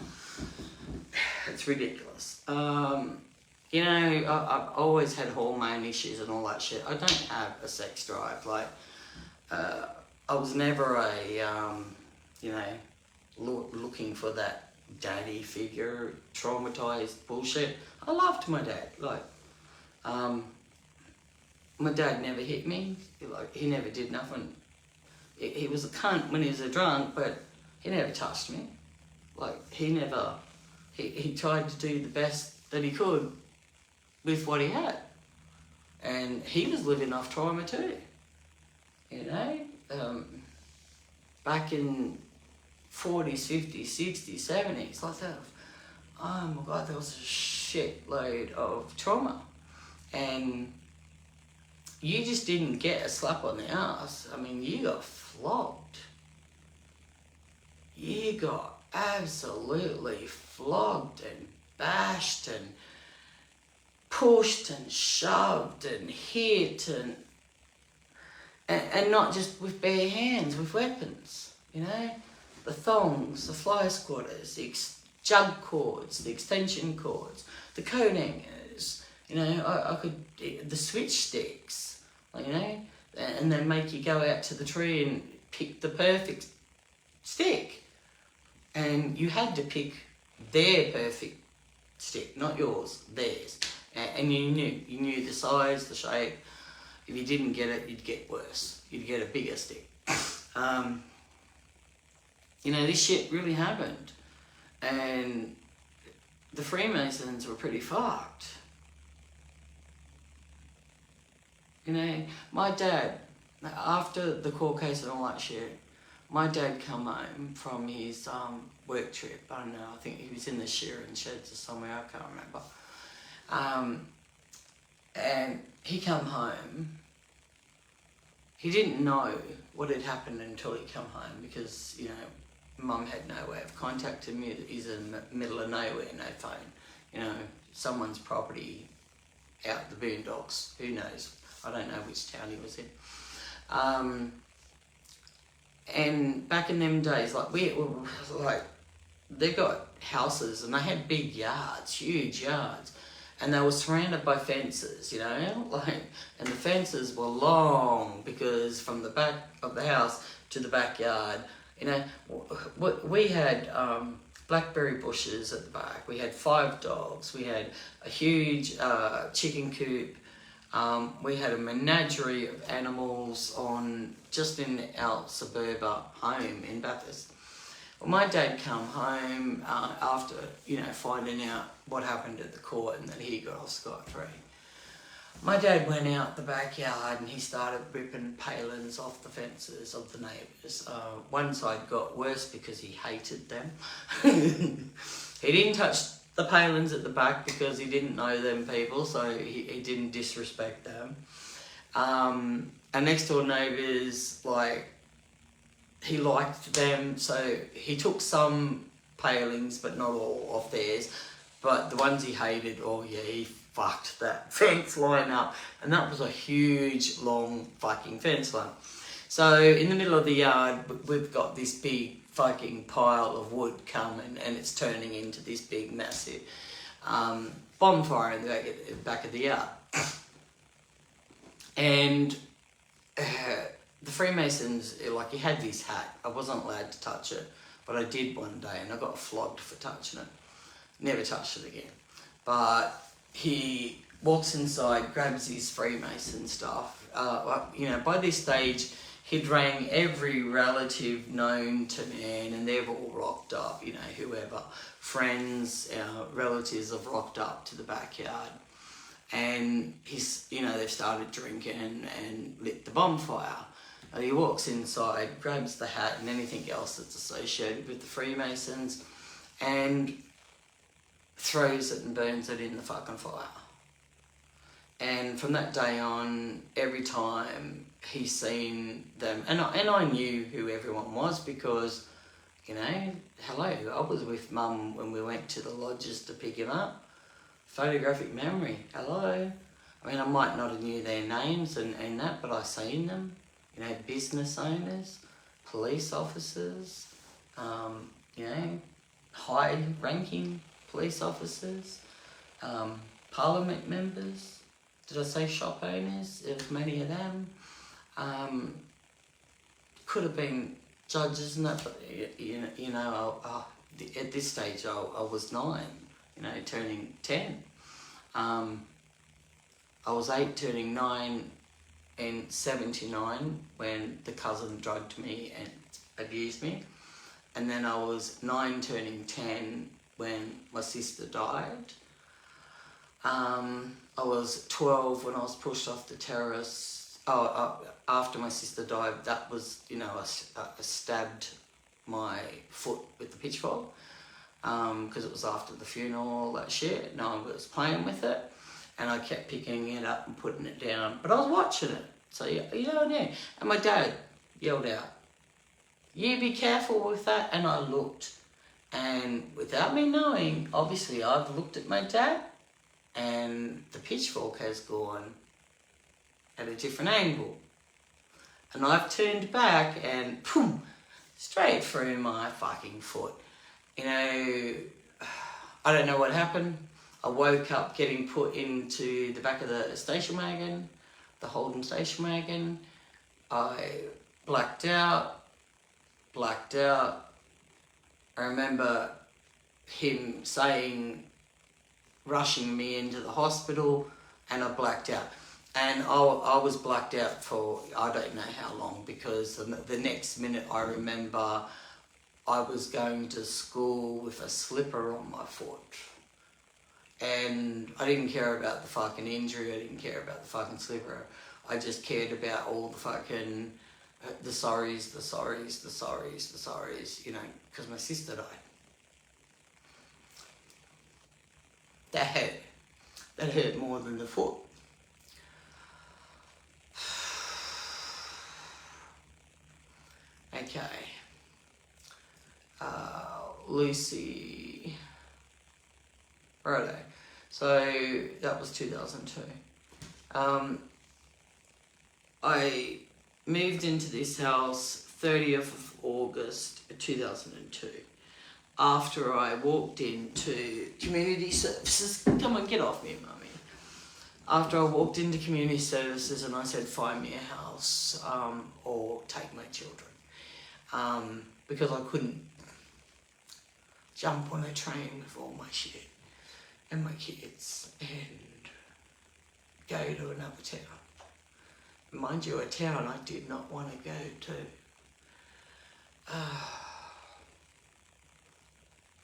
It's ridiculous. You know, I've always had hormone issues and all that shit. I don't have a sex drive. Like, I was never a, you know, looking for that daddy figure, traumatized bullshit. I loved my dad. Like, my dad never hit me. Like, he never did nothing. He was a cunt when he was a drunk, but he never touched me. Like, he tried to do the best that he could with what he had. And he was living off trauma too. You know? Back in 40s, 50s, 60s, 70s, like that. Oh my God, there was a shitload of trauma. And you just didn't get a slap on the ass. I mean, you got flogged. You got absolutely flogged and bashed and pushed and shoved and hit and not just with bare hands, with weapons, you know? The thongs, the fly squatters, the jug cords, the extension cords, the coat hangers, you know, I could, the switch sticks, you know, and then make you go out to the tree and pick the perfect stick. And you had to pick their perfect stick, not yours, theirs. And you knew the size, the shape. If you didn't get it, you'd get worse. You'd get a bigger stick. You know, this shit really happened. And the Freemasons were pretty fucked. You know, my dad, after the court case and all that shit, my dad come home from his work trip. I don't know, I think he was in the shearing sheds or somewhere, I can't remember. And he come home. He didn't know what had happened until he come home because, you know, Mum had no way of contacting me. He's in the middle of nowhere, no phone. You know, someone's property out the boondocks. Who knows? I don't know which town he was in. And back in them days, like, they got houses and they had big yards, huge yards. And they were surrounded by fences, you know, like, and the fences were long because from the back of the house to the backyard, you know, we had blackberry bushes at the back. We had 5 dogs. We had a huge chicken coop. We had a menagerie of animals just in our suburban home in Bathurst. Well, my dad come home after, finding out what happened at the court and that he got off scot-free. My dad went out the backyard and he started ripping palings off the fences of the neighbours. One side got worse because he hated them. He didn't touch the palings at the back because he didn't know them people, so he didn't disrespect them. And next door neighbours, he liked them, so he took some palings, but not all of theirs. But the ones he hated, he fucked that fence line up. And that was a huge, long fucking fence line. So in the middle of the yard, we've got this big fucking pile of wood coming, and it's turning into this big, massive bonfire in the back of the yard. And the Freemasons, he had this hat. I wasn't allowed to touch it, but I did one day, and I got flogged for touching it. Never touched it again. But he walks inside, grabs his Freemason stuff. By this stage, he'd rang every relative known to man, and they've all rocked up, whoever. Friends, relatives have rocked up to the backyard. And they've started drinking and lit the bonfire. He walks inside, grabs the hat and anything else that's associated with the Freemasons, and throws it and burns it in the fucking fire. And from that day on, every time he's seen them, and I knew who everyone was because, hello, I was with Mum when we went to the lodges to pick him up. Photographic memory, hello. I might not have knew their names and that, but I seen them. Business owners, police officers, high-ranking police officers, parliament members. Did I say shop owners? There was many of them. Could have been judges and that, but at this stage I was 9, turning 10. I was 8 turning 9 in 79 when the cousin drugged me and abused me. And then I was 9 turning 10 when my sister died. I was 12 when I was pushed off the terrace. After my sister died, that was, I stabbed my foot with the pitchfork because it was after the funeral, all that shit. No one was playing with it. And I kept picking it up and putting it down. But I was watching it. So, And my dad yelled out, "You be careful with that." And I looked. And without me knowing, obviously I've looked at my dad and the pitchfork has gone at a different angle. And I've turned back and boom, straight through my fucking foot. I don't know what happened. I woke up getting put into the back of the station wagon, the Holden station wagon. I blacked out. I remember him rushing me into the hospital, and I blacked out. And I was blacked out for I don't know how long, because the next minute I remember I was going to school with a slipper on my foot. And I didn't care about the fucking injury, I didn't care about the fucking slipper. I just cared about all the fucking, the sorries, because my sister died. That hurt more than the foot. Okay. Lucy. Righto. So that was 2002. I moved into this house 30th of August 2002. After I walked into community services, come on, get off me, mummy. After I walked into community services and I said, find me a house or take my children. Because I jump on a train with all my shit and my kids and go to another town. Mind you, a town I did not want to go to.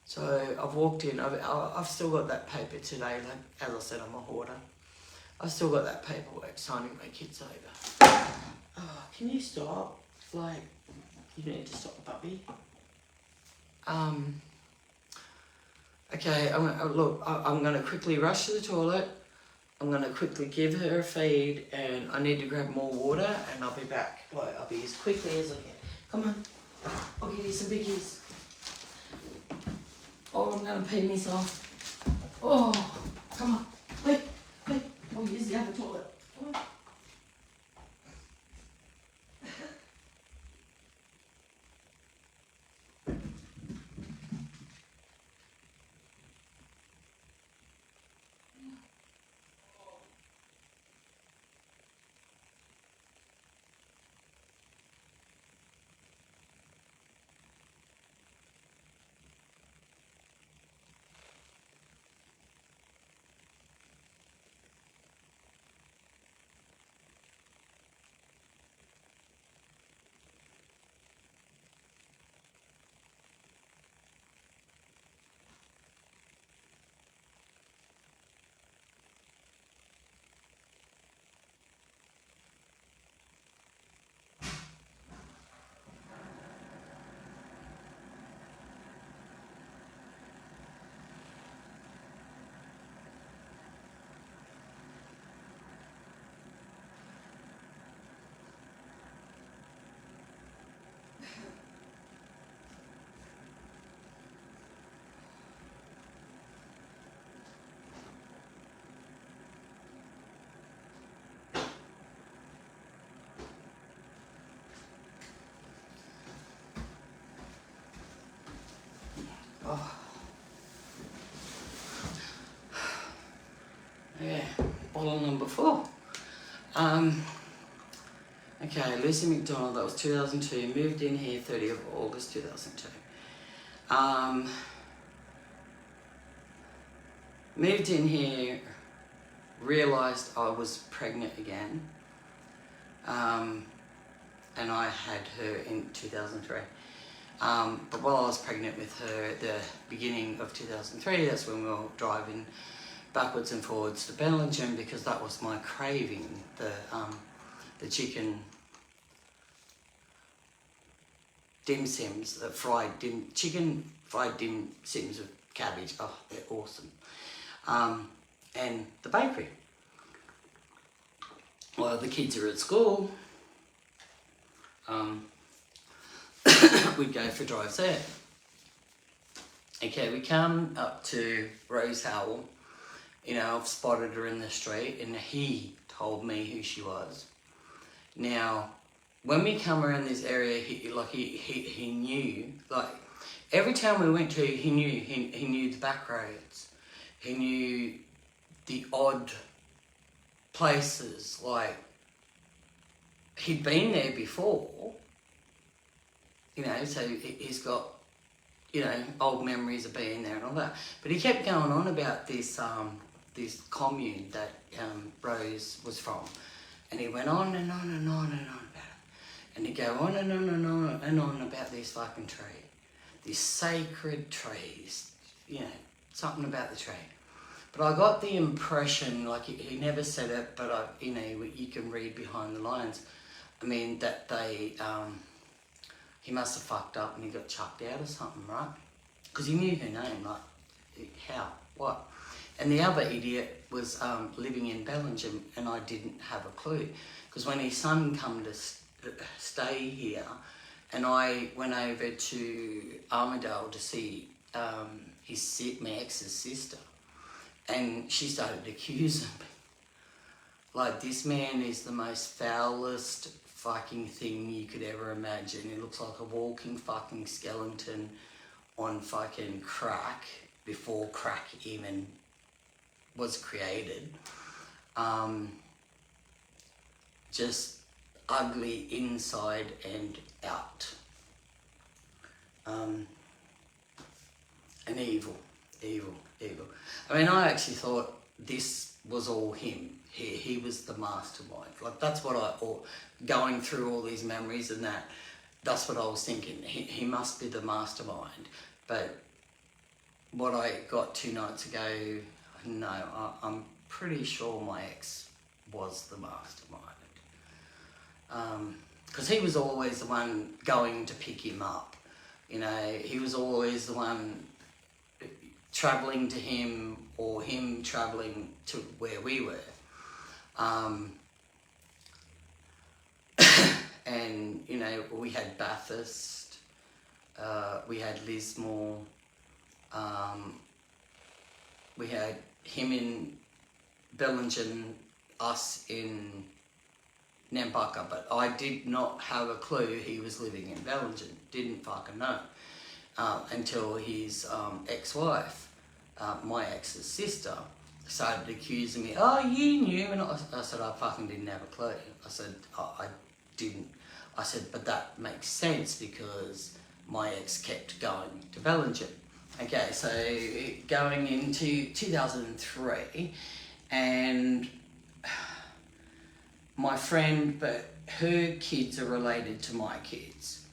So I've walked in, I've still got that paper today, like, as I said, I'm a hoarder. I've still got that paperwork signing my kids over. Oh, can you stop? Like, you need to stop, puppy. Okay, I'm going to quickly rush to the toilet. I'm going to quickly give her a feed, and I need to grab more water, and I'll be back. Like, I'll be as quickly as I can. Come on, I'll give you some biggies. Oh, I'm going to pee myself. Oh, come on. Wait. I'll use the other toilet. Come on. Oh. Yeah, bottle number 4. Okay, Lucy McDonald, that was 2002, moved in here 30th of August 2002. Moved in here, realised I was pregnant again, and I had her in 2003. But while I was pregnant with her, the beginning of 2003, that's when we were driving backwards and forwards to Bellingham, because that was my craving, the chicken dim sims, chicken fried dim sims with cabbage. Oh, they're awesome. And the bakery. While the kids are at school, we'd go for drives there. Okay, we come up to Rose Howell. You know, I've spotted her in the street, and he told me who she was. Now, when we come around this area, he knew, like, every town we went to, he knew the back roads. He knew the odd places, like, he'd been there before, you know, so he's got, you know, old memories of being there and all that. But he kept going on about this commune that Rose was from. And he went on and on and on and on about it. And he'd go on and on and on and on about this fucking tree. These sacred trees, you know, something about the tree. But I got the impression, like, he never said it, but you know, you can read behind the lines. I mean, that he must have fucked up and he got chucked out or something, right? Because he knew her name, like, how, what? And the other idiot was living in Bellingham, and I didn't have a clue. Because when his son come to stay here, and I went over to Armidale to see my ex's sister, and she started accusing me. Like, this man is the most foulest fucking thing you could ever imagine. He looks like a walking fucking skeleton on fucking crack, before crack even was created. Just ugly inside and out. and evil. I mean, I actually thought this was all him. He was the mastermind. Like, that's what going through all these memories and that's what I was thinking. He must be the mastermind. But what I got 2 nights ago, no, I'm pretty sure my ex was the mastermind. Because he was always the one going to pick him up. You know, he was always the one travelling to him or him travelling to where we were. And, you know, we had Bathurst, we had Lismore, we had him in Bellingen, us in Nambucca, but I did not have a clue he was living in Bellingen. Didn't fucking know until his ex-wife, my ex's sister, started accusing me. Oh, you knew, and I said I fucking didn't have a clue. I said I didn't. I said, but that makes sense because my ex kept going to Bellingen. Okay, so going into 2003, and my friend, but her kids are related to my kids.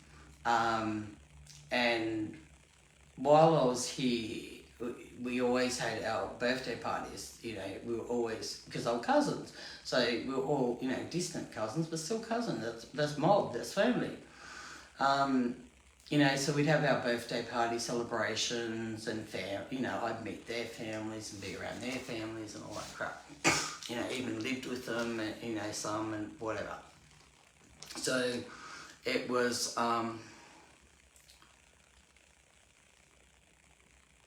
And while I was here, we always had our birthday parties, you know, we were always, because they were cousins. So we were all, you know, distant cousins, but still cousins. That's mob, that's family. You know, so we'd have our birthday party celebrations and, you know, I'd meet their families and be around their families and all that crap. You know, even lived with them, and, you know, some and whatever. So it was,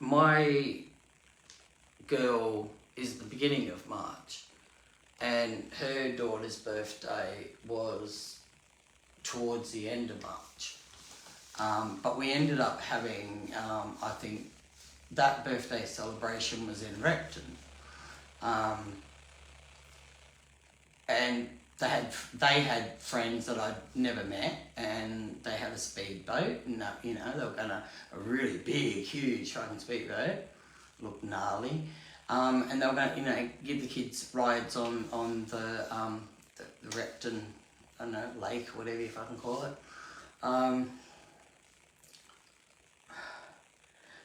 my girl is the beginning of March, and her daughter's birthday was towards the end of March. But we ended up having, I think, that birthday celebration was in Repton. And they had friends that I'd never met, and they had a speedboat, and you know, they were gonna a really big, huge fucking speedboat, looked gnarly, and they were gonna, you know, give the kids rides on the Repton, I don't know, lake, whatever you fucking call it.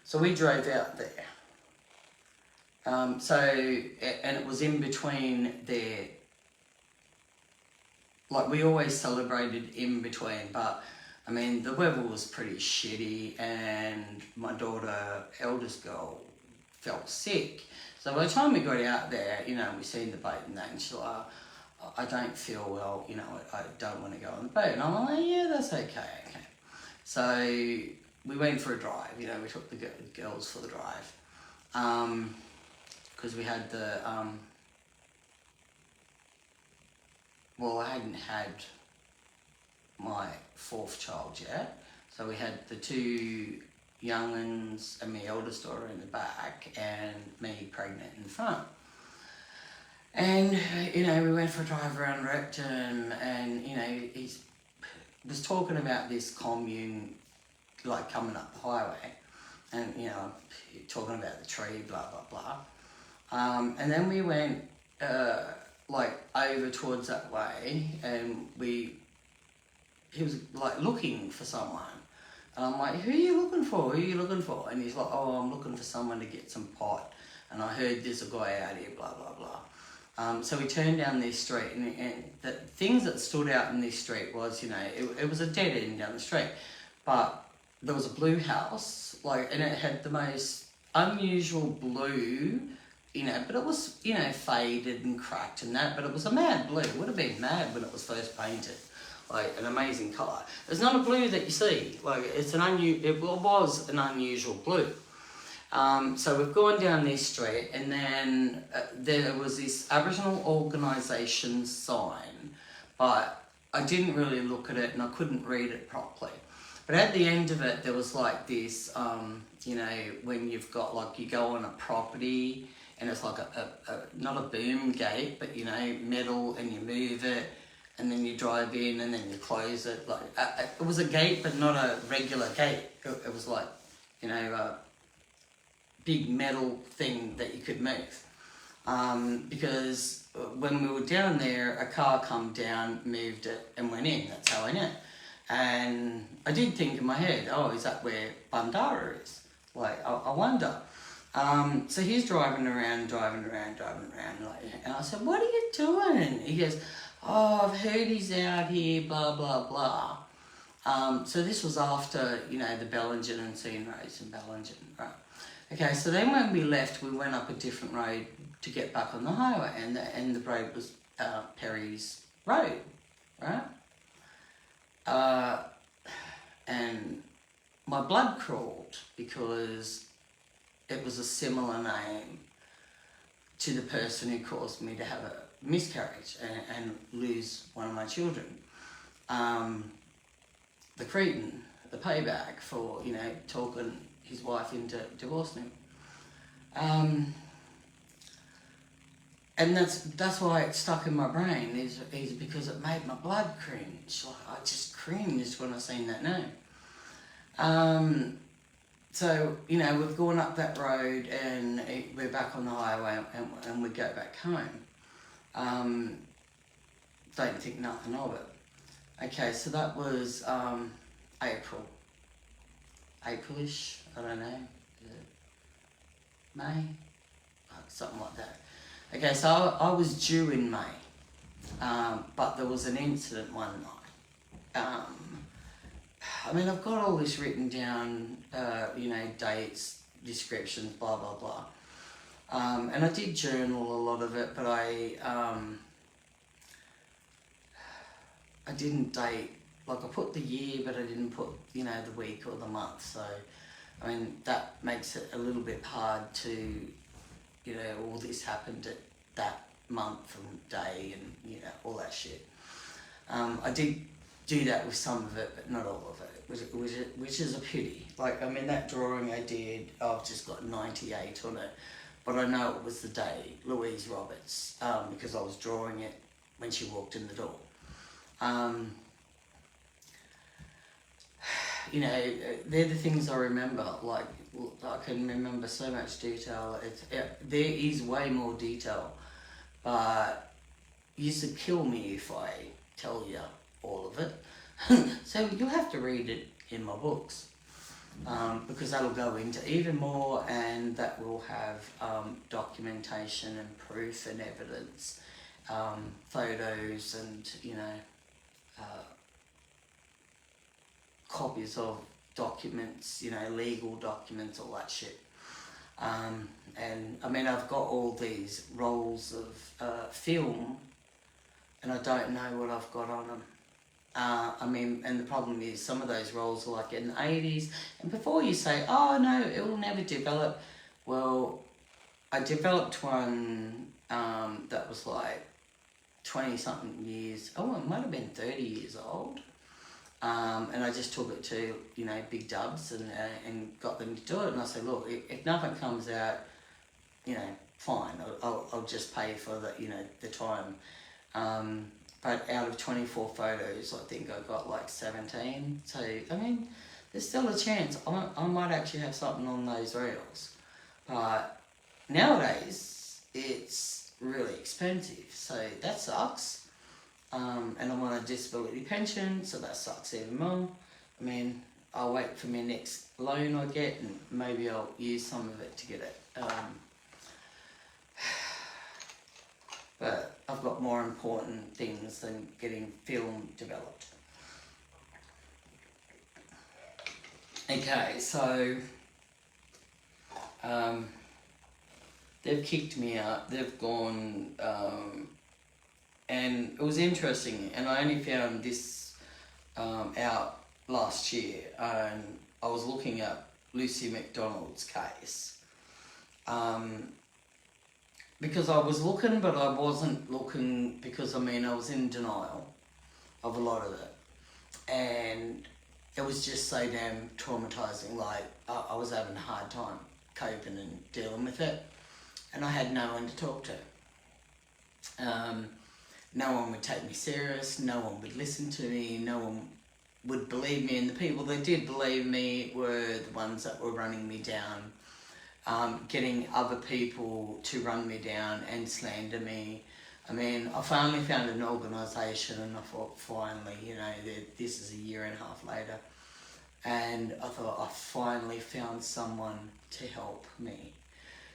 So we drove out there. And it was in between their. Like, we always celebrated in between, but I mean, the weather was pretty shitty, and my daughter, eldest girl, felt sick. So by the time we got out there, you know, we seen the boat and that, and she's like, I don't feel well, you know, I don't want to go on the boat. And I'm like, yeah, that's okay. So we went for a drive, you know, we took the girls for the drive. Because we had the, well, I hadn't had my 4th child yet, so we had the 2 young'uns and my eldest daughter in the back, and me pregnant in front. And, you know, we went for a drive around Repton, and, you know, he was talking about this commune, like, coming up the highway, and, you know, talking about the tree, blah, blah, blah. And then we went, like, over towards that way, and he was, like, looking for someone. And I'm like, who are you looking for? And he's like, oh, I'm looking for someone to get some pot. And I heard there's a guy out here, blah, blah, blah. So we turned down this street, and the things that stood out in this street was, you know, it was a dead end down the street. But there was a blue house, like, and it had the most unusual blue, you know, but it was, you know, faded and cracked and that, but it was a mad blue. It would have been mad when it was first painted. Like, an amazing colour. It's not a blue that you see. Like, it was an unusual blue. So we've gone down this street, and then there was this Aboriginal organisation sign, but I didn't really look at it and I couldn't read it properly. But at the end of it, there was like this, you know, when you've got, like, you go on a property, and it's like not a boom gate, but, you know, metal, and you move it, and then you drive in, and then you close it. Like, it was a gate, but not a regular gate. It was like, you know, big metal thing that you could move. Because when we were down there, a car come down, moved it, and went in. That's how I knew. And I did think in my head, oh, is that where Bandara is? Like, I wonder. So he's driving around, like, and I said, what are you doing? And he goes, oh, I've heard he's out here, blah, blah, blah. So this was after, you know, the Bellingen and Seine race in Bellingen, right? Okay, so then when we left, we went up a different road to get back on the highway, and the road was Perry's Road, right? And my blood crawled because it was a similar name to the person who caused me to have a miscarriage and lose one of my children. The cretin, the payback for, you know, talking his wife into divorcing him. And that's why it stuck in my brain, is because it made my blood cringe. Like, I just cringed when I seen that name. So, you know, we've gone up that road and we're back on the highway and we go back home. Don't think nothing of it. Okay, so that was Aprilish, I don't know, May, something like that. Okay, so I was due in May, but there was an incident one night. I mean, I've got all this written down, you know, dates, descriptions, blah, blah, blah. And I did journal a lot of it, but I didn't date, like I put the year, but I didn't put, you know, the week or the month. So, I mean, that makes it a little bit hard to, you know, all this happened at that month and day and, you know, all that shit. I did do that with some of it, but not all of it, which is a pity. Like, I mean, that drawing I did, I've just got 98 on it, but I know it was the day Louise Roberts, because I was drawing it when she walked in the door. You know, they're the things I remember. Like, I can remember so much detail. There is way more detail, but you should kill me if I tell you all of it. So you'll have to read it in my books, because that'll go into even more, and that will have documentation and proof and evidence, photos and, you know, copies of documents, you know, legal documents, all that shit. And I mean, I've got all these rolls of film, and I don't know what I've got on them. I mean, and the problem is some of those rolls are like in the 80s, and before you say, oh no, it will never develop, well, I developed one that was like 20 something years, oh, it might have been 30 years old. And I just took it to, you know, Big Dubs and got them to do it. And I said, look, if nothing comes out, you know, fine, I'll just pay for the, you know, the time. But out of 24 photos, I think I got like 17. So, I mean, there's still a chance I might actually have something on those reels. But nowadays, it's really expensive. So that sucks. And I'm on a disability pension, so that sucks even more. I mean, I'll wait for my next loan I get, and maybe I'll use some of it to get it. But I've got more important things than getting film developed. Okay, so they've kicked me out. They've gone. And it was interesting, and I only found this out last year, and I was looking at Lucy McDonald's case, because I was looking, but I wasn't looking, because I mean, I was in denial of a lot of it, and it was just so damn traumatizing. Like, I was having a hard time coping and dealing with it, and I had no one to talk to. No one would take me serious, no one would listen to me, no one would believe me, and the people that did believe me were the ones that were running me down getting other people to run me down and slander me. I mean, I finally found an organisation, and I thought, finally, you know, this is a year and a half later, and I thought, I finally found someone to help me.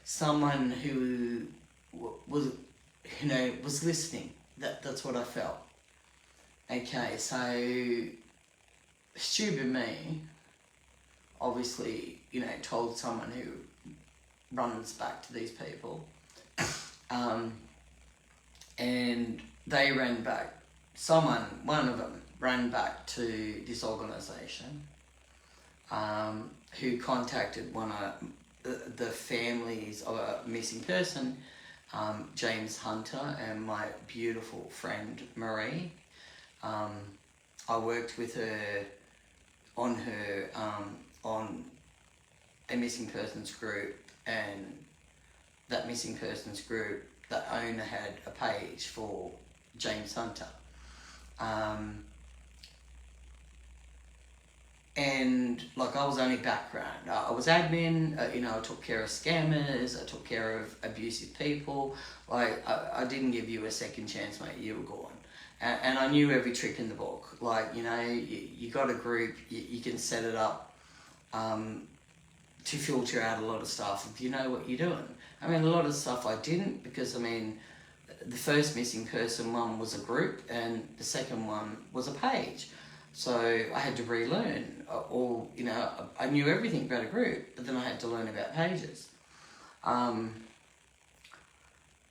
Someone who was, you know, was listening. That's what I felt. Okay, so stupid me, obviously, you know, told someone who runs back to these people, and they ran back. One of them ran back to this organisation, who contacted one of the families of a missing person, James Hunter, and my beautiful friend Marie. I worked with her on a missing persons group, and that missing persons group, the owner had a page for James Hunter. And like, I was only background. I was admin, you know, I took care of scammers, I took care of abusive people. Like, I didn't give you a second chance, mate, you were gone. And I knew every trick in the book. Like, you know, you got a group, you can set it up to filter out a lot of stuff if you know what you're doing. I mean, a lot of stuff I didn't, because, I mean, the first missing person one was a group, and the second one was a page. So I had to relearn, or, you know, I knew everything about a group, but then I had to learn about pages.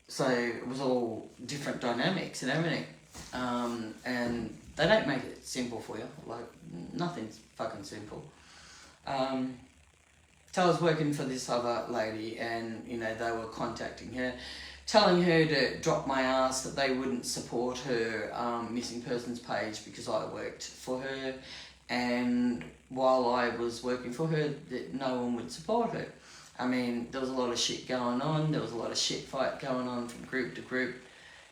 So it was all different dynamics and everything. And they don't make it simple for you. Like, nothing's fucking simple. So I was working for this other lady, and, you know, they were contacting her, telling her to drop my ass, that they wouldn't support her missing persons page because I worked for her, and while I was working for her, that no one would support her. I mean, there was a lot of shit going on, there was a lot of shit fight going on from group to group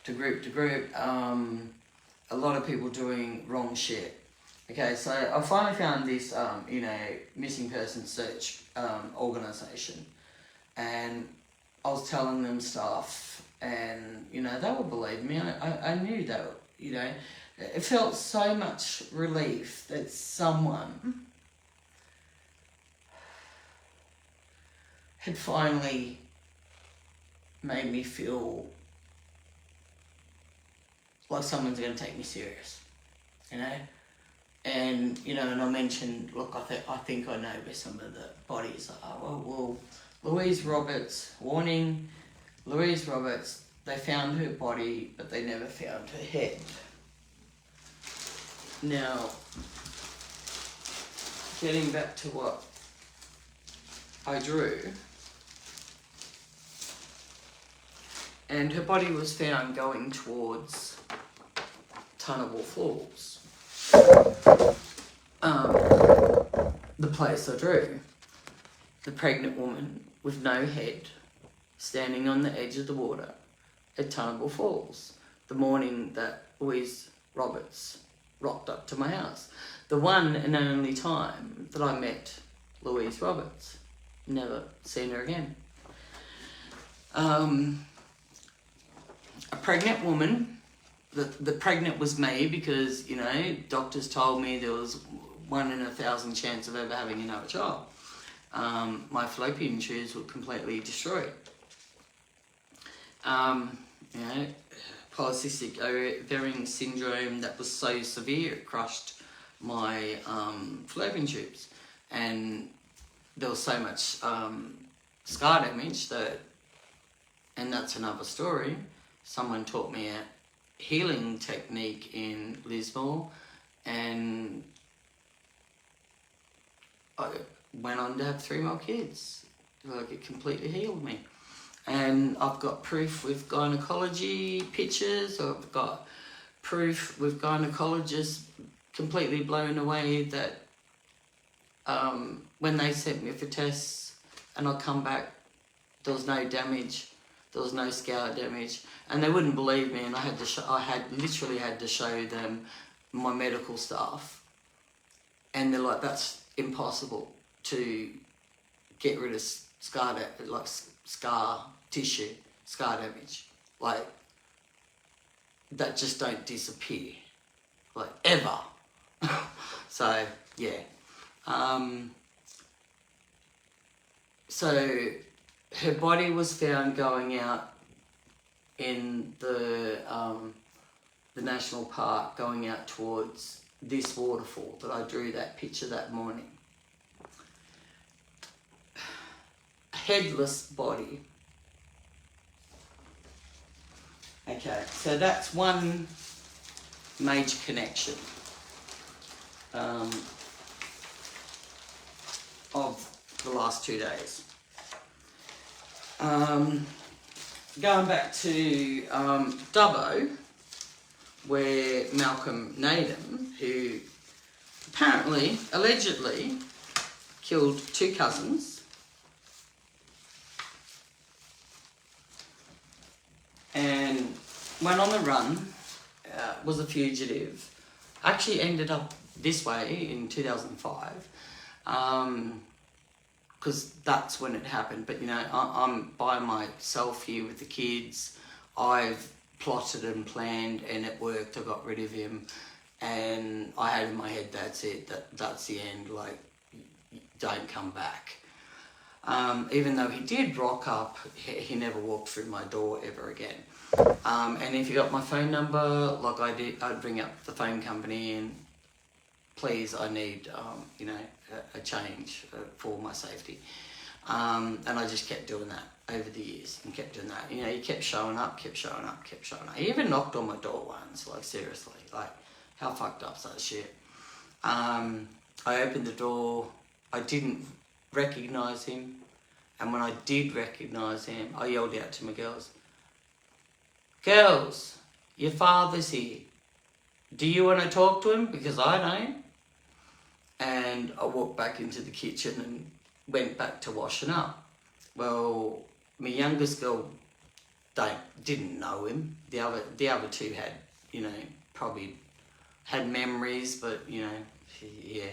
to group to group, a lot of people doing wrong shit. Okay, so I finally found this, you know, missing person search organisation, and I was telling them stuff, and, you know, they would believe me. I knew that, you know, it felt so much relief that someone had finally made me feel like someone's going to take me serious, you know. And, you know, and I mentioned, look, I think I know where some of the bodies are. Well, Louise Roberts, warning, Louise Roberts, they found her body, but they never found her head. Now, getting back to what I drew, and her body was found going towards Tunnable Falls. The place I drew, the pregnant woman with no head standing on the edge of the water at Tunnable Falls, the morning that Louise Roberts rocked up to my house. The one and only time that I met Louise Roberts. Never seen her again. A pregnant woman. The pregnant was me because, you know, doctors told me there was 1 in 1,000 chance of ever having another child. My fallopian tubes were completely destroyed. You know, polycystic ovarian syndrome that was so severe it crushed my fallopian tubes, and there was so much scar damage that, and that's another story. Someone taught me a healing technique in Lismore, and I went on to have 3 more kids. Like, it completely healed me. And I've got proof with gynecology pictures, I've got proof with gynecologists completely blown away that when they sent me for tests and I come back, there was no damage, there was no scar damage, and they wouldn't believe me, and I literally had to show them my medical stuff, and they're like, that's impossible to get rid of scar tissue, scar damage, like that just don't disappear, like ever. So yeah. So her body was found going out in the national park, going out towards this waterfall that I drew that picture that morning. Headless body. Okay, so that's one major connection of the last 2 days. Going back to Dubbo, where Malcolm Naden, who apparently, allegedly, killed 2 cousins and went on the run, was a fugitive, actually ended up this way in 2005, because that's when it happened. But you know, I'm by myself here with the kids. I've plotted and planned, and it worked. I got rid of him, and I had in my head, that's it, that's the end, like, don't come back. Even though he did rock up, he never walked through my door ever again. And if you got my phone number, like I did, I'd bring up the phone company and please, I need, you know, a change for my safety. And I just kept doing that over the years and kept doing that. You know, he kept showing up. He even knocked on my door once, like seriously, like how fucked up's that shit? I opened the door, I didn't recognise him, and when I did recognise him, I yelled out to my girls, "Girls, your father's here. Do you want to talk to him? Because I don't." And I walked back into the kitchen and went back to washing up. Well, my youngest girl didn't know him. The other 2 had, you know, probably had memories, but you know, yeah.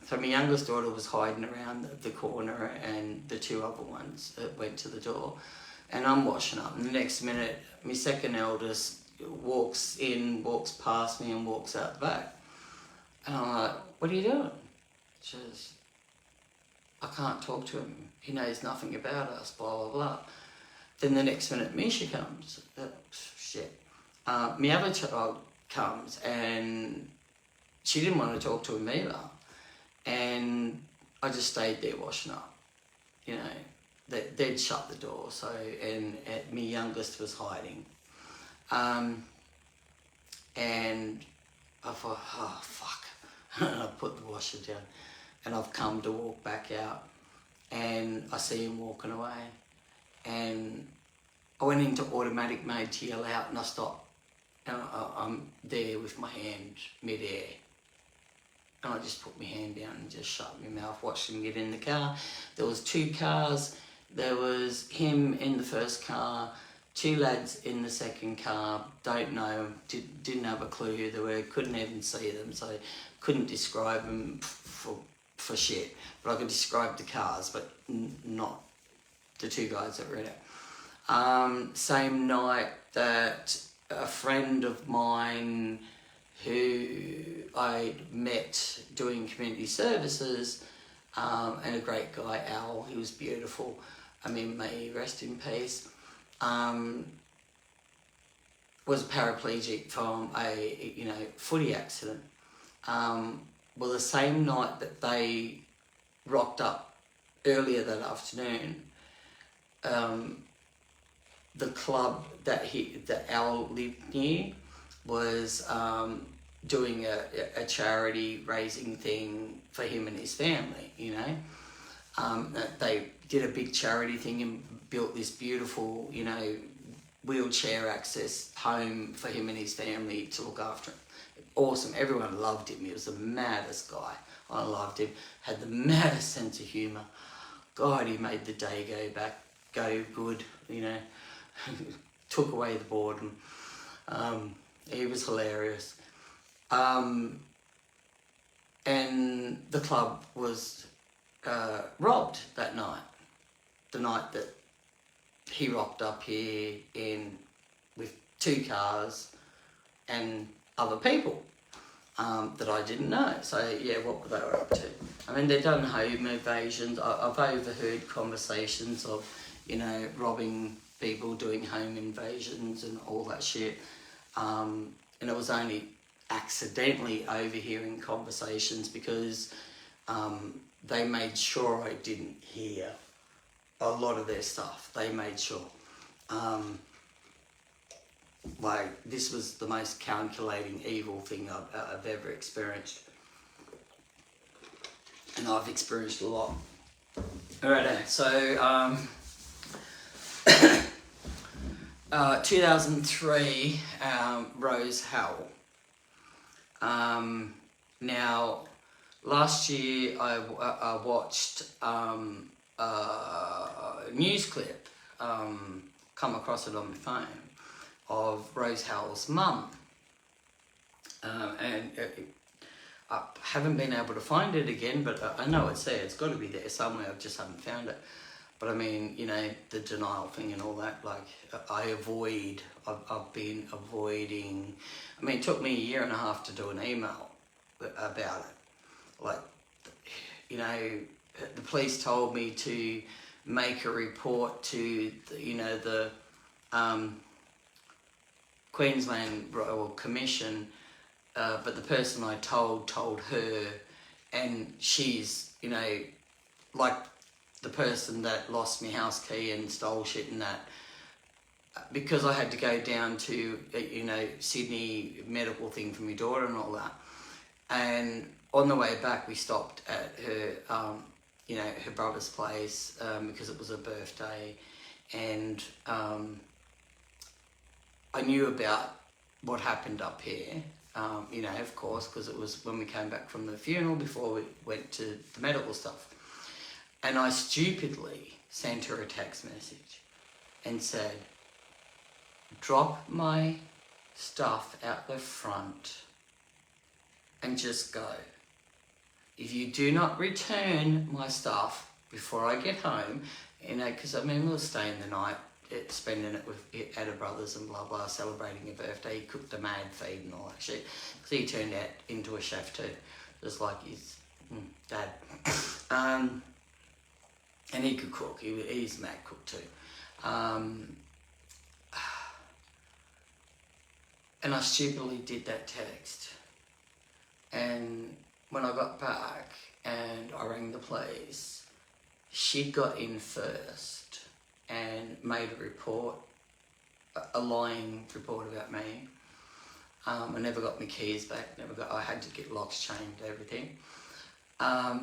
So my youngest daughter was hiding around the corner, and the 2 other ones went to the door, and I'm washing up. And the next minute, my second eldest walks past me and walks out the back. And I'm like, "What are you doing?" She says, "I can't talk to him. He knows nothing about us, blah, blah, blah." Then the next minute, Misha comes. Shit. My other child comes, and she didn't want to talk to him either. And I just stayed there washing up. You know, they'd shut the door, so, and my youngest was hiding. And I thought, oh, fuck. And I put the washer down, and I've come to walk back out, and I see him walking away, and I went into automatic mode to yell out, and I stopped, and I'm there with my hand mid-air, and I just put my hand down and just shut my mouth, watched him get in the car. There was 2 cars. There was him in the first car, 2 lads in the second car, don't know, didn't have a clue who they were, couldn't even see them, so couldn't describe them for shit. But I could describe the cars, but not the 2 guys that were in it. Same night that a friend of mine who I met doing community services, and a great guy, Al, he was beautiful, I mean, may he rest in peace, was paraplegic from a, you know, footy accident. Well, the same night that they rocked up earlier that afternoon, the club that Al lived near was doing a charity raising thing for him and his family, you know. They did a big charity thing and built this beautiful, you know, wheelchair access home for him and his family to look after him. Awesome. Everyone loved him. He was the maddest guy. I loved him. Had the maddest sense of humour. God, he made the day go good, you know. Took away the boredom. He was hilarious. And the club was robbed that night. The night that he rocked up here with 2 cars and other people that I didn't know. So yeah, what were they up to? I mean, they've done home invasions. I've overheard conversations of, you know, robbing people, doing home invasions and all that shit. And it was only accidentally overhearing conversations because they made sure I didn't hear a lot of their stuff. They made sure. Like, this was the most calculating, evil thing I've ever experienced. And I've experienced a lot. Alright, so 2003, Rose Howell. Now, last year I watched a news clip, come across it on my phone, of Rose Howell's mum. And I haven't been able to find it again, but I know it's there. It's got to be there somewhere. I just haven't found it. But I mean, you know, the denial thing and all that, like, I've been avoiding. I mean, it took me 1.5 years to do an email about it. Like, you know, the police told me to make a report to, the Queensland Royal Commission, but the person I told her, and she's, you know, like the person that lost my house key and stole shit and that, because I had to go down to, Sydney medical thing for my daughter and all that. And on the way back, we stopped at her, her brother's place because it was her birthday. And I knew about what happened up here, of course, because it was when we came back from the funeral before we went to the medical stuff. And I stupidly sent her a text message and said, drop my stuff out the front and just go. If you do not return my stuff before I get home, because I mean, we were staying the night, spending it at her brother's and blah blah, celebrating her birthday. He cooked a mad feed and all that shit. So he turned out into a chef too, just like his dad. And he could cook. He's a mad cook too. And I stupidly did that text. And when I got back and I rang the police, she got in first and made a report, a lying report about me. I never got my keys back. I had to get locks, chained, everything. I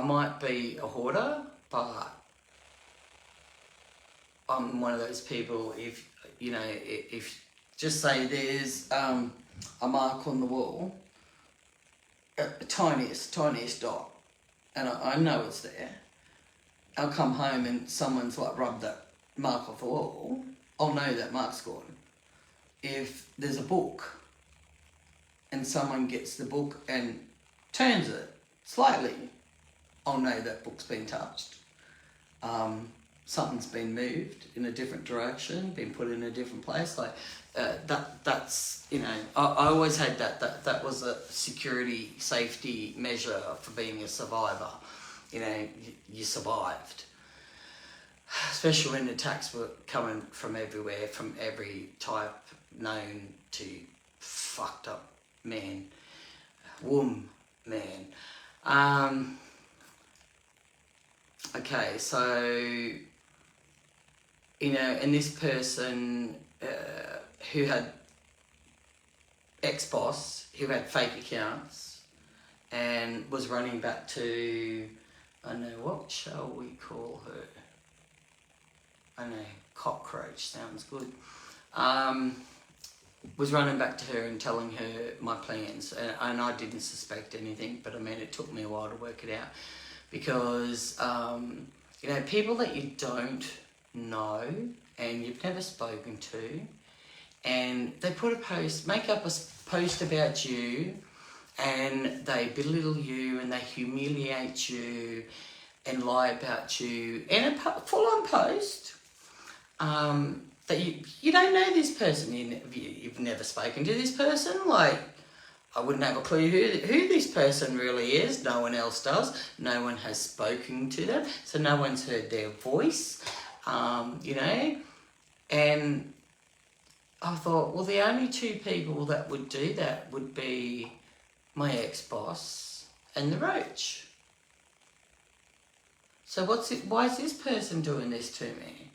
might be a hoarder, but I'm one of those people, if just say there's a mark on the wall, tiniest dot, and I know it's there. I'll come home and someone's like rubbed that mark off the wall, I'll know that mark's gone. If there's a book and someone gets the book and turns it slightly, I'll know that book's been touched. Something's been moved in a different direction, been put in a different place. Like that's I always had that was a security, safety measure for being a survivor. You survived. Especially when attacks were coming from everywhere, from every type known to fucked up man, man. Okay, so, and this person who had ex-boss, who had fake accounts and was running back to, I don't know, what shall we call her? I don't know, cockroach sounds good. Was running back to her and telling her my plans, and I didn't suspect anything, but I mean, it took me a while to work it out, because people that you don't know and you've never spoken to, and they put a post, make up a post about you, and they belittle you and they humiliate you and lie about you in a full-on post. That you don't know this person, you've never spoken to this person, like, I wouldn't have a clue who this person really is. No one else does. No one has spoken to them, so no one's heard their voice, you know. And I thought, well, the only two people that would do that would be my ex-boss and the roach. So why is this person doing this to me?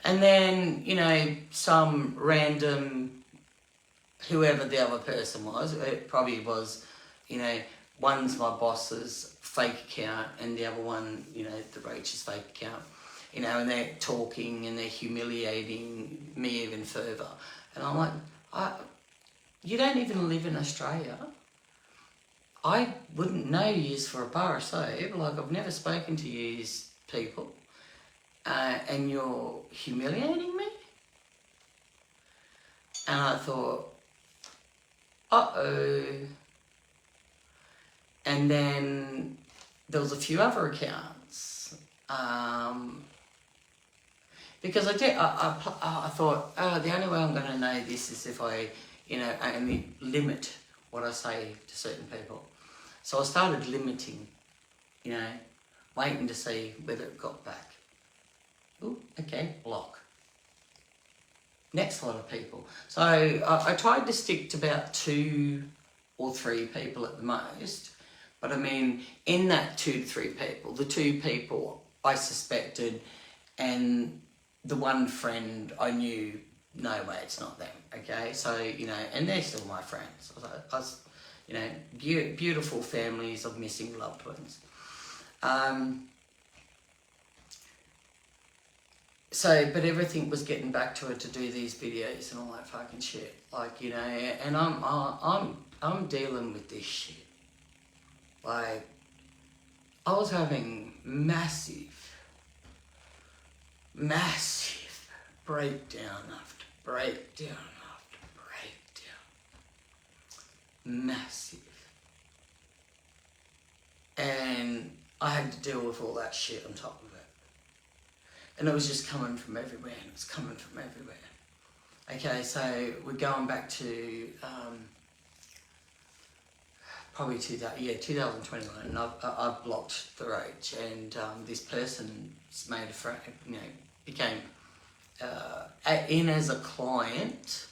And then, you know, some random, whoever the other person was, it probably was, you know, one's my boss's fake account and the other one, you know, the roach's fake account, you know, and they're talking and they're humiliating me even further. And I'm like, you don't even live in Australia. I wouldn't know yous for a bar of soap. Like, I've never spoken to yous people. And you're humiliating me? And I thought, uh-oh. And then there was a few other accounts. Because I thought, the only way I'm going to know this is if I, you know, only limit what I say to certain people. So I started limiting, you know, waiting to see whether it got back. Ooh, okay, block. Next lot of people. So I tried to stick to about 2 or 3 people at the most. But I mean, in that 2 to 3 people, the 2 people I suspected and the one friend I knew, no way, it's not them, okay? So, you know, and they're still my friends. I was, you know, beautiful families of missing loved ones. So, but everything was getting back to her to do these videos and all that fucking shit. Like, you know, and I'm dealing with this shit. Like, I was having massive breakdown after breakdown after breakdown. Massive. And I had to deal with all that shit on top of it. And it was just coming from everywhere, and it was coming from everywhere. Okay, so we're going back to probably 2021, and I've blocked the roach, and this person's made a friend, you know, became in as a client.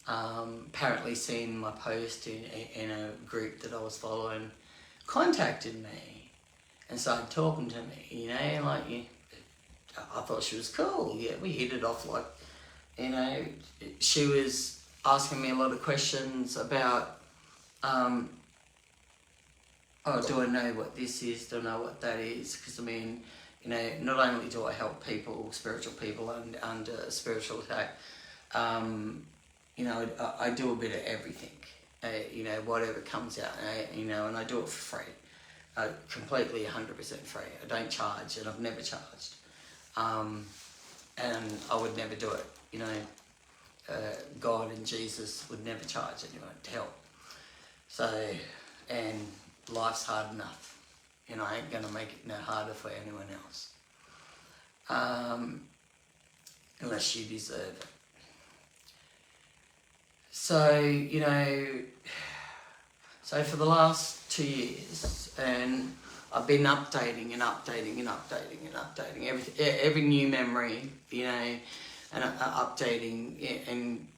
Apparently seen my post in a group that I was following, contacted me and started talking to me, you know, like, I thought she was cool. Yeah, we hit it off, like, you know, she was asking me a lot of questions about, oh, do I know what this is? Do I know what that is? Because, I mean, you know, not only do I help people, spiritual people under spiritual attack, you know, I do a bit of everything, you know, whatever comes out, you know, and I do it for free, completely 100% free. I don't charge, and I've never charged. And I would never do it, you know. God and Jesus would never charge anyone to help. So, and life's hard enough, you know, I ain't gonna make it no harder for anyone else, unless you deserve it. So, you know, so for the last 2 years, and I've been updating and updating and updating and updating every new memory, you know, and updating, and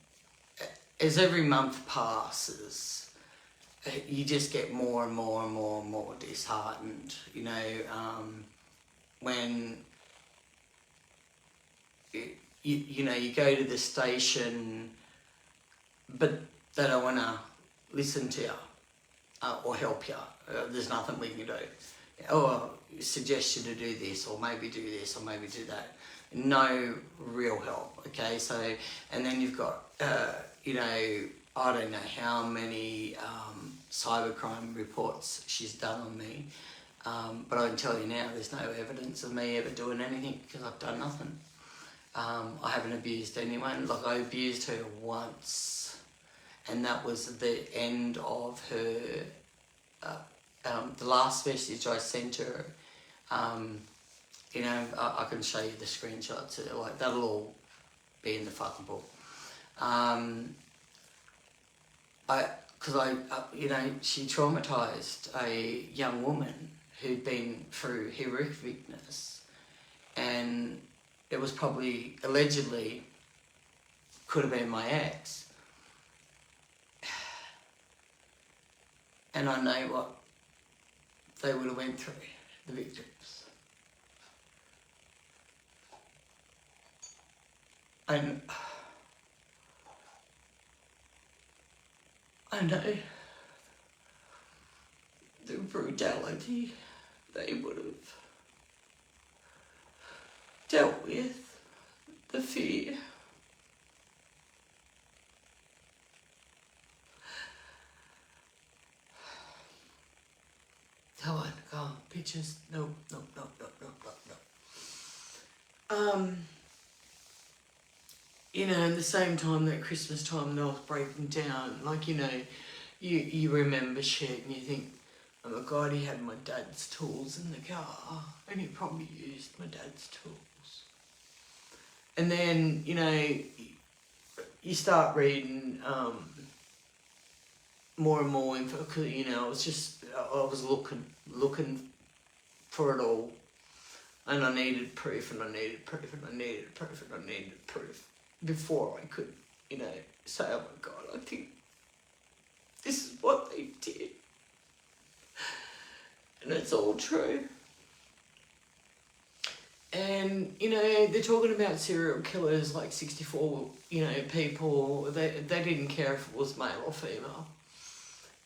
as every month passes, you just get more and more and more and more disheartened, you know, when you know, you go to the station, but they don't want to listen to you or help you. There's nothing we can do. Or suggest you to do this, or maybe do this, or maybe do that. No real help, okay? So, and then you've got, you know, I don't know how many cybercrime reports she's done on me, but I can tell you now, there's no evidence of me ever doing anything because I've done nothing. I haven't abused anyone. Like, I abused her once, and that was the end of her, the last message I sent her. You know, I can show you the screenshots, like, that'll all be in the fucking book. You know, she traumatised a young woman who'd been through horrificness, and it was probably, allegedly, could have been my ex. And I know what they would have went through, the victims. And I know the brutality they would have dealt with, the fear. Oh, pictures, no. You know, at the same time that Christmas time, I was breaking down. Like, you know, you remember shit and you think, oh my God, he had my dad's tools in the car, and he probably used my dad's tools. And then, you know, you start reading more and more info, because, you know, I was looking for it all, and I needed proof, and I needed proof, and I needed proof, and I needed proof before I could, you know, say, oh my God, I think this is what they did. And it's all true. And, you know, they're talking about serial killers, like 64, you know, people. They didn't care if it was male or female.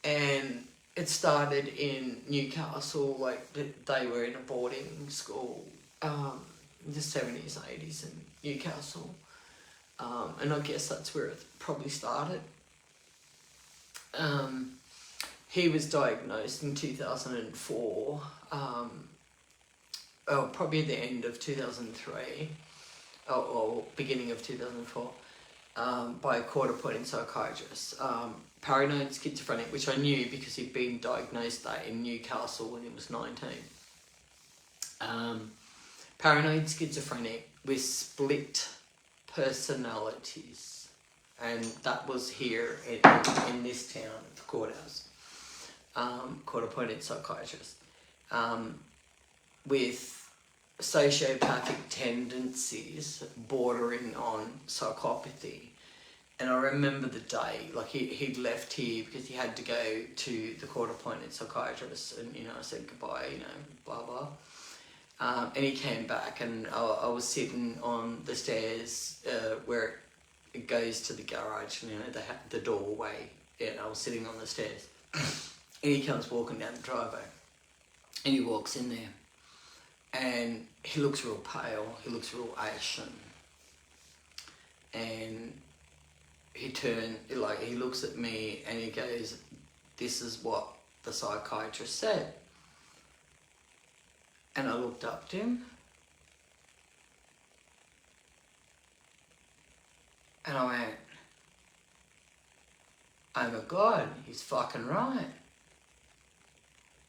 And it started in Newcastle, like they were in a boarding school in the 70s, 80s in Newcastle. And I guess that's where it probably started. He was diagnosed in 2004, probably at the end of 2003, or beginning of 2004, by a court-appointed psychiatrist. Paranoid schizophrenic, which I knew because he'd been diagnosed that in Newcastle when he was 19. Paranoid schizophrenic with split personalities, and that was here in this town at the courthouse. Court-appointed psychiatrist with sociopathic tendencies bordering on psychopathy. And I remember the day, like he'd left here because he had to go to the court-appointed psychiatrist, and, you know, I said goodbye, you know, blah blah. And he came back, and I was sitting on the stairs where it goes to the garage, and, you know, the doorway. Yeah, I was sitting on the stairs, and he comes walking down the driveway, and he walks in there, and he looks real pale. He looks real ashen, and he looks at me, and he goes, "This is what the psychiatrist said." And I looked up to him, and I went, "Oh my God, he's fucking right."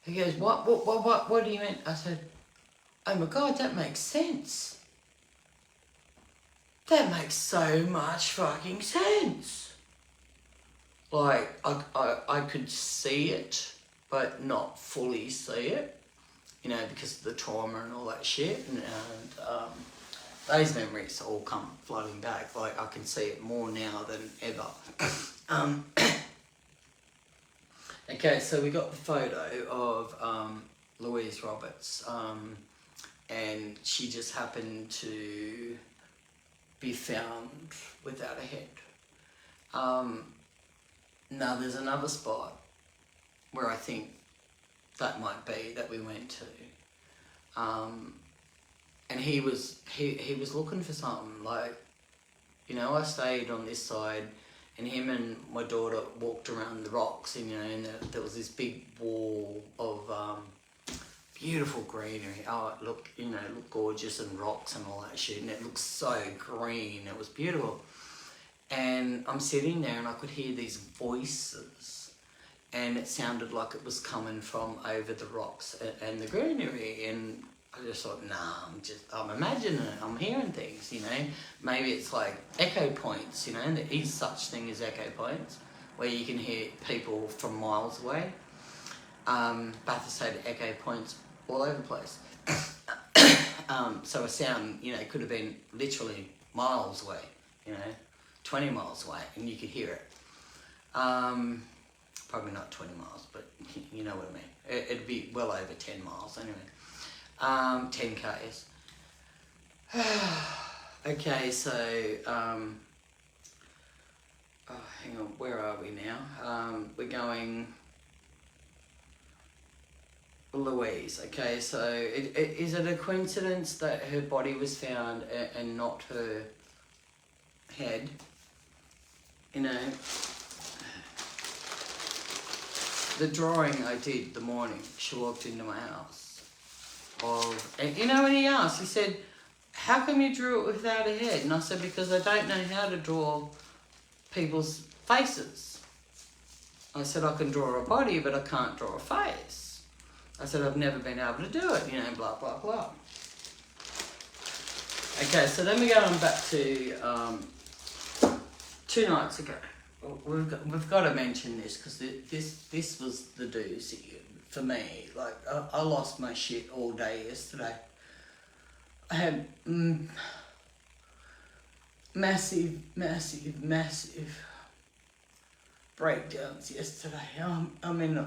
He goes, what do you mean? I said, "Oh my God, that makes sense. That makes so much fucking sense." Like, I could see it, but not fully see it, you know, because of the trauma and all that shit. And those memories all come flooding back. Like, I can see it more now than ever. Okay, so we got the photo of Louise Roberts, and she just happened to be found without a head. Now there's another spot where I think that might be that we went to, and he was looking for something. Like, you know, I stayed on this side, and him and my daughter walked around the rocks, and, you know, and there was this big wall of beautiful greenery. Oh, it looked gorgeous, and rocks and all that shit, and it looked so green. It was beautiful. And I'm sitting there and I could hear these voices, and it sounded like it was coming from over the rocks and the greenery. And I just thought, nah, I'm imagining it, I'm hearing things, you know. Maybe it's like echo points, you know, and there is such thing as echo points, where you can hear people from miles away. Bathurst had echo points all over the place. So a sound, you know, could have been literally miles away, you know, 20 miles away, and you could hear it. Probably not 20 miles, but you know what I mean. It'd be well over 10 miles anyway. 10 Ks. Okay, so, hang on, where are we now? We're going Louise. Okay, so is it a coincidence that her body was found and not her head? You know, the drawing I did the morning, she walked into my house. And you know, when he asked, he said, how come you drew it without a head? And I said, because I don't know how to draw people's faces. I said, I can draw a body, but I can't draw a face. I said, I've never been able to do it, you know, blah, blah, blah. Okay, so then we go on back to 2 nights ago. We've got to mention this, because this was the doozy for me. Like, I lost my shit all day yesterday. I had massive breakdowns yesterday. I mean,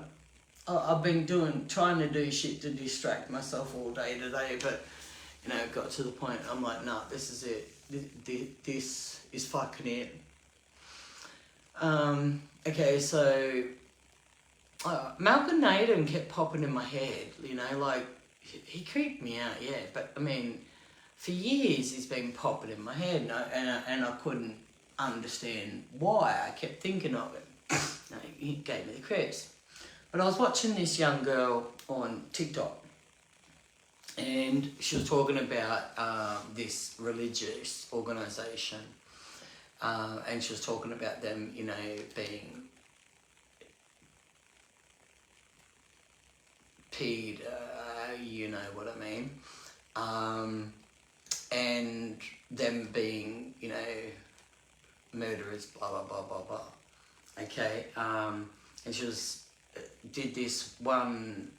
I've been trying to do shit to distract myself all day today, but, you know, it got to the point, I'm like, nah, this is it. This is fucking it. Okay, so Malcolm Naden kept popping in my head, you know, like, he creeped me out, yeah, but, I mean, for years he's been popping in my head, and I couldn't understand why. I kept thinking of him. No, he gave me the creeps. But I was watching this young girl on TikTok, and she was talking about this religious organisation, and she was talking about them, you know, being you know what I mean, and them being, you know, murderers, blah, blah, blah, blah, blah. Okay, and she did this one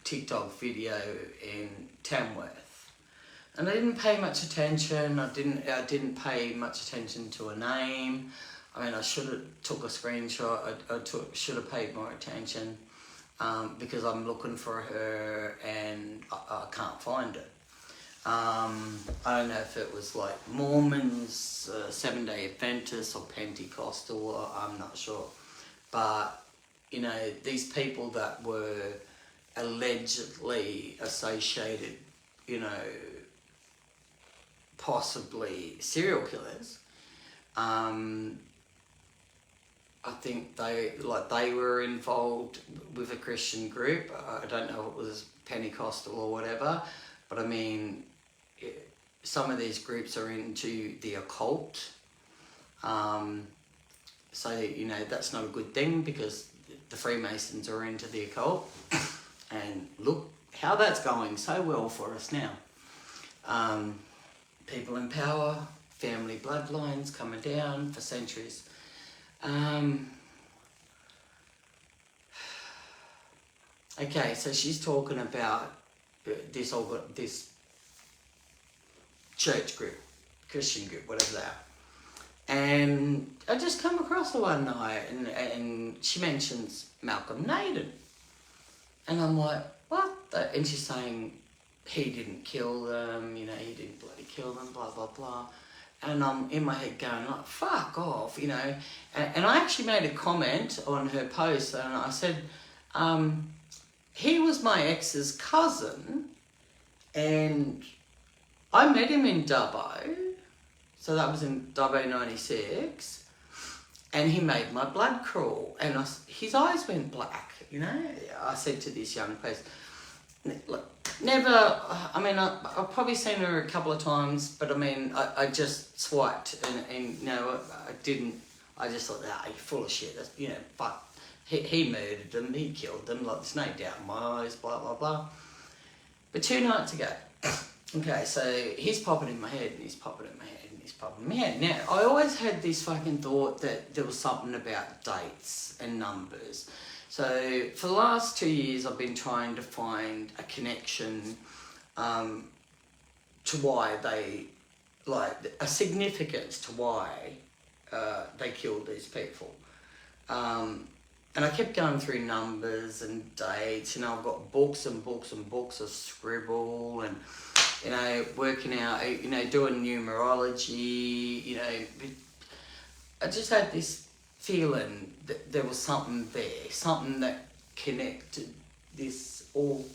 TikTok video in Tamworth, and I didn't pay much attention. I didn't pay much attention to her name. I mean, I should have took a screenshot. Should have paid more attention, because I'm looking for her and I can't find her. I don't know if it was like Mormons, Seventh-day Adventists, or Pentecostal, or I'm not sure. But, you know, these people that were allegedly associated, you know, possibly serial killers, I think they were involved with a Christian group. I don't know if it was Pentecostal or whatever, but I mean, some of these groups are into the occult. So, you know, that's not a good thing, because the Freemasons are into the occult. And look how that's going so well for us now. People in power, family bloodlines coming down for centuries. Okay, so she's talking about this church group, Christian group, whatever they are. And I just come across her one night, and she mentions Malcolm Naden. And I'm like, what? And she's saying he didn't kill them, you know, he didn't bloody kill them, blah, blah, blah. And I'm in my head going like, fuck off, you know. And I actually made a comment on her post, and I said, he was my ex's cousin, and I met him in Dubbo, so that was in Dubbo 96, and he made my blood crawl, and his eyes went black, you know. I said to this young person, look, Never, I mean, I've probably seen her a couple of times, but I mean, I just swiped and no, I didn't. I just thought, you're full of shit. That's, fuck. He murdered them, he killed them, like, there's no doubt in my eyes, blah, blah, blah. But 2 nights ago, okay, so he's popping in my head, and he's popping in my head, and he's popping in my head. Now, I always had this fucking thought that there was something about dates and numbers. So, for the last 2 years, I've been trying to find a connection to why they, like, a significance to why they killed these people. And I kept going through numbers and dates, I've got books and books and books of scribble and, working out, doing numerology, I just had this feeling that there was something there, something that connected this all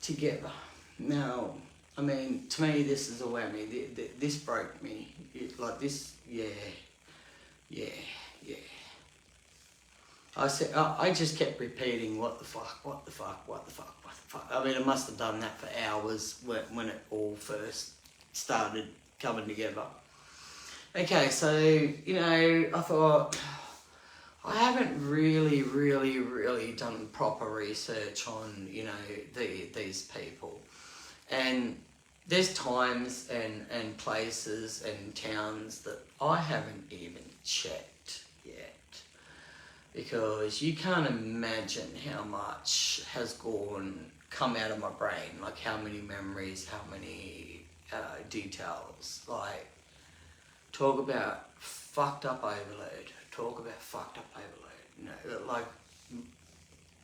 together. Now, I mean, to me, this is a whammy. This broke me. Like this, yeah. I just kept repeating, what the fuck. I mean, I must have done that for hours when it all first started coming together. Okay, so, I thought, I haven't really done proper research on, these people. And there's times and places and towns that I haven't even checked yet. Because you can't imagine how much has come out of my brain, like how many memories, how many details, like talk about fucked up overload, like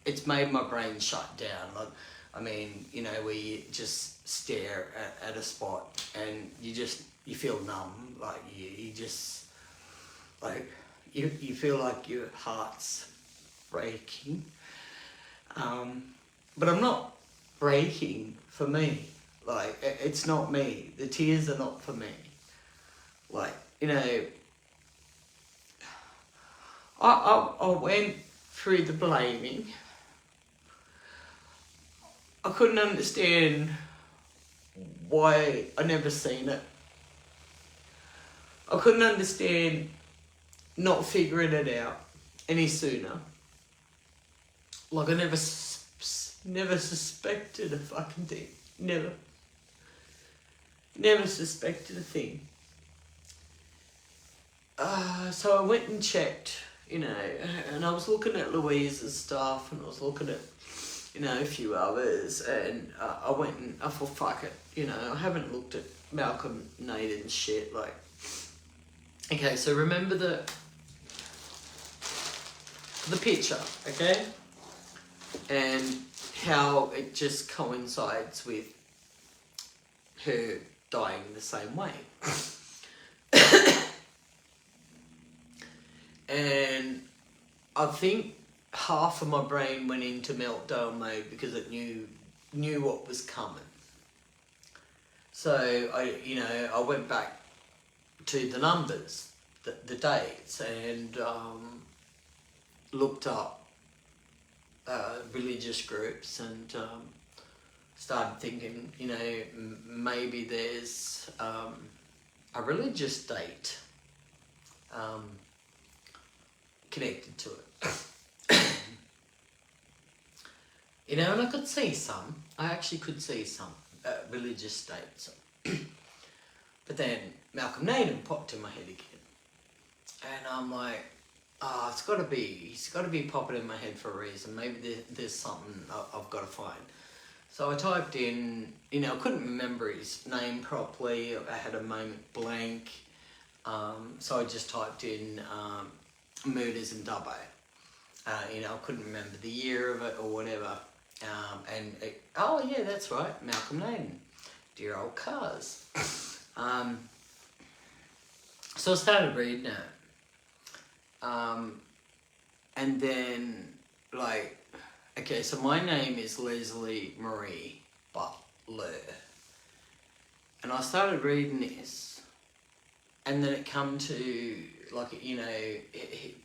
it's made my brain shut down. Like, I mean, where you just stare at a spot and you feel numb, like you just, like, you feel like your heart's breaking. But I'm not breaking for me. Like, it's not me. The tears are not for me. Like, I went through the blaming. I couldn't understand why I never seen it. I couldn't understand not figuring it out any sooner. Like, I never suspected a fucking thing. Never suspected a thing. So I went and checked, and I was looking at Louise's stuff, and I was looking at, a few others, and I went and I thought, fuck it, I haven't looked at Malcolm Naden's shit, like. Okay, so remember the picture, okay? And how it just coincides with her dying the same way. And I think half of my brain went into meltdown mode because it knew what was coming. So I went back to the numbers, the dates, and looked up religious groups and started thinking, maybe there's a religious date connected to it. And I could see some. I actually could see some religious dates. But then Malcolm Naden popped in my head again. And I'm like, he's got to be popping in my head for a reason. Maybe there's something I've got to find. So I typed in, I couldn't remember his name properly. I had a moment blank. So I just typed in murders in Dubbo. I couldn't remember the year of it or whatever. Oh yeah, that's right, Malcolm Naden. Dear old cars. So I started reading it. And then, like, okay, so my name is Leslie Marie Butler. And I started reading this, and then it come to, like,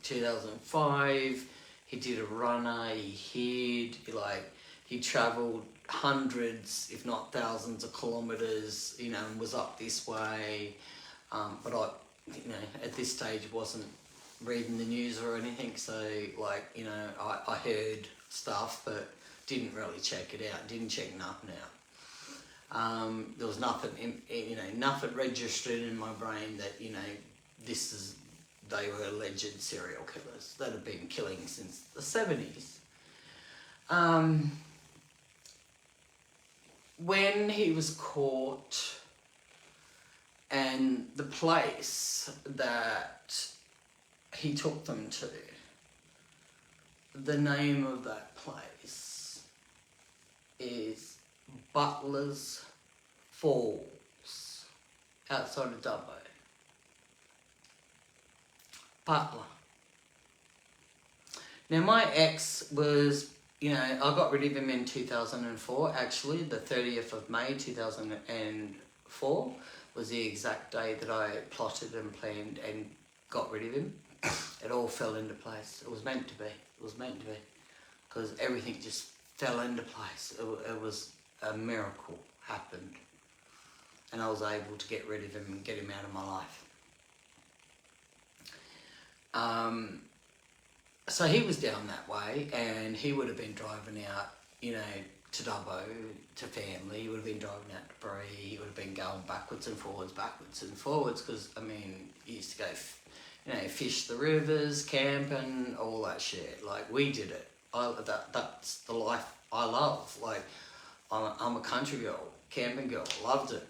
2005, he did a runner, he hid, he travelled hundreds, if not thousands of kilometres, you know, and was up this way. But I, you know, at this stage wasn't reading the news or anything, so like, you know, I heard stuff but didn't really check it out, didn't check nothing out. There was nothing, you know, nothing registered in my brain that, you know, they were alleged serial killers that have been killing since the 70s. When he was caught, and the place that he took them to, the name of that place is Butler's Falls, outside of Dubbo. Butler. Now my ex was, you know, I got rid of him in 2004, actually. The 30th of May 2004 was the exact day that I plotted and planned and got rid of him. It all fell into place. It was meant to be. It was meant to be. Because everything just fell into place. It was a miracle happened. And I was able to get rid of him and get him out of my life. So he was down that way, and he would have been driving out, you know, to Dubbo, to family. He would have been driving out to Bree. He would have been going backwards and forwards, because, I mean, he used to go, you know, fish the rivers, camping, all that shit. Like, we did it. That's the life I love. Like, I'm a country girl, camping girl, loved it.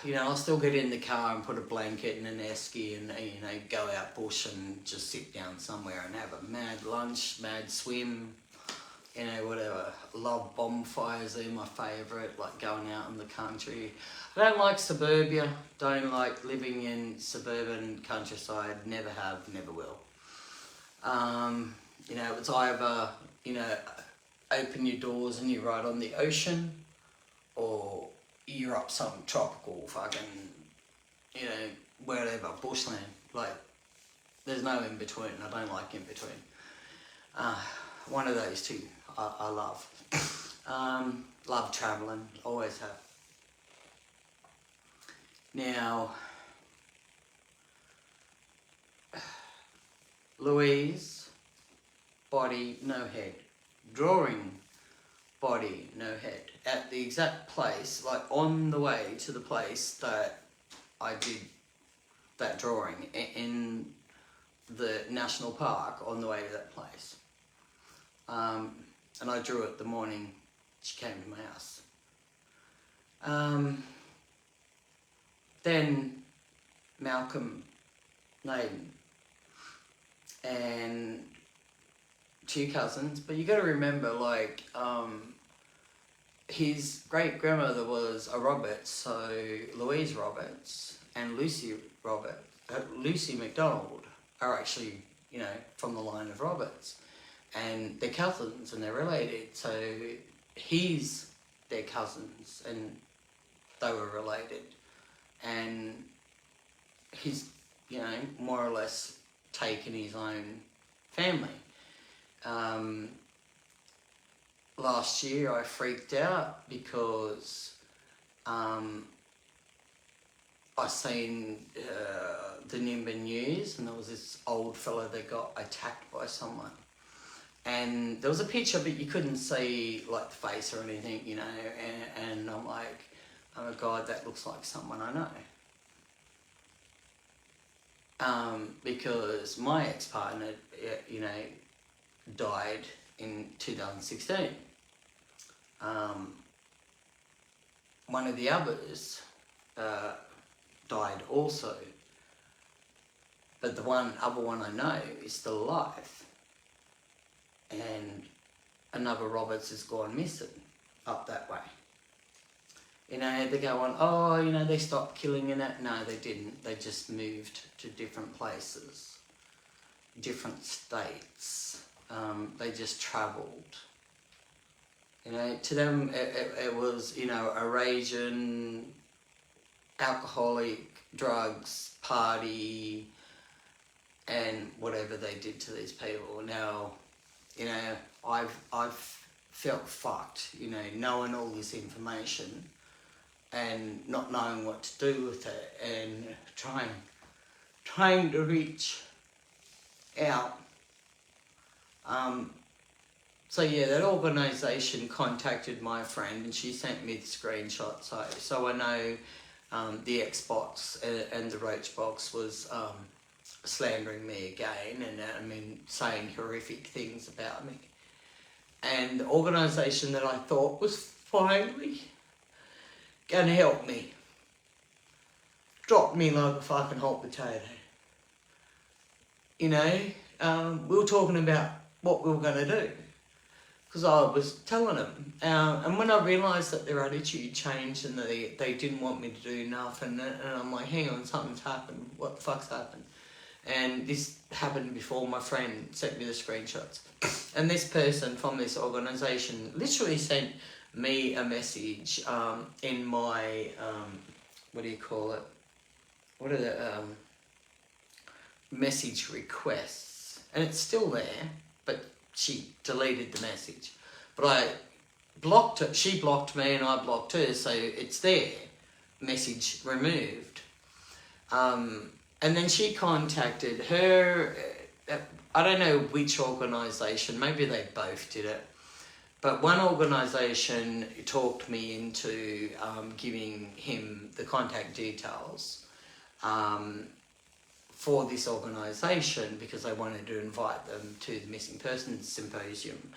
You know, I'll still get in the car and put a blanket and an esky and, you know, go out bush and just sit down somewhere and have a mad lunch, mad swim, you know, whatever. Love bonfires, they're my favourite, like going out in the country. I don't like suburbia, don't like living in suburban countryside, never have, never will. You know, it's either, you know, open your doors and you're right on the ocean, or you're up some tropical fucking, you know, wherever, bushland. Like, there's no in between. I don't like in between. One of those two I love. Love travelling, always have. Now, Louise, body, no head. Drawing, body, no head. At the exact place, like on the way to the place that I did that drawing, in the national park, on the way to that place. And I drew it the morning she came to my house. Then Malcolm Naden and two cousins, but you got to remember, like, his great grandmother was a Roberts, so Louise Roberts and Lucy McDonald are actually, you know, from the line of Roberts, and they're cousins and they're related. So he's their cousins and they were related, and he's, you know, more or less taken his own family. Last year I freaked out because I seen the Nimbin news, and there was this old fella that got attacked by someone, and there was a picture but you couldn't see like the face or anything, you know, and I'm like, oh my God, that looks like someone I know. Because my ex-partner, you know, died in 2016. One of the others died also, but the other one I know is still alive, and another Roberts has gone missing up that way. You know, they go on, oh, you know, they stopped killing and that. No, they didn't. They just moved to different places, different states. They just travelled. You know, to them it was, you know, a raging, alcoholic, drugs, party, and whatever they did to these people. Now, you know, I've felt fucked, you know, knowing all this information and not knowing what to do with it, and trying to reach out. So yeah, that organisation contacted my friend, and she sent me the screenshot, so I know the Xbox and the Roachbox was slandering me again, and I mean saying horrific things about me. And the organisation that I thought was finally going to help me dropped me like a fucking hot potato. You know, we were talking about what we were going to do, because I was telling them. And when I realised that their attitude changed and they didn't want me to do nothing, and I'm like, hang on, something's happened. What the fuck's happened? And this happened before my friend sent me the screenshots. And this person from this organisation literally sent me a message in my, what do you call it? What are the message requests? And it's still there, but she deleted the message. But I blocked her. She blocked me and I blocked her, so it's there. Message removed. And then she contacted her, I don't know which organisation, maybe they both did it, but one organisation talked me into giving him the contact details for this organisation, because they wanted to invite them to the Missing Persons Symposium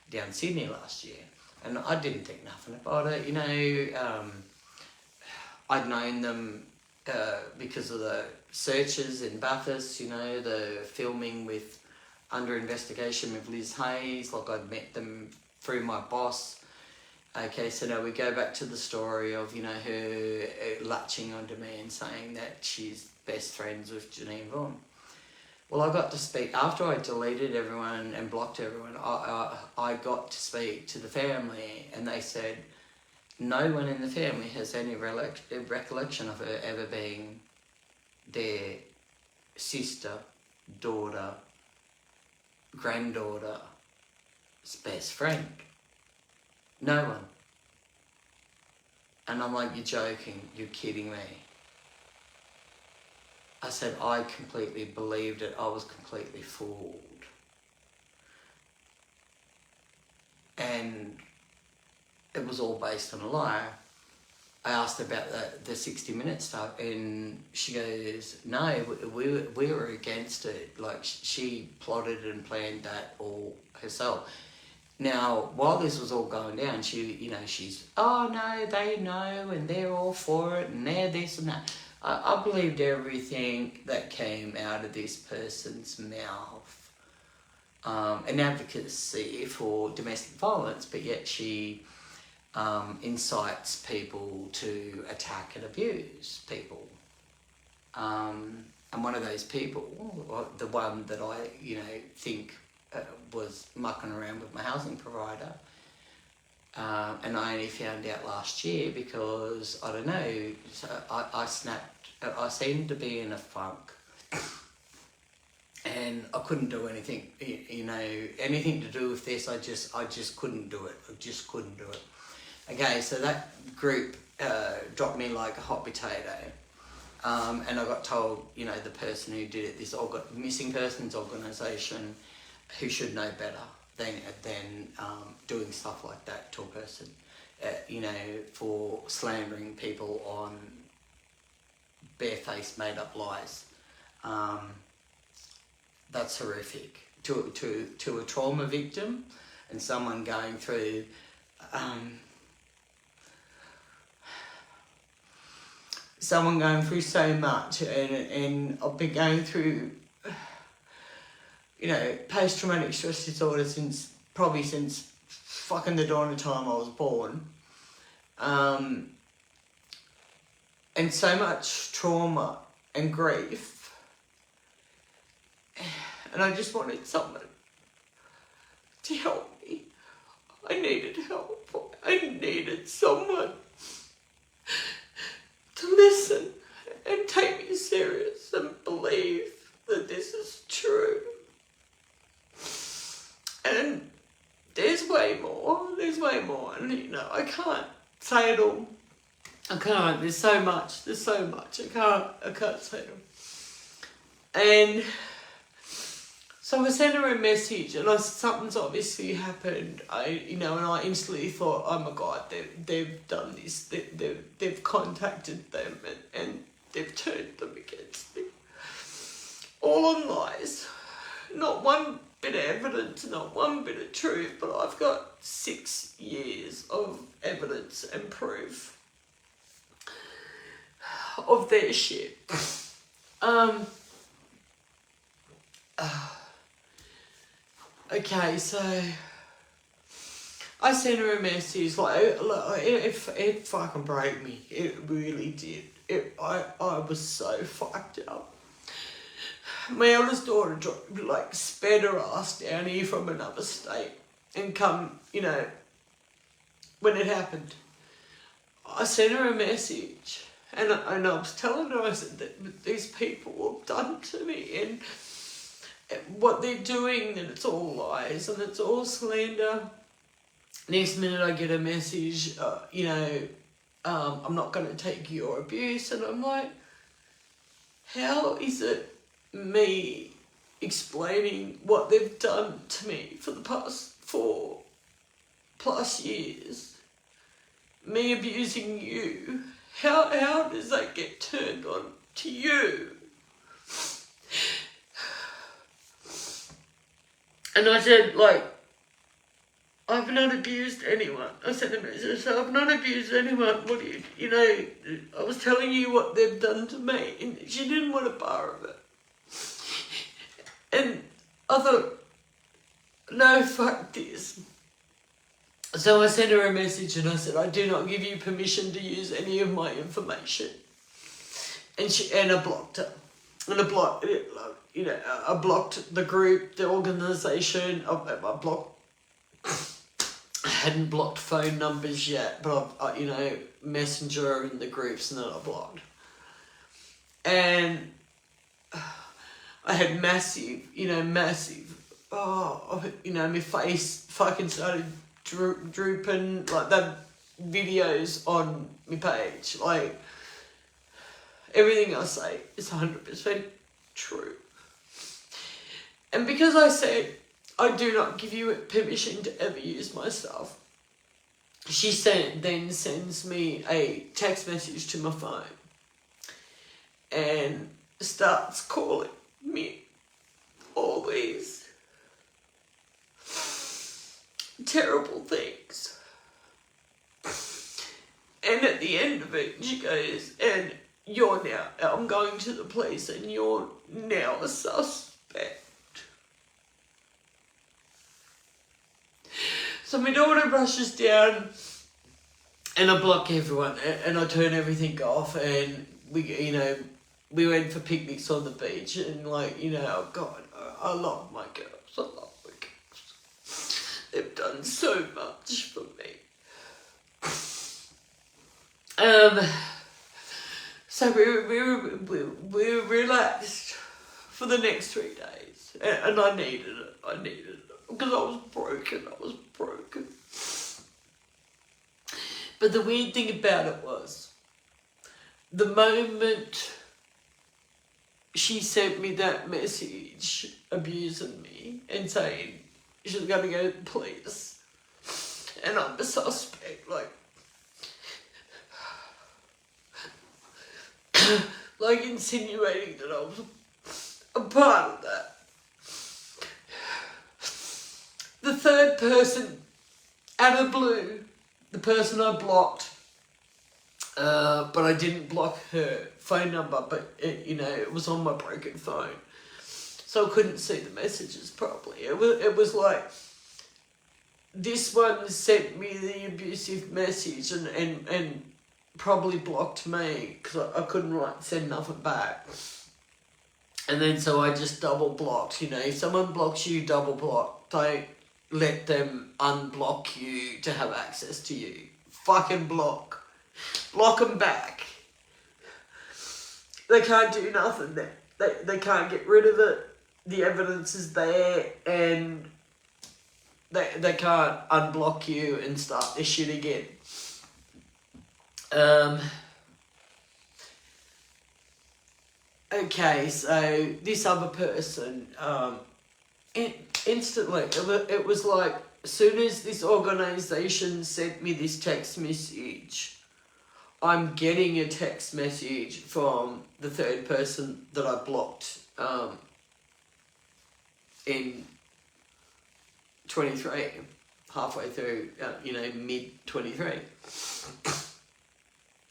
down Sydney last year. And I didn't think nothing about it, you know. I'd known them because of the searches in Bathurst, you know, the filming with Under Investigation with Liz Hayes, like I'd met them through my boss. Okay, so now we go back to the story of, you know, her latching onto me and saying that she's best friends with Janine Vaughan. Well, I got to speak, after I deleted everyone and blocked everyone, I got to speak to the family, and they said no one in the family has any recollection of her ever being their sister, daughter, granddaughter's best friend. No one. And I'm like, you're joking, you're kidding me. I said, I completely believed it, I was completely fooled. And it was all based on a lie. I asked about the 60 Minutes stuff, and she goes, no, we were against it. Like, she plotted and planned that all herself. Now, while this was all going down, she's, oh no, they know, and they're all for it, and they're this and that. I believed everything that came out of this person's mouth. An advocacy for domestic violence, but yet she incites people to attack and abuse people. And one of those people, the one that I, think was mucking around with my housing provider, and I only found out last year because, I don't know, I snapped, I seemed to be in a funk. And I couldn't do anything, anything to do with this, I just couldn't do it. I just couldn't do it. Okay, so that group dropped me like a hot potato. And I got told, the person who did it, this missing persons organisation, who should know better than doing stuff like that to a person, for slandering people on barefaced, made-up lies. That's horrific. To a trauma victim and someone going through so much, and I've been going through, post-traumatic stress disorder since fucking the dawn of time I was born. And so much trauma and grief. And I just wanted someone to help me. I needed help. I needed someone to listen and take me serious and believe that this is true. And there's way more say it all. I can't. There's so much. I can't say it all. And so I sent her a message, and something's obviously happened. And I instantly thought, oh my God, they've done this. They've contacted them, and they've turned them against me. All on lies. Not one bit of evidence, not one bit of truth, but I've got 6 years of evidence and proof of their shit. Okay, so I sent her a message, it fucking broke me. It really did. I was so fucked up. My eldest daughter sped her ass down here from another state and come, when it happened. I sent her a message, and I was telling her, I said that these people have done to me, and what they're doing, and it's all lies, and it's all slander. Next minute I get a message, I'm not going to take your abuse, and I'm like, how is it me explaining what they've done to me for the past 4+ years, me abusing you, how does that get turned on to you? And I said, I've not abused anyone. I sent a message, so I've not abused anyone. What do I was telling you what they've done to me, and she didn't want a bar of it. And I thought, no, fuck this. So I sent her a message, and I said, I do not give you permission to use any of my information. And I blocked her. And I blocked the group, the organisation. I hadn't blocked phone numbers yet, but I've, Messenger in the groups, and then I blocked. And I had massive, my face fucking started drooping, that videos on my page, everything I say is 100% true. And because I said, I do not give you permission to ever use my stuff, she then sends me a text message to my phone and starts calling me all these terrible things. And at the end of it, she goes, and I'm going to the police, and you're now a suspect. So my daughter rushes down, and I block everyone, and I turn everything off, and we went for picnics on the beach, and oh God, I love my girls, They've done so much for me. So we were relaxed for the next 3 days, and I needed it, because I was broken. But the weird thing about it was, the moment she sent me that message abusing me and saying she's going to go to the police and I'm a suspect, insinuating that I was a part of that. The third person, out of the blue, the person I blocked, but I didn't block her phone number, but it was on my broken phone, so I couldn't see the messages properly. It was like, this one sent me the abusive message and probably blocked me because I couldn't send nothing back. And then so I just double blocked. If someone blocks you, double block. Don't let them unblock you to have access to you. Fucking block. Block them back. They can't do nothing there. They can't get rid of it. The evidence is there, and they can't unblock you and start this shit again. Okay, so this other person, instantly, it was like, as soon as this organisation sent me this text message, I'm getting a text message from the third person that I blocked in 23, halfway through, mid 23.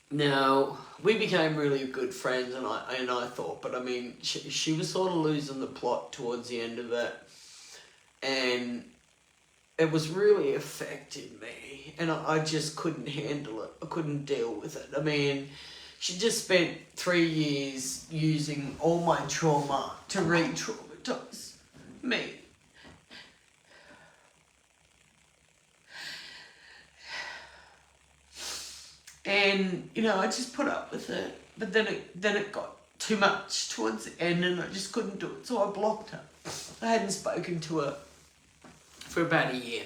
Now, we became really good friends, and I thought, but I mean, she was sort of losing the plot towards the end of it, and it was really affecting me, and I just couldn't handle it. I couldn't deal with it. I mean, she just spent 3 years using all my trauma to re-traumatise me. And, I just put up with it. But then it got too much towards the end, and I just couldn't do it. So I blocked her. I hadn't spoken to her for about a year.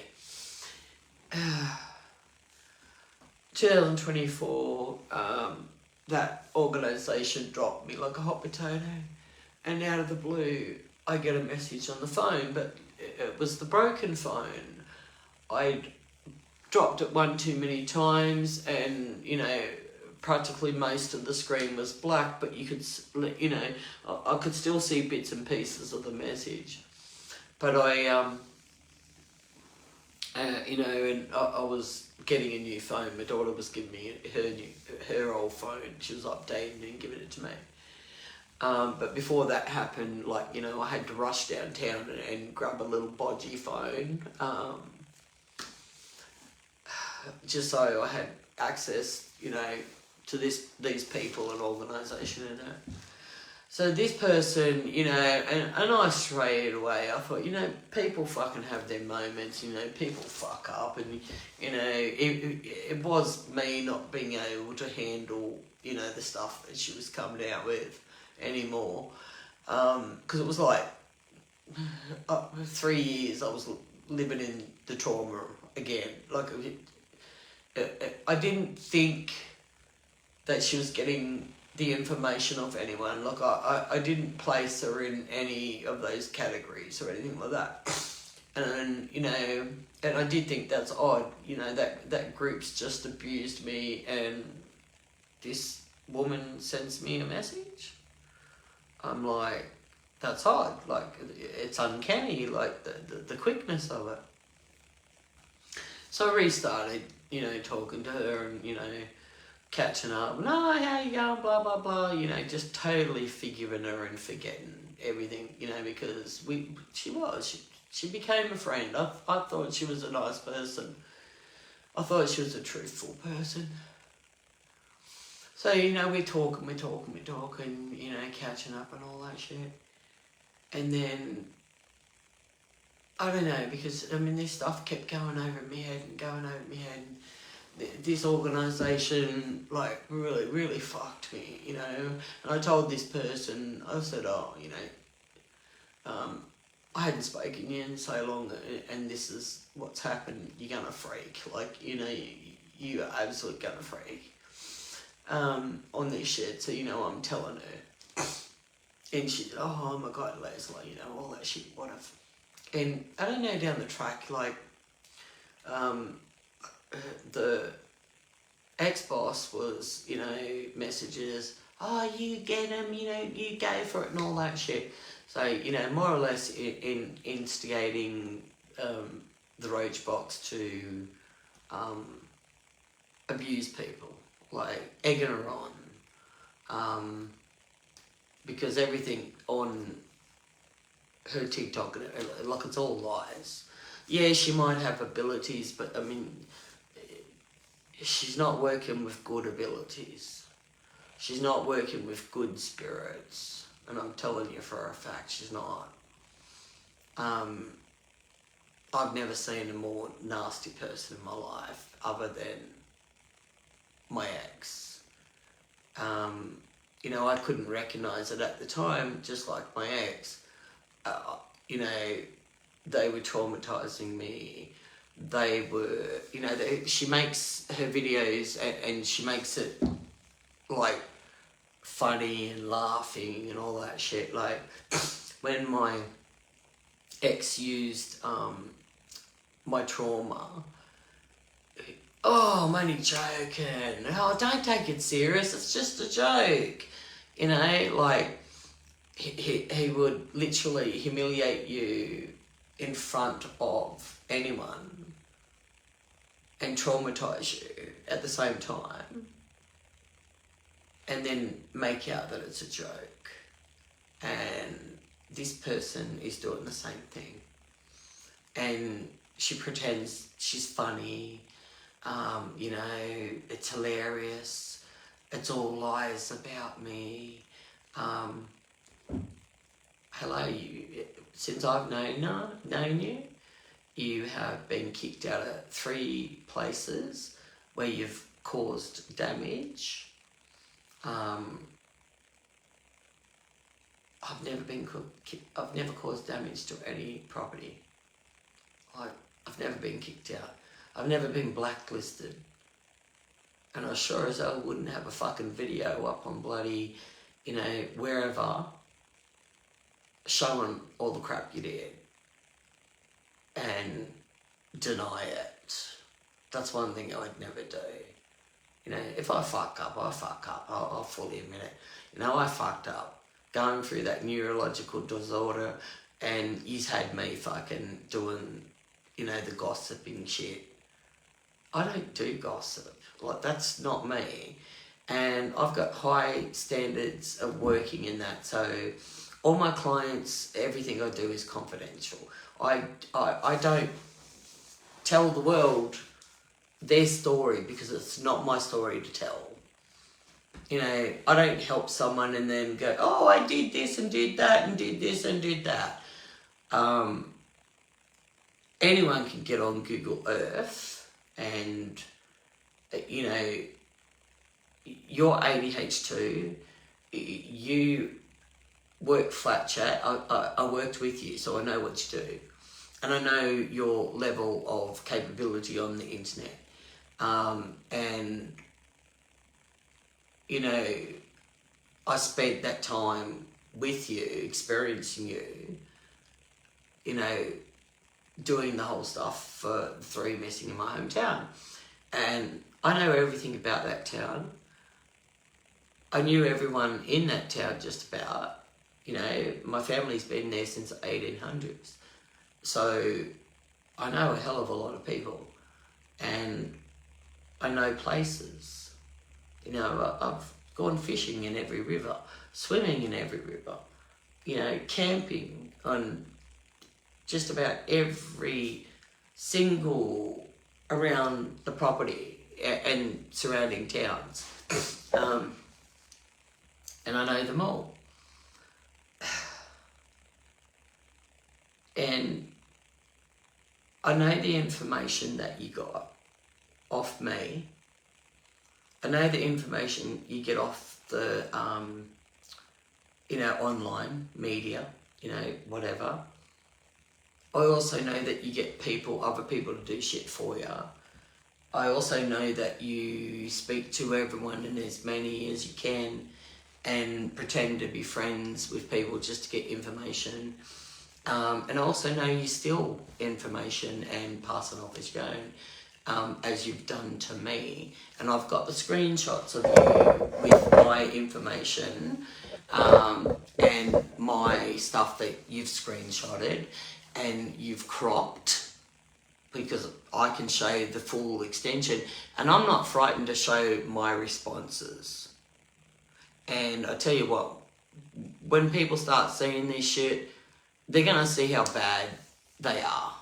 2024, that organisation dropped me like a hot potato. And out of the blue, I get a message on the phone, but it was the broken phone. I'd dropped it one too many times, and practically most of the screen was black, but you could I could still see bits and pieces of the message. But and I was getting a new phone. My daughter was giving me her old phone. She was updating and giving it to me. But before that happened, I had to rush downtown and grab a little bodgy phone. Just so I had access, to these people and organisation and that. So this person, and I strayed away. I thought, people fucking have their moments, people fuck up, and, it was me not being able to handle, the stuff that she was coming out with anymore. Because it was like 3 years I was living in the trauma again. I didn't think that she was getting the information of anyone. I didn't place her in any of those categories or anything like that. And, and I did think that's odd, that group's just abused me, and this woman sends me a message. I'm like, that's odd. It's uncanny, the quickness of it. So I restarted, talking to her and, catching up. No, how you going? Blah, blah, blah. Just totally forgiving her and forgetting everything, because she became a friend. I thought she was a nice person. I thought she was a truthful person. So, we're talking, catching up and all that shit. And then, I don't know, because, this stuff kept going over my head. And this organisation, really, really fucked me, And I told this person, I said, I hadn't spoken to you in so long, and this is what's happened. You're gonna freak. You're absolutely gonna freak. On this shit, so I'm telling her, and she said, oh my God, Leslie, all that shit, whatever. And I don't know, down the track, the ex-boss was, messages, oh, you get him, you go for it and all that shit. So, more or less instigating the Roach Box to abuse people. Egging her on, because everything on her TikTok, it's all lies. Yeah, she might have abilities, but she's not working with good abilities. She's not working with good spirits, and I'm telling you for a fact, she's not. I've never seen a more nasty person in my life, other than my ex. I couldn't recognise it at the time, just like my ex. They were traumatising me they were, you know, she makes her videos and she makes it like funny and laughing and all that shit. Like when my ex used my trauma, oh, I'm only joking. Oh, don't take it serious. It's just a joke. You know, like he would literally humiliate you in front of anyone and traumatize you at the same time, and then make out that it's a joke. And this person is doing the same thing, and she pretends she's funny. You know, it's hilarious. It's all lies about me. Hello, you. Since I've known you, you have been kicked out of 3 places where you've caused damage. I've never caused damage to any property. I've never been kicked out. I've never been blacklisted. And I sure as hell wouldn't have a fucking video up on bloody, you know, wherever, showing all the crap you did and deny it. That's one thing I'd never do. You know, if I fuck up, I fuck up. I'll fully admit it. You know, I fucked up going through that neurological disorder, and he's had me fucking doing, you know, the gossiping shit. I don't do gossip. Like, that's not me. And I've got high standards of working in that. So all my clients, everything I do is confidential. I don't tell the world their story because it's not my story to tell. You know, I don't help someone and then go, oh, I did this and did that and did this and did that. Anyone can get on Google Earth and, you know, you're ADH2, you work flat chat. I worked with you, so I know what you do. And I know your level of capability on the internet. And, you know, I spent that time with you, experiencing you, you know, doing the whole stuff for the 3 missing in my hometown. And I know everything about that town. I knew everyone in that town just about. You know, my family's been there since the 1800s. So I know a hell of a lot of people. And I know places. You know, I've gone fishing in every river, swimming in every river, you know, camping on just about every single around the property and surrounding towns. And I know them all. And I know the information that you got off me. I know the information you get off the, you know, online media, you know, whatever. I also know that you get other people to do shit for you. I also know that you speak to everyone and as many as you can and pretend to be friends with people just to get information. And I also know you steal information and pass it off as your own, as you've done to me. And I've got the screenshots of you with my information and my stuff that you've screenshotted and you've cropped, because I can show you the full extension. And I'm not frightened to show my responses. And I tell you what, when people start seeing this shit, they're going to see how bad they are.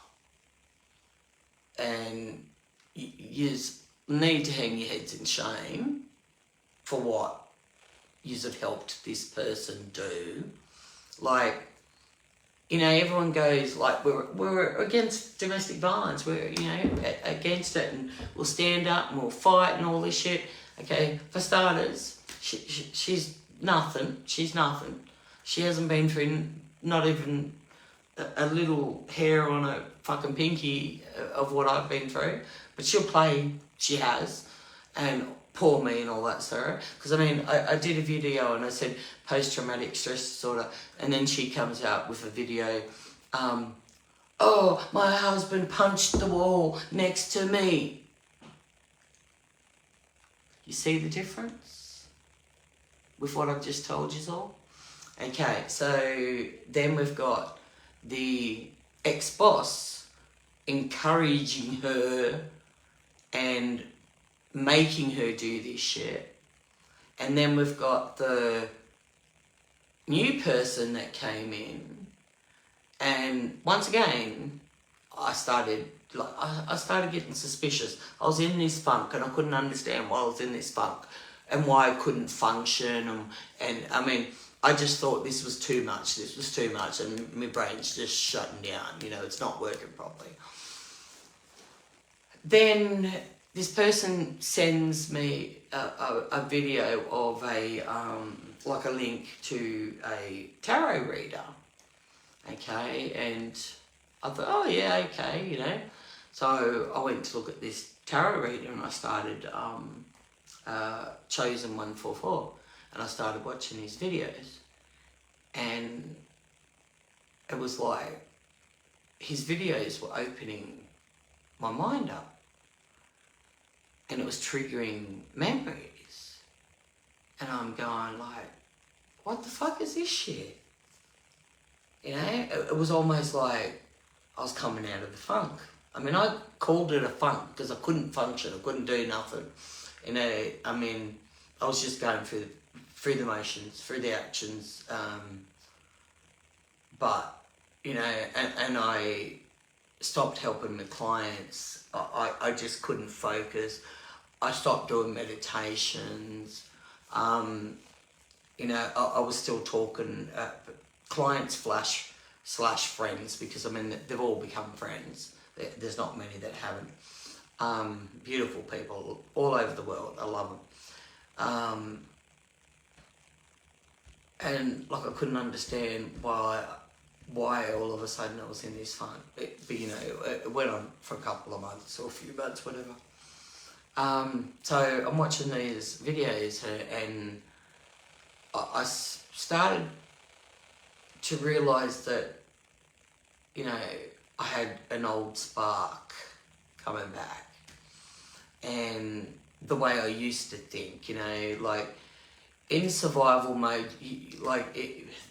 And you need to hang your heads in shame for what you have helped this person do. Like, you know, everyone goes like, we're against domestic violence. We're, you know, against it, and we'll stand up and we'll fight and all this shit. Okay, for starters, she's nothing. She's nothing. She hasn't been through not even a little hair on a fucking pinky of what I've been through. But she'll play, she has, and poor me and all that sorrow. Because I mean, I did a video and I said post-traumatic stress disorder, and then she comes out with a video, oh, my husband punched the wall next to me. You see the difference with what I've just told you all? Okay, so then we've got the ex-boss encouraging her and making her do this shit. And then we've got the new person that came in, and once again I started getting suspicious. I was in this funk and I couldn't understand why I was in this funk and why I couldn't function, and I mean, I just thought this was too much, and my brain's just shutting down, you know, it's not working properly. Then this person sends me a video of like a link to a tarot reader, okay, and I thought, oh yeah, okay, you know. So I went to look at this tarot reader and I started Chosen 144, and I started watching his videos, and it was like his videos were opening my mind up, and it was triggering memories, and I'm going like, what the fuck is this shit? You know, it was almost like I was coming out of the funk. I mean, I called it a funk because I couldn't function, I couldn't do nothing. You know, I mean, I was just going through the motions, through the actions, but, you know, and I stopped helping my clients. I just couldn't focus. I stopped doing meditations. You know, I was still talking, clients slash friends, because I mean, they've all become friends. There's not many that haven't. Beautiful people all over the world. I love them. And like, I couldn't understand why all of a sudden I was in this funk. But you know, it went on for a couple of months or a few months, whatever. So I'm watching these videos and I started to realise that, you know, I had an old spark coming back, and the way I used to think, you know, like in survival mode,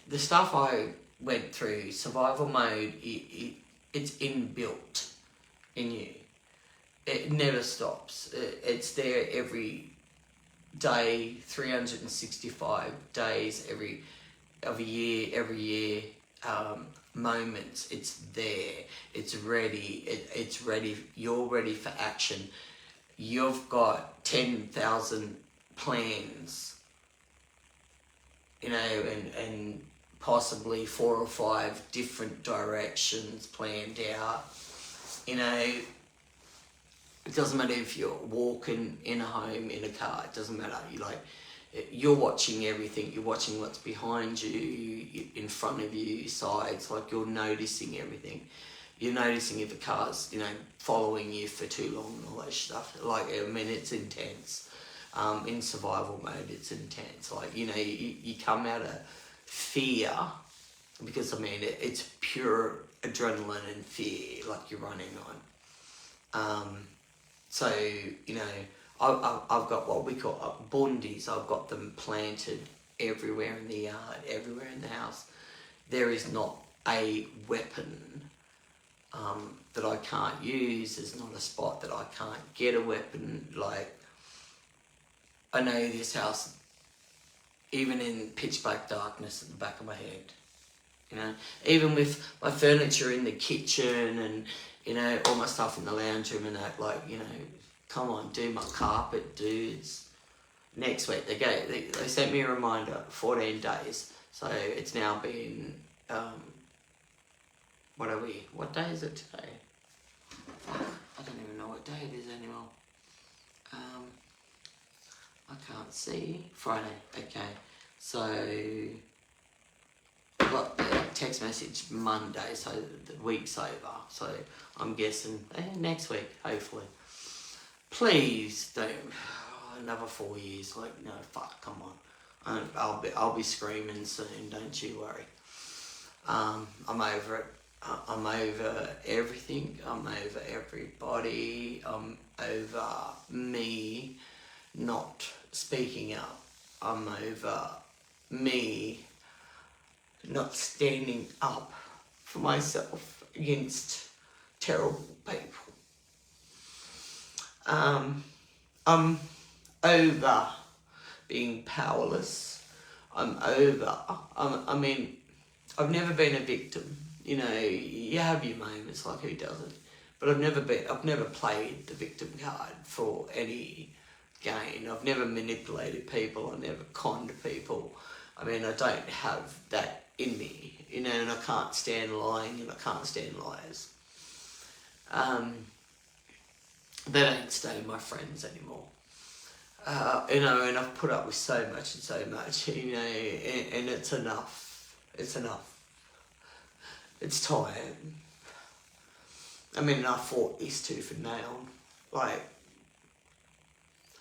the stuff I went through, survival mode, it's inbuilt in you. It never stops. It's there every day, 365 days, every year, moments. It's there. It's ready. It's ready. You're ready for action. You've got 10,000 plans, you know, and possibly 4 or 5 different directions planned out. You know, it doesn't matter if you're walking in a home, in a car, it doesn't matter. You're watching everything. You're watching what's behind you, in front of you, sides. Like, you're noticing everything. You're noticing if a car's, you know, following you for too long and all that stuff. Like, I mean, it's intense. In survival mode, it's intense. Like, you know, you come out of fear, because, I mean, it's pure adrenaline and fear, like you're running on. So, you know, I've got what we call bundis. I've got them planted everywhere in the yard, everywhere in the house. There is not a weapon that I can't use. There's not a spot that I can't get a weapon. Like, I know this house, even in pitch black darkness at the back of my head. You know, even with my furniture in the kitchen and, you know, all my stuff in the lounge room and that, like, you know, come on, do my carpet, dudes. Next week, they sent me a reminder, 14 days. So it's now been, what are we? What day is it today? I don't even know what day it is anymore. I can't see. Friday, okay. So, got the text message Monday, so the week's over. So I'm guessing next week, hopefully. Please don't. Another 4 years. Like, no, fuck, come on. I'll be screaming soon. Don't you worry. I'm over it. I'm over everything. I'm over everybody. I'm over me not speaking up. I'm over me not standing up for myself against terrible people. I'm over being powerless. I'm over. I mean, I've never been a victim. You know, you have your moments, like who doesn't? But I've never played the victim card for any gain. I've never manipulated people. I've never conned people. I mean, I don't have that in me, you know, and I can't stand lying and I can't stand liars. They don't stay my friends anymore. You know, and I've put up with so much, you know, and it's enough. It's enough. It's time. I mean, I fought this tooth and nail. Like,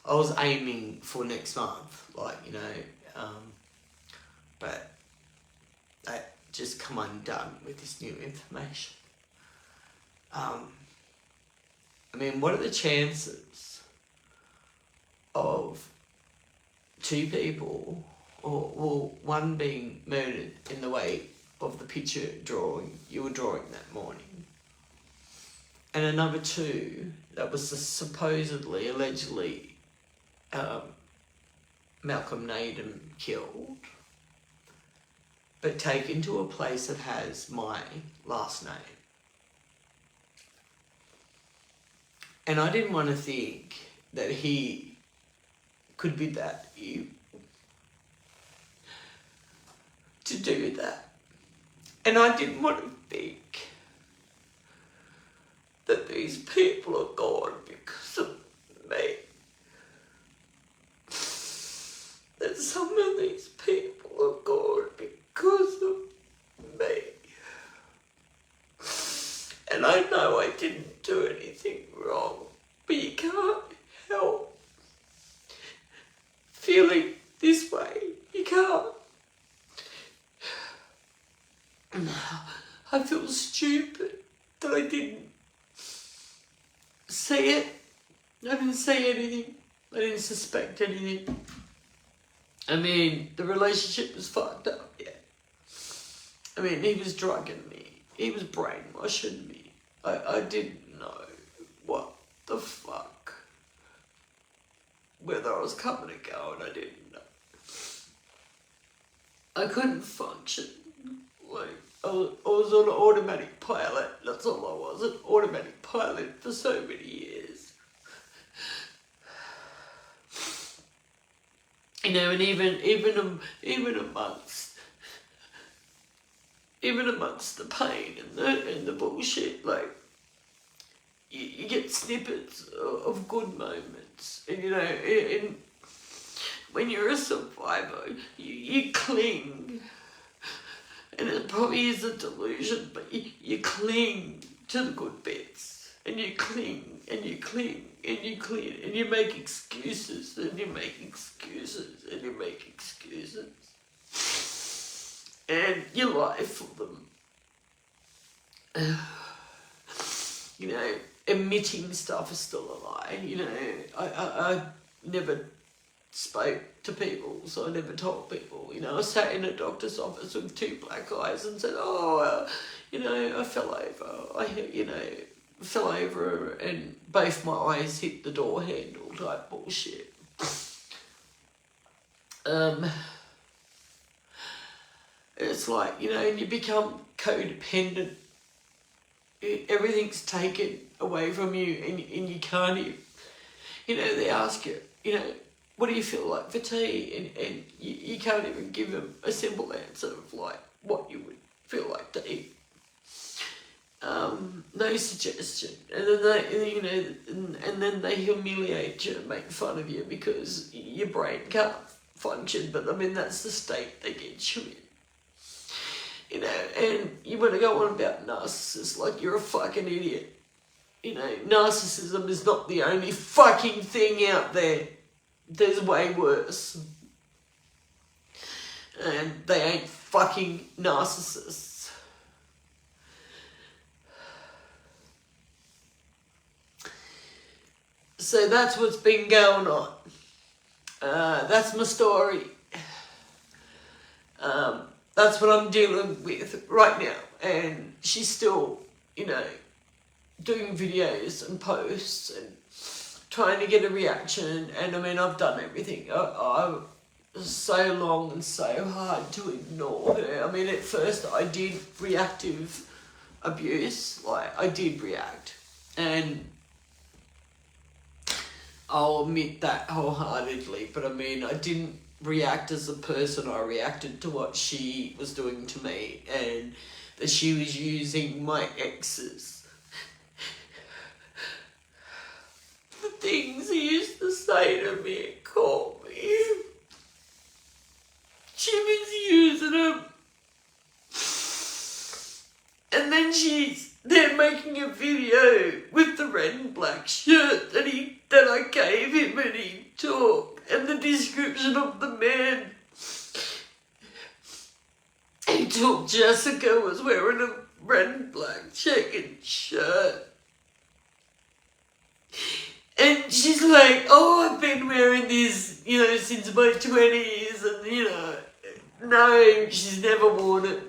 I was aiming for next month, like, you know, but that just come undone with this new information. I mean, what are the chances of two people, or well, one being murdered in the way of the picture drawing you were drawing that morning, and another two that was supposedly, allegedly, Malcolm Naden killed, but taken to a place that has my last name. And I didn't want to think that he could be that evil to do that. And I didn't want to think that these people are gone because of me. That some of these people are gone because of me. And I know I didn't do anything wrong, but you can't help feeling this way. You can't. I feel stupid that I didn't see it. I didn't see anything. I didn't suspect anything. I mean, the relationship was fucked up, yeah. I mean, he was drugging me. He was brainwashing me. I didn't know what the fuck, whether I was coming or going, I didn't know. I couldn't function. Like, I was on an automatic pilot. That's all I was, an automatic pilot for so many years. You know, and even amongst the pain and the bullshit, like, you get snippets of good moments, and you know, and when you're a survivor, you cling, and it probably is a delusion, but you cling to the good bits, and you cling, and you cling, and you cling, and you make excuses, and you make excuses, and you make excuses. And you lie for them. You know, admitting stuff is still a lie. You know, I never spoke to people, so I never told people. You know, I sat in a doctor's office with two black eyes and said, you know, I fell over and both my eyes hit the door handle type bullshit. It's like, you know, and you become codependent. Everything's taken away from you, and you can't even, you know, they ask you, you know, what do you feel like for tea? And you can't even give them a simple answer of like what you would feel like to eat. No suggestion. And then they, you know, and then they humiliate you and make fun of you because your brain can't function, but I mean, that's the state they get you in. You know, and you want to go on about narcissists like you're a fucking idiot. You know, narcissism is not the only fucking thing out there. There's way worse. And they ain't fucking narcissists. So that's what's been going on. That's my story. That's what I'm dealing with right now. And she's still, you know, doing videos and posts and trying to get a reaction. And I mean, I've done everything. I was so long and so hard to ignore her. I mean, at first I did reactive abuse. Like, I did react. And I'll admit that wholeheartedly. But I mean, I didn't react as a person. I reacted to what she was doing to me, and that she was using my exes. The things he used to say to me and call me. She was using them. And then they're making a video with the red and black shirt that I gave him, and he took. And the description of the man he took, Jessica, was wearing a red and black checkered shirt. And she's like, oh, I've been wearing this, you know, since my 20s, and, you know, no, she's never worn it.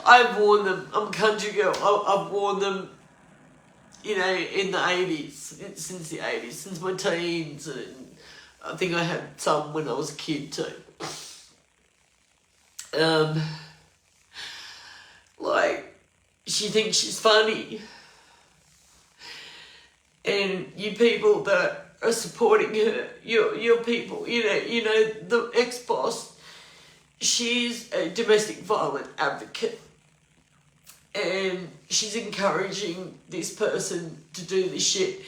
I've worn them. I'm a country girl. I've worn them, you know, in the 80s, since the 80s, since my teens, and I think I had some when I was a kid too. Like, she thinks she's funny. And you people that are supporting her, your people, you know, the ex-boss, she's a domestic violence advocate. And she's encouraging this person to do this shit.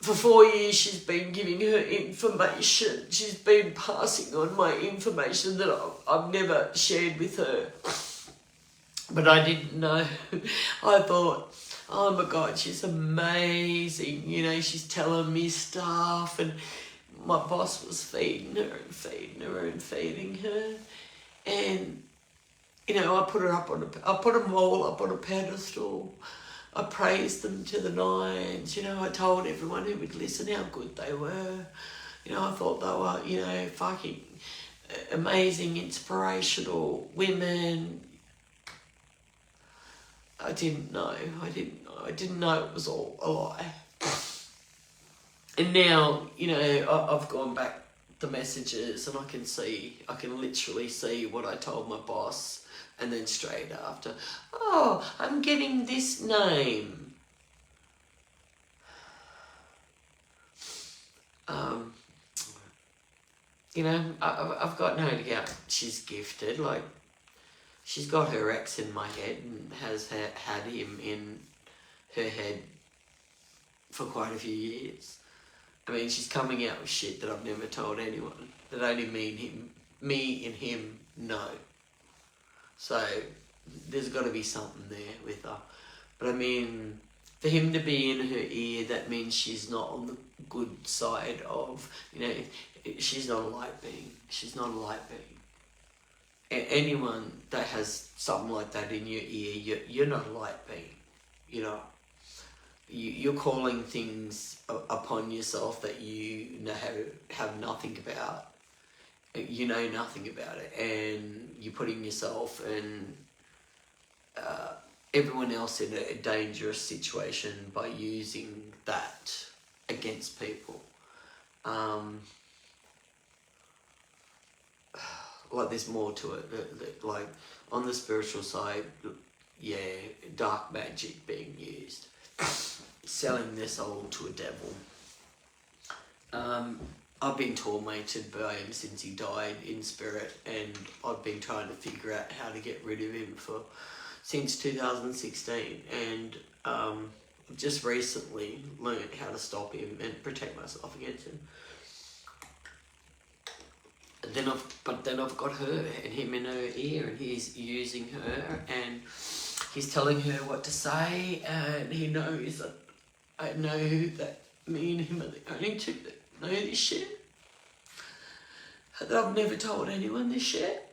For 4 years, she's been giving her information. She's been passing on my information that I've never shared with her. But I didn't know. I thought, oh my God, she's amazing. You know, she's telling me stuff. And my boss was feeding her and feeding her and feeding her. And, you know, I put them all up on a pedestal. I praised them to the nines. You know, I told everyone who would listen how good they were. You know, I thought they were, you know, fucking amazing, inspirational women. I didn't know. I didn't know it was all a lie. And now, you know, I've gone back the messages and I can literally see what I told my boss. And then straight after, oh, I'm getting this name. You know, I've got no doubt she's gifted. Like, she's got her ex in my head and has had him in her head for quite a few years. I mean, she's coming out with shit that I've never told anyone, that only me and him know. So, there's got to be something there with her. But I mean, for him to be in her ear, that means she's not on the good side of, you know, she's not a light being. She's not a light being. Anyone that has something like that in your ear, you're not a light being. You know, you're calling things upon yourself that you have nothing about. You know nothing about it, and you're putting yourself and everyone else in a dangerous situation by using that against people. Like, there's more to it. Like, on the spiritual side, yeah, dark magic being used, selling their soul to a devil. I've been tormented by him since he died in spirit, and I've been trying to figure out how to get rid of him since 2016, and I've just recently learned how to stop him and protect myself against him. But then I've got her and him in her ear, and he's using her, and he's telling her what to say, and he knows that I know that me and him are the only two that know this shit. That I've never told anyone this shit.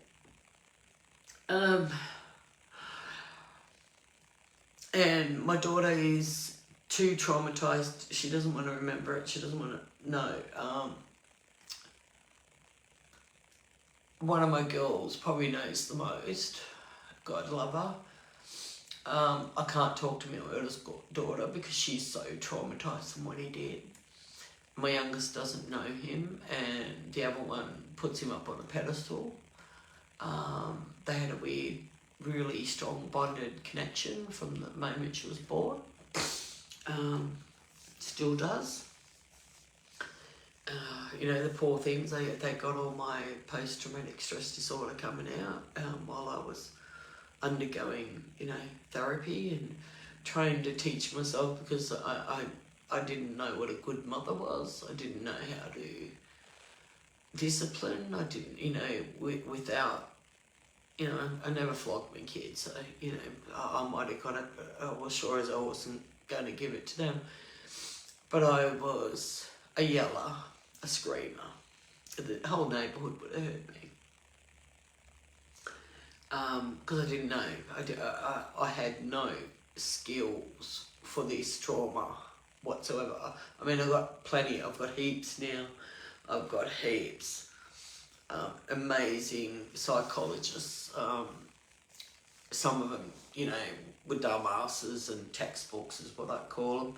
And my daughter is too traumatized. She doesn't want to remember it. She doesn't want to know. One of my girls probably knows the most. God love her. I can't talk to my eldest daughter because she's so traumatized from what he did. My youngest doesn't know him, and the other one puts him up on a pedestal. They had a weird, really strong bonded connection from the moment she was born. Still does. The poor things, they got all my post-traumatic stress disorder coming out while I was undergoing, therapy and trying to teach myself, because I didn't know what a good mother was. I didn't know how to discipline. I didn't, without, I never flogged my kids. So, I might have got it, but I was sure as I wasn't going to give it to them. But I was a yeller, a screamer. The whole neighbourhood would have heard me. Because I didn't know. I had no skills for this trauma whatsoever. I mean, I've got plenty. I've got heaps now. I've got heaps. Amazing psychologists. Some of them, were dumbasses and textbooks is what I call them.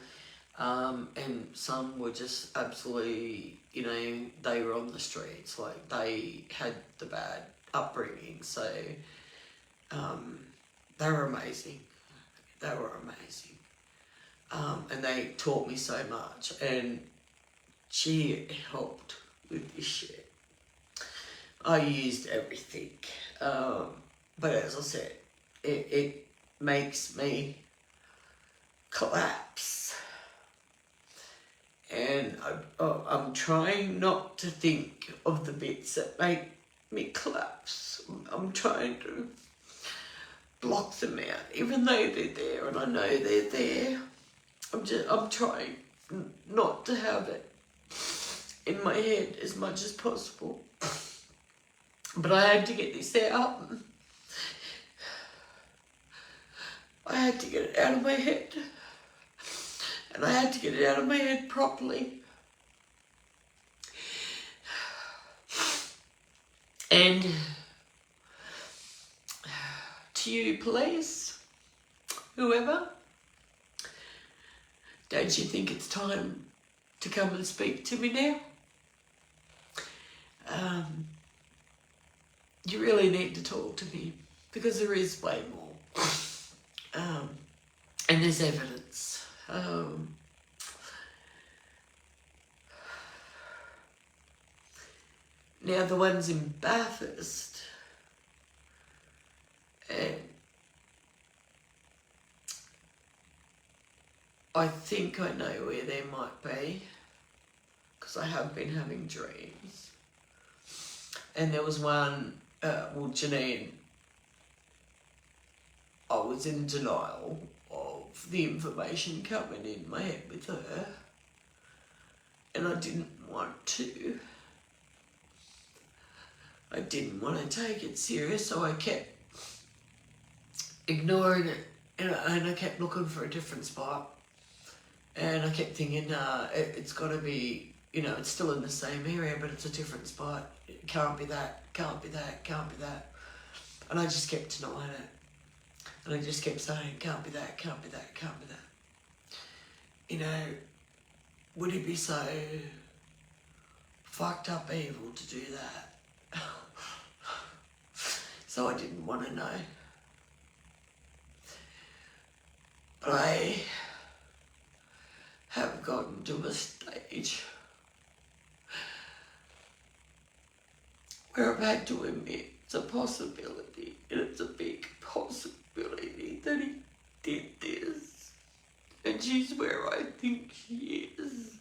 And some were just absolutely, they were on the streets. Like, they had the bad upbringing. So, they were amazing. They were amazing. And they taught me so much. And she helped with this shit. I used everything. But as I said, it makes me collapse. And I'm trying not to think of the bits that make me collapse. I'm trying to block them out, even though they're there and I know they're there. I'm trying not to have it in my head as much as possible. But I had to get this out. I had to get it out of my head. And I had to get it out of my head properly. And to you, police, whoever, don't you think it's time to come and speak to me now? You really need to talk to me, because there is way more. And there's evidence. Now the ones in Bathurst, and I think I know where they might be, because I have been having dreams. And there was one, Janine, I was in denial of the information coming in my head with her, and I didn't want to. I didn't want to take it serious, so I kept ignoring it, and I kept looking for a different spot. And I kept thinking, it's got to be, it's still in the same area, but it's a different spot. It can't be that, can't be that, can't be that. And I just kept denying it. And I just kept saying, can't be that, can't be that, can't be that. Would it be so fucked up evil to do that? So I didn't want to know. But I have gotten to a stage where I've had to admit it's a possibility, and it's a big possibility that he did this. And she's where I think she is.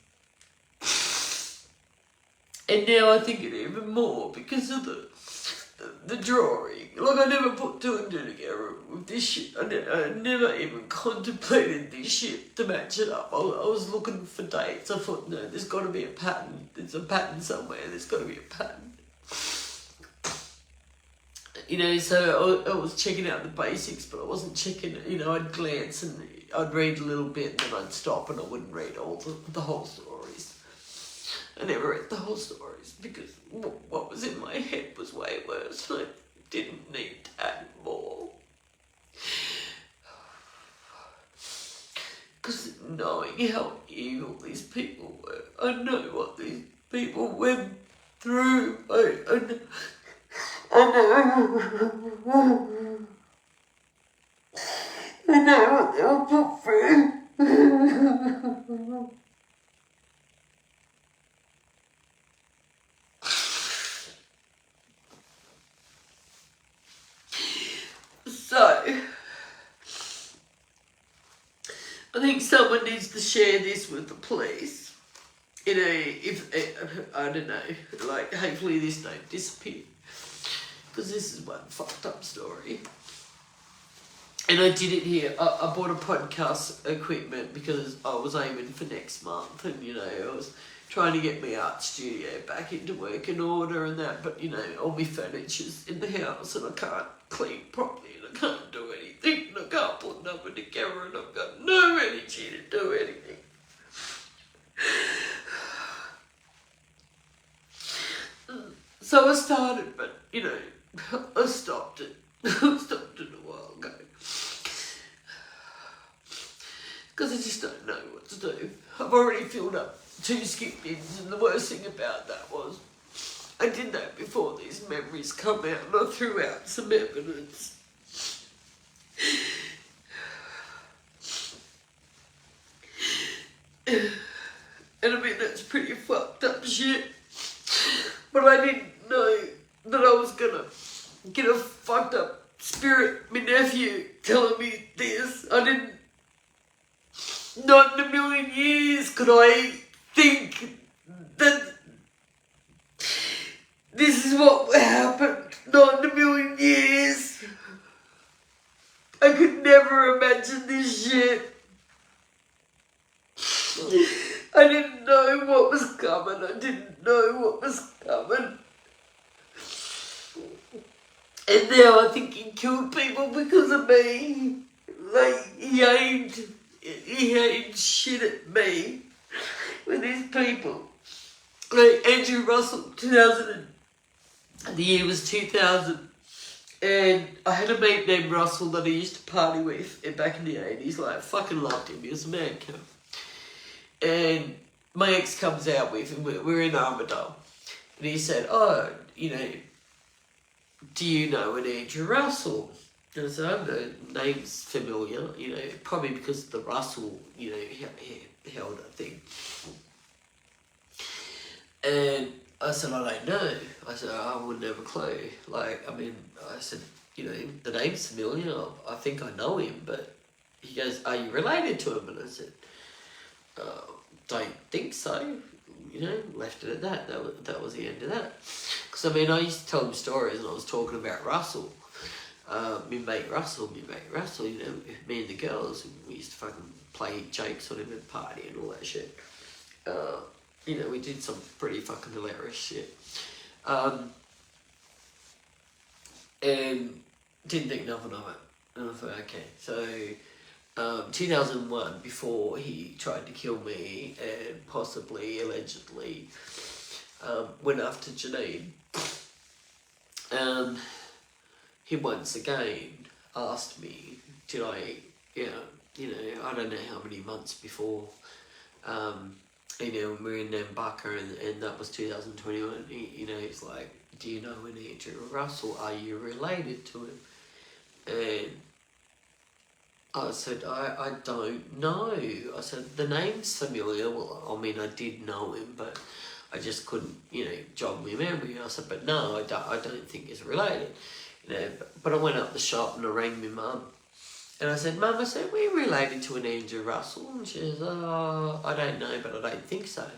And now I think it even more because of the drawing. Like, I never put two and two together with this shit. I never even contemplated this shit to match it up. I was looking for dates. I thought, no, there's got to be a pattern. There's a pattern somewhere. There's got to be a pattern. You know, so I was checking out the basics, but I wasn't checking, you know, I'd glance and I'd read a little bit and then I'd stop and I wouldn't read all the whole stories. I never read the whole stories because what was in my head was way worse and I didn't need to add more. Because knowing how evil these people were, I know what these people went through. I know. I know what they were put through. So, I think someone needs to share this with the police. You know, if I don't know, like, hopefully this don't disappear. Because this is one fucked up story. And I did it here. I bought a podcast equipment because I was aiming for next month. And, you know, I was trying to get my art studio back into working order and that. But, you know, all my furniture's in the house and I can't clean properly and I can't do anything. And I can't put nothing together and I've got no energy to do anything. So I started, but, you know, I stopped it. I stopped it a while ago. Because I just don't know what to do. I've already filled up 2 skip bins and the worst thing about that was I did that before these memories come out and I threw out some evidence. And I mean, that's pretty fucked up shit. But I didn't know that I was gonna get a fucked up spirit, my nephew, telling me this. I didn't, not in a million years could I think that this is what happened. Not in a million years. I could never imagine this shit. I didn't know what was coming. I didn't know what was coming. And now I think he killed people because of me. Like, he aimed shit at me with these people. Like Andrew Russell, the year was 2000. And I had a mate named Russell that I used to party with back in the 80s. Like, I fucking loved him. He was a man cunt. And my ex comes out with him. We're in Armidale. And he said, oh, you know, do you know an Andrew Russell? And I said, I don't know, name's familiar, you know, probably because the Russell, you know, held a thing. And I said, I don't know. I said, I wouldn't have a clue. Like, I mean, I said, you know, the name's familiar. I think I know him, but he goes, are you related to him? And I said, don't think so. You know, left it at that. That was the end of that. Because, I mean, I used to tell him stories and I was talking about Russell. Me mate Russell, you know, me and the girls, we used to fucking play jokes on him and party and all that shit. You know, we did some pretty fucking hilarious shit. And didn't think nothing of it. And I thought, okay, so 2001, before he tried to kill me and possibly, allegedly, went after Janine, he once again asked me, did I, you know, I don't know how many months before, you know, when we were in Nambucca and that was 2021, you know, he's like, do you know an Andrew Russell? Are you related to him? And I said, I don't know. I said, the name's familiar. Well, I mean, I did know him, but I just couldn't, you know, jog my memory. I said, but no, I don't think he's related. You know, but I went up the shop and I rang my mum. And I said, Mum, I said, we're related to an Andrew Russell. And she says, oh, I don't know, but I don't think so.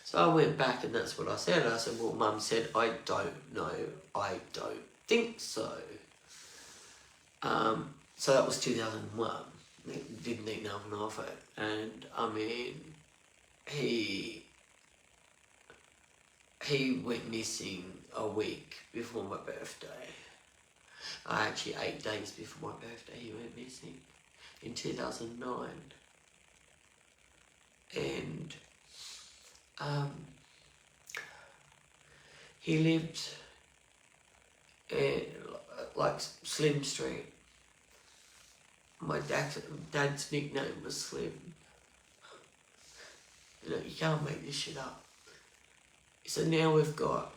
So I went back and that's what I said. I said, well, Mum said, I don't know. I don't think so. So that was 2001. Didn't think nothing of it. And I mean, he went missing a week before my birthday. Actually 8 days before my birthday he went missing in 2009. And he lived in like Slim Street. My dad's nickname was Slim. You know, you can't make this shit up. So now we've got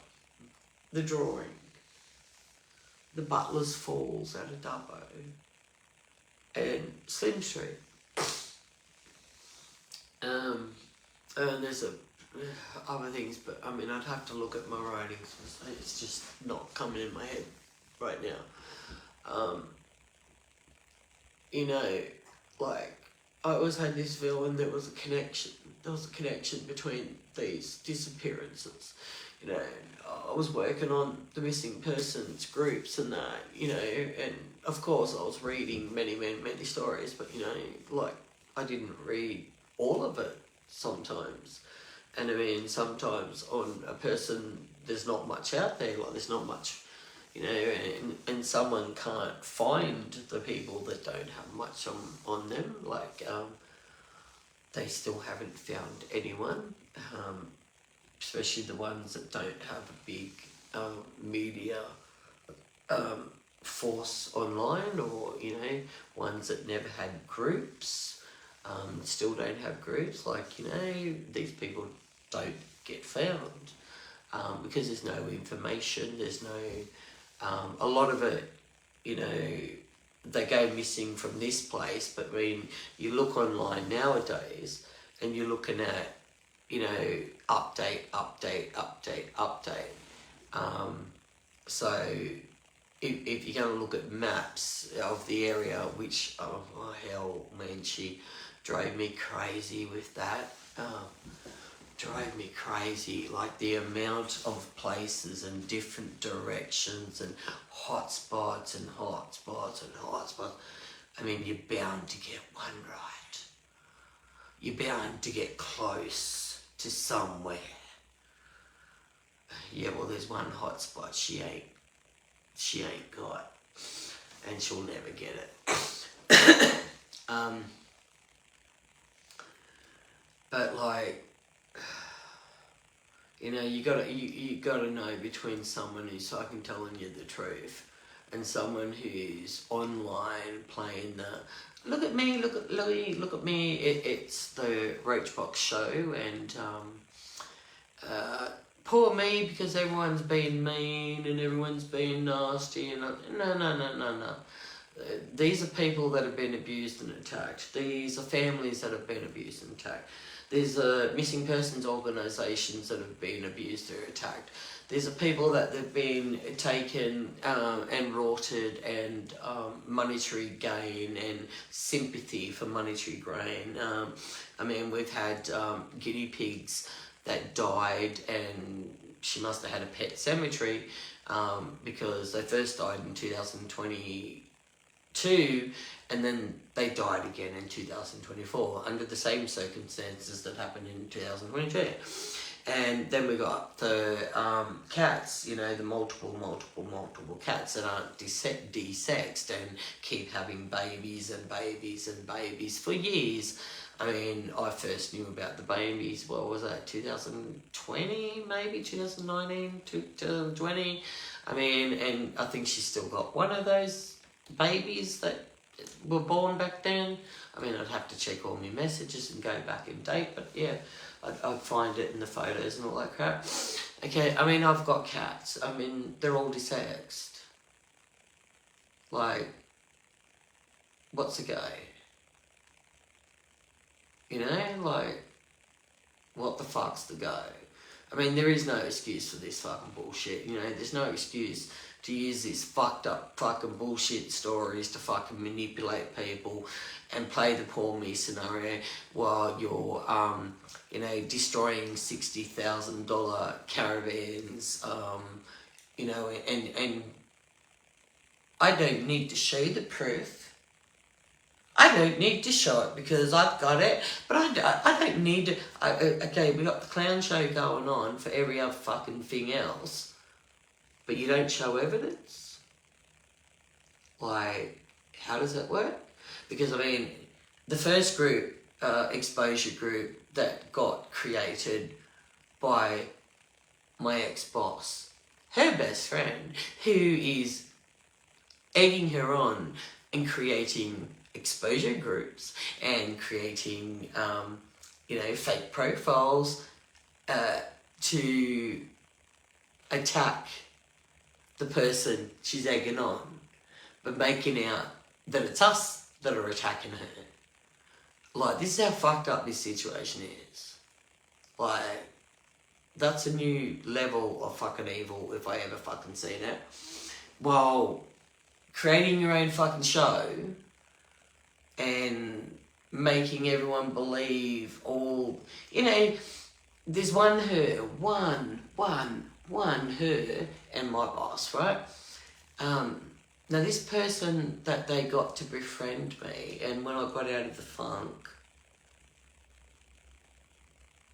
the drawing, the Butler's Falls out of Dubbo, and Slim Street. And there's other things, but I mean, I'd have to look at my writings. It's just not coming in my head right now. You know, like, I always had this feeling there was a connection. There was a connection between these disappearances. You know, I was working on the missing persons groups and that, you know, and of course I was reading many stories, but, you know, like, I didn't read all of it sometimes. And I mean, sometimes on a person, there's not much out there, like there's not much, you know, and someone can't find the people that don't have much on them, like, they still haven't found anyone, especially the ones that don't have a big media force online, or, you know, ones that never had groups, still don't have groups, like, you know, these people don't get found because there's no information, there's no, a lot of it, you know, they go missing from this place, but I mean, you look online nowadays and you're looking at, you know, update. So if you're going to look at maps of the area, which, oh hell, man, she drove me crazy with that. Drove me crazy, like the amount of places and different directions and hotspots. I mean, you're bound to get one right. You're bound to get close to somewhere. Yeah, well, there's one hotspot she ain't got, and she'll never get it. But like, you know, you gotta know between someone who's fucking telling you the truth and someone who's online playing the look at me, look at me. It's the Roachbox show, and poor me, because everyone's being mean and everyone's being nasty, and no. These are people that have been abused and attacked. These are families that have been abused and attacked. These are missing persons organisations that have been abused or attacked. These are people that have been taken and rorted, and monetary gain and sympathy for monetary gain. I mean, we've had guinea pigs that died, and she must have had a pet cemetery because they first died in 2022, and then they died again in 2024 under the same circumstances that happened in 2022. And then we got the cats, you know, the multiple cats that aren't desexed and keep having babies for years. I mean, I first knew about the babies, what was that, 2020, maybe 2019, 2020. I mean, and I think she's still got one of those babies that were born back then. I mean, I'd have to check all my messages and go back in date, but yeah, I'd find it in the photos and all that crap. Okay, I mean, I've got cats. I mean, they're all desexed. Like, what's the go? You know, like, what the fuck's the go? I mean, there is no excuse for this fucking bullshit, you know, there's no excuse to use these fucked up fucking bullshit stories to fucking manipulate people and play the poor me scenario while you're, you know, destroying $60,000 caravans, you know, and I don't need to show the proof. I don't need to show it because I've got it, but I don't need to. Okay, we got the clown show going on for every other fucking thing else, but you don't show evidence? Like, how does that work? Because, I mean, the first group, exposure group that got created by my ex-boss, her best friend, who is egging her on and creating exposure groups and creating, you know, fake profiles to attack the person she's egging on, but making out that it's us that are attacking her. Like, this is how fucked up this situation is. Like, that's a new level of fucking evil if I ever fucking seen it. While creating your own fucking show and making everyone believe all, you know, there's one her and my boss, right? Now this person that they got to befriend me, and when I got out of the funk,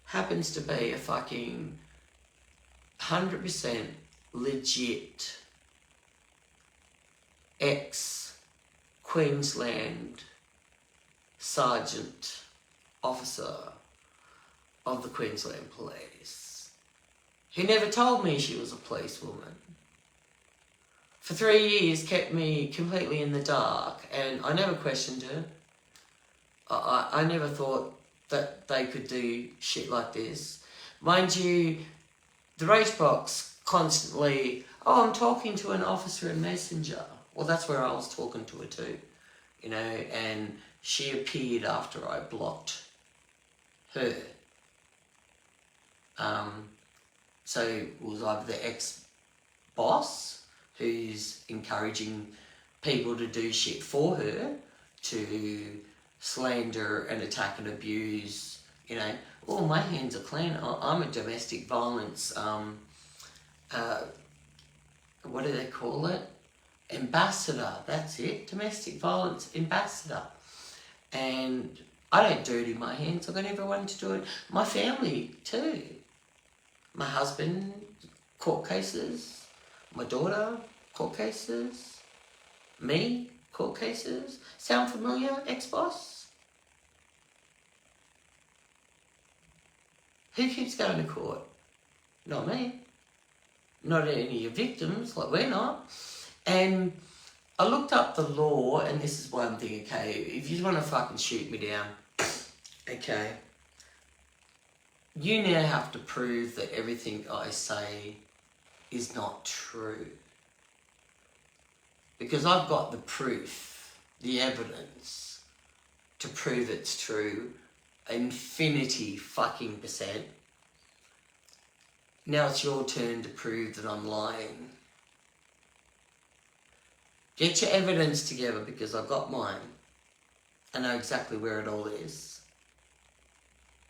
happens to be a fucking 100% legit ex-Queensland sergeant officer of the Queensland Police, who never told me she was a policewoman. For 3 years kept me completely in the dark, and I never questioned her. I never thought that they could do shit like this. Mind you, the Rage Box constantly, oh, I'm talking to an officer in Messenger. Well, that's where I was talking to her too, you know, and she appeared after I blocked her. So it was either the ex-boss who's encouraging people to do shit for her, to slander and attack and abuse, you know, oh, my hands are clean, I'm a domestic violence, what do they call it? Ambassador, that's it, domestic violence ambassador. And I don't dirty my hands, I've got everyone to do it. My family too. My husband, court cases. My daughter, court cases. Me, court cases. Sound familiar, ex-boss? Who keeps going to court? Not me. Not any of your victims, like we're not. And I looked up the law, and this is why I'm thinking, okay, if you want to fucking shoot me down, okay, you now have to prove that everything I say is not true. Because I've got the proof, the evidence, to prove it's true, infinity fucking percent. Now it's your turn to prove that I'm lying. Get your evidence together, because I've got mine. I know exactly where it all is.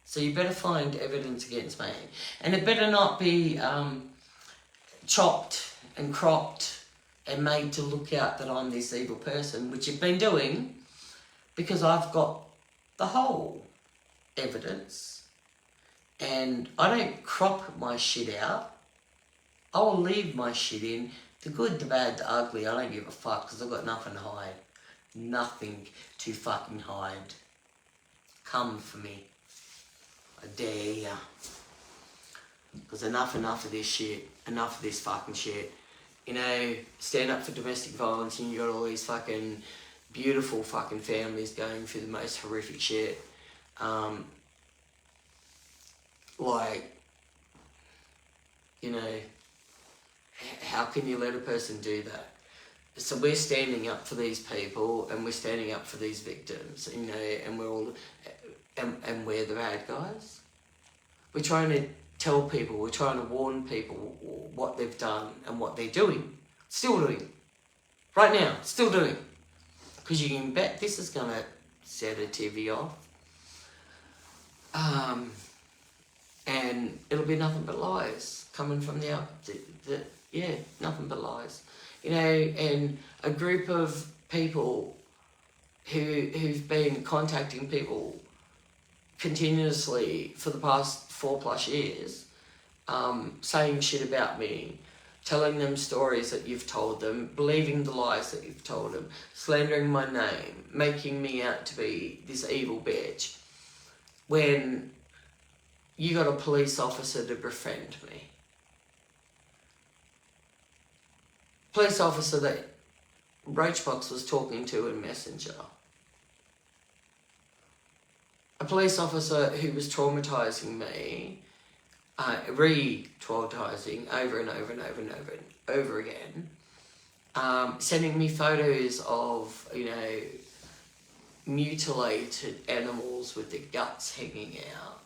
So you better find evidence against me. And it better not be chopped and cropped and made to look out that I'm this evil person, which you've been doing, because I've got the whole evidence. And I don't crop my shit out. I will leave my shit in. The good, the bad, the ugly, I don't give a fuck, because I've got nothing to hide. Nothing to fucking hide. Come for me. I dare ya. Because enough of this shit. Enough of this fucking shit. You know, stand up for domestic violence, and you got all these fucking beautiful fucking families going through the most horrific shit. Like, you know, how can you let a person do that? So we're standing up for these people, and we're standing up for these victims, you know, and we're all, and we're the bad guys. We're trying to tell people, we're trying to warn people what they've done and what they're doing. Still doing. Right now, still doing. Because you can bet this is going to set a TV off. And it'll be nothing but lies coming from nothing but lies. You know, and a group of people who've been contacting people continuously for the past 4+ years, saying shit about me, telling them stories that you've told them, believing the lies that you've told them, slandering my name, making me out to be this evil bitch, when you got a police officer to befriend me. Police officer that Roachbox was talking to in Messenger. A police officer who was traumatising me, re-traumatising over and over and over and over and over again, sending me photos of, you know, mutilated animals with their guts hanging out.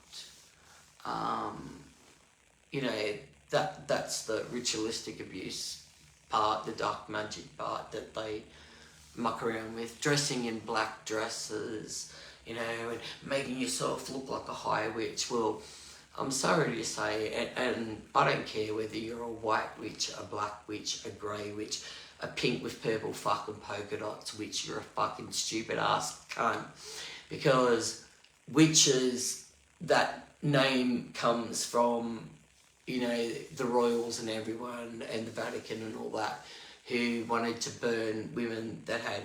You know, that's the ritualistic abuse part, the dark magic part that they muck around with, dressing in black dresses, you know, and making yourself look like a high witch. Well, I'm sorry to say, and I don't care whether you're a white witch, a black witch, a grey witch, a pink with purple fucking polka dots witch, you're a fucking stupid ass cunt. Because witches, that name comes from, you know, the royals and everyone and the Vatican and all that, who wanted to burn women that had,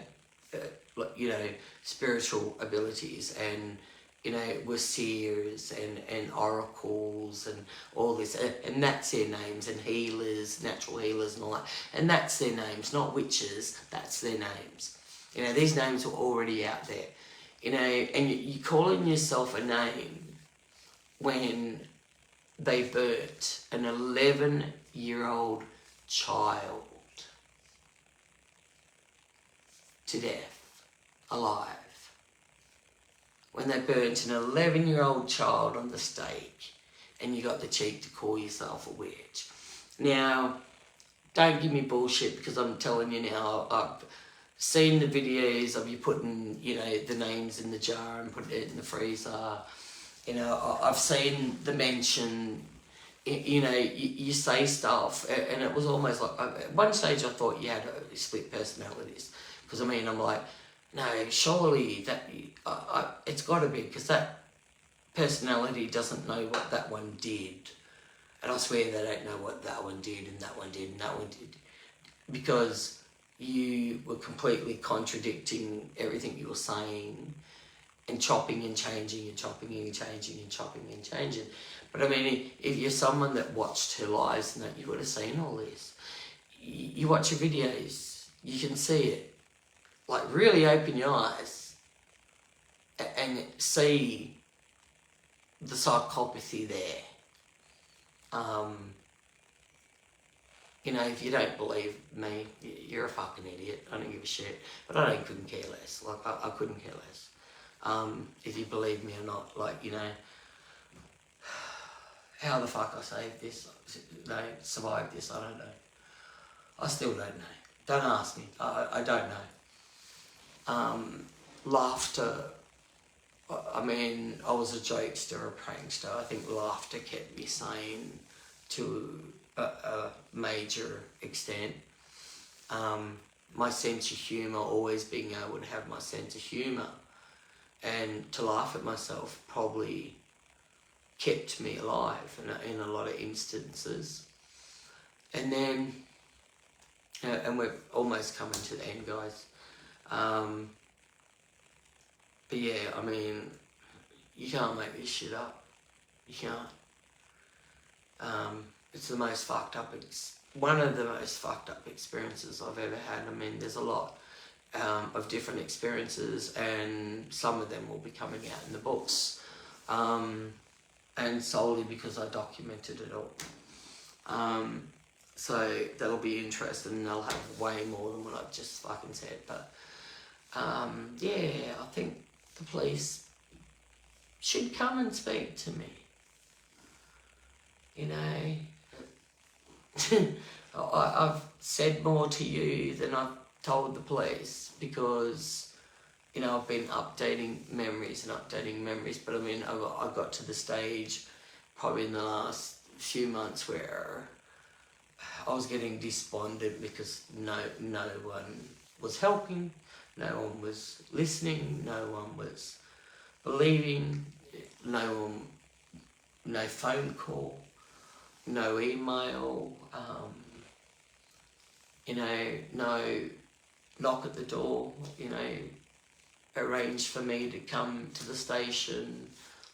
you know, spiritual abilities and, you know, were seers and oracles and all this, and that's their names, and healers, natural healers and all that, and that's their names, not witches, that's their names. You know, these names are already out there, you know, and you're calling yourself a name when they burnt an 11-year-old child to death, alive. When they burnt an 11-year-old child on the stake, and you got the cheek to call yourself a witch. Now, don't give me bullshit, because I'm telling you now, I've seen the videos of you putting, you know, the names in the jar and putting it in the freezer. You know, I've seen the mention, you know, you say stuff, and it was almost like, at one stage I thought you had a split personalities. Because, I mean, I'm like, no, surely that, it's got to be, because that personality doesn't know what that one did. And I swear they don't know what that one did, and that one did, and that one did. Because you were completely contradicting everything you were saying, and chopping and changing and chopping and changing and chopping and changing. But I mean, if you're someone that watched her lives and that, you would have seen all this. You watch her videos, you can see it. Like, really open your eyes and see the psychopathy there. You know, if you don't believe me, you're a fucking idiot. I don't give a shit. But I couldn't care less. Like, I couldn't care less. If you believe me or not, like, you know, how the fuck I saved this, no, survived this, I don't know. I still don't know. Don't ask me. I don't know. Laughter, I mean, I was a jokester, a prankster. I think laughter kept me sane to a major extent. My sense of humour, always being able to have my sense of humour and to laugh at myself, probably kept me alive in a lot of instances. And then, and we're almost coming to the end, guys. But yeah, I mean, you can't make this shit up. You can't. It's the most fucked up, one of the most fucked up experiences I've ever had. I mean, there's a lot of different experiences, and some of them will be coming out in the books. And solely because I documented it all. So that'll be interesting, and they'll have way more than what I've just fucking said. But yeah, I think the police should come and speak to me. you know, I've said more to you than I've told the police because, you know, I've been updating memories, but I mean, I got to the stage probably in the last few months where I was getting despondent because no one was helping, no one was listening, no one was believing, no phone call, no email, you know, no knock at the door, you know, arrange for me to come to the station,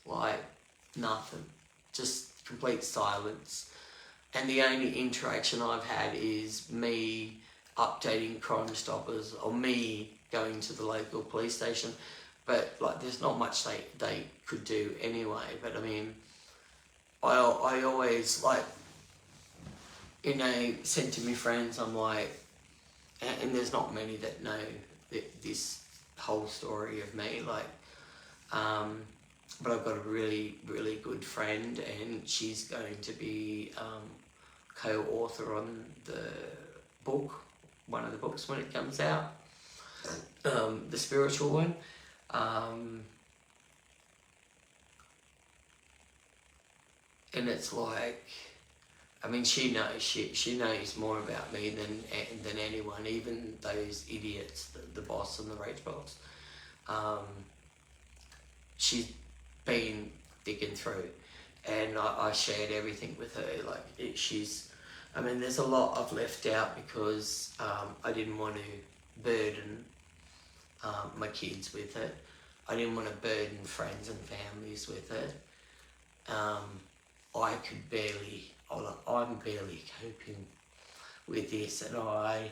like nothing, just complete silence. And the only interaction I've had is me updating Crime Stoppers or me going to the local police station. But like, there's not much they could do anyway. But I mean, I always, like, you know, said to my friends, I'm like, and there's not many that know this whole story of me, like, but I've got a really, really good friend, and she's going to be co-author on the book, one of the books when it comes out, the spiritual one. And it's like, I mean, she knows more about me than anyone, even those idiots, the boss and the rage boss. She's been digging through, and I shared everything with her. Like, I mean, there's a lot I've left out because I didn't want to burden my kids with it. I didn't want to burden friends and families with it. I'm barely coping with this, and I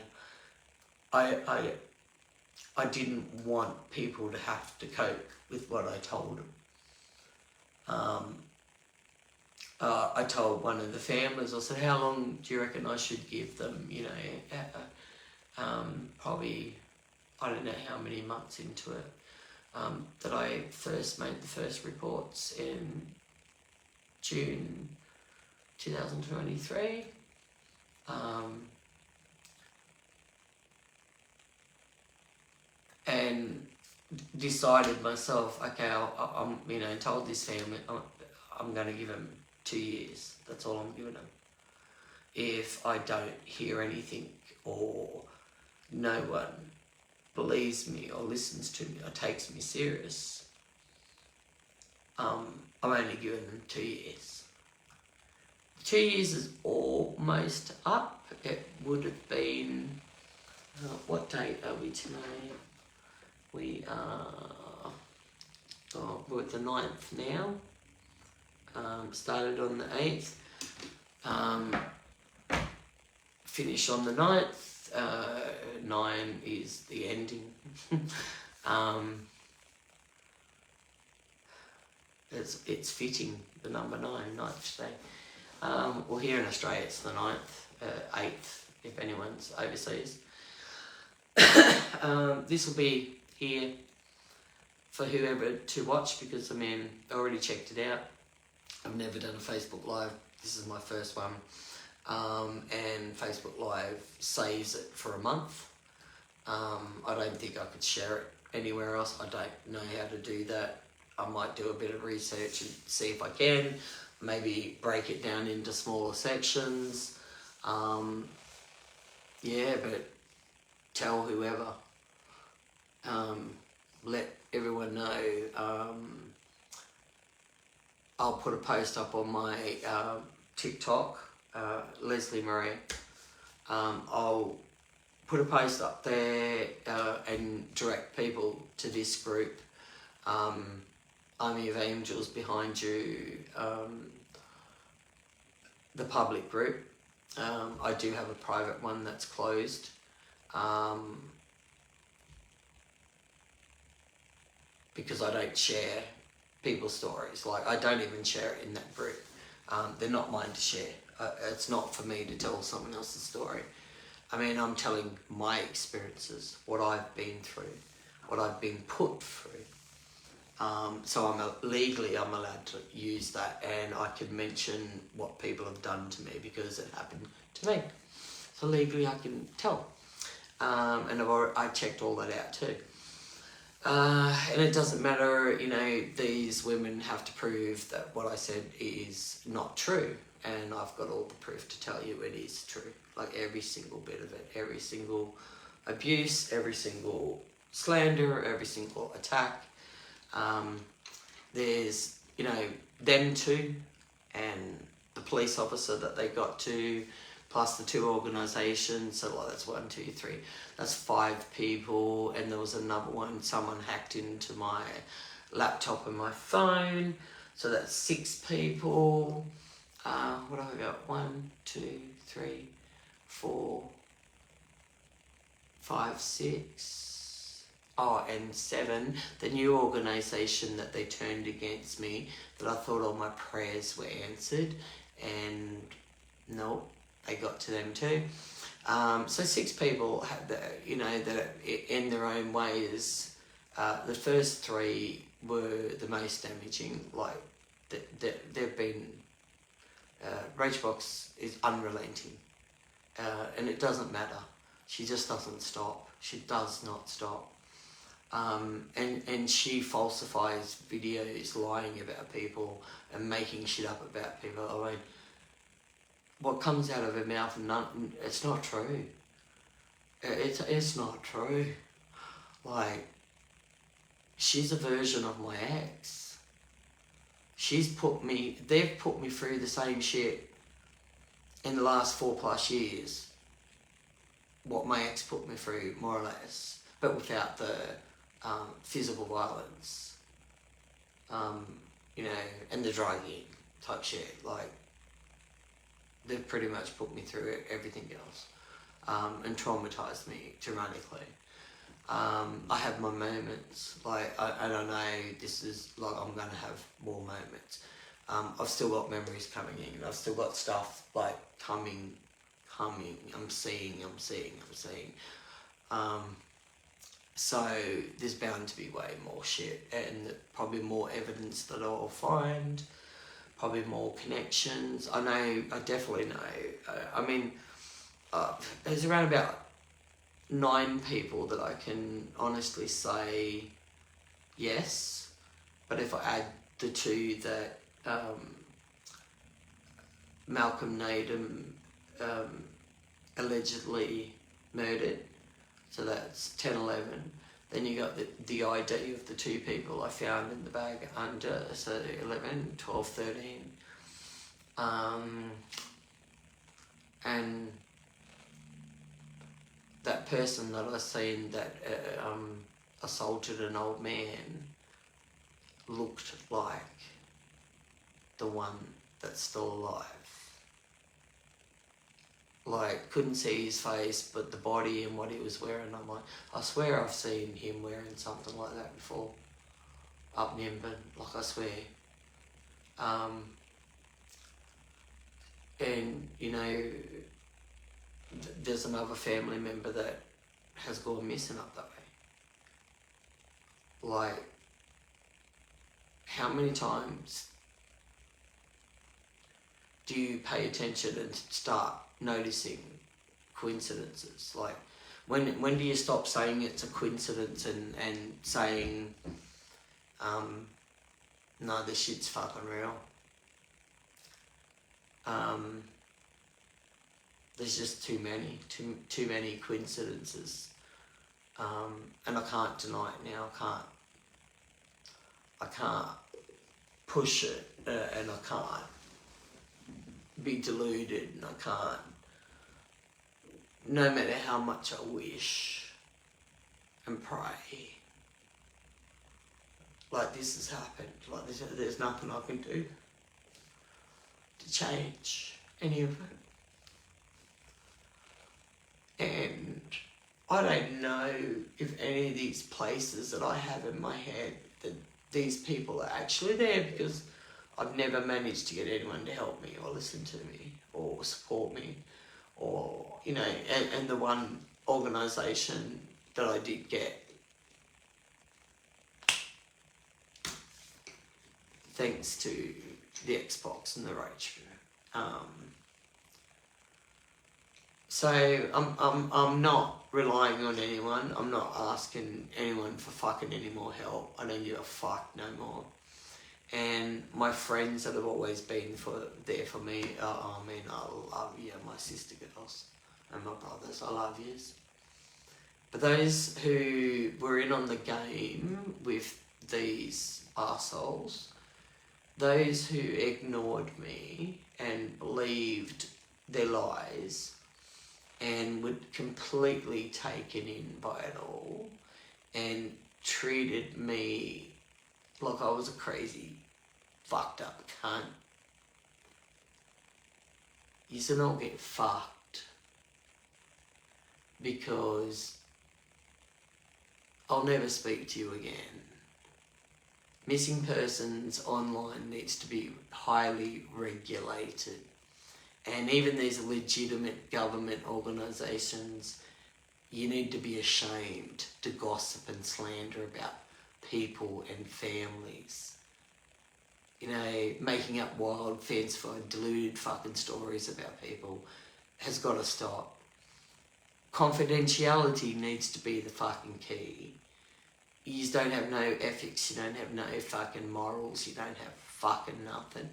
didn't want people to have to cope with what I told them. I told one of the families, I said, how long do you reckon I should give them? You know, probably, I don't know how many months into it, that I first made the first reports in June 2023. And decided myself, okay, I'm, you know, told this family, I'm going to give them 2 years. That's all I'm giving them. If I don't hear anything, or no one believes me or listens to me or takes me serious, I'm only giving them 2 years. 2 years is almost up. It would have been, what date are we today? We are, we're at the 9th now. Started on the 8th. Finish on the 9th. 9 is the ending. It's fitting, the number 9, 9th day. Well, here in Australia it's the 9th, 8th, if anyone's overseas. This will be here for whoever to watch, because I mean, I already checked it out. I've never done a Facebook Live. This is my first one. And Facebook Live saves it for a month. I don't think I could share it anywhere else. I don't know how to do that. I might do a bit of research and see if I can. Maybe break it down into smaller sections. Yeah, but tell whoever. Let everyone know. I'll put a post up on my TikTok, Leslie Marie. I'll put a post up there and direct people to this group. Army of Angels Behind You, the public group. I do have a private one that's closed. Because I don't share people's stories. Like, I don't even share it in that group. They're not mine to share. It's not for me to tell someone else's story. I mean, I'm telling my experiences, what I've been through, what I've been put through. So legally I'm allowed to use that, and I can mention what people have done to me because it happened to me. So legally I can tell. And I checked all that out too. And it doesn't matter, you know, these women have to prove that what I said is not true. And I've got all the proof to tell you it is true. Like every single bit of it, every single abuse, every single slander, every single attack. There's, you know, them two and the police officer that they got to, plus the 2 organisations, so like that's 1, 2, 3, that's 5 people, and there was another one, someone hacked into my laptop and my phone, so that's 6 people. What have I got? 1, 2, 3, 4, 5, 6. Oh, and 7, the new organisation that they turned against me, that I thought all my prayers were answered, and nope, they got to them too. So 6 people had the, you know, that in their own ways. The first 3 were the most damaging. Like they've been. Rachbox is unrelenting, and it doesn't matter. She just doesn't stop. She does not stop. And she falsifies videos, lying about people and making shit up about people. I mean, what comes out of her mouth, it's not true. It's not true. Like, she's a version of my ex. They've put me through the same shit in the last 4+ years. What my ex put me through, more or less, but without the physical violence, you know, and the drugging type shit. Like, they've pretty much put me through everything else, and traumatized me dramatically. I have my moments, like, I don't know, this is, like, I'm going to have more moments. I've still got memories coming in, I've still got stuff, like, coming, I'm seeing. So there's bound to be way more shit, and probably more evidence that I'll find, probably more connections. I definitely know. I mean, there's around about 9 people that I can honestly say yes, but if I add the 2 that Malcolm Naden allegedly murdered, so that's 10, 11. Then you got the ID of the 2 people I found in the bag under, so 11, 12, 13. And that person that I seen that assaulted an old man looked like the one that's still alive. Like, couldn't see his face, but the body and what he was wearing, I'm like, I swear I've seen him wearing something like that before. Up Nimbin, like, I swear. And, you know, there's another family member that has gone missing up that way. Like, how many times do you pay attention and start noticing coincidences? Like, when do you stop saying it's a coincidence and saying, no, this shit's fucking real? There's just too many coincidences, and I can't deny it now. I can't push it, and I can't be deluded, and I can't, no matter how much I wish and pray, like, this has happened, like, there's nothing I can do to change any of it. And I don't know if any of these places that I have in my head, that these people are actually there, because I've never managed to get anyone to help me or listen to me or support me, or, you know, and the one organisation that I did get, thanks to the Xbox and the Rage. So I'm not relying on anyone. I'm not asking anyone for fucking any more help. I don't give a fuck no more. And my friends that have always been there for me, I love you, my sister girls and my brothers. I love yous. But those who were in on the game with these arseholes, those who ignored me and believed their lies and were completely taken in by it all and treated me like I was a crazy, fucked up cunt. You should not get fucked, because I'll never speak to you again. Missing persons online needs to be highly regulated. And even these legitimate government organisations, you need to be ashamed to gossip and slander about people and families. You know, making up wild, fanciful, deluded fucking stories about people has got to stop. Confidentiality needs to be the fucking key. You just don't have no ethics, you don't have no fucking morals, you don't have fucking nothing.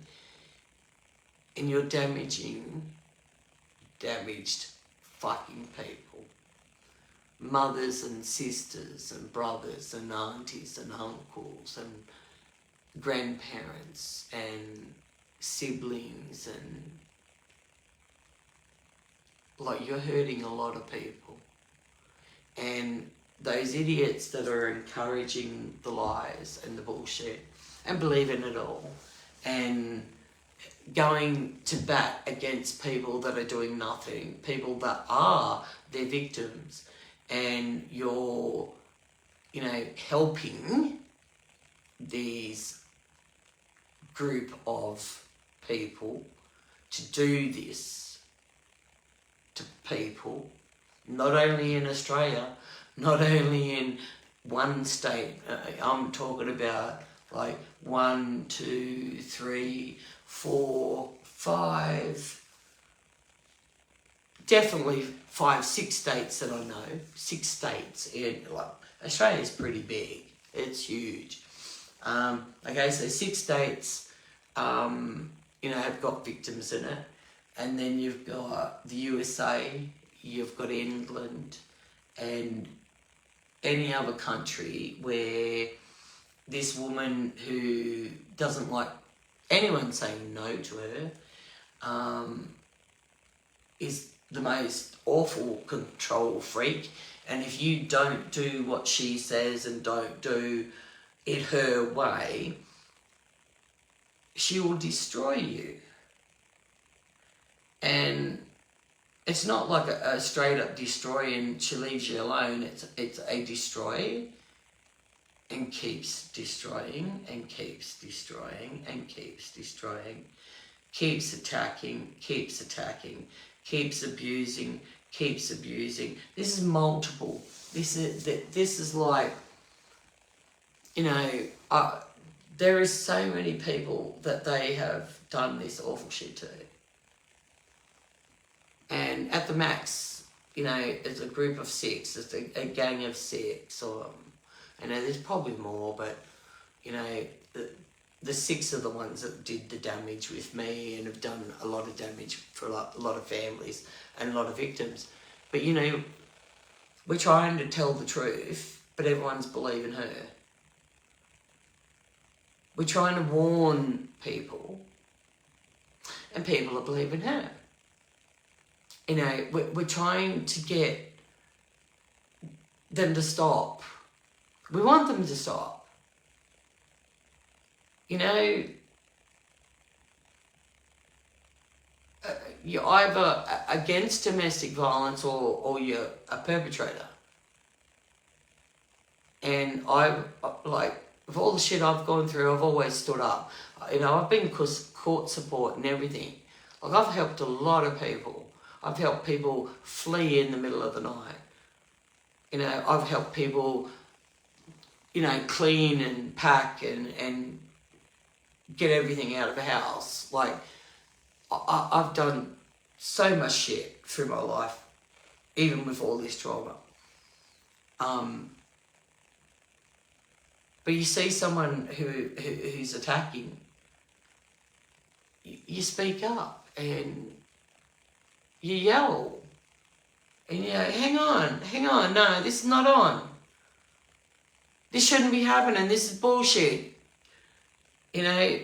And you're damaged fucking people. Mothers and sisters and brothers and aunties and uncles and grandparents and siblings, and like, you're hurting a lot of people. And those idiots that are encouraging the lies and the bullshit and believing it all and going to bat against people that are doing nothing, people that are their victims, and you're, you know, helping these group of people to do this to people, not only in Australia, not only in one state. I'm talking about like 1, 2, 3, 4, 5, definitely 5, 6 states that I know. 6 states in, like, Australia's pretty big. It's huge. Okay, so 6 states, you know, have got victims in it. And then you've got the USA, you've got England, and any other country where this woman who doesn't like anyone saying no to her is the most awful control freak. And if you don't do what she says and don't do it her way, she will destroy you. And it's not like a straight up destroy and she leaves you alone. It's a destroy and keeps destroying and keeps destroying and keeps destroying, keeps attacking, keeps abusing, keeps abusing. This is multiple. This is like, you know, there is so many people that they have done this awful shit to. And at the max, you know, it's a group of 6, it's a gang of 6, or, you know, there's probably more, but, you know, the 6 are the ones that did the damage with me and have done a lot of damage for a lot of families and a lot of victims. But, you know, we're trying to tell the truth, but everyone's believing her. We're trying to warn people, and people are believing her. You know, we're trying to get them to stop. We want them to stop. You know, you're either against domestic violence or you're a perpetrator. And like, with all the shit I've gone through, I've always stood up. You know, I've been court support and everything. Like, I've helped a lot of people. I've helped people flee in the middle of the night. You know, I've helped people, you know, clean and pack and get everything out of the house. Like, I've done so much shit through my life, even with all this trauma. But you see someone who's attacking, you speak up and you yell. And you go, hang on, no, this is not on. This shouldn't be happening, this is bullshit. You know,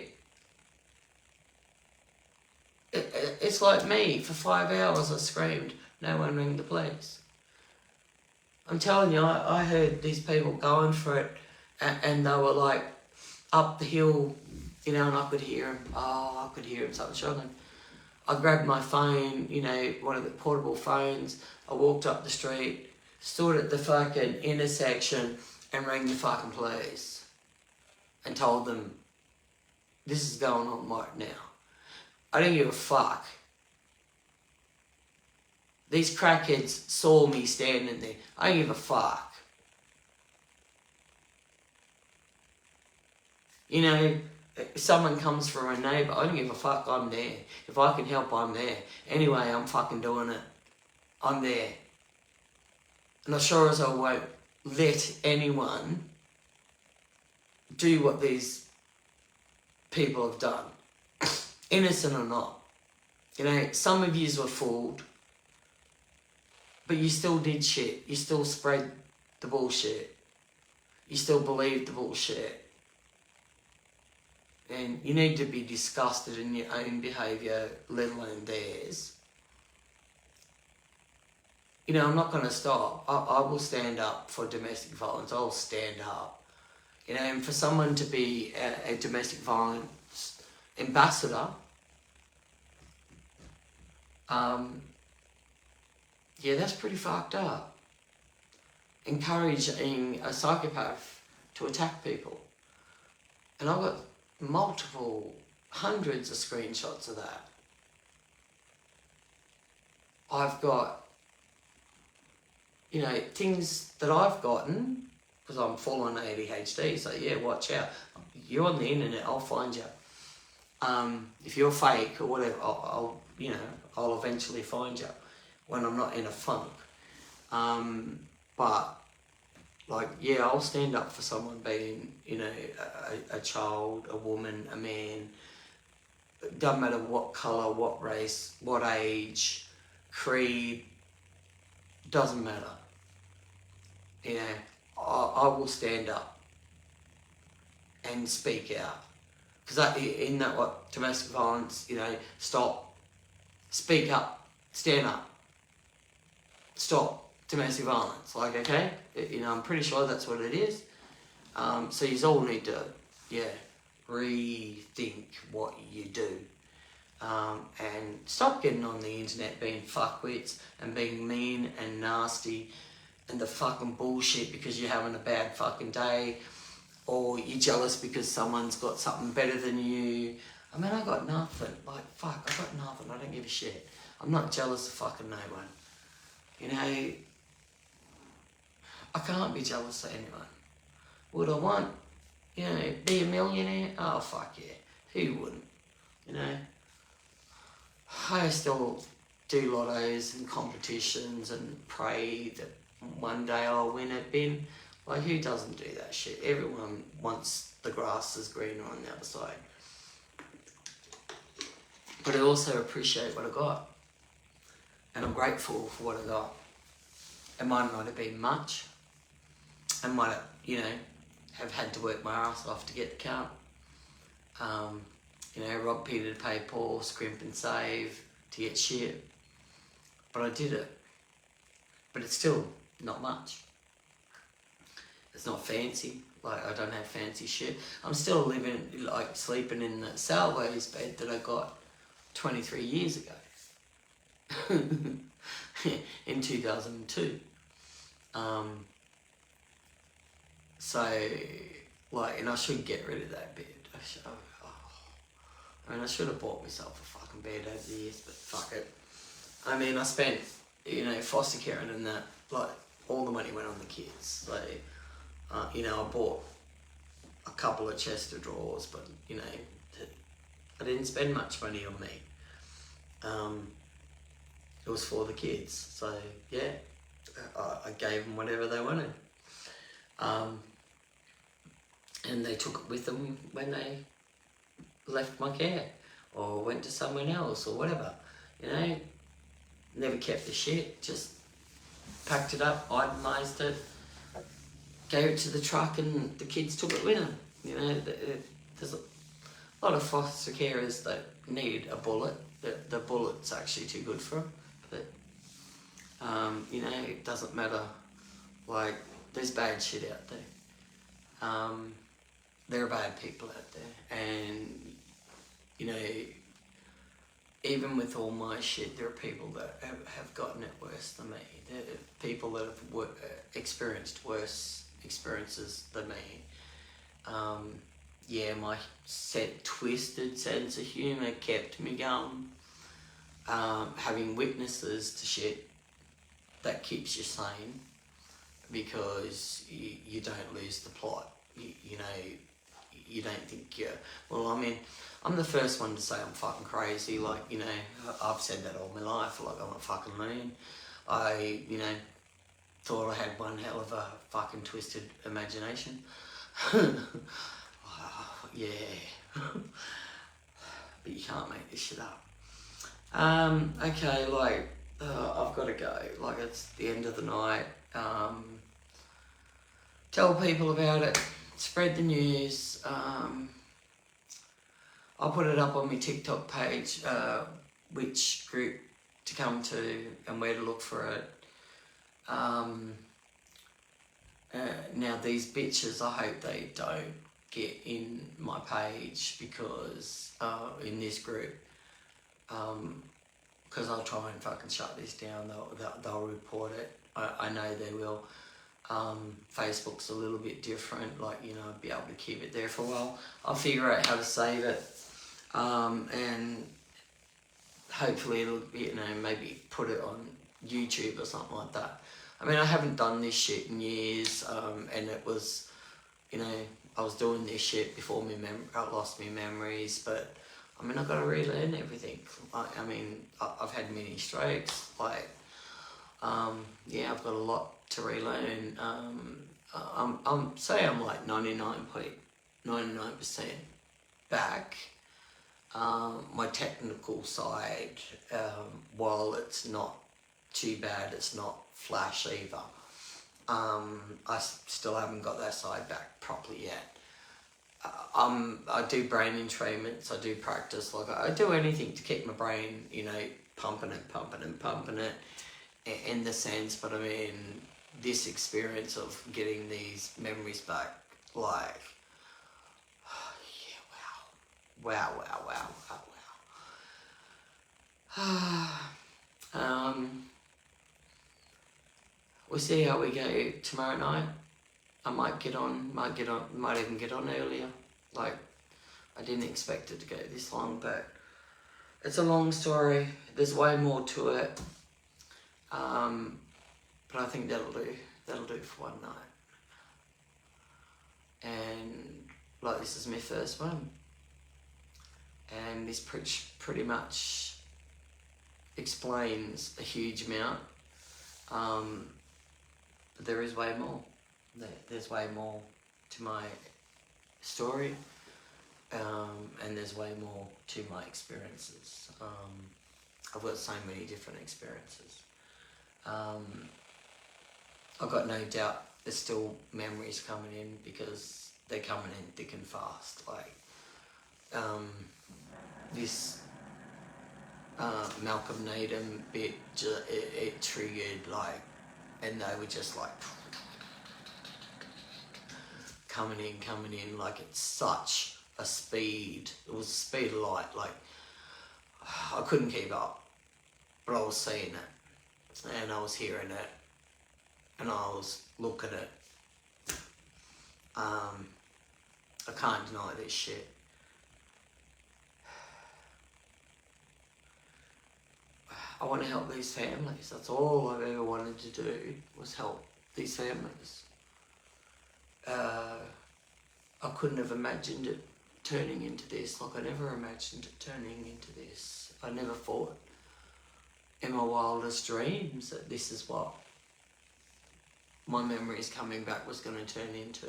it's like me, for 5 hours I screamed, no one rang the police. I'm telling you, I heard these people going for it, and they were like up the hill, you know, and I could hear them. Oh, I could hear them so struggling. I grabbed my phone, you know, one of the portable phones. I walked up the street, stood at the fucking intersection and rang the fucking police and told them, this is going on right now. I don't give a fuck. These crackheads saw me standing there. I don't give a fuck. You know, if someone comes for a neighbour, I don't give a fuck, I'm there. If I can help, I'm there. Anyway, I'm fucking doing it. I'm there. And I sure as I won't let anyone do what these people have done. Innocent or not. You know, some of yous were fooled. But you still did shit. You still spread the bullshit. You still believed the bullshit. And you need to be disgusted in your own behaviour, let alone theirs. You know, I'm not going to stop. I will stand up for domestic violence. I'll stand up. You know, and for someone to be a domestic violence ambassador, yeah, that's pretty fucked up. Encouraging a psychopath to attack people. And I've got hundreds of screenshots of that. I've got, you know, things that I've gotten, because I'm full on ADHD, so yeah, watch out. You're on the internet, I'll find you. If you're fake or whatever, I'll eventually find you when I'm not in a funk. But, like, yeah, I'll stand up for someone being, you know, a child, a woman, a man. It doesn't matter what colour, what race, what age, creed, doesn't matter. You know, I will stand up and speak out. Because in that, what, domestic violence, you know, stop, speak up, stand up, stop domestic violence. Like, okay, you know, I'm pretty sure that's what it is. So you all need to, yeah, rethink what you do. And stop getting on the internet being fuckwits and being mean and nasty and the fucking bullshit because you're having a bad fucking day, or you're jealous because someone's got something better than you. I mean, I got nothing. Like, fuck, I got nothing. I don't give a shit. I'm not jealous of fucking no one. You know, I can't be jealous of anyone. Would I want, you know, be a millionaire? Oh, fuck yeah. Who wouldn't? You know? I still do lottos and competitions and pray that one day I'll win a bin. Like, who doesn't do that shit? Everyone wants the grass is greener on the other side. But I also appreciate what I got. And I'm grateful for what I got. It might not have been much. I might have, you know, have had to work my ass off to get the count. You know, rob Peter to pay Paul, scrimp and save to get shit. But I did it. But it's still not much. It's not fancy. Like, I don't have fancy shit. I'm still living, like, sleeping in the Salvos bed that I got 23 years ago. In 2002. So, like, and I should get rid of that bed. I should have bought myself a fucking bed over the years, but fuck it. I mean, I spent, you know, foster caring and that, like, all the money went on the kids. Like, you know, I bought a couple of chest of drawers, but, you know, I didn't spend much money on me. It was for the kids, so yeah, I gave them whatever they wanted. And they took it with them when they left my care or went to someone else or whatever, you know. Never kept the shit, just packed it up, itemised it, gave it to the truck, and the kids took it with them. You know, there's a lot of foster carers that need a bullet. The bullet's actually too good for them, but you know, it doesn't matter. Like, there's bad shit out there. There are bad people out there, and you know, even with all my shit, there are people that have gotten it worse than me. There are people that have experienced worse experiences than me. Yeah, my twisted sense of humour kept me going. Having witnesses to shit, that keeps you sane, because you don't lose the plot. You know, you don't think you're... Well, I mean, I'm the first one to say I'm fucking crazy. Like, you know, I've said that all my life. Like, I'm a fucking loon. I, you know, thought I had one hell of a fucking twisted imagination. Yeah. But you can't make this shit up. Okay, like, I've got to go. Like, it's the end of the night. Tell people about it. Spread the news. I'll put it up on my TikTok page, which group to come to and where to look for it. Now these bitches, I hope they don't get in my page, because in this group, because I'll try and fucking shut this down. They'll report it. I know they will. Facebook's a little bit different, like, you know, I'll be able to keep it there for a while. I'll figure out how to save it, and hopefully it'll be, you know, maybe put it on YouTube or something like that. I mean, I haven't done this shit in years, and it was, you know, I was doing this shit before I lost my memories, but I mean, I've got to relearn everything. Like, I mean, I've had many strokes, like, yeah, I've got a lot to relearn. I'm like 99.99% back. My technical side, while it's not too bad, it's not flash either. I still haven't got that side back properly yet. I do brain entrainments, I do practice, like I do anything to keep my brain, you know, pumping it in the sense, but I mean, this experience of getting these memories back, like, yeah, wow. We'll see how we go tomorrow night. I might even get on earlier. Like, I didn't expect it to go this long, but it's a long story. There's way more to it. But I think that'll do for one night. And like, this is my first one, and this pretty much explains a huge amount. But there is way more. There's way more to my story, and there's way more to my experiences. I've got so many different experiences. I've got no doubt there's still memories coming in, because they're coming in thick and fast. Like, this Malcolm Needham bit, it triggered, like, and they were just like coming in, like, it's such a speed. It was the speed of light. Like, I couldn't keep up, but I was seeing it, and I was hearing it, and I was looking at it. I can't deny this shit. I want to help these families. That's all I've ever wanted to do, was help these families. I couldn't have imagined it turning into this. Like, I never imagined it turning into this. I never thought in my wildest dreams that this is what my memories coming back was going to turn into.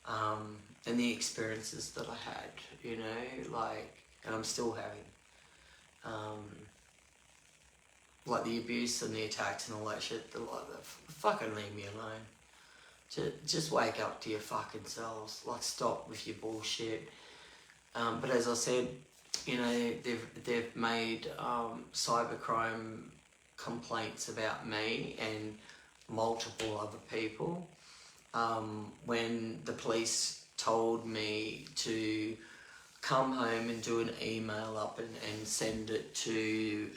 And the experiences that I had, you know, like, and I'm still having. Like the abuse and the attacks and all that shit, fucking leave me alone. Just wake up to your fucking selves. Like, stop with your bullshit. But as I said, you know, they've made cybercrime complaints about me and multiple other people. When the police told me to come home and do an email up and send it to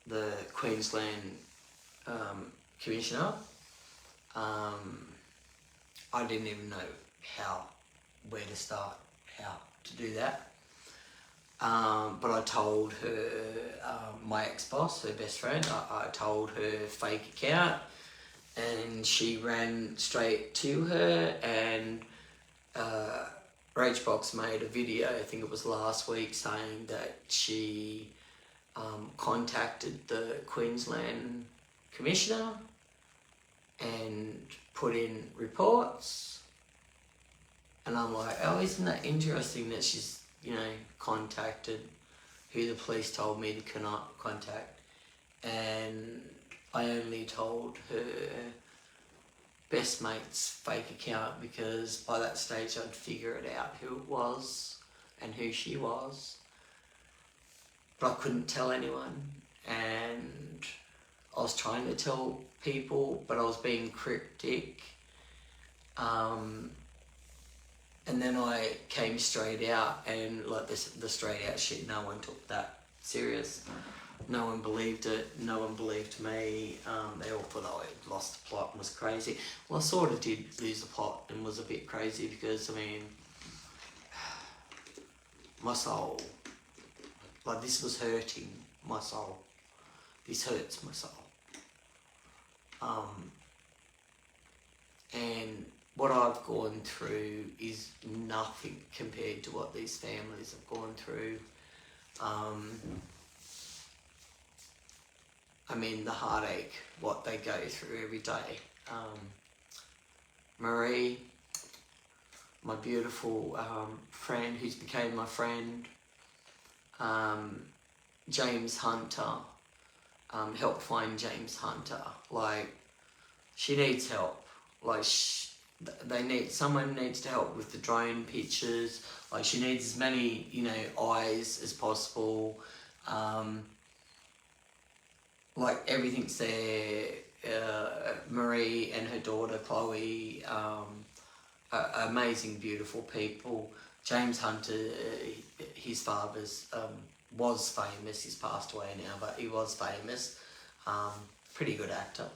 the Queensland Commissioner, I didn't even know where to start, how to do that. But I told her, my ex-boss, her best friend, I told her fake account, and she ran straight to her, and Ragebox made a video, I think it was last week, saying that she contacted the Queensland Commissioner and put in reports. And I'm like, oh, isn't that interesting that she's, you know, contacted who the police told me to cannot contact. And I only told her best mate's fake account because by that stage I'd figure it out who it was and who she was. But I couldn't tell anyone, and I was trying to tell people, but I was being cryptic. And then I came straight out, and like the straight out shit, no one took that serious. No one believed it. No one believed me. They all thought I lost the plot and was crazy. Well, I sort of did lose the plot and was a bit crazy because, I mean, my soul, like, this was hurting my soul. This hurts my soul. And what I've gone through is nothing compared to what these families have gone through. I mean, the heartache, what they go through every day. Marie, my beautiful friend who's became my friend, James Hunter, helped find James Hunter. Like, she needs help. Like, someone needs to help with the drone pictures. Like, she needs as many, you know, eyes as possible. Like, everything's there. Marie and her daughter Chloe, amazing, beautiful people. James Hunter, his father's was famous. He's passed away now, but he was famous. Pretty good actor.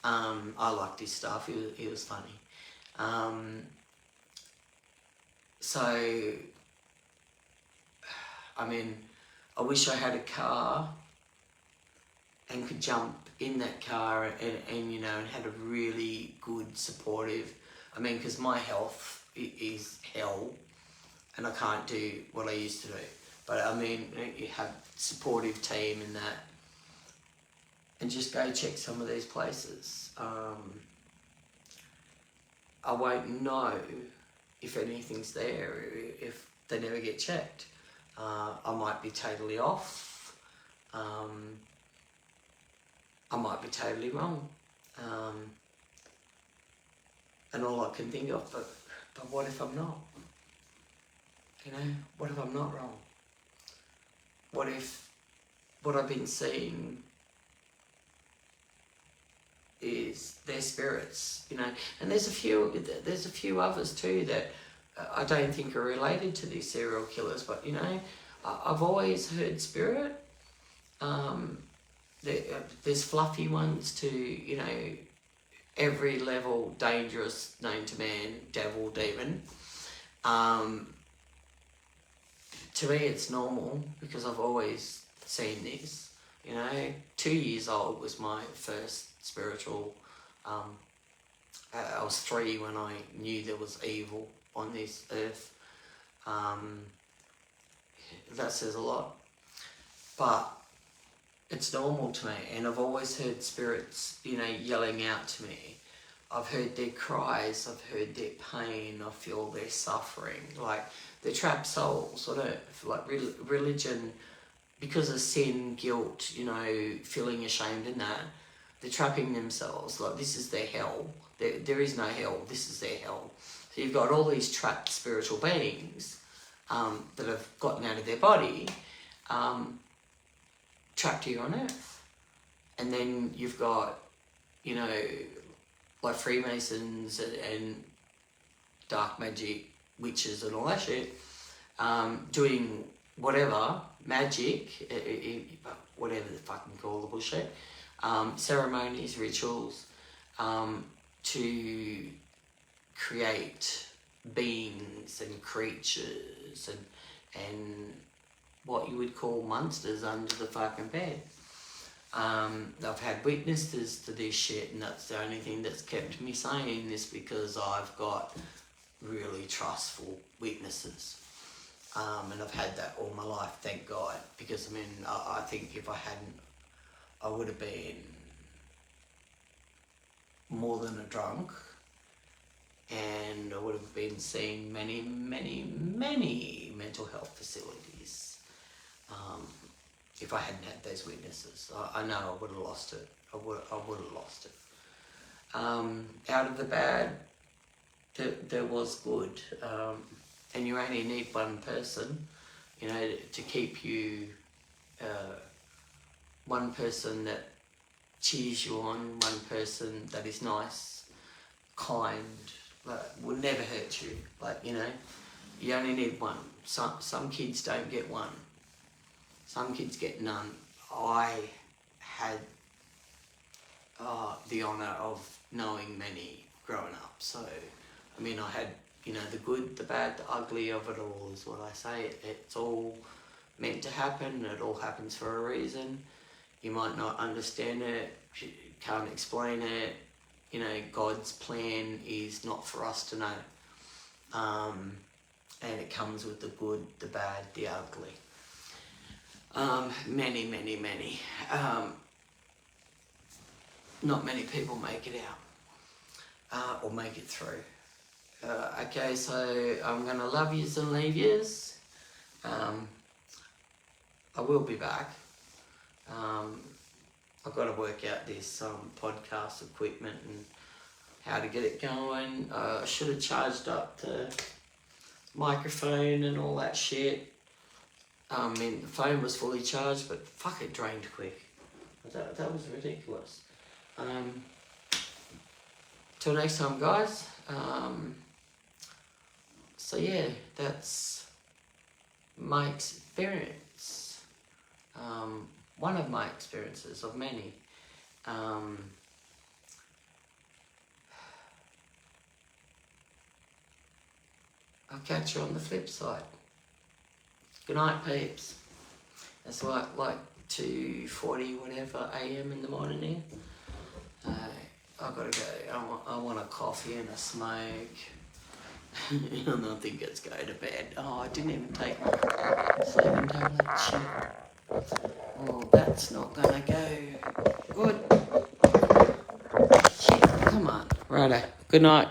I liked his stuff. He was funny. So, I mean, I wish I had a car and could jump in that car and you know, and had a really good, supportive, I mean, because my health is hell and I can't do what I used to do. But I mean, you have supportive team in that, and just go check some of these places. I won't know if anything's there if they never get checked. I might be totally off. I might be totally wrong. And all I can think of, but what if I'm not? You know, what if I'm not wrong? What if what I've been seeing is their spirits, you know? And there's a few others too that I don't think are related to these serial killers, but you know, I've always heard spirit. There's fluffy ones to, you know, every level, dangerous, known to man, devil, demon. To me it's normal because I've always seen this, you know. 2 years old was my first spiritual, I was 3 when I knew there was evil on this earth. That says a lot. But it's normal to me, and I've always heard spirits, yelling out to me. I've heard their cries, I've heard their pain, I feel their suffering. Like, they're trapped souls. I don't, like, religion, because of sin, guilt, feeling ashamed in that, they're trapping themselves. Like, this is their hell. There is no hell, this is their hell. So you've got all these trapped spiritual beings that have gotten out of their body, trapped here on earth. And then you've got, like Freemasons and dark magic, witches and all that shit, doing whatever, magic, whatever the fucking call the bullshit, ceremonies, rituals, to create beings and creatures and what you would call monsters under the fucking bed. I've had witnesses to this shit, and that's the only thing that's kept me saying this, because I've got really trustful witnesses. And I've had that all my life, thank God, because I think if I hadn't, I would have been more than a drunk, and I would have been seeing many, many, many mental health facilities. If I hadn't had those witnesses, I know I would have lost it. I would have lost it. Out of the bad, there was good, and you only need one person, to keep you. One person that cheers you on, one person that is nice, kind, will never hurt you. You only need one. Some kids don't get one. Some kids get none. I had the honour of knowing many growing up. So, I had, the good, the bad, the ugly of it all is what I say. It's all meant to happen. It all happens for a reason. You might not understand it. You can't explain it. God's plan is not for us to know. And it comes with the good, the bad, the ugly. Many, many, many. Not many people make it out, or make it through. Okay, so I'm gonna love yous and leave yous. I will be back. I've got to work out this podcast equipment and how to get it going. I should have charged up the microphone and all that shit. The phone was fully charged, but fuck, it drained quick. That was ridiculous. Till next time, guys. So yeah, that's my experience. One of my experiences of many. I'll catch you on the flip side. Good night, peeps. It's like 2:40 whatever a.m. in the morning here. I've got to go. I want a coffee and a smoke. And I think it's go to bed. Oh, I didn't even take my sleeping tablet. Shit. Oh, that's not gonna go good. Shit, come on. Righto. Good night.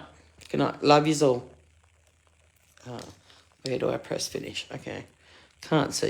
Good night. Love yous all. Where do I press finish? Okay. Can't see.